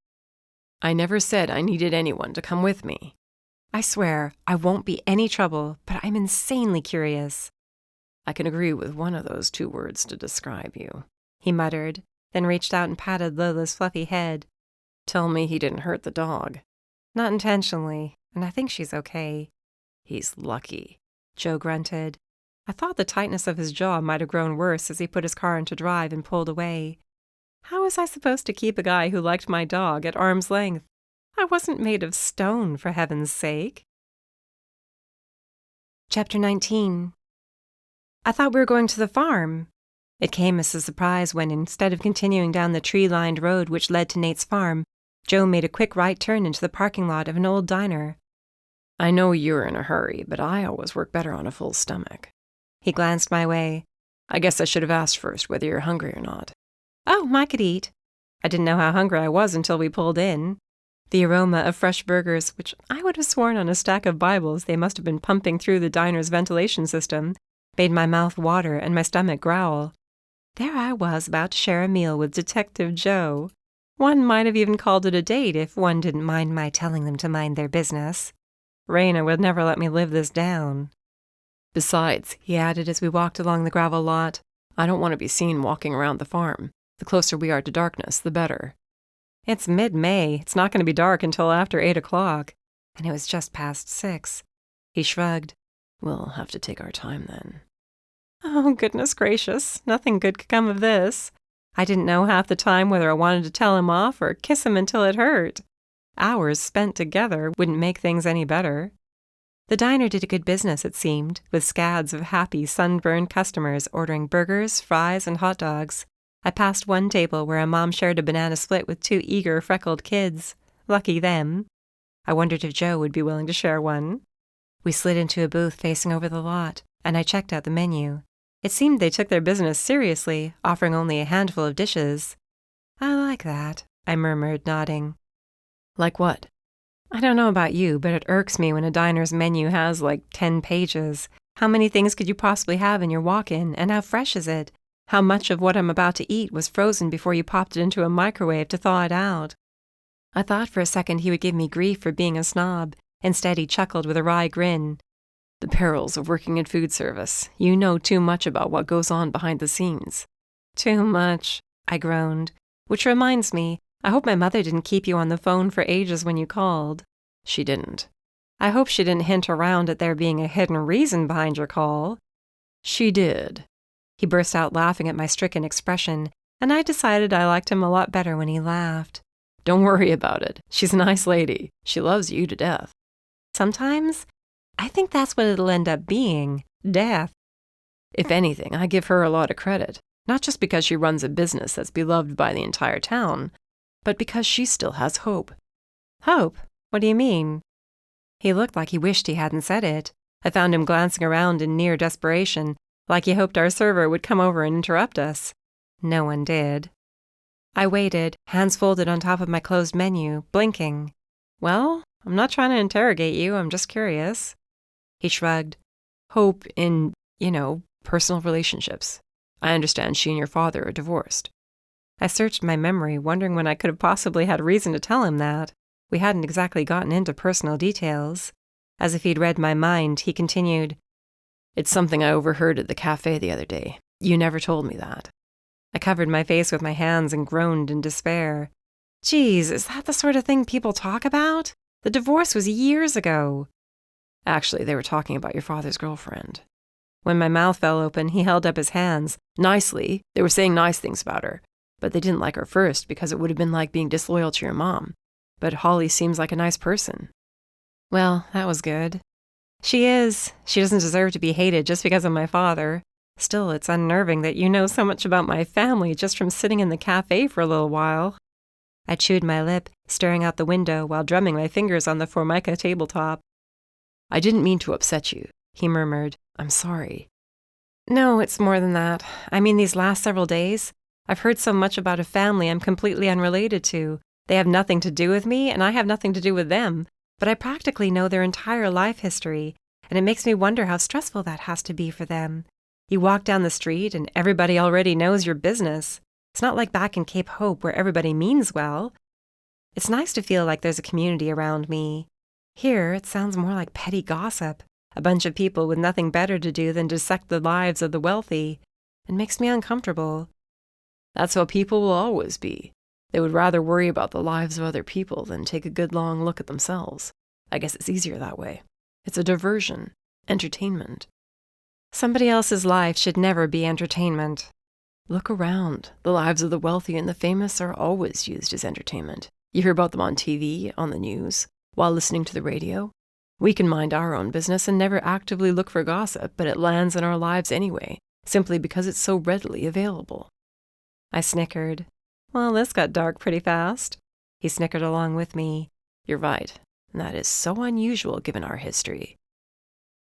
[SPEAKER 3] I never said I needed anyone to come with me.
[SPEAKER 2] I swear, I won't be any trouble, but I'm insanely curious.
[SPEAKER 3] I can agree with one of those two words to describe you,
[SPEAKER 2] he muttered, then reached out and patted Lola's fluffy head.
[SPEAKER 3] Tell me he didn't hurt the dog.
[SPEAKER 2] Not intentionally, and I think she's okay.
[SPEAKER 3] He's lucky,
[SPEAKER 2] Joe grunted. I thought the tightness of his jaw might have grown worse as he put his car into drive and pulled away. How was I supposed to keep a guy who liked my dog at arm's length? I wasn't made of stone, for heaven's sake. Chapter 19. I thought we were going to the farm. It came as a surprise when, instead of continuing down the tree-lined road which led to Nate's farm, Joe made a quick right turn into the parking lot of an old diner.
[SPEAKER 3] I know you're in a hurry, but I always work better on a full stomach.
[SPEAKER 2] He glanced my way.
[SPEAKER 3] I guess I should have asked first whether you're hungry or not.
[SPEAKER 2] Oh, I could eat. I didn't know how hungry I was until we pulled in. The aroma of fresh burgers, which I would have sworn on a stack of Bibles they must have been pumping through the diner's ventilation system, made my mouth water and my stomach growl. There I was about to share a meal with Detective Joe. One might have even called it a date if one didn't mind my telling them to mind their business. Raina would never let me live this down.
[SPEAKER 3] Besides, he added as we walked along the gravel lot, I don't want to be seen walking around the farm. The closer we are to darkness, the better.
[SPEAKER 2] It's mid-May. It's not going to be dark until after 8 o'clock. And it was just past 6. He shrugged.
[SPEAKER 3] We'll have to take our time then.
[SPEAKER 2] Oh, goodness gracious, nothing good could come of this. I didn't know half the time whether I wanted to tell him off or kiss him until it hurt. Hours spent together wouldn't make things any better. The diner did a good business, it seemed, with scads of happy, sunburned customers ordering burgers, fries, and hot dogs. I passed one table where a mom shared a banana split with 2 eager, freckled kids. Lucky them. I wondered if Joe would be willing to share one. We slid into a booth facing over the lot, and I checked out the menu. It seemed they took their business seriously, offering only a handful of dishes. I like that, I murmured, nodding.
[SPEAKER 3] Like what?
[SPEAKER 2] I don't know about you, but it irks me when a diner's menu has like 10 pages. How many things could you possibly have in your walk-in, and how fresh is it? How much of what I'm about to eat was frozen before you popped it into a microwave to thaw it out? I thought for a second he would give me grief for being a snob. Instead, he chuckled with a wry grin.
[SPEAKER 3] The perils of working in food service. You know too much about what goes on behind the scenes.
[SPEAKER 2] Too much, I groaned. Which reminds me, I hope my mother didn't keep you on the phone for ages when you called.
[SPEAKER 3] She didn't.
[SPEAKER 2] I hope she didn't hint around at there being a hidden reason behind your call.
[SPEAKER 3] She did.
[SPEAKER 2] He burst out laughing at my stricken expression, and I decided I liked him a lot better when he laughed.
[SPEAKER 3] Don't worry about it. She's a nice lady. She loves you to death.
[SPEAKER 2] Sometimes, I think that's what it'll end up being. Death.
[SPEAKER 3] If anything, I give her a lot of credit. Not just because she runs a business that's beloved by the entire town, but because she still has hope.
[SPEAKER 2] Hope? What do you mean? He looked like he wished he hadn't said it. I found him glancing around in near desperation, like he hoped our server would come over and interrupt us. No one did. I waited, hands folded on top of my closed menu, blinking. Well, I'm not trying to interrogate you, I'm just curious.
[SPEAKER 3] He shrugged. Hope in, personal relationships. I understand she and your father are divorced.
[SPEAKER 2] I searched my memory, wondering when I could have possibly had reason to tell him that. We hadn't exactly gotten into personal details. As if he'd read my mind, he continued,
[SPEAKER 3] It's something I overheard at the cafe the other day. You never told me that.
[SPEAKER 2] I covered my face with my hands and groaned in despair. Geez, is that the sort of thing people talk about? The divorce was years ago.
[SPEAKER 3] Actually, they were talking about your father's girlfriend.
[SPEAKER 2] When my mouth fell open, he held up his hands.
[SPEAKER 3] Nicely. They were saying nice things about her. But they didn't like her first because it would have been like being disloyal to your mom. But Holly seems like a nice person.
[SPEAKER 2] Well, that was good. She is. She doesn't deserve to be hated just because of my father. Still, it's unnerving that you know so much about my family just from sitting in the cafe for a little while. I chewed my lip, staring out the window while drumming my fingers on the Formica tabletop.
[SPEAKER 3] I didn't mean to upset you, he murmured. I'm sorry.
[SPEAKER 2] No, it's more than that. I mean, these last several days, I've heard so much about a family I'm completely unrelated to. They have nothing to do with me, and I have nothing to do with them. But I practically know their entire life history, and it makes me wonder how stressful that has to be for them. You walk down the street, and everybody already knows your business. It's not like back in Cape Hope where everybody means well. It's nice to feel like there's a community around me. Here, it sounds more like petty gossip. A bunch of people with nothing better to do than dissect the lives of the wealthy. It makes me uncomfortable.
[SPEAKER 3] That's how people will always be. They would rather worry about the lives of other people than take a good long look at themselves. I guess it's easier that way. It's a diversion, entertainment.
[SPEAKER 2] Somebody else's life should never be entertainment.
[SPEAKER 3] Look around. The lives of the wealthy and the famous are always used as entertainment. You hear about them on TV, on the news, while listening to the radio. We can mind our own business and never actively look for gossip, but it lands in our lives anyway, simply because it's so readily available.
[SPEAKER 2] I snickered. Well, this got dark pretty fast. He snickered along with me.
[SPEAKER 3] You're right, and that is so unusual given our history.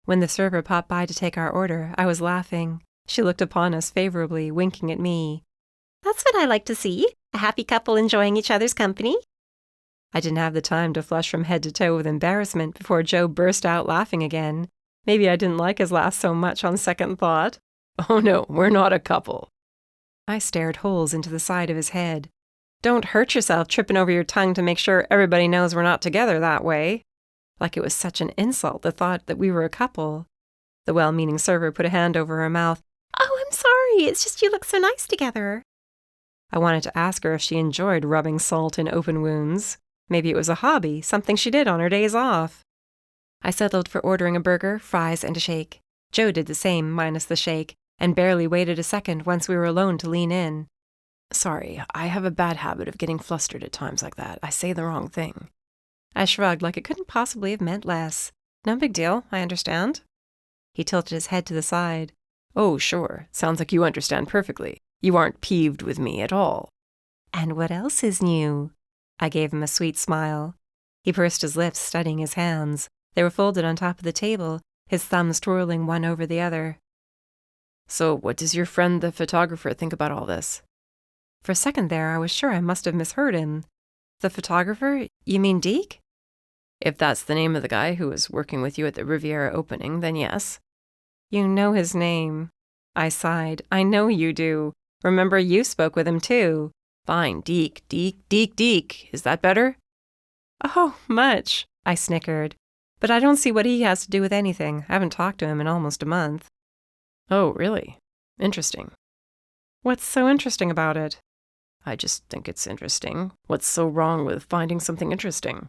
[SPEAKER 2] When the server popped by to take our order, I was laughing. She looked upon us favorably, winking at me.
[SPEAKER 4] That's what I like to see, a happy couple enjoying each other's company.
[SPEAKER 2] I didn't have the time to flush from head to toe with embarrassment before Joe burst out laughing again. Maybe I didn't like his laugh so much on second thought.
[SPEAKER 3] Oh no, we're not a couple.
[SPEAKER 2] I stared holes into the side of his head. Don't hurt yourself tripping over your tongue to make sure everybody knows we're not together that way. Like it was such an insult, the thought that we were a couple. The well-meaning server put a hand over her mouth.
[SPEAKER 4] Oh, I'm sorry. It's just you look so nice together.
[SPEAKER 2] I wanted to ask her if she enjoyed rubbing salt in open wounds. Maybe it was a hobby, something she did on her days off.
[SPEAKER 4] I settled for ordering a burger, fries, and a shake. Joe did the same, minus the shake, and barely waited a second once we were alone to lean in.
[SPEAKER 3] Sorry, I have a bad habit of getting flustered at times like that. I say the wrong thing.
[SPEAKER 4] I shrugged like it couldn't possibly have meant less. No big deal, I understand. He tilted his head to the side.
[SPEAKER 3] Oh, sure. Sounds like you understand perfectly. You aren't peeved with me at all.
[SPEAKER 4] And what else is new? I gave him a sweet smile. He pursed his lips, studying his hands. They were folded on top of the table, his thumbs twirling one over the other.
[SPEAKER 3] So what does your friend the photographer think about all this?
[SPEAKER 4] For a second there, I was sure I must have misheard him. The photographer? You mean Deke?
[SPEAKER 3] If that's the name of the guy who was working with you at the Riviera opening, then yes.
[SPEAKER 4] You know his name. I sighed. I know you do. Remember, you spoke with him too.
[SPEAKER 3] Fine, Deke. Is that better?
[SPEAKER 4] Oh, much, I snickered. But I don't see what he has to do with anything. I haven't talked to him in almost a month.
[SPEAKER 3] Oh, really? Interesting.
[SPEAKER 4] What's so interesting about it?
[SPEAKER 3] I just think it's interesting. What's so wrong with finding something interesting?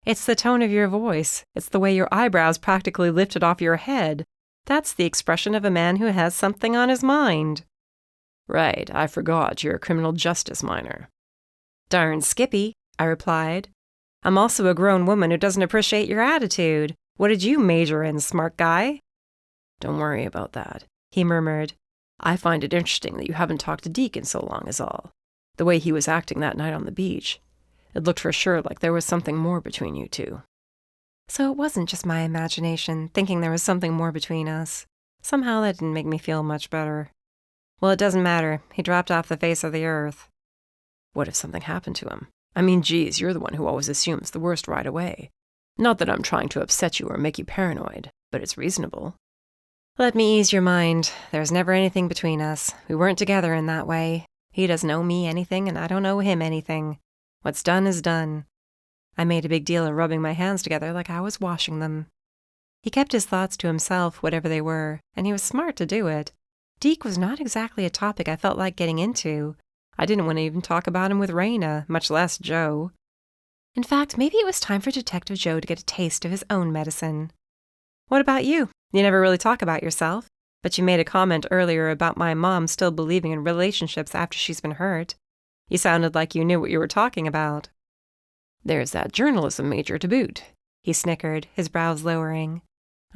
[SPEAKER 4] It's the tone of your voice. It's the way your eyebrows practically lifted off your head. That's the expression of a man who has something on his mind.
[SPEAKER 3] Right, I forgot you're a criminal justice minor.
[SPEAKER 4] Darn skippy, I replied. I'm also a grown woman who doesn't appreciate your attitude. What did you major in, smart guy?
[SPEAKER 3] Don't worry about that,
[SPEAKER 4] he murmured.
[SPEAKER 3] I find it interesting that you haven't talked to Deke in so long is all. The way he was acting that night on the beach. It looked for sure like there was something more between you two.
[SPEAKER 4] So it wasn't just my imagination, thinking there was something more between us. Somehow that didn't make me feel much better. Well, it doesn't matter. He dropped off the face of the earth.
[SPEAKER 3] What if something happened to him? I mean, geez, you're the one who always assumes the worst right away. Not that I'm trying to upset you or make you paranoid, but it's reasonable.
[SPEAKER 4] Let me ease your mind. There's never anything between us. We weren't together in that way. He doesn't owe me anything, and I don't owe him anything. What's done is done. I made a big deal of rubbing my hands together like I was washing them. He kept his thoughts to himself, whatever they were, and he was smart to do it. Deke was not exactly a topic I felt like getting into. I didn't want to even talk about him with Raina, much less Joe. In fact, maybe it was time for Detective Joe to get a taste of his own medicine. What about you? You never really talk about yourself, but you made a comment earlier about my mom still believing in relationships after she's been hurt. You sounded like you knew what you were talking about.
[SPEAKER 3] There's that journalism major to boot,
[SPEAKER 4] he snickered, his brows lowering.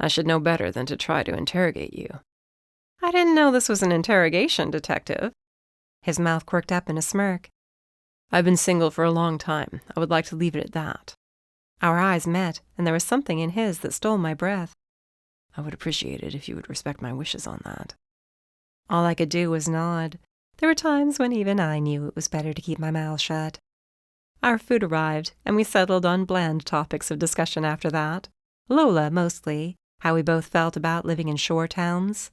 [SPEAKER 3] I should know better than to try to interrogate you.
[SPEAKER 4] I didn't know this was an interrogation, Detective. His mouth quirked up in a smirk.
[SPEAKER 3] I've been single for a long time. I would like to leave it at that.
[SPEAKER 4] Our eyes met, and there was something in his that stole my breath.
[SPEAKER 3] I would appreciate it if you would respect my wishes on that.
[SPEAKER 4] All I could do was nod. There were times when even I knew it was better to keep my mouth shut. Our food arrived, and we settled on bland topics of discussion after that. Lola, mostly, how we both felt about living in shore towns.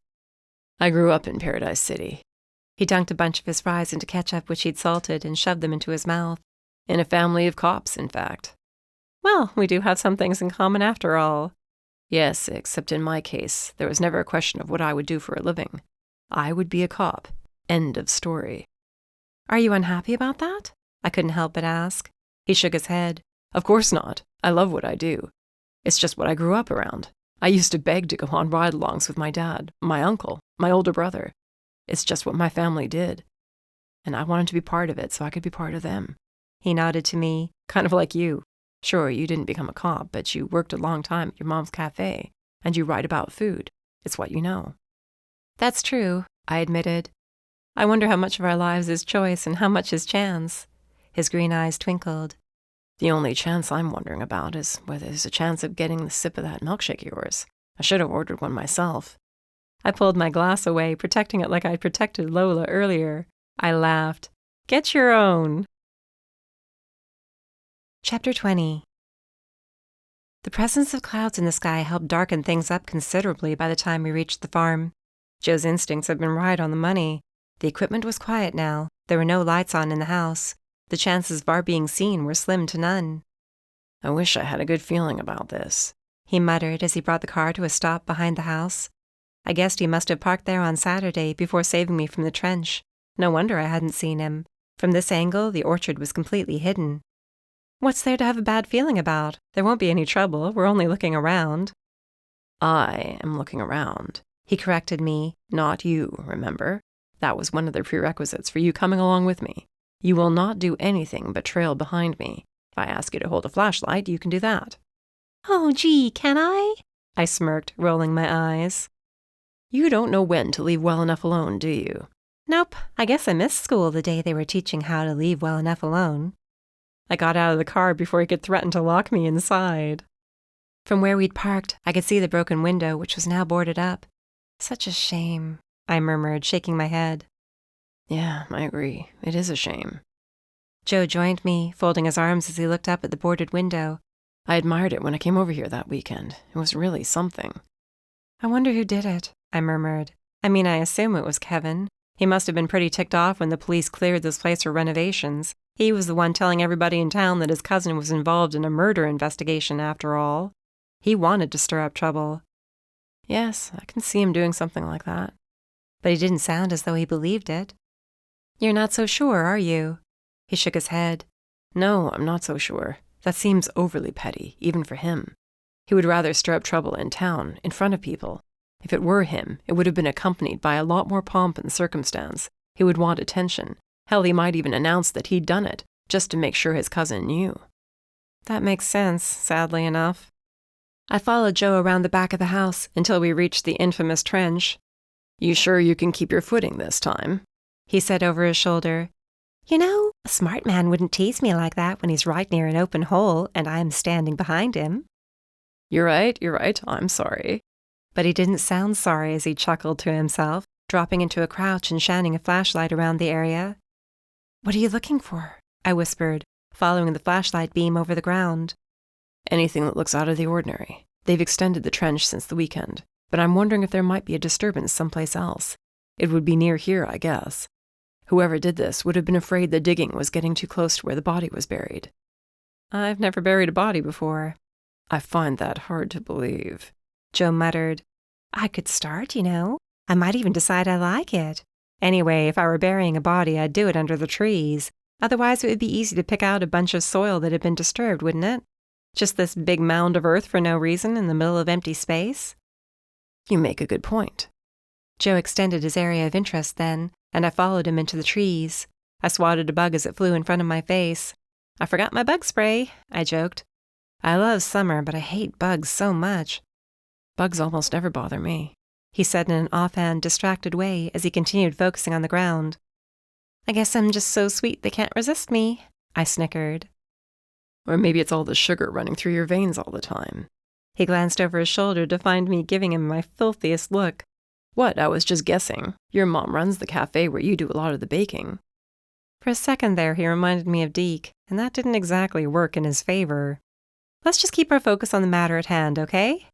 [SPEAKER 3] I grew up in Paradise City.
[SPEAKER 4] He dunked a bunch of his fries into ketchup which he'd salted and shoved them into his mouth.
[SPEAKER 3] In a family of cops, in fact.
[SPEAKER 4] Well, we do have some things in common after all.
[SPEAKER 3] Yes, except in my case, there was never a question of what I would do for a living. I would be a cop. End of story.
[SPEAKER 4] Are you unhappy about that? I couldn't help but ask. He shook his head.
[SPEAKER 3] Of course not. I love what I do. It's just what I grew up around. I used to beg to go on ride-alongs with my dad, my uncle, my older brother. It's just what my family did. And I wanted to be part of it so I could be part of them.
[SPEAKER 4] He nodded to me.
[SPEAKER 3] Kind of like you. Sure, you didn't become a cop, but you worked a long time at your mom's cafe, and you write about food. It's what you know.
[SPEAKER 4] That's true, I admitted. I wonder how much of our lives is choice and how much is chance. His green eyes twinkled.
[SPEAKER 3] The only chance I'm wondering about is whether there's a chance of getting the sip of that milkshake of yours. I should have ordered one myself.
[SPEAKER 4] I pulled my glass away, protecting it like I'd protected Lola earlier. I laughed. Get your own. Chapter 20. The presence of clouds in the sky helped darken things up considerably by the time we reached the farm. Joe's instincts had been right on the money. The equipment was quiet now. There were no lights on in the house. The chances of our being seen were slim to none.
[SPEAKER 3] I wish I had a good feeling about this,
[SPEAKER 4] he muttered as he brought the car to a stop behind the house. I guessed he must have parked there on Saturday before saving me from the trench. No wonder I hadn't seen him. From this angle, the orchard was completely hidden.
[SPEAKER 1] What's there to have a bad feeling about? There won't be any trouble. We're only looking around.
[SPEAKER 3] I am looking around, he corrected me, not you, remember? That was one of the prerequisites for you coming along with me. You will not do anything but trail behind me. If I ask you to hold a flashlight, you can do that.
[SPEAKER 1] Oh, gee, can I? I smirked, rolling my eyes.
[SPEAKER 3] You don't know when to leave well enough alone, do you?
[SPEAKER 1] Nope, I guess I missed school the day they were teaching how to leave well enough alone. I got out of the car before he could threaten to lock me inside. From where we'd parked, I could see the broken window, which was now boarded up. Such a shame, I murmured, shaking my head.
[SPEAKER 3] Yeah, I agree. It is a shame.
[SPEAKER 1] Joe joined me, folding his arms as he looked up at the boarded window.
[SPEAKER 3] I admired it when I came over here that weekend. It was really something.
[SPEAKER 1] I wonder who did it, I murmured. I mean, I assume it was Kevin. He must have been pretty ticked off when the police cleared this place for renovations. He was the one telling everybody in town that his cousin was involved in a murder investigation, after all. He wanted to stir up trouble.
[SPEAKER 3] Yes, I can see him doing something like that.
[SPEAKER 1] But he didn't sound as though he believed it. You're not so sure, are you? He shook his head.
[SPEAKER 3] No, I'm not so sure. That seems overly petty, even for him. He would rather stir up trouble in town, in front of people. If it were him, it would have been accompanied by a lot more pomp and circumstance. He would want attention. Hell, he might even announce that he'd done it, just to make sure his cousin knew.
[SPEAKER 1] That makes sense, sadly enough. I followed Joe around the back of the house until we reached the infamous trench.
[SPEAKER 3] You sure you can keep your footing this time?
[SPEAKER 1] He said over his shoulder. You know, a smart man wouldn't tease me like that when he's right near an open hole and I'm standing behind him.
[SPEAKER 3] You're right, I'm sorry.
[SPEAKER 1] But he didn't sound sorry as he chuckled to himself, dropping into a crouch and shining a flashlight around the area. What are you looking for? I whispered, following the flashlight beam over the ground.
[SPEAKER 3] Anything that looks out of the ordinary. They've extended the trench since the weekend, but I'm wondering if there might be a disturbance someplace else. It would be near here, I guess. Whoever did this would have been afraid the digging was getting too close to where the body was buried.
[SPEAKER 1] I've never buried a body before.
[SPEAKER 3] I find that hard to believe,
[SPEAKER 1] Joe muttered. I could start, you know. I might even decide I like it. Anyway, if I were burying a body, I'd do it under the trees. Otherwise, it would be easy to pick out a bunch of soil that had been disturbed, wouldn't it? Just this big mound of earth for no reason in the middle of empty space?
[SPEAKER 3] You make a good point.
[SPEAKER 1] Joe extended his area of interest then, and I followed him into the trees. I swatted a bug as it flew in front of my face. I forgot my bug spray, I joked. I love summer, but I hate bugs so much.
[SPEAKER 3] Bugs almost never bother me,
[SPEAKER 1] he said in an offhand, distracted way as he continued focusing on the ground. I guess I'm just so sweet they can't resist me, I snickered.
[SPEAKER 3] Or maybe it's all the sugar running through your veins all the time.
[SPEAKER 1] He glanced over his shoulder to find me giving him my filthiest look.
[SPEAKER 3] What? I was just guessing. Your mom runs the cafe where you do a lot of the baking.
[SPEAKER 1] For a second there, he reminded me of Deke, and that didn't exactly work in his favor. Let's just keep our focus on the matter at hand, okay?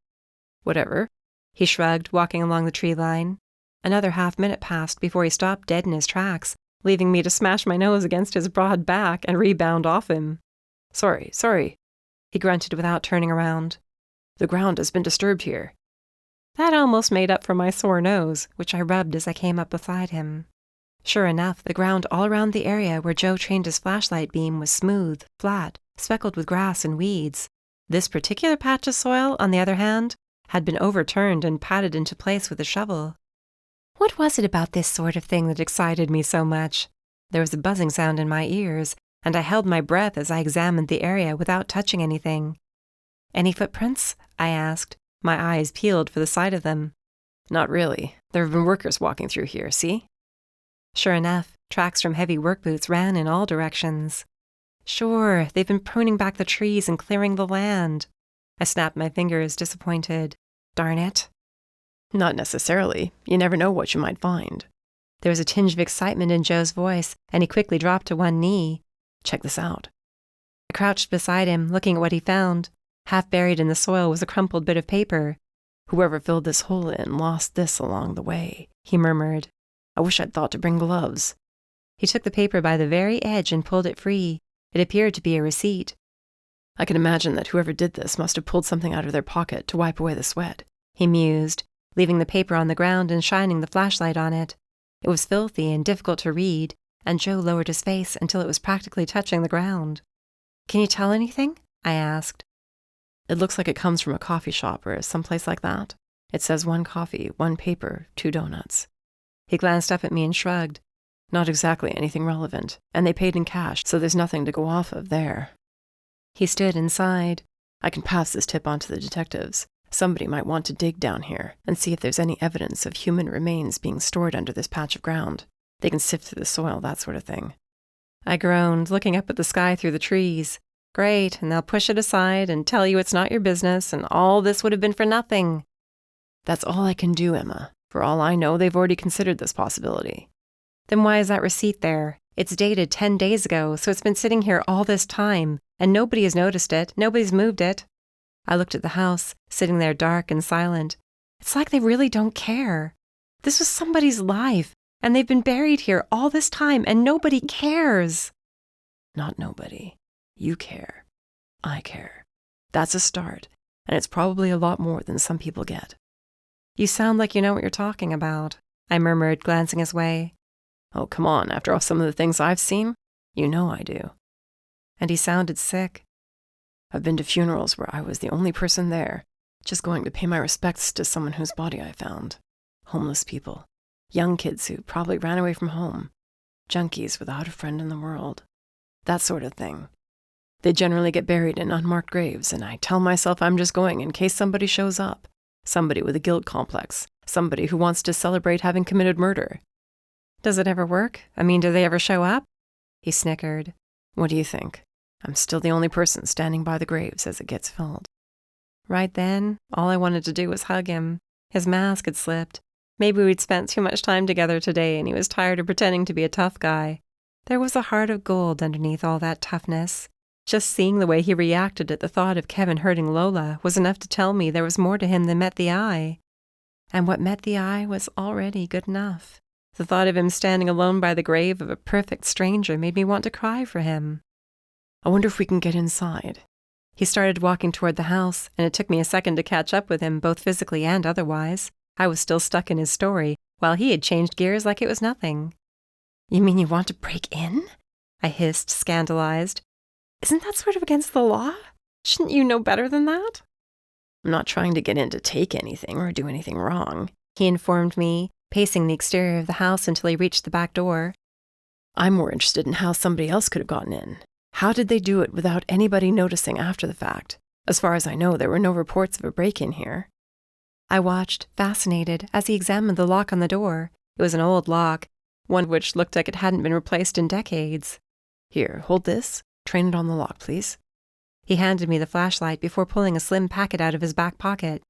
[SPEAKER 3] Whatever.
[SPEAKER 1] He shrugged, walking along the tree line. Another half-minute passed before he stopped dead in his tracks, leaving me to smash my nose against his broad back and rebound off him.
[SPEAKER 3] Sorry,
[SPEAKER 1] he grunted without turning around.
[SPEAKER 3] The ground has been disturbed here.
[SPEAKER 1] That almost made up for my sore nose, which I rubbed as I came up beside him. Sure enough, the ground all around the area where Joe trained his flashlight beam was smooth, flat, speckled with grass and weeds. This particular patch of soil, on the other hand, had been overturned and patted into place with a shovel. What was it about this sort of thing that excited me so much? There was a buzzing sound in my ears, and I held my breath as I examined the area without touching anything. Any footprints? I asked, my eyes peeled for the sight of them.
[SPEAKER 3] Not really. There have been workers walking through here, see?
[SPEAKER 1] Sure enough, tracks from heavy work boots ran in all directions. Sure, they've been pruning back the trees and clearing the land. I snapped my fingers, disappointed. Darn it.
[SPEAKER 3] Not necessarily. You never know what you might find.
[SPEAKER 1] There was a tinge of excitement in Joe's voice, and he quickly dropped to one knee.
[SPEAKER 3] Check this out.
[SPEAKER 1] I crouched beside him, looking at what he found. Half buried in the soil was a crumpled bit of paper.
[SPEAKER 3] Whoever filled this hole in lost this along the way, he murmured. I wish I'd thought to bring gloves.
[SPEAKER 1] He took the paper by the very edge and pulled it free. It appeared to be a receipt.
[SPEAKER 3] I can imagine that whoever did this must have pulled something out of their pocket to wipe away the sweat,
[SPEAKER 1] he mused, leaving the paper on the ground and shining the flashlight on it. It was filthy and difficult to read, and Joe lowered his face until it was practically touching the ground.
[SPEAKER 2] Can you tell anything? I asked.
[SPEAKER 3] It looks like it comes from a coffee shop or someplace like that. It says 1 coffee, 1 paper, 2 donuts.
[SPEAKER 2] He glanced up at me and shrugged.
[SPEAKER 3] Not exactly anything relevant, and they paid in cash, so there's nothing to go off of there.
[SPEAKER 2] He stood and sighed.
[SPEAKER 3] I can pass this tip on to the detectives. Somebody might want to dig down here and see if there's any evidence of human remains being stored under this patch of ground. They can sift through the soil, that sort of thing.
[SPEAKER 2] I groaned, looking up at the sky through the trees. Great, and they'll push it aside and tell you it's not your business, and all this would have been for nothing.
[SPEAKER 3] That's all I can do, Emma. For all I know, they've already considered this possibility.
[SPEAKER 2] Then why is that receipt there? It's dated 10 days ago, so it's been sitting here all this time, and nobody has noticed it, nobody's moved it. I looked at the house, sitting there dark and silent. It's like they really don't care. This was somebody's life, and they've been buried here all this time, and nobody cares.
[SPEAKER 3] Not nobody. You care. I care. That's a start, and it's probably a lot more than some people get.
[SPEAKER 2] You sound like you know what you're talking about, I murmured, glancing his way.
[SPEAKER 3] Oh, come on, after all some of the things I've seen, you know I do.
[SPEAKER 2] And he sounded sick.
[SPEAKER 3] I've been to funerals where I was the only person there, just going to pay my respects to someone whose body I found. Homeless people. Young kids who probably ran away from home. Junkies without a friend in the world. That sort of thing. They generally get buried in unmarked graves, and I tell myself I'm just going in case somebody shows up. Somebody with a guilt complex. Somebody who wants to celebrate having committed murder.
[SPEAKER 2] Does it ever work? I mean, do they ever show up?
[SPEAKER 3] He snickered. What do you think? I'm still the only person standing by the graves as it gets filled.
[SPEAKER 2] Right then, all I wanted to do was hug him. His mask had slipped. Maybe we'd spent too much time together today and he was tired of pretending to be a tough guy. There was a heart of gold underneath all that toughness. Just seeing the way he reacted at the thought of Kevin hurting Lola was enough to tell me there was more to him than met the eye. And what met the eye was already good enough. The thought of him standing alone by the grave of a perfect stranger made me want to cry for him.
[SPEAKER 3] I wonder if we can get inside.
[SPEAKER 2] He started walking toward the house, and it took me a second to catch up with him, both physically and otherwise. I was still stuck in his story, while he had changed gears like it was nothing. You mean you want to break in? I hissed, scandalized. Isn't that sort of against the law? Shouldn't you know better than that?
[SPEAKER 3] I'm not trying to get in to take anything or do anything wrong,
[SPEAKER 2] he informed me, pacing the exterior of the house until he reached the back door.
[SPEAKER 3] I'm more interested in how somebody else could have gotten in. How did they do it without anybody noticing after the fact? As far as I know, there were no reports of a break-in here.
[SPEAKER 2] I watched, fascinated, as he examined the lock on the door. It was an old lock, one which looked like it hadn't been replaced in decades.
[SPEAKER 3] Here, hold this. Train it on the lock, please.
[SPEAKER 2] He handed me the flashlight before pulling a slim packet out of his back pocket.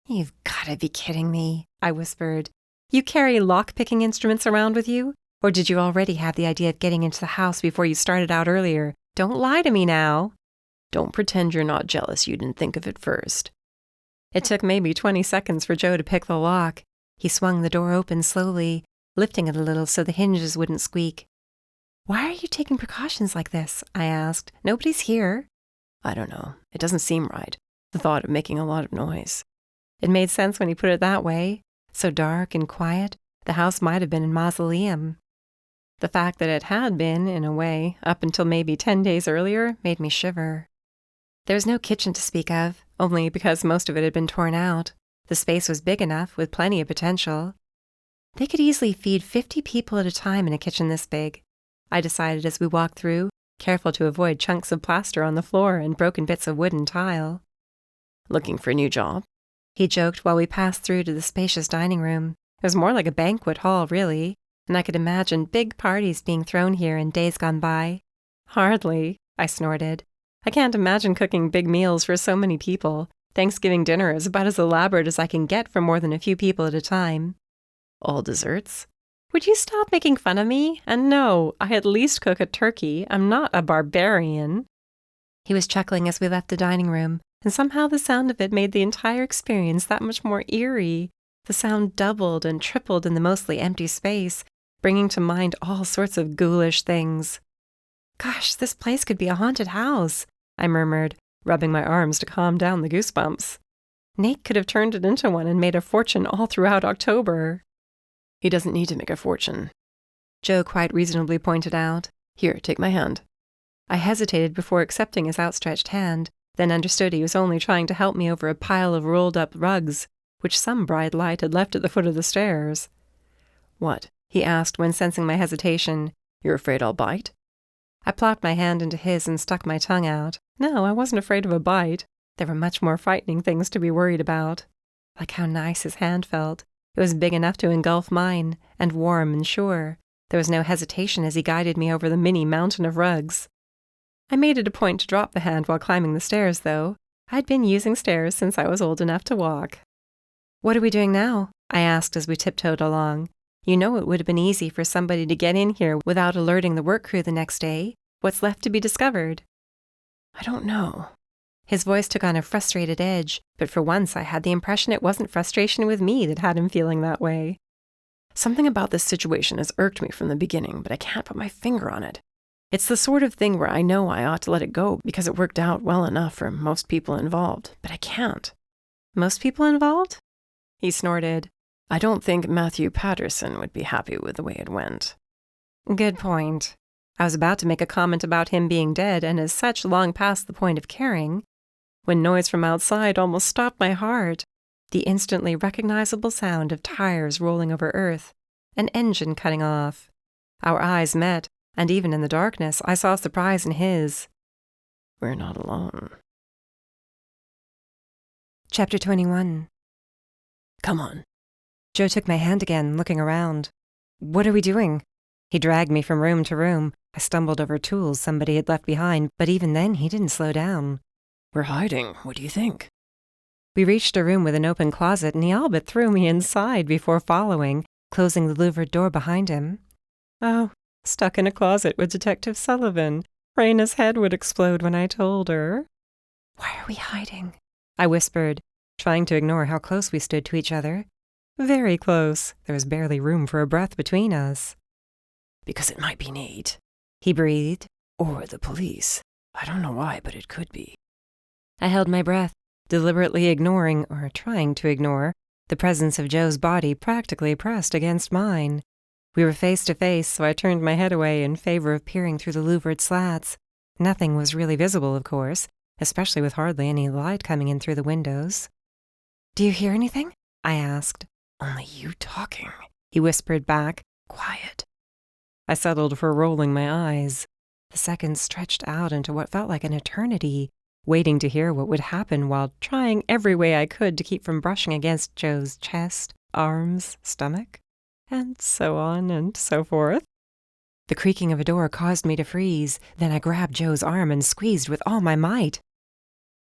[SPEAKER 2] You've got to be kidding me, I whispered. You carry lock-picking instruments around with you? Or did you already have the idea of getting into the house before you started out earlier? Don't lie to me now.
[SPEAKER 3] Don't pretend you're not jealous you didn't think of it first.
[SPEAKER 2] It took maybe 20 seconds for Joe to pick the lock. He swung the door open slowly, lifting it a little so the hinges wouldn't squeak. Why are you taking precautions like this? I asked. Nobody's here.
[SPEAKER 3] I don't know. It doesn't seem right. The thought of making a lot of noise.
[SPEAKER 2] It made sense when he put it that way. So dark and quiet, the house might have been a mausoleum. The fact that it had been, in a way, up until maybe 10 days earlier, made me shiver. There was no kitchen to speak of, only because most of it had been torn out. The space was big enough, with plenty of potential. They could easily feed 50 people at a time in a kitchen this big. I decided as we walked through, careful to avoid chunks of plaster on the floor and broken bits of wood and tile.
[SPEAKER 3] Looking for a new job?
[SPEAKER 2] He joked while we passed through to the spacious dining room. It was more like a banquet hall, really, and I could imagine big parties being thrown here in days gone by. Hardly, I snorted. I can't imagine cooking big meals for so many people. Thanksgiving dinner is about as elaborate as I can get for more than a few people at a time.
[SPEAKER 3] All desserts?
[SPEAKER 2] Would you stop making fun of me? And no, I at least cook a turkey. I'm not a barbarian. He was chuckling as we left the dining room, and somehow the sound of it made the entire experience that much more eerie. The sound doubled and tripled in the mostly empty space, bringing to mind all sorts of ghoulish things. Gosh, this place could be a haunted house, I murmured, rubbing my arms to calm down the goosebumps. Nate could have turned it into one and made a fortune all throughout October.
[SPEAKER 3] He doesn't need to make a fortune,
[SPEAKER 2] Joe quite reasonably pointed out.
[SPEAKER 3] Here, take my hand.
[SPEAKER 2] I hesitated before accepting his outstretched hand, then understood he was only trying to help me over a pile of rolled-up rugs, which some bright light had left at the foot of the stairs. "What?" he asked when sensing my hesitation. "You're afraid I'll bite?" I plopped my hand into his and stuck my tongue out. No, I wasn't afraid of a bite. There were much more frightening things to be worried about. Like how nice his hand felt. It was big enough to engulf mine, and warm and sure. There was no hesitation as he guided me over the mini mountain of rugs. I made it a point to drop the hand while climbing the stairs, though. I'd been using stairs since I was old enough to walk. "What are we doing now?" I asked as we tiptoed along. "You know it would have been easy for somebody to get in here without alerting the work crew the next day. What's left to be discovered?"
[SPEAKER 3] "I don't know."
[SPEAKER 2] His voice took on a frustrated edge, but for once I had the impression it wasn't frustration with me that had him feeling that way.
[SPEAKER 3] "Something about this situation has irked me from the beginning, but I can't put my finger on it. It's the sort of thing where I know I ought to let it go because it worked out well enough for most people involved, but I can't."
[SPEAKER 2] "Most people involved?" He snorted.
[SPEAKER 3] "I don't think Matthew Patterson would be happy with the way it went."
[SPEAKER 2] Good point. I was about to make a comment about him being dead and as such long past the point of caring, when noise from outside almost stopped my heart. The instantly recognizable sound of tires rolling over earth, an engine cutting off. Our eyes met, and even in the darkness, I saw surprise in his.
[SPEAKER 3] "We're not alone."
[SPEAKER 1] Chapter 21.
[SPEAKER 3] "Come on."
[SPEAKER 1] Joe took my hand again, looking around. "What are we doing?" He dragged me from room to room. I stumbled over tools somebody had left behind, but even then he didn't slow down.
[SPEAKER 3] "We're hiding. What do you think?"
[SPEAKER 1] We reached a room with an open closet, and he all but threw me inside before following, closing the louvered door behind him.
[SPEAKER 2] Oh, stuck in a closet with Detective Sullivan. Raina's head would explode when I told her.
[SPEAKER 1] "Why are we hiding?" I whispered, trying to ignore how close we stood to each other.
[SPEAKER 2] Very close. There was barely room for a breath between us.
[SPEAKER 3] "Because it might be Nate,"
[SPEAKER 1] he breathed.
[SPEAKER 3] "or the police. I don't know why, but it could be."
[SPEAKER 1] I held my breath, deliberately ignoring, or trying to ignore, the presence of Joe's body practically pressed against mine. We were face to face, so I turned my head away in favor of peering through the louvered slats. Nothing was really visible, of course, especially with hardly any light coming in through the windows. "Do you hear anything?" I asked.
[SPEAKER 3] "Only you talking,"
[SPEAKER 1] he whispered back.
[SPEAKER 3] "Quiet."
[SPEAKER 2] I settled for rolling my eyes.
[SPEAKER 1] The seconds stretched out into what felt like an eternity, waiting to hear what would happen while trying every way I could to keep from brushing against Joe's chest, arms, stomach, and so on and so forth. The creaking of a door caused me to freeze. Then I grabbed Joe's arm and squeezed with all my might.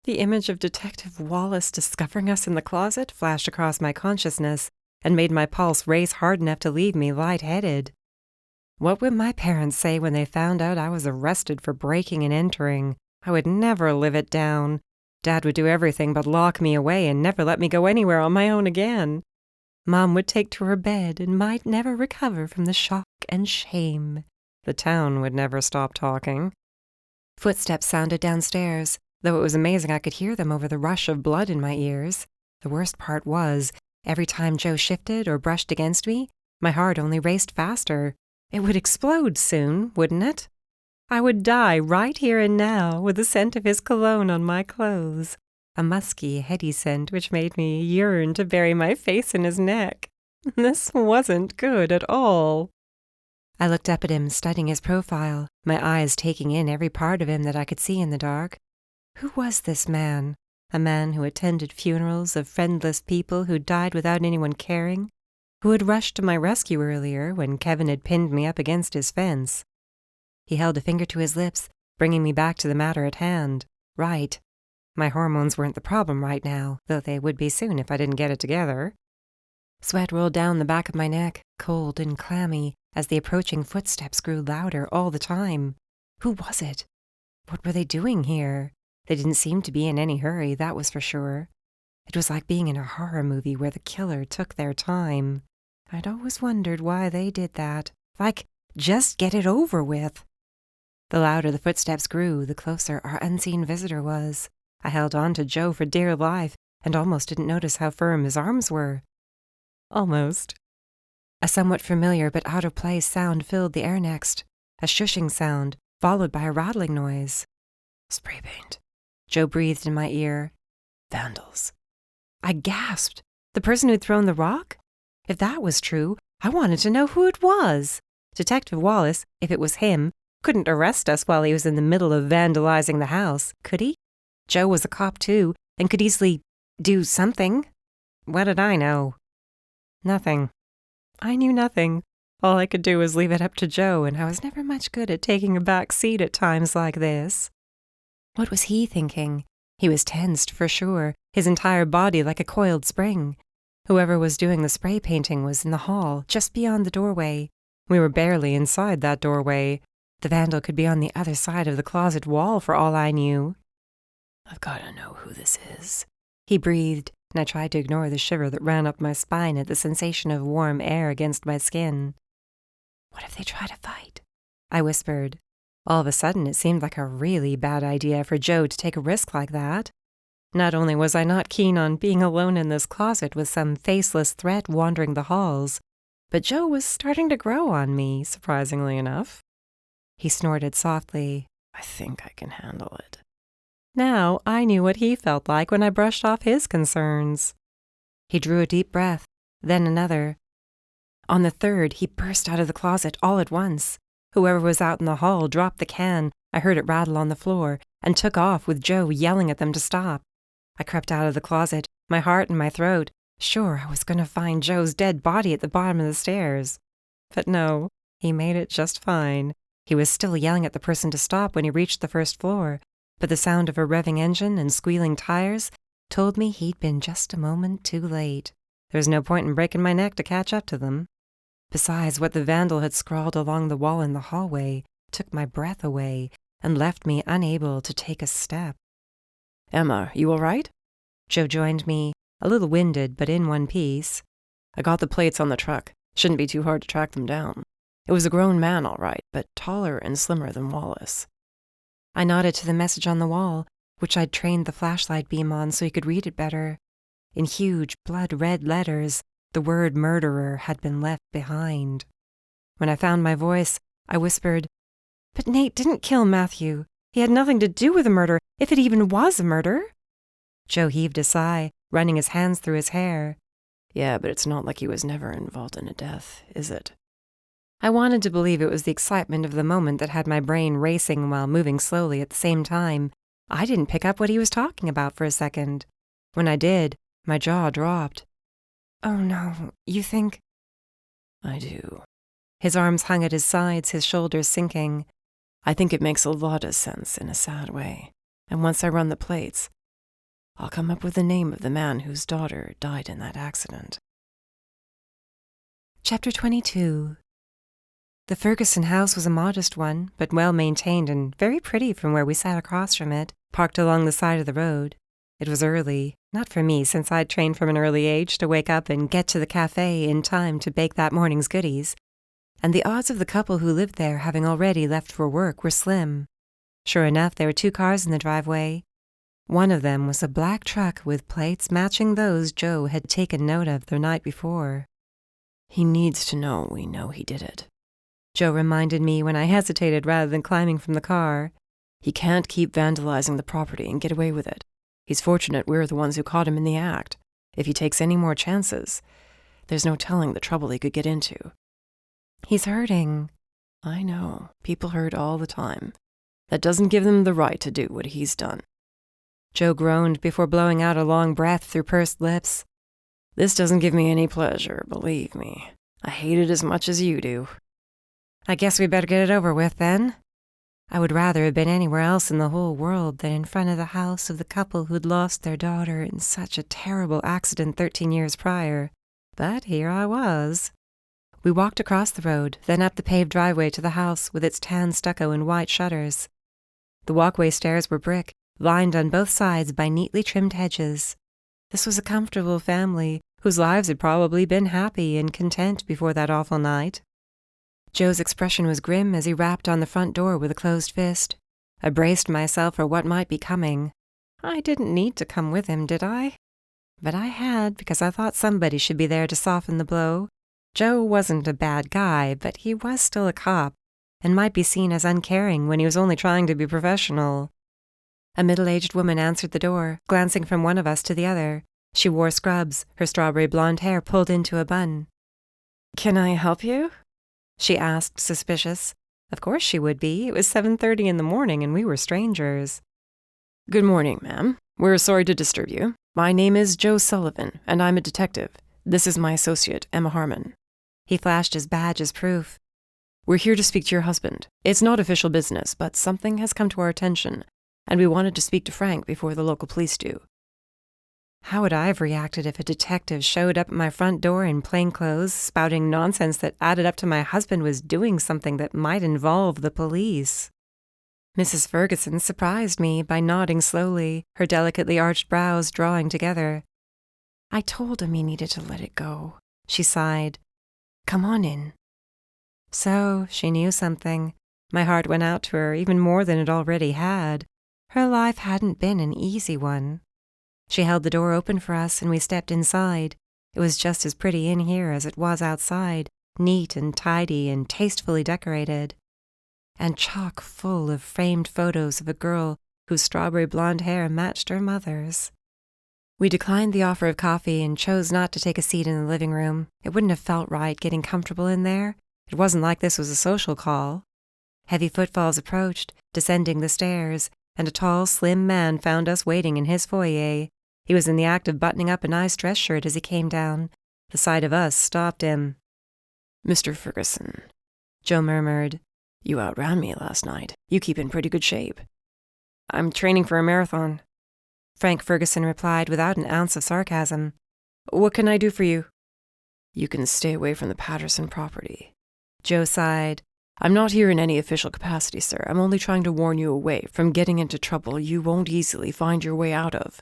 [SPEAKER 2] The image of Detective Wallace discovering us in the closet flashed across my consciousness and made my pulse race hard enough to leave me lightheaded. What would my parents say when they found out I was arrested for breaking and entering? I would never live it down. Dad would do everything but lock me away and never let me go anywhere on my own again. Mom would take to her bed and might never recover from the shock and shame. The town would never stop talking.
[SPEAKER 1] Footsteps sounded downstairs, though it was amazing I could hear them over the rush of blood in my ears. The worst part was, every time Joe shifted or brushed against me, my heart only raced faster. It would explode soon, wouldn't it? I would die right here and now with the scent of his cologne on my clothes, a musky, heady scent which made me yearn to bury my face in his neck. This wasn't good at all. I looked up at him, studying his profile, my eyes taking in every part of him that I could see in the dark. Who was this man? A man who attended funerals of friendless people who died without anyone caring? Who had rushed to my rescue earlier when Kevin had pinned me up against his fence? He held a finger to his lips, bringing me back to the matter at hand. Right. My hormones weren't the problem right now, though they would be soon if I didn't get it together. Sweat rolled down the back of my neck, cold and clammy, as the approaching footsteps grew louder all the time. Who was it? What were they doing here? They didn't seem to be in any hurry, that was for sure. It was like being in a horror movie where the killer took their time. I'd always wondered why they did that. Like, just get it over with. The louder the footsteps grew, the closer our unseen visitor was. I held on to Joe for dear life and almost didn't notice how firm his arms were. Almost. A somewhat familiar but out-of-place sound filled the air next. A shushing sound, followed by a rattling noise.
[SPEAKER 2] Spray paint.
[SPEAKER 1] Joe breathed in my ear.
[SPEAKER 2] Vandals.
[SPEAKER 1] I gasped. The person who'd thrown the rock? If that was true, I wanted to know who it was. Detective Wallace, if it was him, couldn't arrest us while he was in the middle of vandalizing the house, could he? Joe was a cop too, and could easily do something. What did I know? Nothing. I knew nothing. All I could do was leave it up to Joe, and I was never much good at taking a back seat at times like this. What was he thinking? He was tensed, for sure, his entire body like a coiled spring. Whoever was doing the spray painting was in the hall, just beyond the doorway. We were barely inside that doorway. The vandal could be on the other side of the closet wall for all I knew.
[SPEAKER 2] I've got to know who this is.
[SPEAKER 1] He breathed, and I tried to ignore the shiver that ran up my spine at the sensation of warm air against my skin. What if they try to fight? I whispered. All of a sudden, it seemed like a really bad idea for Joe to take a risk like that. Not only was I not keen on being alone in this closet with some faceless threat wandering the halls, but Joe was starting to grow on me, surprisingly enough. He snorted softly.
[SPEAKER 2] I think I can handle it.
[SPEAKER 1] Now I knew what he felt like when I brushed off his concerns. He drew a deep breath, then another. On the third, he burst out of the closet all at once. Whoever was out in the hall dropped the can, I heard it rattle on the floor, and took off with Joe yelling at them to stop. I crept out of the closet, my heart in my throat, sure I was going to find Joe's dead body at the bottom of the stairs. But no, he made it just fine. He was still yelling at the person to stop when he reached the first floor, but the sound of a revving engine and squealing tires told me he'd been just a moment too late. There was no point in breaking my neck to catch up to them. Besides, what the vandal had scrawled along the wall in the hallway took my breath away and left me unable to take a step.
[SPEAKER 2] Emma, you all right?
[SPEAKER 1] Joe joined me, a little winded but in one piece.
[SPEAKER 2] I got the plates on the truck. Shouldn't be too hard to track them down. It was a grown man, all right, but taller and slimmer than Wallace.
[SPEAKER 1] I nodded to the message on the wall, which I'd trained the flashlight beam on so he could read it better. In huge, blood-red letters, the word murderer had been left behind. When I found my voice, I whispered, "But Nate didn't kill Matthew. He had nothing to do with the murder, if it even was a murder." Joe heaved a sigh, running his hands through his hair.
[SPEAKER 2] Yeah, but it's not like he was never involved in a death, is it?
[SPEAKER 1] I wanted to believe it was the excitement of the moment that had my brain racing while moving slowly at the same time. I didn't pick up what he was talking about for a second. When I did, my jaw dropped. "Oh no, you think—"
[SPEAKER 2] I do.
[SPEAKER 1] His arms hung at his sides, his shoulders sinking.
[SPEAKER 2] I think it makes a lot of sense in a sad way. And once I run the plates, I'll come up with the name of the man whose daughter died in that accident.
[SPEAKER 1] Chapter 22. The Ferguson house was a modest one, but well-maintained and very pretty from where we sat across from it, parked along the side of the road. It was early, not for me since I'd trained from an early age to wake up and get to the cafe in time to bake that morning's goodies, and the odds of the couple who lived there having already left for work were slim. Sure enough, there were 2 cars in the driveway. One of them was a black truck with plates matching those Joe had taken note of the night before.
[SPEAKER 2] He needs to know we know he did it.
[SPEAKER 1] Joe reminded me when I hesitated rather than climbing from the car.
[SPEAKER 2] He can't keep vandalizing the property and get away with it. He's fortunate we're the ones who caught him in the act. If he takes any more chances, there's no telling the trouble he could get into.
[SPEAKER 1] He's hurting.
[SPEAKER 2] I know. People hurt all the time. That doesn't give them the right to do what he's done.
[SPEAKER 1] Joe groaned before blowing out a long breath through pursed lips.
[SPEAKER 2] This doesn't give me any pleasure, believe me. I hate it as much as you do.
[SPEAKER 1] I guess we better get it over with, then. I would rather have been anywhere else in the whole world than in front of the house of the couple who'd lost their daughter in such a terrible accident 13 years prior. But here I was. We walked across the road, then up the paved driveway to the house with its tan stucco and white shutters. The walkway stairs were brick, lined on both sides by neatly trimmed hedges. This was a comfortable family, whose lives had probably been happy and content before that awful night. Joe's expression was grim as he rapped on the front door with a closed fist. I braced myself for what might be coming. I didn't need to come with him, did I? But I had, because I thought somebody should be there to soften the blow. Joe wasn't a bad guy, but he was still a cop, and might be seen as uncaring when he was only trying to be professional. A middle-aged woman answered the door, glancing from one of us to the other. She wore scrubs, her strawberry blonde hair pulled into a bun.
[SPEAKER 2] Can I help you?
[SPEAKER 1] She asked, suspicious. Of course she would be. It was 7:30 in the morning and we were strangers.
[SPEAKER 3] Good morning, ma'am. We're sorry to disturb you. My name is Joe Sullivan, and I'm a detective. This is my associate, Emma Harmon.
[SPEAKER 1] He flashed his badge as proof.
[SPEAKER 3] We're here to speak to your husband. It's not official business, but something has come to our attention, and we wanted to speak to Frank before the local police do.
[SPEAKER 1] How would I have reacted if a detective showed up at my front door in plain clothes, spouting nonsense that added up to my husband was doing something that might involve the police? Mrs. Ferguson surprised me by nodding slowly, her delicately arched brows drawing together. I told him he needed to let it go, she sighed. Come on in. So, she knew something. My heart went out to her even more than it already had. Her life hadn't been an easy one. She held the door open for us and we stepped inside. It was just as pretty in here as it was outside, neat and tidy and tastefully decorated. And chock full of framed photos of a girl whose strawberry blonde hair matched her mother's. We declined the offer of coffee and chose not to take a seat in the living room. It wouldn't have felt right getting comfortable in there. It wasn't like this was a social call. Heavy footfalls approached, descending the stairs, and a tall, slim man found us waiting in his foyer. He was in the act of buttoning up a nice dress shirt as he came down. The sight of us stopped him.
[SPEAKER 3] Mr. Ferguson,
[SPEAKER 1] Joe murmured.
[SPEAKER 3] You outran me last night. You keep in pretty good shape.
[SPEAKER 2] I'm training for a marathon,
[SPEAKER 1] Frank Ferguson replied without an ounce of sarcasm.
[SPEAKER 2] What can I do for you?
[SPEAKER 3] You can stay away from the Patterson property.
[SPEAKER 1] Joe sighed.
[SPEAKER 3] I'm not here in any official capacity, sir. I'm only trying to warn you away from getting into trouble you won't easily find your way out of.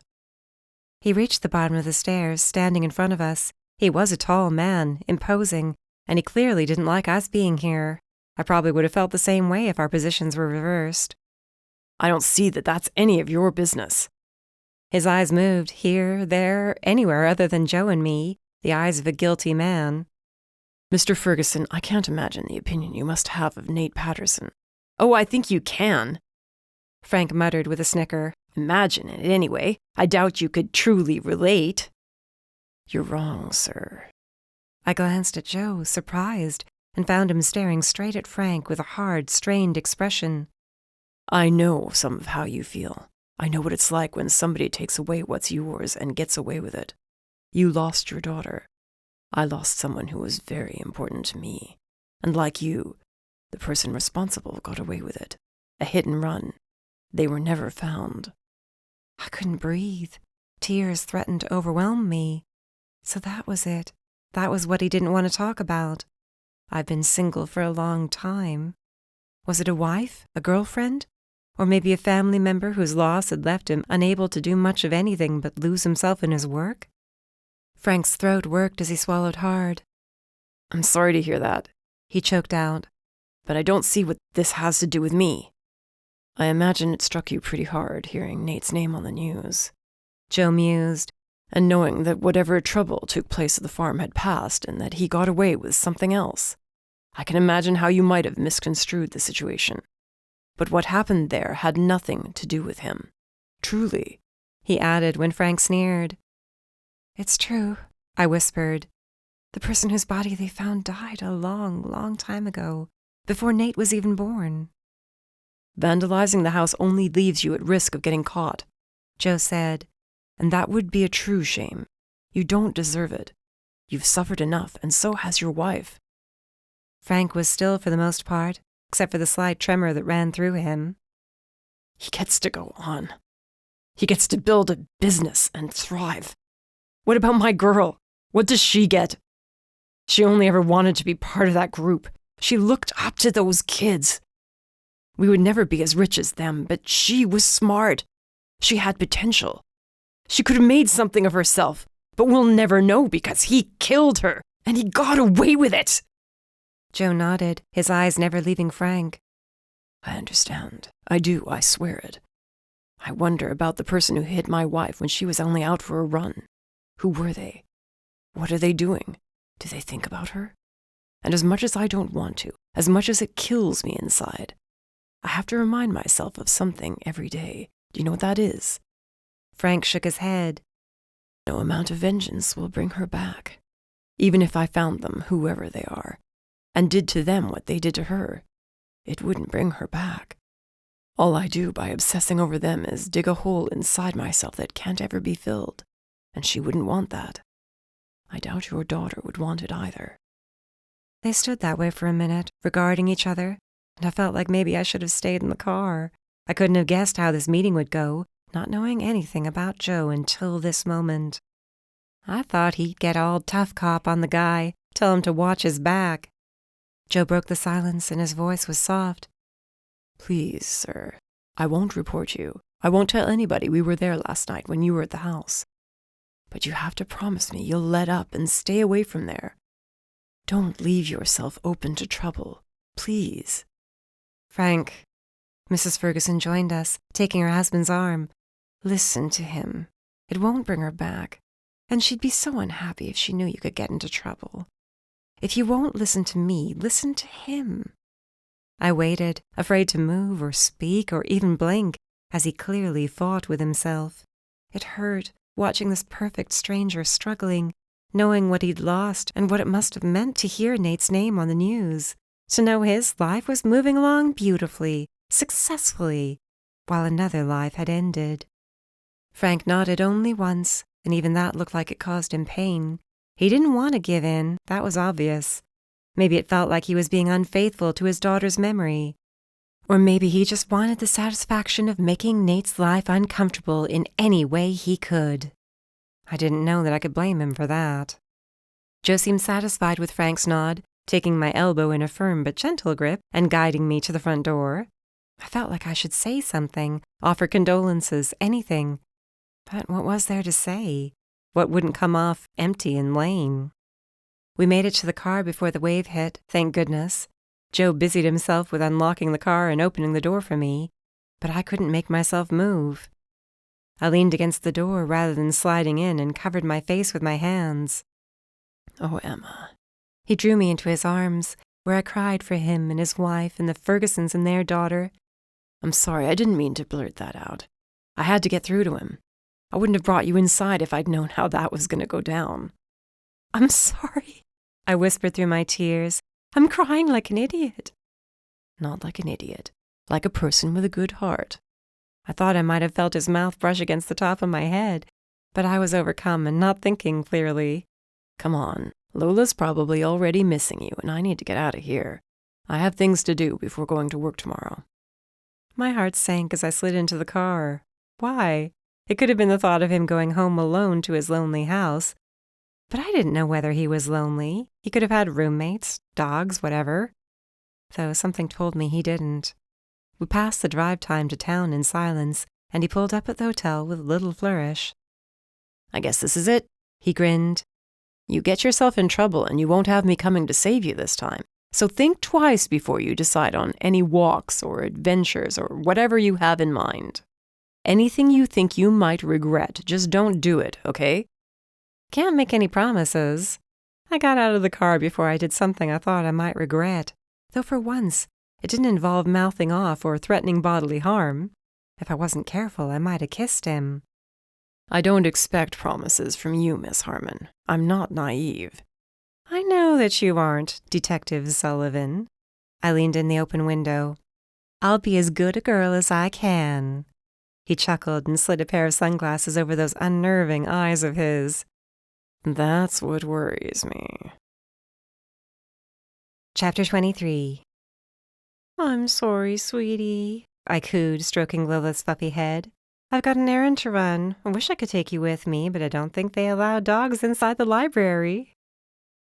[SPEAKER 1] He reached the bottom of the stairs, standing in front of us. He was a tall man, imposing, and he clearly didn't like us being here. I probably would have felt the same way if our positions were reversed.
[SPEAKER 3] I don't see that that's any of your business.
[SPEAKER 1] His eyes moved here, there, anywhere other than Joe and me, the eyes of a guilty man.
[SPEAKER 3] Mr. Ferguson, I can't imagine the opinion you must have of Nate Patterson. Oh, I think you can,
[SPEAKER 1] Frank muttered with a snicker.
[SPEAKER 3] Imagine it, anyway. I doubt you could truly relate. You're wrong, sir.
[SPEAKER 1] I glanced at Joe, surprised, and found him staring straight at Frank with a hard, strained expression.
[SPEAKER 3] I know some of how you feel. I know what it's like when somebody takes away what's yours and gets away with it. You lost your daughter. I lost someone who was very important to me. And like you, the person responsible got away with it. A hit and run. They were never found.
[SPEAKER 1] I couldn't breathe. Tears threatened to overwhelm me. So that was it. That was what he didn't want to talk about. I've been single for a long time. Was it a wife? A girlfriend? Or maybe a family member whose loss had left him unable to do much of anything but lose himself in his work? Frank's throat worked as he swallowed hard.
[SPEAKER 3] I'm sorry to hear that,
[SPEAKER 1] he choked out.
[SPEAKER 3] But I don't see what this has to do with me. I imagine it struck you pretty hard hearing Nate's name on the news.
[SPEAKER 1] Joe mused.
[SPEAKER 3] And knowing that whatever trouble took place at the farm had passed and that he got away with something else. I can imagine how you might have misconstrued the situation. But what happened there had nothing to do with him. Truly,
[SPEAKER 1] he added when Frank sneered. It's true, I whispered. The person whose body they found died a long, long time ago, before Nate was even born.
[SPEAKER 3] Vandalizing the house only leaves you at risk of getting caught,
[SPEAKER 1] Joe said.
[SPEAKER 3] And that would be a true shame. You don't deserve it. You've suffered enough, and so has your wife.
[SPEAKER 1] Frank was still for the most part, except for the slight tremor that ran through him.
[SPEAKER 3] He gets to go on. He gets to build a business and thrive. What about my girl? What does she get? She only ever wanted to be part of that group. She looked up to those kids. We would never be as rich as them, but she was smart. She had potential. She could have made something of herself, but we'll never know because he killed her, and he got away with it.
[SPEAKER 1] Joe nodded, his eyes never leaving Frank.
[SPEAKER 3] I understand. I do, I swear it. I wonder about the person who hit my wife when she was only out for a run. Who were they? What are they doing? Do they think about her? And as much as I don't want to, as much as it kills me inside. I have to remind myself of something every day. Do you know what that is?
[SPEAKER 1] Frank shook his head.
[SPEAKER 3] No amount of vengeance will bring her back. Even if I found them, whoever they are, and did to them what they did to her, it wouldn't bring her back. All I do by obsessing over them is dig a hole inside myself that can't ever be filled, and she wouldn't want that. I doubt your daughter would want it either.
[SPEAKER 1] They stood that way for a minute, regarding each other, and I felt like maybe I should have stayed in the car. I couldn't have guessed how this meeting would go, not knowing anything about Joe until this moment. I thought he'd get all tough cop on the guy, tell him to watch his back. Joe broke the silence and his voice was soft.
[SPEAKER 3] Please, sir, I won't report you. I won't tell anybody we were there last night when you were at the house. But you have to promise me you'll let up and stay away from there. Don't leave yourself open to trouble, please.
[SPEAKER 1] Frank, Mrs. Ferguson joined us, taking her husband's arm. Listen to him. It won't bring her back, and she'd be so unhappy if she knew you could get into trouble. If you won't listen to me, listen to him. I waited, afraid to move or speak or even blink, as he clearly fought with himself. It hurt, watching this perfect stranger struggling, knowing what he'd lost and what it must have meant to hear Nate's name on the news, to know his life was moving along beautifully, successfully, while another life had ended. Frank nodded only once, and even that looked like it caused him pain. He didn't want to give in, that was obvious. Maybe it felt like he was being unfaithful to his daughter's memory. Or maybe he just wanted the satisfaction of making Nate's life uncomfortable in any way he could. I didn't know that I could blame him for that. Joe seemed satisfied with Frank's nod, taking my elbow in a firm but gentle grip and guiding me to the front door. I felt like I should say something, offer condolences, anything. But what was there to say? What wouldn't come off empty and lame? We made it to the car before the wave hit, thank goodness. Joe busied himself with unlocking the car and opening the door for me, but I couldn't make myself move. I leaned against the door rather than sliding in and covered my face with my hands.
[SPEAKER 3] Oh, Emma.
[SPEAKER 1] He drew me into his arms, where I cried for him and his wife and the Fergusons and their daughter.
[SPEAKER 3] I'm sorry, I didn't mean to blurt that out. I had to get through to him. I wouldn't have brought you inside if I'd known how that was going to go down.
[SPEAKER 1] I'm sorry, I whispered through my tears. I'm crying like an idiot.
[SPEAKER 3] Not like an idiot, like a person with a good heart.
[SPEAKER 1] I thought I might have felt his mouth brush against the top of my head, but I was overcome and not thinking clearly.
[SPEAKER 3] Come on, Lola's probably already missing you, and I need to get out of here. I have things to do before going to work tomorrow.
[SPEAKER 1] My heart sank as I slid into the car. Why? It could have been the thought of him going home alone to his lonely house. But I didn't know whether he was lonely. He could have had roommates, dogs, whatever. Though something told me he didn't. We passed the drive time to town in silence, and he pulled up at the hotel with little flourish.
[SPEAKER 3] I guess this is it, he grinned. You get yourself in trouble and you won't have me coming to save you this time. So think twice before you decide on any walks or adventures or whatever you have in mind. Anything you think you might regret, just don't do it, okay?
[SPEAKER 1] Can't make any promises. I got out of the car before I did something I thought I might regret, though for once it didn't involve mouthing off or threatening bodily harm. If I wasn't careful, I might have kissed him.
[SPEAKER 3] I don't expect promises from you, Miss Harmon. I'm not naive.
[SPEAKER 1] I know that you aren't, Detective Sullivan. I leaned in the open window. I'll be as good a girl as I can. He chuckled and slid a pair of sunglasses over those unnerving eyes of his.
[SPEAKER 3] That's what worries me.
[SPEAKER 1] Chapter 23. I'm sorry, sweetie, I cooed, stroking Lola's fluffy head. I've got an errand to run. I wish I could take you with me, but I don't think they allow dogs inside the library.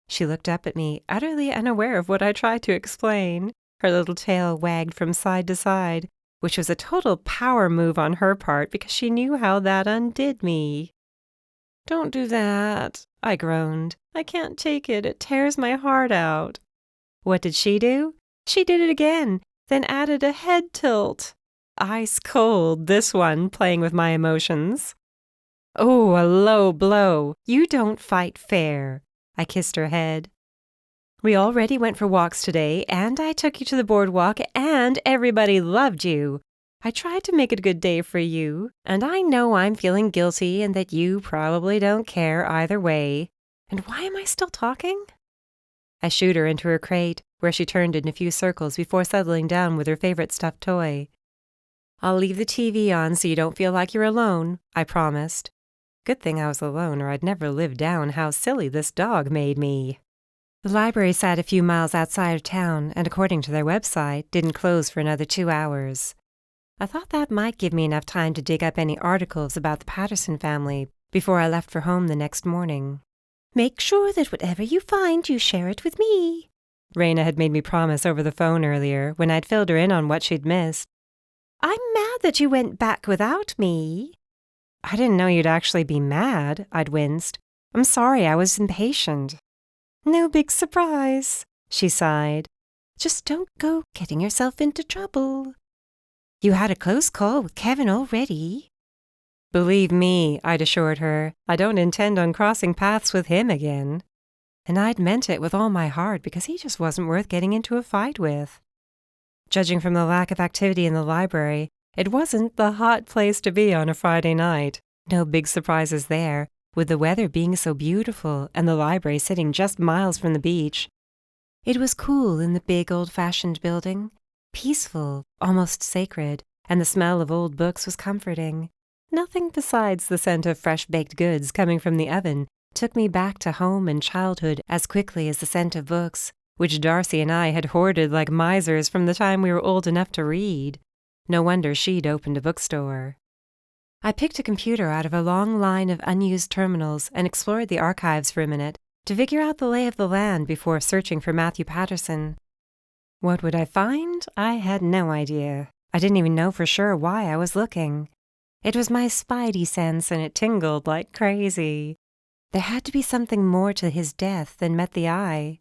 [SPEAKER 1] She looked up at me, utterly unaware of what I tried to explain. Her little tail wagged from side to side, which was a total power move on her part because she knew how that undid me. Don't do that, I groaned. I can't take it. It tears my heart out. What did she do? She did it again, then added a head tilt. Ice cold, this one, playing with my emotions. Oh, a low blow. You don't fight fair. I kissed her head.
[SPEAKER 4] We already went for walks today, and I took you to the boardwalk, and everybody loved you. I tried to make it a good day for you, and I know I'm feeling guilty and that you probably don't care either way. And why am I still talking? I shooed her into her crate, where she turned in a few circles before settling down with her favorite stuffed toy. I'll leave the TV on so you don't feel like you're alone, I promised. Good thing I was alone, or I'd never lived down how silly this dog made me. The library sat a few miles outside of town, and according to their website, didn't close for another 2 hours. I thought that might give me enough time to dig up any articles about the Patterson family before I left for home the next morning. Make sure that whatever you find, you share it with me, Raina had made me promise over the phone earlier when I'd filled her in on what she'd missed. I'm mad that you went back without me. I didn't know you'd actually be mad, I'd winced. I'm sorry, I was impatient. No big surprise, she sighed. Just don't go getting yourself into trouble. You had a close call with Kevin already. Believe me, I'd assured her, I don't intend on crossing paths with him again. And I'd meant it with all my heart because he just wasn't worth getting into a fight with. Judging from the lack of activity in the library, it wasn't the hot place to be on a Friday night. No big surprises there, with the weather being so beautiful and the library sitting just miles from the beach. It was cool in the big old-fashioned building. Peaceful, almost sacred, and the smell of old books was comforting. Nothing besides the scent of fresh-baked goods coming from the oven took me back to home and childhood as quickly as the scent of books, which Darcy and I had hoarded like misers from the time we were old enough to read. No wonder she'd opened a bookstore. I picked a computer out of a long line of unused terminals and explored the archives for a minute to figure out the lay of the land before searching for Matthew Patterson. What would I find? I had no idea. I didn't even know for sure why I was looking. It was my spidey sense, and it tingled like crazy. There had to be something more to his death than met the eye.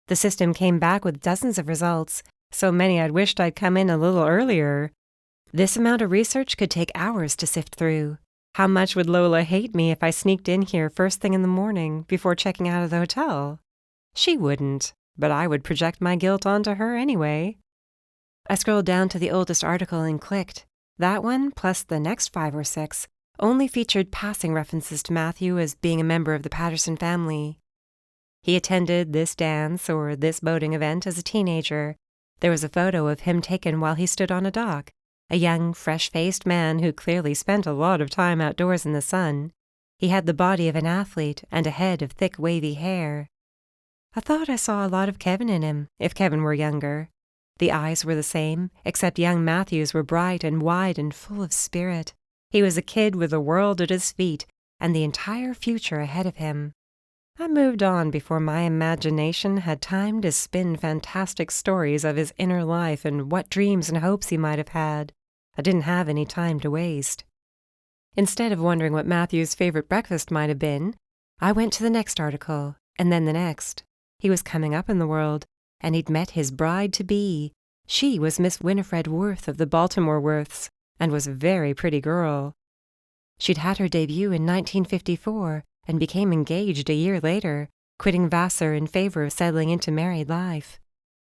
[SPEAKER 4] The system came back with dozens of results, so many I'd wished I'd come in a little earlier. This amount of research could take hours to sift through. How much would Lola hate me if I sneaked in here first thing in the morning before checking out of the hotel? She wouldn't. But I would project my guilt onto her anyway. I scrolled down to the oldest article and clicked. That one, plus the next 5 or 6, only featured passing references to Matthew as being a member of the Patterson family. He attended this dance or this boating event as a teenager. There was a photo of him taken while he stood on a dock, a young, fresh-faced man who clearly spent a lot of time outdoors in the sun. He had the body of an athlete and a head of thick, wavy hair. I thought I saw a lot of Kevin in him, if Kevin were younger. The eyes were the same, except young Matthew's were bright and wide and full of spirit. He was a kid with the world at his feet and the entire future ahead of him. I moved on before my imagination had time to spin fantastic stories of his inner life and what dreams and hopes he might have had. I didn't have any time to waste. Instead of wondering what Matthew's favorite breakfast might have been, I went to the next article, and then the next. He was coming up in the world, and he'd met his bride-to-be. She was Miss Winifred Worth of the Baltimore Worths, and was a very pretty girl. She'd had her debut in 1954 and became engaged a year later, quitting Vassar in favor of settling into married life.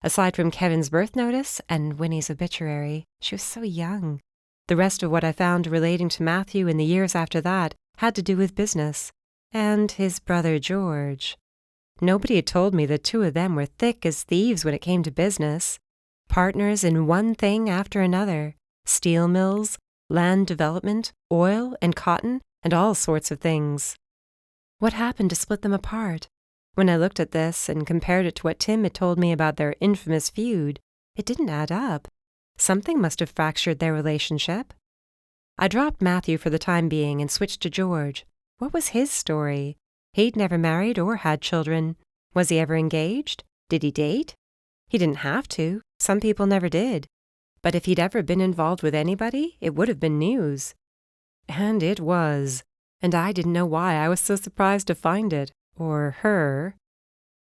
[SPEAKER 4] Aside from Kevin's birth notice and Winnie's obituary, she was so young. The rest of what I found relating to Matthew in the years after that had to do with business, and his brother George. Nobody had told me the two of them were thick as thieves when it came to business. Partners in one thing after another. Steel mills, land development, oil and cotton, and all sorts of things. What happened to split them apart? When I looked at this and compared it to what Tim had told me about their infamous feud, it didn't add up. Something must have fractured their relationship. I dropped Matthew for the time being and switched to George. What was his story? He'd never married or had children. Was he ever engaged? Did he date? He didn't have to. Some people never did. But if he'd ever been involved with anybody, it would have been news. And it was. And I didn't know why I was so surprised to find it. Or her.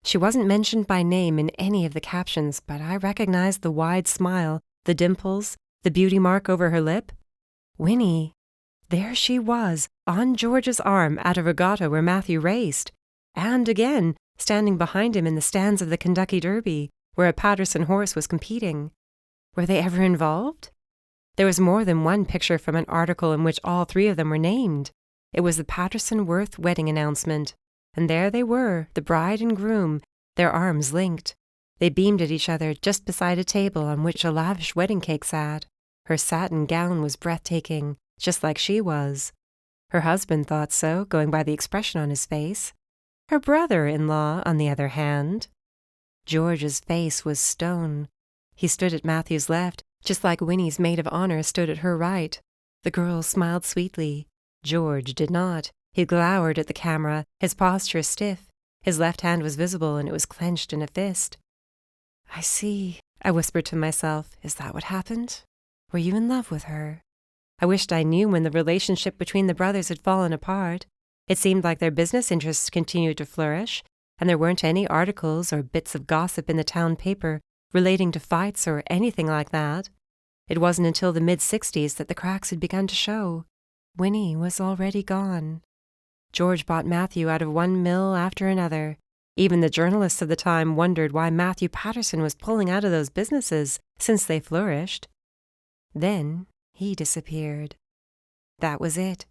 [SPEAKER 4] She wasn't mentioned by name in any of the captions, but I recognized the wide smile, the dimples, the beauty mark over her lip. Winnie. There she was, on George's arm at a regatta where Matthew raced. And again,
[SPEAKER 1] standing behind him in the stands of the Kentucky Derby, where a Patterson horse was competing. Were they ever involved? There was more than one picture from an article in which all three of them were named. It was the Patterson-Worth wedding announcement, and there they were, the bride and groom, their arms linked. They beamed at each other just beside a table on which a lavish wedding cake sat. Her satin gown was breathtaking, just like she was. Her husband thought so, going by the expression on his face. Her brother-in-law, on the other hand. George's face was stone. He stood at Matthew's left, just like Winnie's maid of honor stood at her right. The girl smiled sweetly. George did not. He glowered at the camera, his posture stiff. His left hand was visible, and it was clenched in a fist. "I see," I whispered to myself. "Is that what happened? Were you in love with her?" I wished I knew when the relationship between the brothers had fallen apart. It seemed like their business interests continued to flourish, and there weren't any articles or bits of gossip in the town paper relating to fights or anything like that. It wasn't until the mid-60s that the cracks had begun to show. Winnie was already gone. George bought Matthew out of one mill after another. Even the journalists of the time wondered why Matthew Patterson was pulling out of those businesses, since they flourished. Then he disappeared. That was it.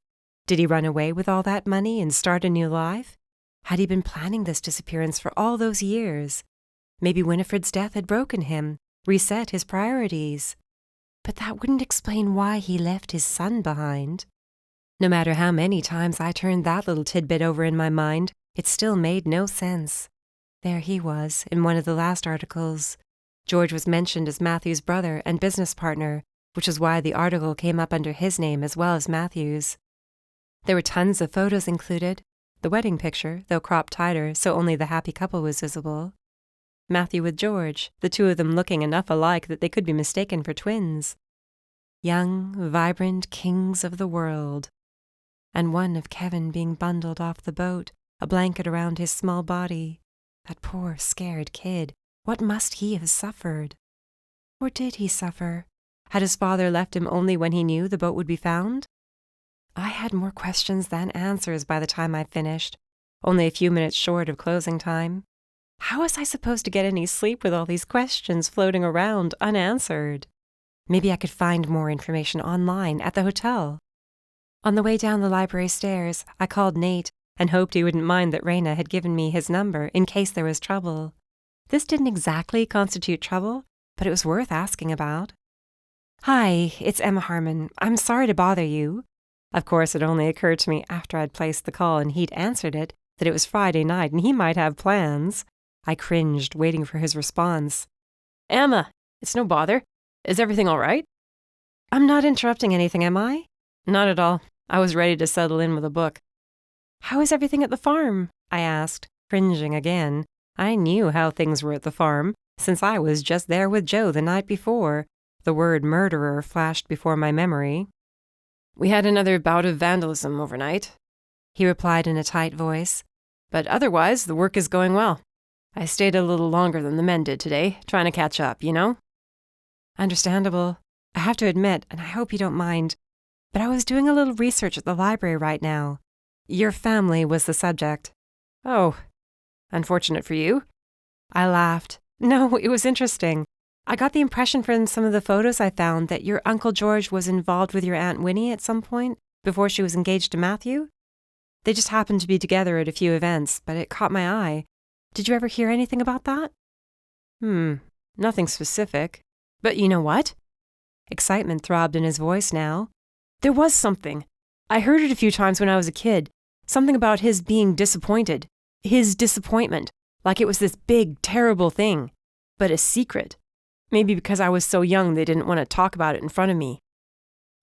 [SPEAKER 1] Did he run away with all that money and start a new life? Had he been planning this disappearance for all those years? Maybe Winifred's death had broken him, reset his priorities. But that wouldn't explain why he left his son behind. No matter how many times I turned that little tidbit over in my mind, it still made no sense. There he was, in one of the last articles. George was mentioned as Matthew's brother and business partner, which is why the article came up under his name as well as Matthew's. There were tons of photos included, the wedding picture, though cropped tighter so only the happy couple was visible. Matthew with George, the two of them looking enough alike that they could be mistaken for twins. Young, vibrant kings of the world. And one of Kevin being bundled off the boat, a blanket around his small body. That poor, scared kid. What must he have suffered? Or did he suffer? Had his father left him only when he knew the boat would be found? I had more questions than answers by the time I finished, only a few minutes short of closing time. How was I supposed to get any sleep with all these questions floating around unanswered? Maybe I could find more information online at the hotel. On the way down the library stairs, I called Nate and hoped he wouldn't mind that Raina had given me his number in case there was trouble. This didn't exactly constitute trouble, but it was worth asking about. "Hi, it's Emma Harmon. I'm sorry to bother you." Of course, it only occurred to me after I'd placed the call and he'd answered it that it was Friday night and he might have plans. I cringed, waiting for his response.
[SPEAKER 3] "Emma, it's no bother. Is everything all right?"
[SPEAKER 1] "I'm not interrupting anything, am I?"
[SPEAKER 3] "Not at all. I was ready to settle in with a book."
[SPEAKER 1] "How is everything at the farm?" I asked, cringing again. I knew how things were at the farm, since I was just there with Joe the night before. The word murderer flashed before my memory.
[SPEAKER 3] "We had another bout of vandalism overnight,"
[SPEAKER 1] he replied in a tight voice.
[SPEAKER 3] "But otherwise, the work is going well. I stayed a little longer than the men did today, trying to catch up, you know?"
[SPEAKER 1] Understandable. I have to admit, and I hope you don't mind, but I was doing a little research at the library right now. Your family was the subject.
[SPEAKER 3] "Oh, unfortunate for you."
[SPEAKER 1] I laughed. No, it was interesting. I got the impression from some of the photos I found that your Uncle George was involved with your Aunt Winnie at some point before she was engaged to Matthew. They just happened to be together at a few events, but it caught my eye. Did you ever hear anything about that?
[SPEAKER 3] Nothing specific. But you know what?
[SPEAKER 1] Excitement throbbed in his voice now.
[SPEAKER 3] There was something. I heard it a few times when I was a kid. Something about his being disappointed. His disappointment. Like it was this big, terrible thing. But a secret. Maybe because I was so young they didn't want to talk about it in front of me.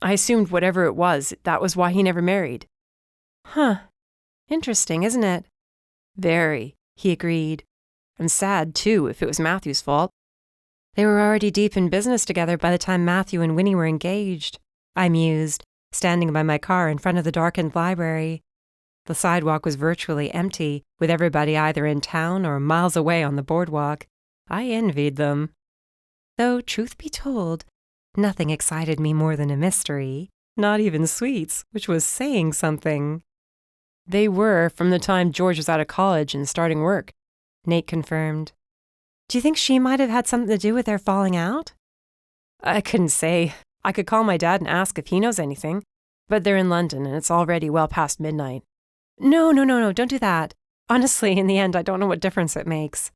[SPEAKER 3] I assumed whatever it was, that was why he never married.
[SPEAKER 1] Huh. Interesting, isn't it?
[SPEAKER 3] Very, he agreed. And sad, too, if it was Matthew's fault.
[SPEAKER 1] They were already deep in business together by the time Matthew and Winnie were engaged, I mused, standing by my car in front of the darkened library. The sidewalk was virtually empty, with everybody either in town or miles away on the boardwalk. I envied them. Though, truth be told, nothing excited me more than a mystery, not even sweets, which was saying something.
[SPEAKER 3] They were from the time George was out of college and starting work.
[SPEAKER 1] Nate confirmed. Do you think she might have had something to do with their falling out?
[SPEAKER 2] I couldn't say. I could call my dad and ask if he knows anything, but they're in London and it's already well past midnight.
[SPEAKER 1] No, don't do that. Honestly, in the end, I don't know what difference it makes.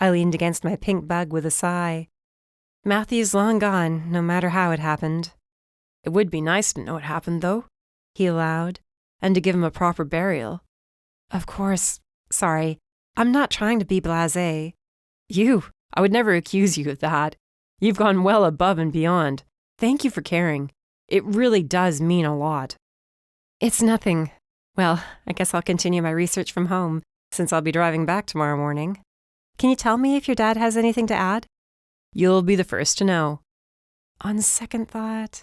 [SPEAKER 1] I leaned against my pink bug with a sigh. Matthew's long gone, no matter how it happened.
[SPEAKER 2] It would be nice to know what happened, though, he allowed, and to give him a proper burial.
[SPEAKER 1] Of course. Sorry. I'm not trying to be blasé.
[SPEAKER 2] I would never accuse you of that. You've gone well above and beyond. Thank you for caring. It really does mean a lot.
[SPEAKER 1] It's nothing. Well, I guess I'll continue my research from home, since I'll be driving back tomorrow morning. Can you tell me if your dad has anything to add?
[SPEAKER 2] You'll be the first to know.
[SPEAKER 1] On second thought,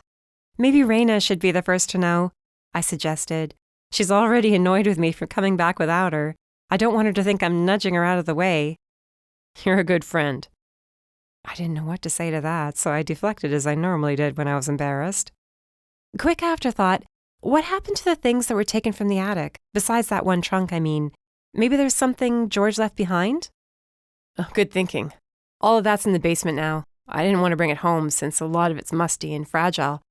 [SPEAKER 1] maybe Raina should be the first to know, I suggested. She's already annoyed with me for coming back without her. I don't want her to think I'm nudging her out of the way.
[SPEAKER 2] You're a good friend.
[SPEAKER 1] I didn't know what to say to that, so I deflected as I normally did when I was embarrassed. Quick afterthought, what happened to the things that were taken from the attic? Besides that one trunk, I mean. Maybe there's something George left behind?
[SPEAKER 2] Oh, good thinking. All of that's in the basement now. I didn't want to bring it home since a lot of it's musty and fragile,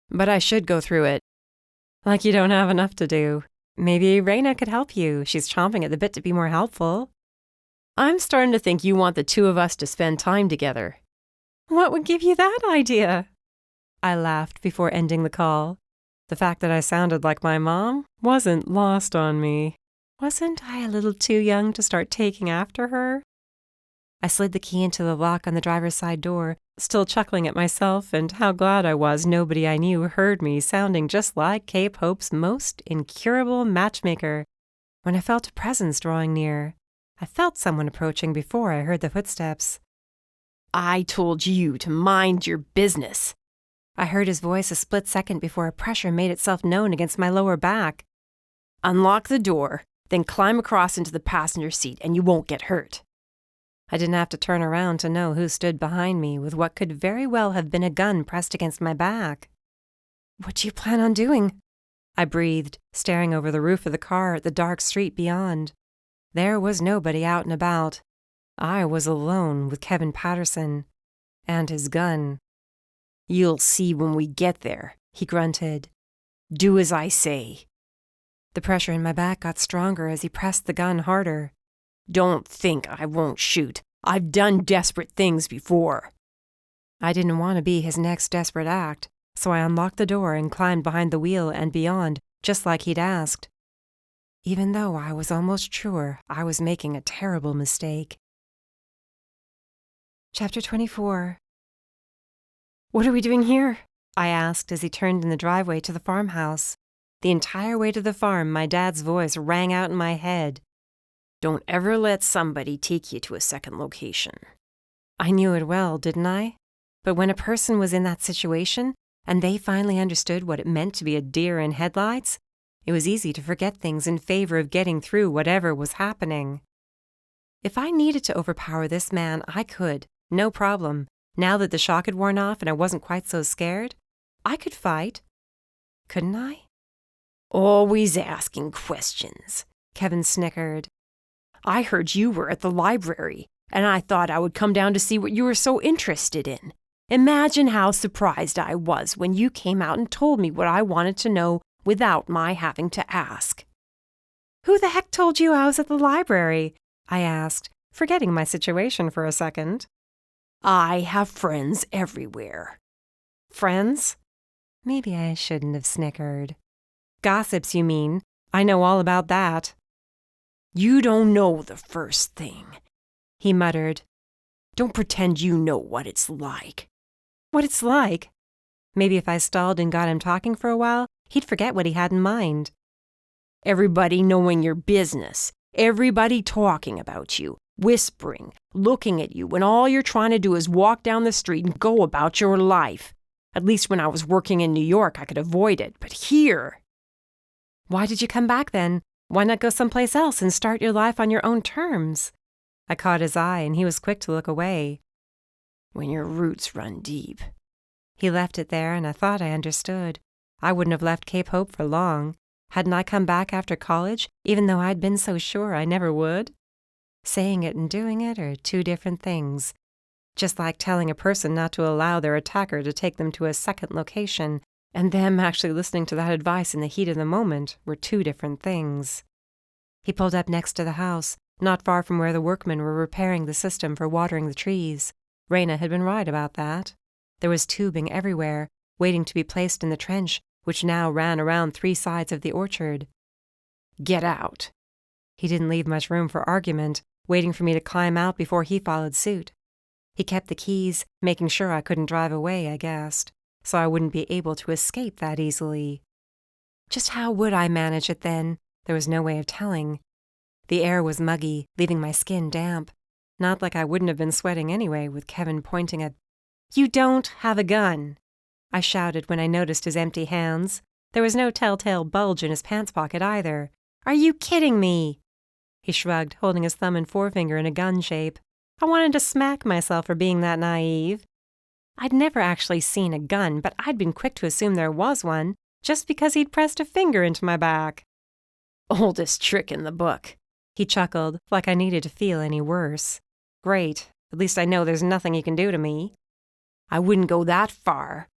[SPEAKER 2] but I should go through it.
[SPEAKER 1] Like you don't have enough to do. Maybe Raina could help you. She's chomping at the bit to be more helpful.
[SPEAKER 2] I'm starting to think you want the two of us to spend time together.
[SPEAKER 1] What would give you that idea? I laughed before ending the call. The fact that I sounded like my mom wasn't lost on me. Wasn't I a little too young to start taking after her? I slid the key into the lock on the driver's side door, still chuckling at myself and how glad I was nobody I knew heard me sounding just like Cape Hope's most incurable matchmaker. When I felt a presence drawing near, I felt someone approaching before I heard the footsteps.
[SPEAKER 2] I told you to mind your business.
[SPEAKER 1] I heard his voice a split second before a pressure made itself known against my lower back.
[SPEAKER 2] Unlock the door, then climb across into the passenger seat and you won't get hurt.
[SPEAKER 1] I didn't have to turn around to know who stood behind me with what could very well have been a gun pressed against my back. What do you plan on doing? I breathed, staring over the roof of the car at the dark street beyond. There was nobody out and about. I was alone with Kevin Patterson and his gun.
[SPEAKER 2] You'll see when we get there, he grunted. Do as I say.
[SPEAKER 1] The pressure in my back got stronger as he pressed the gun harder.
[SPEAKER 2] Don't think I won't shoot. I've done desperate things before.
[SPEAKER 1] I didn't want to be his next desperate act, so I unlocked the door and climbed behind the wheel and beyond, just like he'd asked. Even though I was almost sure I was making a terrible mistake. Chapter 24. What are we doing here? I asked as he turned in the driveway to the farmhouse. The entire way to the farm, my dad's voice rang out in my head.
[SPEAKER 2] Don't ever let somebody take you to a second location.
[SPEAKER 1] I knew it well, didn't I? But when a person was in that situation, and they finally understood what it meant to be a deer in headlights, it was easy to forget things in favor of getting through whatever was happening. If I needed to overpower this man, I could, no problem. Now that the shock had worn off and I wasn't quite so scared, I could fight. Couldn't I?
[SPEAKER 2] Always asking questions,
[SPEAKER 1] Kevin snickered.
[SPEAKER 2] I heard you were at the library, and I thought I would come down to see what you were so interested in. Imagine how surprised I was when you came out and told me what I wanted to know without my having to ask.
[SPEAKER 1] Who the heck told you I was at the library? I asked, forgetting my situation for a second.
[SPEAKER 2] I have friends everywhere.
[SPEAKER 1] Friends? Maybe I shouldn't have snickered. Gossips, you mean? I know all about that.
[SPEAKER 2] You don't know the first thing,
[SPEAKER 1] he muttered.
[SPEAKER 2] Don't pretend you know what it's like.
[SPEAKER 1] What it's like? Maybe if I stalled and got him talking for a while, he'd forget what he had in mind.
[SPEAKER 2] Everybody knowing your business, everybody talking about you, whispering, looking at you when all you're trying to do is walk down the street and go about your life. At least when I was working in New York, I could avoid it, but here...
[SPEAKER 1] Why did you come back then? Why not go someplace else and start your life on your own terms? I caught his eye, and he was quick to look away.
[SPEAKER 2] When your roots run deep.
[SPEAKER 1] He left it there, and I thought I understood. I wouldn't have left Cape Hope for long. Hadn't I come back after college, even though I'd been so sure I never would? Saying it and doing it are two different things. Just like telling a person not to allow their attacker to take them to a second location, and them actually listening to that advice in the heat of the moment were two different things. He pulled up next to the house, not far from where the workmen were repairing the system for watering the trees. Raina had been right about that. There was tubing everywhere, waiting to be placed in the trench, which now ran around 3 sides of the orchard. "Get out." He didn't leave much room for argument, waiting for me to climb out before he followed suit. He kept the keys, making sure I couldn't drive away, I guessed, so I wouldn't be able to escape that easily. Just how would I manage it then? There was no way of telling. The air was muggy, leaving my skin damp. Not like I wouldn't have been sweating anyway, with Kevin pointing at, "You don't have a gun," I shouted when I noticed his empty hands. There was no telltale bulge in his pants pocket either. "Are you kidding me?" He shrugged, holding his thumb and forefinger in a gun shape. I wanted to smack myself for being that naive. I'd never actually seen a gun, but I'd been quick to assume there was one, just because he'd pressed a finger into my back.
[SPEAKER 3] "Oldest trick in the book,"
[SPEAKER 1] he chuckled, like I needed to feel any worse. "Great. At least I know there's nothing you can do to me."
[SPEAKER 3] "I wouldn't go that far."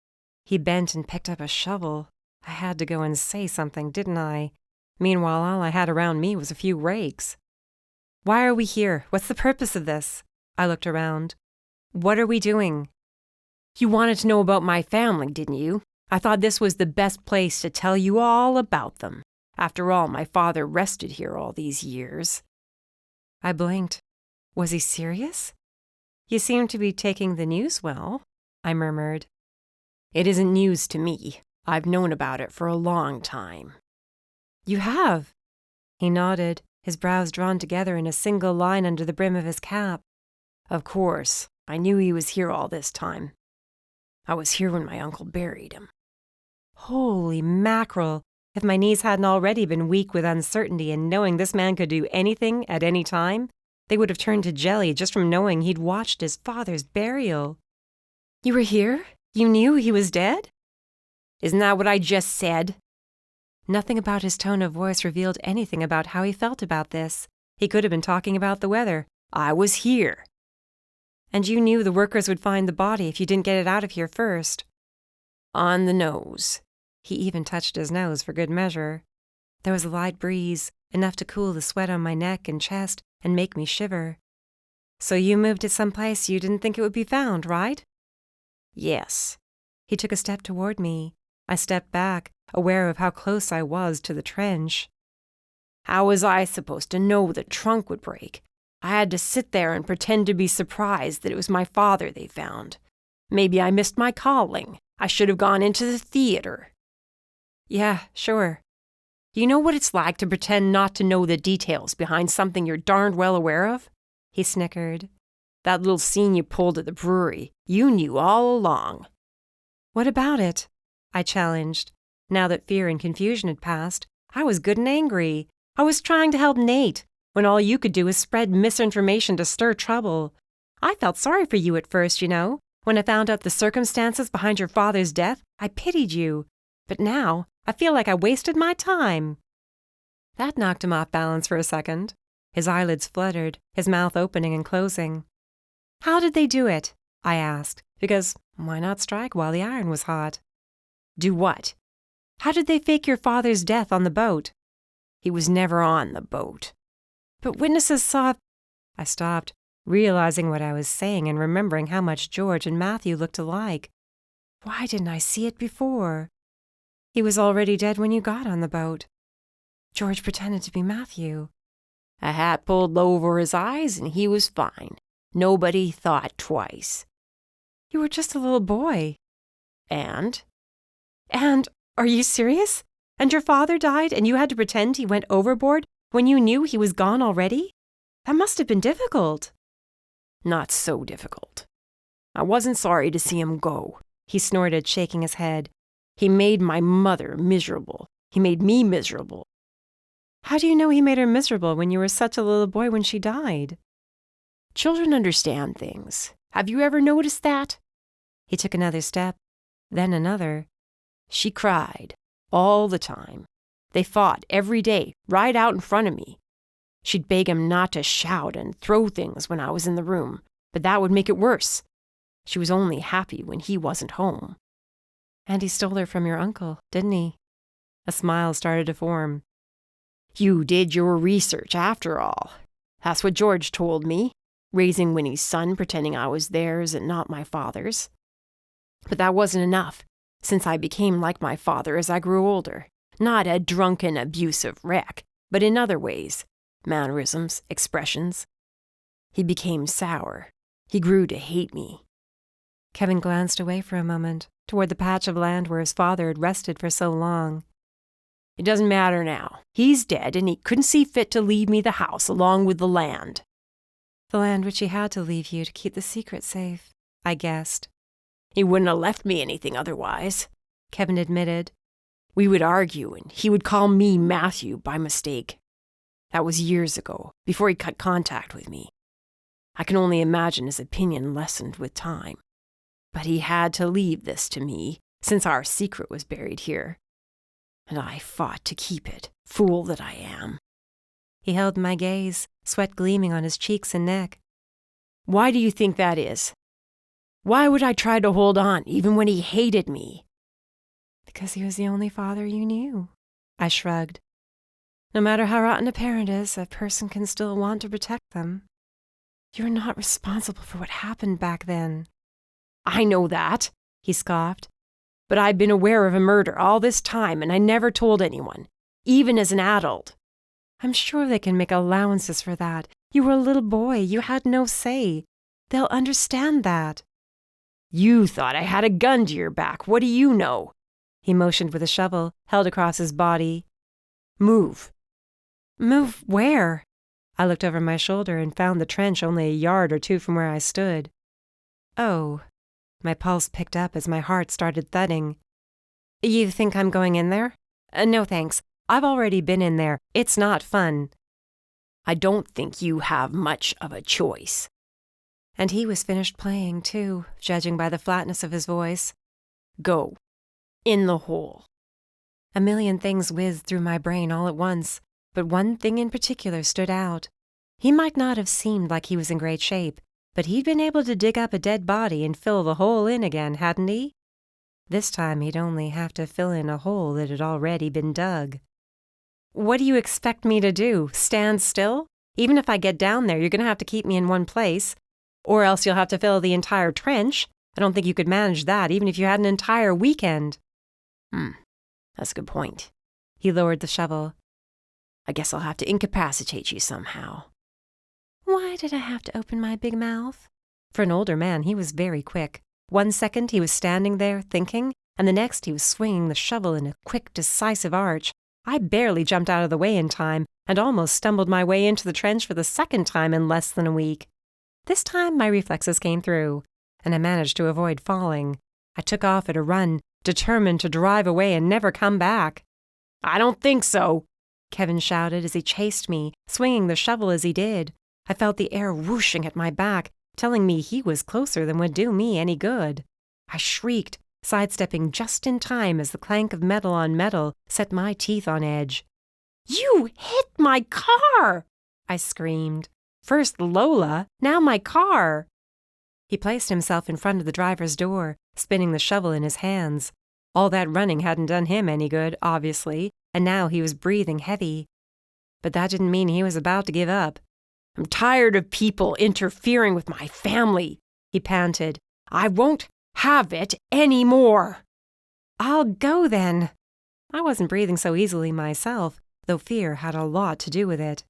[SPEAKER 1] He bent and picked up a shovel. I had to go and say something, didn't I? Meanwhile, all I had around me was a few rakes. "Why are we here? What's the purpose of this?" I looked around. "What are we doing?"
[SPEAKER 3] "You wanted to know about my family, didn't you? I thought this was the best place to tell you all about them. After all, my father rested here all these years."
[SPEAKER 1] I blinked. Was he serious? "You seem to be taking the news well," I murmured.
[SPEAKER 3] "It isn't news to me. I've known about it for a long time."
[SPEAKER 1] "You have?" He nodded, his brows drawn together in a single line under the brim of his cap.
[SPEAKER 3] "Of course. I knew he was here all this time. I was here when my uncle buried him."
[SPEAKER 1] Holy mackerel! If my knees hadn't already been weak with uncertainty and knowing this man could do anything at any time, they would have turned to jelly just from knowing he'd watched his father's burial. "You were here? You knew he was dead?"
[SPEAKER 3] "Isn't that what I just said?"
[SPEAKER 1] Nothing about his tone of voice revealed anything about how he felt about this. He could have been talking about the weather.
[SPEAKER 3] "I was here."
[SPEAKER 1] "And you knew the workers would find the body if you didn't get it out of here first."
[SPEAKER 3] "On the nose."
[SPEAKER 1] He even touched his nose for good measure. There was a light breeze, enough to cool the sweat on my neck and chest and make me shiver. "So you moved it someplace you didn't think it would be found, right?"
[SPEAKER 3] "Yes."
[SPEAKER 1] He took a step toward me. I stepped back, aware of how close I was to the trench.
[SPEAKER 3] "How was I supposed to know the trunk would break? I had to sit there and pretend to be surprised that it was my father they found. Maybe I missed my calling. I should have gone into the theater."
[SPEAKER 1] "Yeah, sure."
[SPEAKER 3] "You know what it's like to pretend not to know the details behind something you're darned well aware of?"
[SPEAKER 1] He snickered.
[SPEAKER 3] "That little scene you pulled at the brewery, you knew all along."
[SPEAKER 1] "What about it?" I challenged. Now that fear and confusion had passed, I was good and angry. I was trying to help Nate, when all you could do was spread misinformation to stir trouble. I felt sorry for you at first, you know. When I found out the circumstances behind your father's death, I pitied you. But now, I feel like I wasted my time." That knocked him off balance for a second. His eyelids fluttered, his mouth opening and closing. "How did they do it?" I asked, because why not strike while the iron was hot?
[SPEAKER 3] "Do what?"
[SPEAKER 1] "How did they fake your father's death on the boat?"
[SPEAKER 3] "He was never on the boat."
[SPEAKER 1] "But witnesses saw—" I stopped, realizing what I was saying and remembering how much George and Matthew looked alike. Why didn't I see it before? "He was already dead when you got on the boat." George pretended to be Matthew.
[SPEAKER 3] "A hat pulled low over his eyes and he was fine. Nobody thought twice."
[SPEAKER 1] "You were just a little boy."
[SPEAKER 3] "And?"
[SPEAKER 1] "And, are you serious? And your father died and you had to pretend he went overboard when you knew he was gone already? That must have been difficult."
[SPEAKER 3] "Not so difficult. I wasn't sorry to see him go," he snorted, shaking his head. "He made my mother miserable. He made me miserable."
[SPEAKER 1] "How do you know he made her miserable when you were such a little boy when she died?"
[SPEAKER 3] "Children understand things. Have you ever noticed that?"
[SPEAKER 1] He took another step, then another.
[SPEAKER 3] "She cried all the time. They fought every day, right out in front of me. She'd beg him not to shout and throw things when I was in the room, but that would make it worse. She was only happy when he wasn't home.
[SPEAKER 2] And he stole her from your uncle, didn't he? A smile started to form.
[SPEAKER 3] You did your research, after all. That's what George told me, raising Winnie's son pretending I was theirs and not my father's. But that wasn't enough, since I became like my father as I grew older. Not a drunken, abusive wreck, but in other ways. Mannerisms, expressions. He became sour. He grew to hate me.
[SPEAKER 2] Kevin glanced away for a moment, toward the patch of land where his father had rested for so long.
[SPEAKER 3] It doesn't matter now. He's dead, and he couldn't see fit to leave me the house along with the land.
[SPEAKER 2] The land which he had to leave you to keep the secret safe, I guessed.
[SPEAKER 3] He wouldn't have left me anything otherwise,
[SPEAKER 2] Kevin admitted.
[SPEAKER 3] We would argue, and he would call me Matthew by mistake. That was years ago, before he cut contact with me. I can only imagine his opinion lessened with time. But he had to leave this to me, since our secret was buried here. And I fought to keep it, fool that I am.
[SPEAKER 2] He held my gaze, sweat gleaming on his cheeks and neck.
[SPEAKER 3] Why do you think that is? Why would I try to hold on, even when he hated me?
[SPEAKER 2] Because he was the only father you knew, I shrugged. No matter how rotten a parent is, a person can still want to protect them. You're not responsible for what happened back then.
[SPEAKER 3] I know that, he scoffed. But I've been aware of a murder all this time, and I never told anyone, even as an adult.
[SPEAKER 2] I'm sure they can make allowances for that. You were a little boy. You had no say. They'll understand that.
[SPEAKER 3] You thought I had a gun to your back. What do you know?
[SPEAKER 2] He motioned with a shovel, held across his body.
[SPEAKER 3] Move.
[SPEAKER 2] Move where? I looked over my shoulder and found the trench only a yard or two from where I stood. Oh. My pulse picked up as my heart started thudding. You think I'm going in there? No thanks. I've already been in there. It's not fun.
[SPEAKER 3] I don't think you have much of a choice.
[SPEAKER 2] And he was finished playing, too, judging by the flatness of his voice.
[SPEAKER 3] Go. In the hole.
[SPEAKER 2] A million things whizzed through my brain all at once, but one thing in particular stood out. He might not have seemed like he was in great shape, but he'd been able to dig up a dead body and fill the hole in again, hadn't he? This time he'd only have to fill in a hole that had already been dug. What do you expect me to do? Stand still? Even if I get down there, you're going to have to keep me in one place. Or else you'll have to fill the entire trench. I don't think you could manage that, even if you had an entire weekend.
[SPEAKER 3] That's a good point.
[SPEAKER 2] He lowered the shovel.
[SPEAKER 3] I guess I'll have to incapacitate you somehow.
[SPEAKER 2] Why did I have to open my big mouth? For an older man, he was very quick. 1 second he was standing there, thinking, and the next he was swinging the shovel in a quick, decisive arch. I barely jumped out of the way in time, and almost stumbled my way into the trench for the second time in less than a week. This time my reflexes came through, and I managed to avoid falling. I took off at a run, determined to drive away and never come back.
[SPEAKER 3] I don't think so,
[SPEAKER 2] Kevin shouted as he chased me, swinging the shovel as he did. I felt the air whooshing at my back, telling me he was closer than would do me any good. I shrieked, sidestepping just in time as the clank of metal on metal set my teeth on edge.
[SPEAKER 3] You hit my car!
[SPEAKER 2] I screamed. First Lola, now my car! He placed himself in front of the driver's door, spinning the shovel in his hands. All that running hadn't done him any good, obviously, and now he was breathing heavy. But that didn't mean he was about to give up.
[SPEAKER 3] I'm tired of people interfering with my family, he panted. I won't have it any more.
[SPEAKER 2] I'll go then. I wasn't breathing so easily myself, though fear had a lot to do with it.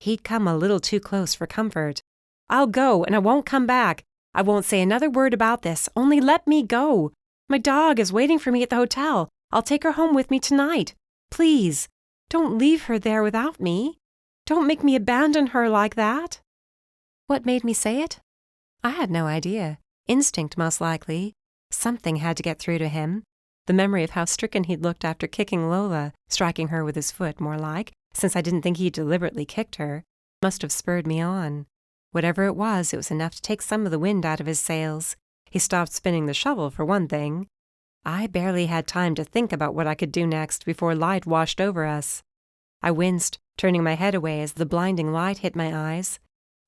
[SPEAKER 2] He'd come a little too close for comfort. I'll go, and I won't come back. I won't say another word about this, only let me go. My dog is waiting for me at the hotel. I'll take her home with me tonight. Please, don't leave her there without me. Don't make me abandon her like that. What made me say it? I had no idea. Instinct, most likely. Something had to get through to him. The memory of how stricken he'd looked after kicking Lola, striking her with his foot, more like, since I didn't think he deliberately kicked her, must have spurred me on. Whatever it was enough to take some of the wind out of his sails. He stopped spinning the shovel, for one thing. I barely had time to think about what I could do next before light washed over us. I winced,
[SPEAKER 1] turning my head away as the blinding light hit my eyes.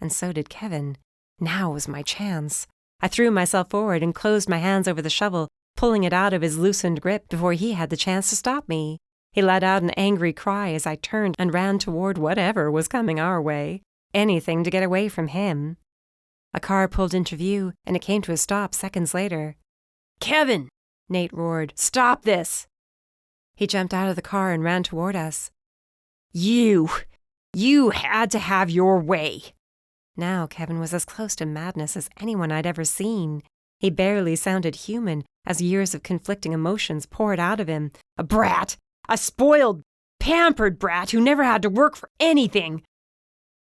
[SPEAKER 1] And so did Kevin. Now was my chance. I threw myself forward and closed my hands over the shovel, pulling it out of his loosened grip before he had the chance to stop me. He let out an angry cry as I turned and ran toward whatever was coming our way. Anything to get away from him. A car pulled into view, and it came to a stop seconds later.
[SPEAKER 3] Kevin!
[SPEAKER 1] Nate roared.
[SPEAKER 3] Stop this!
[SPEAKER 1] He jumped out of the car and ran toward us.
[SPEAKER 3] You had to have your way.
[SPEAKER 1] Now Kevin was as close to madness as anyone I'd ever seen. He barely sounded human as years of conflicting emotions poured out of him.
[SPEAKER 3] A brat! A spoiled, pampered brat who never had to work for anything.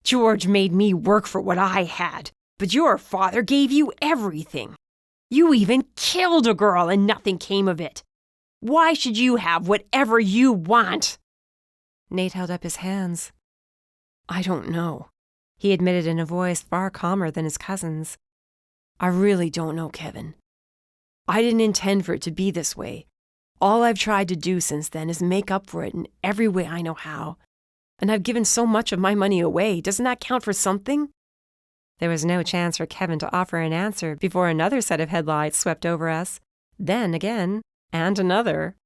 [SPEAKER 3] George made me work for what I had, but your father gave you everything. You even killed a girl and nothing came of it. Why should you have whatever you want?
[SPEAKER 1] Nate held up his hands.
[SPEAKER 3] I don't know,
[SPEAKER 1] he admitted in a voice far calmer than his cousin's.
[SPEAKER 3] I really don't know, Kevin. I didn't intend for it to be this way. All I've tried to do since then is make up for it in every way I know how. And I've given so much of my money away. Doesn't that count for something?
[SPEAKER 1] There was no chance for Kevin to offer an answer before another set of headlights swept over us. Then again, and another.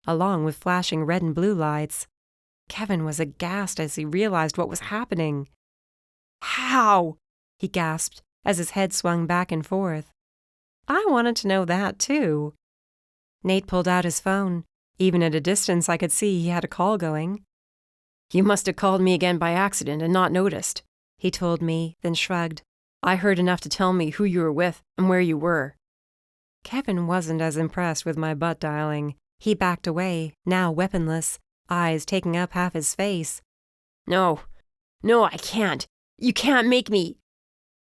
[SPEAKER 1] Along with flashing red and blue lights. Kevin was aghast as he realized what was happening.
[SPEAKER 3] How?
[SPEAKER 1] He gasped as his head swung back and forth. I wanted to know that, too. Nate pulled out his phone. Even at a distance, I could see he had a call going.
[SPEAKER 3] You must have called me again by accident and not noticed,
[SPEAKER 1] he told me, then shrugged.
[SPEAKER 3] I heard enough to tell me who you were with and where you were.
[SPEAKER 1] Kevin wasn't as impressed with my butt dialing. He backed away, now weaponless, eyes taking up half his face.
[SPEAKER 3] No, I can't. You can't make me.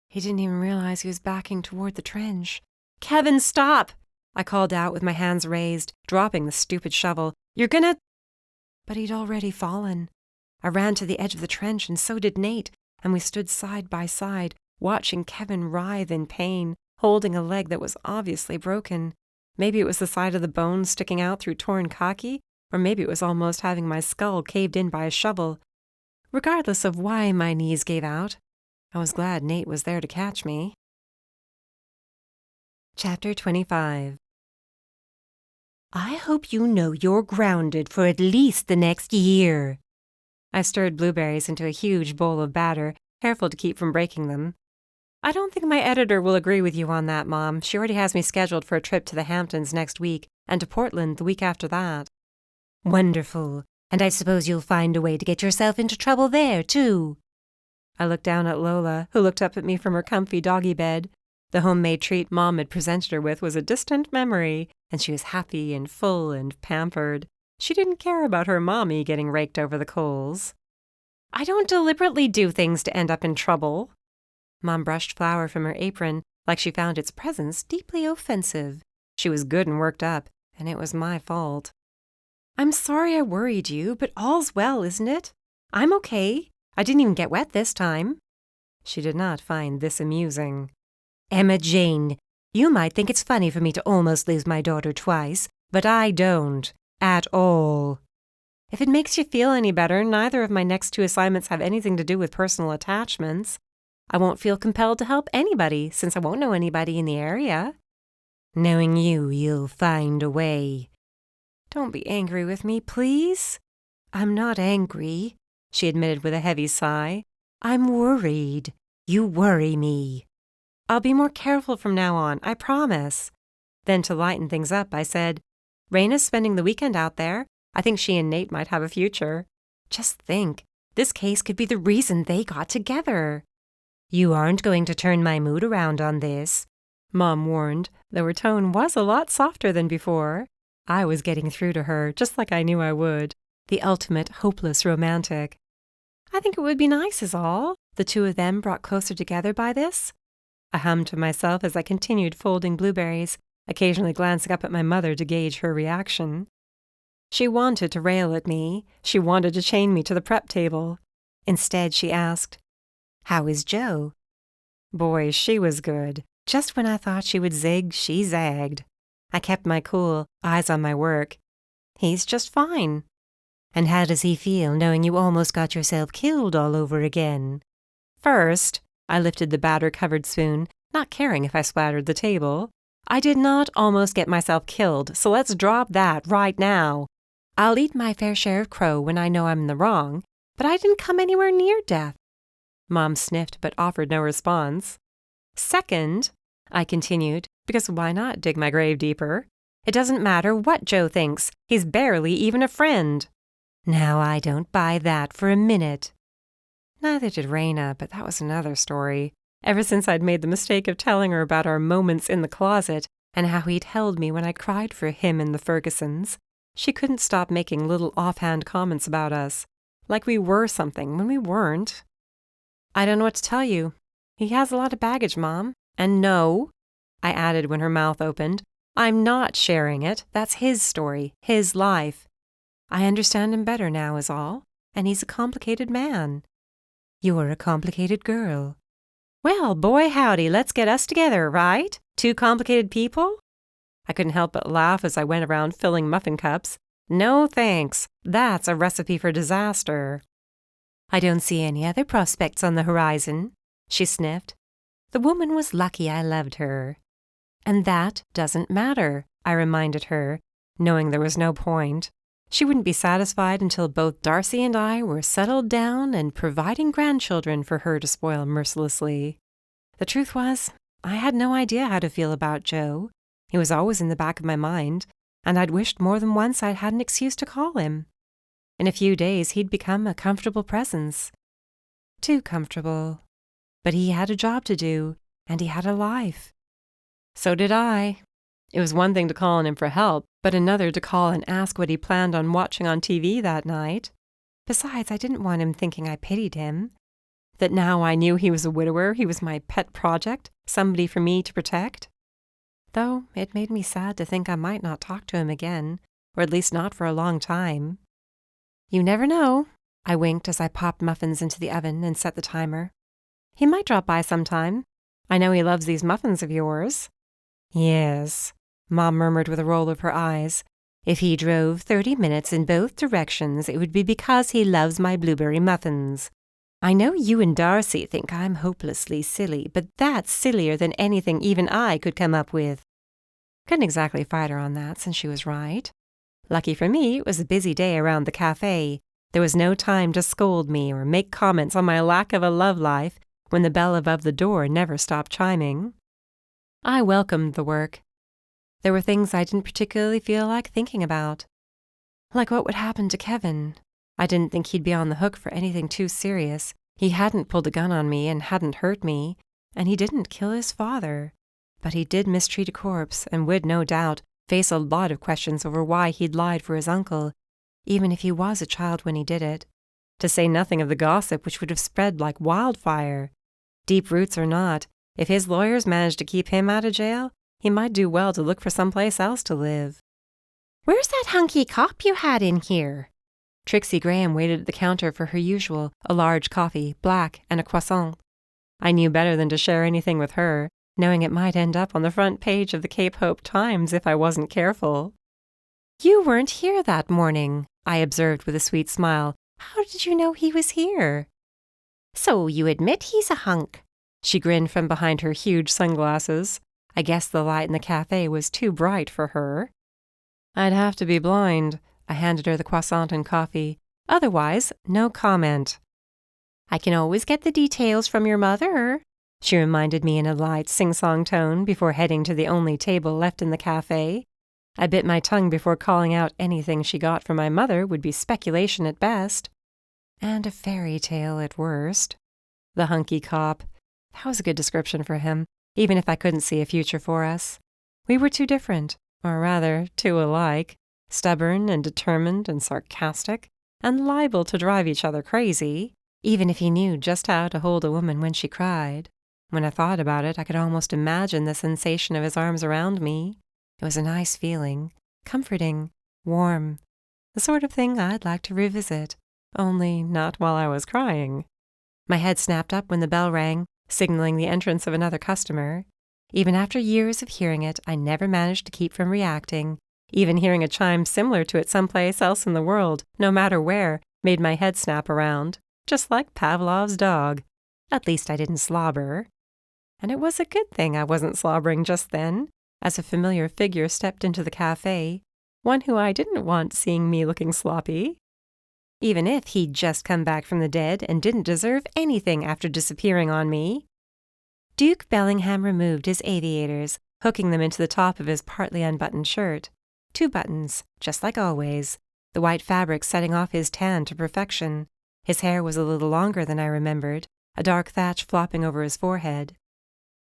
[SPEAKER 1] He didn't even realize he was backing toward the trench.
[SPEAKER 3] Kevin, stop!
[SPEAKER 1] I called out with my hands raised, dropping the stupid shovel. You're gonna... But he'd already fallen. I ran to the edge of the trench, and so did Nate, and we stood side by side, watching Kevin writhe in pain, holding a leg that was obviously broken. Maybe it was the side of the bone sticking out through torn khaki, or maybe it was almost having my skull caved in by a shovel. Regardless of why my knees gave out, I was glad Nate was there to catch me. Chapter 25. I hope you know you're grounded for at least the next year. I stirred blueberries into a huge bowl of batter, careful to keep from breaking them. I don't think my editor will agree with you on that, Mom. She already has me scheduled for a trip to the Hamptons next week, and to Portland the week after that. Wonderful. And I suppose you'll find a way to get yourself into trouble there, too. I looked down at Lola, who looked up at me from her comfy doggy bed. The homemade treat Mom had presented her with was a distant memory, and she was happy and full and pampered. She didn't care about her mommy getting raked over the coals. I don't deliberately do things to end up in trouble. Mom brushed flour from her apron like she found its presence deeply offensive. She was good and worked up, and it was my fault. I'm sorry I worried you, but all's well, isn't it? I'm okay. I didn't even get wet this time. She did not find this amusing. Emma Jane, you might think it's funny for me to almost lose my daughter twice, but I don't. At all. If it makes you feel any better, neither of my next 2 assignments have anything to do with personal attachments. I won't feel compelled to help anybody, since I won't know anybody in the area. Knowing you, you'll find a way. Don't be angry with me, please. I'm not angry, she admitted with a heavy sigh. I'm worried. You worry me. I'll be more careful from now on, I promise. Then to lighten things up, I said, Raina's spending the weekend out there. I think she and Nate might have a future. Just think, this case could be the reason they got together. You aren't going to turn my mood around on this, Mom warned, though her tone was a lot softer than before. I was getting through to her, just like I knew I would. The ultimate hopeless romantic. I think it would be nice is all, the 2 of them brought closer together by this. I hummed to myself as I continued folding blueberries, occasionally glancing up at my mother to gauge her reaction. She wanted to rail at me. She wanted to chain me to the prep table. Instead, she asked, How is Joe? Boy, she was good. Just when I thought she would zig, she zagged. I kept my cool, eyes on my work. He's just fine.
[SPEAKER 4] And how does he feel knowing you almost got yourself killed all over again?
[SPEAKER 2] First, I lifted the batter-covered spoon, not caring if I splattered the table. I did not almost get myself killed, so let's drop that right now. I'll eat my fair share of crow when I know I'm in the wrong, but I didn't come anywhere near death. Mom sniffed but offered no response. Second, I continued, because why not dig my grave deeper? It doesn't matter what Joe thinks. He's barely even a friend.
[SPEAKER 4] Now I don't buy that for a minute.
[SPEAKER 2] Neither did Raina, but that was another story. Ever since I'd made the mistake of telling her about our moments in the closet and how he'd held me when I cried for him and the Fergusons, she couldn't stop making little offhand comments about us, like we were something when we weren't. I don't know what to tell you. He has a lot of baggage, Mom. And no, I added when her mouth opened, I'm not sharing it. That's his story, his life. I understand him better now is all, and he's a complicated man.
[SPEAKER 4] You're a complicated girl.
[SPEAKER 2] Well, boy howdy, let's get us together, right? Two complicated people? I couldn't help but laugh as I went around filling muffin cups. No thanks. That's a recipe for disaster.
[SPEAKER 4] I don't see any other prospects on the horizon, she sniffed. The woman was lucky I loved her.
[SPEAKER 2] And that doesn't matter, I reminded her, knowing there was no point. She wouldn't be satisfied until both Darcy and I were settled down and providing grandchildren for her to spoil mercilessly. The truth was, I had no idea how to feel about Joe. He was always in the back of my mind, and I'd wished more than once I'd had an excuse to call him. In a few days, he'd become a comfortable presence. Too comfortable. But he had a job to do, and he had a life. So did I. It was one thing to call on him for help, but another to call and ask what he planned on watching on TV that night. Besides, I didn't want him thinking I pitied him. That now I knew he was a widower, he was my pet project, somebody for me to protect. Though it made me sad to think I might not talk to him again, or at least not for a long time. You never know, I winked as I popped muffins into the oven and set the timer. He might drop by sometime. I know he loves these muffins of yours.
[SPEAKER 4] Yes, Mom murmured with a roll of her eyes. If he drove 30 minutes in both directions, it would be because he loves my blueberry muffins. I know you and Darcy think I'm hopelessly silly, but that's sillier than anything even I could come up with.
[SPEAKER 2] Couldn't exactly fight her on that, since she was right. Lucky for me, it was a busy day around the cafe. There was no time to scold me or make comments on my lack of a love life when the bell above the door never stopped chiming. I welcomed the work. There were things I didn't particularly feel like thinking about. Like what would happen to Kevin. I didn't think he'd be on the hook for anything too serious. He hadn't pulled a gun on me and hadn't hurt me, and he didn't kill his father. But he did mistreat a corpse and would, no doubt, face a lot of questions over why he'd lied for his uncle, even if he was a child when he did it. To say nothing of the gossip which would have spread like wildfire. Deep roots or not, if his lawyers managed to keep him out of jail, he might do well to look for someplace else to live.
[SPEAKER 4] Where's that hunky cop you had in here?
[SPEAKER 2] Trixie Graham waited at the counter for her usual, a large coffee, black, and a croissant. I knew better than to share anything with her, knowing it might end up on the front page of the Cape Hope Times if I wasn't careful.
[SPEAKER 4] You weren't here that morning, I observed with a sweet smile. How did you know he was here? So you admit he's a hunk?
[SPEAKER 2] She grinned from behind her huge sunglasses. I guess the light in the cafe was too bright for her. I'd have to be blind. I handed her the croissant and coffee. Otherwise, no comment.
[SPEAKER 4] I can always get the details from your mother,
[SPEAKER 2] she reminded me in a light sing-song tone before heading to the only table left in the cafe. I bit my tongue before calling out anything she got from my mother would be speculation at best, and a fairy tale at worst. The hunky cop. That was a good description for him, even if I couldn't see a future for us. We were too different, or rather, too alike, stubborn and determined and sarcastic, and liable to drive each other crazy, even if he knew just how to hold a woman when she cried. When I thought about it, I could almost imagine the sensation of his arms around me. It was a nice feeling, comforting, warm, the sort of thing I'd like to revisit, only not while I was crying. My head snapped up when the bell rang, signaling the entrance of another customer. Even after years of hearing it, I never managed to keep from reacting, Even hearing a chime similar to it someplace else in the world, no matter where, made my head snap around, just like Pavlov's dog. At least I didn't slobber. And it was a good thing I wasn't slobbering just then, as a familiar figure stepped into the cafe, one who I didn't want seeing me looking sloppy. Even if he'd just come back from the dead and didn't deserve anything after disappearing on me. Duke Bellingham removed his aviators, hooking them into the top of his partly unbuttoned shirt. 2 buttons, just like always, the white fabric setting off his tan to perfection. His hair was a little longer than I remembered, a dark thatch flopping over his forehead.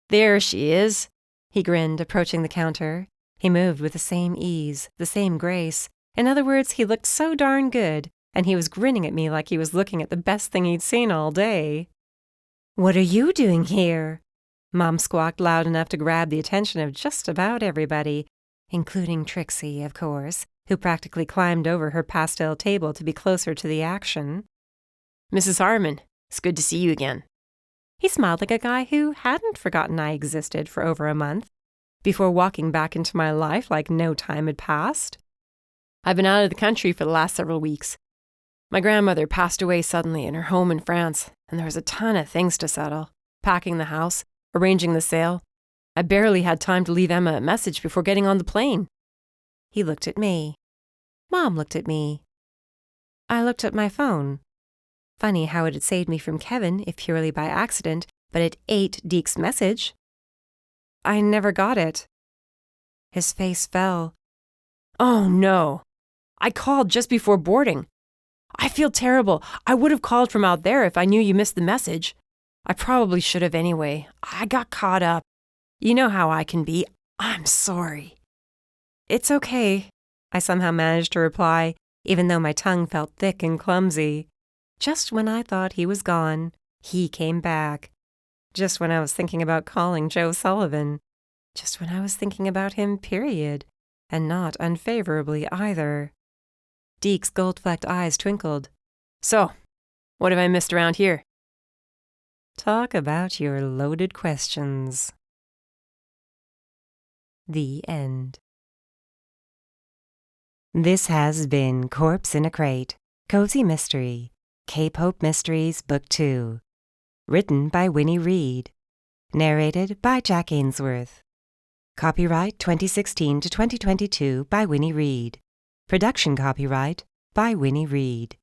[SPEAKER 3] There she is,
[SPEAKER 2] he grinned, approaching the counter. He moved with the same ease, the same grace. In other words, he looked so darn good, and he was grinning at me like he was looking at the best thing he'd seen all day. "What are you doing here?" Mom squawked loud enough to grab the attention of just about everybody, including Trixie, of course, who practically climbed over her pastel table to be closer to the action.
[SPEAKER 3] "Mrs. Harmon, it's good to see you again."
[SPEAKER 2] He smiled like a guy who hadn't forgotten I existed for over a month, before walking back into my life like no time had passed.
[SPEAKER 3] "I've been out of the country for the last several weeks. My grandmother passed away suddenly in her home in France, and there was a ton of things to settle. Packing the house, arranging the sale. I barely had time to leave Emma a message before getting on the plane."
[SPEAKER 2] He looked at me. Mom looked at me. I looked at my phone. Funny how it had saved me from Kevin, if purely by accident, but it ate Deke's message. I never got it. His face fell.
[SPEAKER 3] "Oh, no. I called just before boarding. I feel terrible. I would have called from out there if I knew you missed the message. I probably should have anyway. I got caught up. You know how I can be. I'm sorry."
[SPEAKER 2] "It's okay," I somehow managed to reply, even though my tongue felt thick and clumsy. Just when I thought he was gone, he came back. Just when I was thinking about calling Joe Sullivan. Just when I was thinking about him, period. And not unfavorably either. Deke's gold-flecked eyes twinkled.
[SPEAKER 3] "So, what have I missed around here?"
[SPEAKER 2] Talk about your loaded questions. The end. This has been Corpse in a Crate, Cozy Mystery, Cape Hope Mysteries, Book 2. Written by Winnie Reed. Narrated by Jack Ainsworth. Copyright 2016 to 2022 by Winnie Reed. Production copyright by Winnie Reed.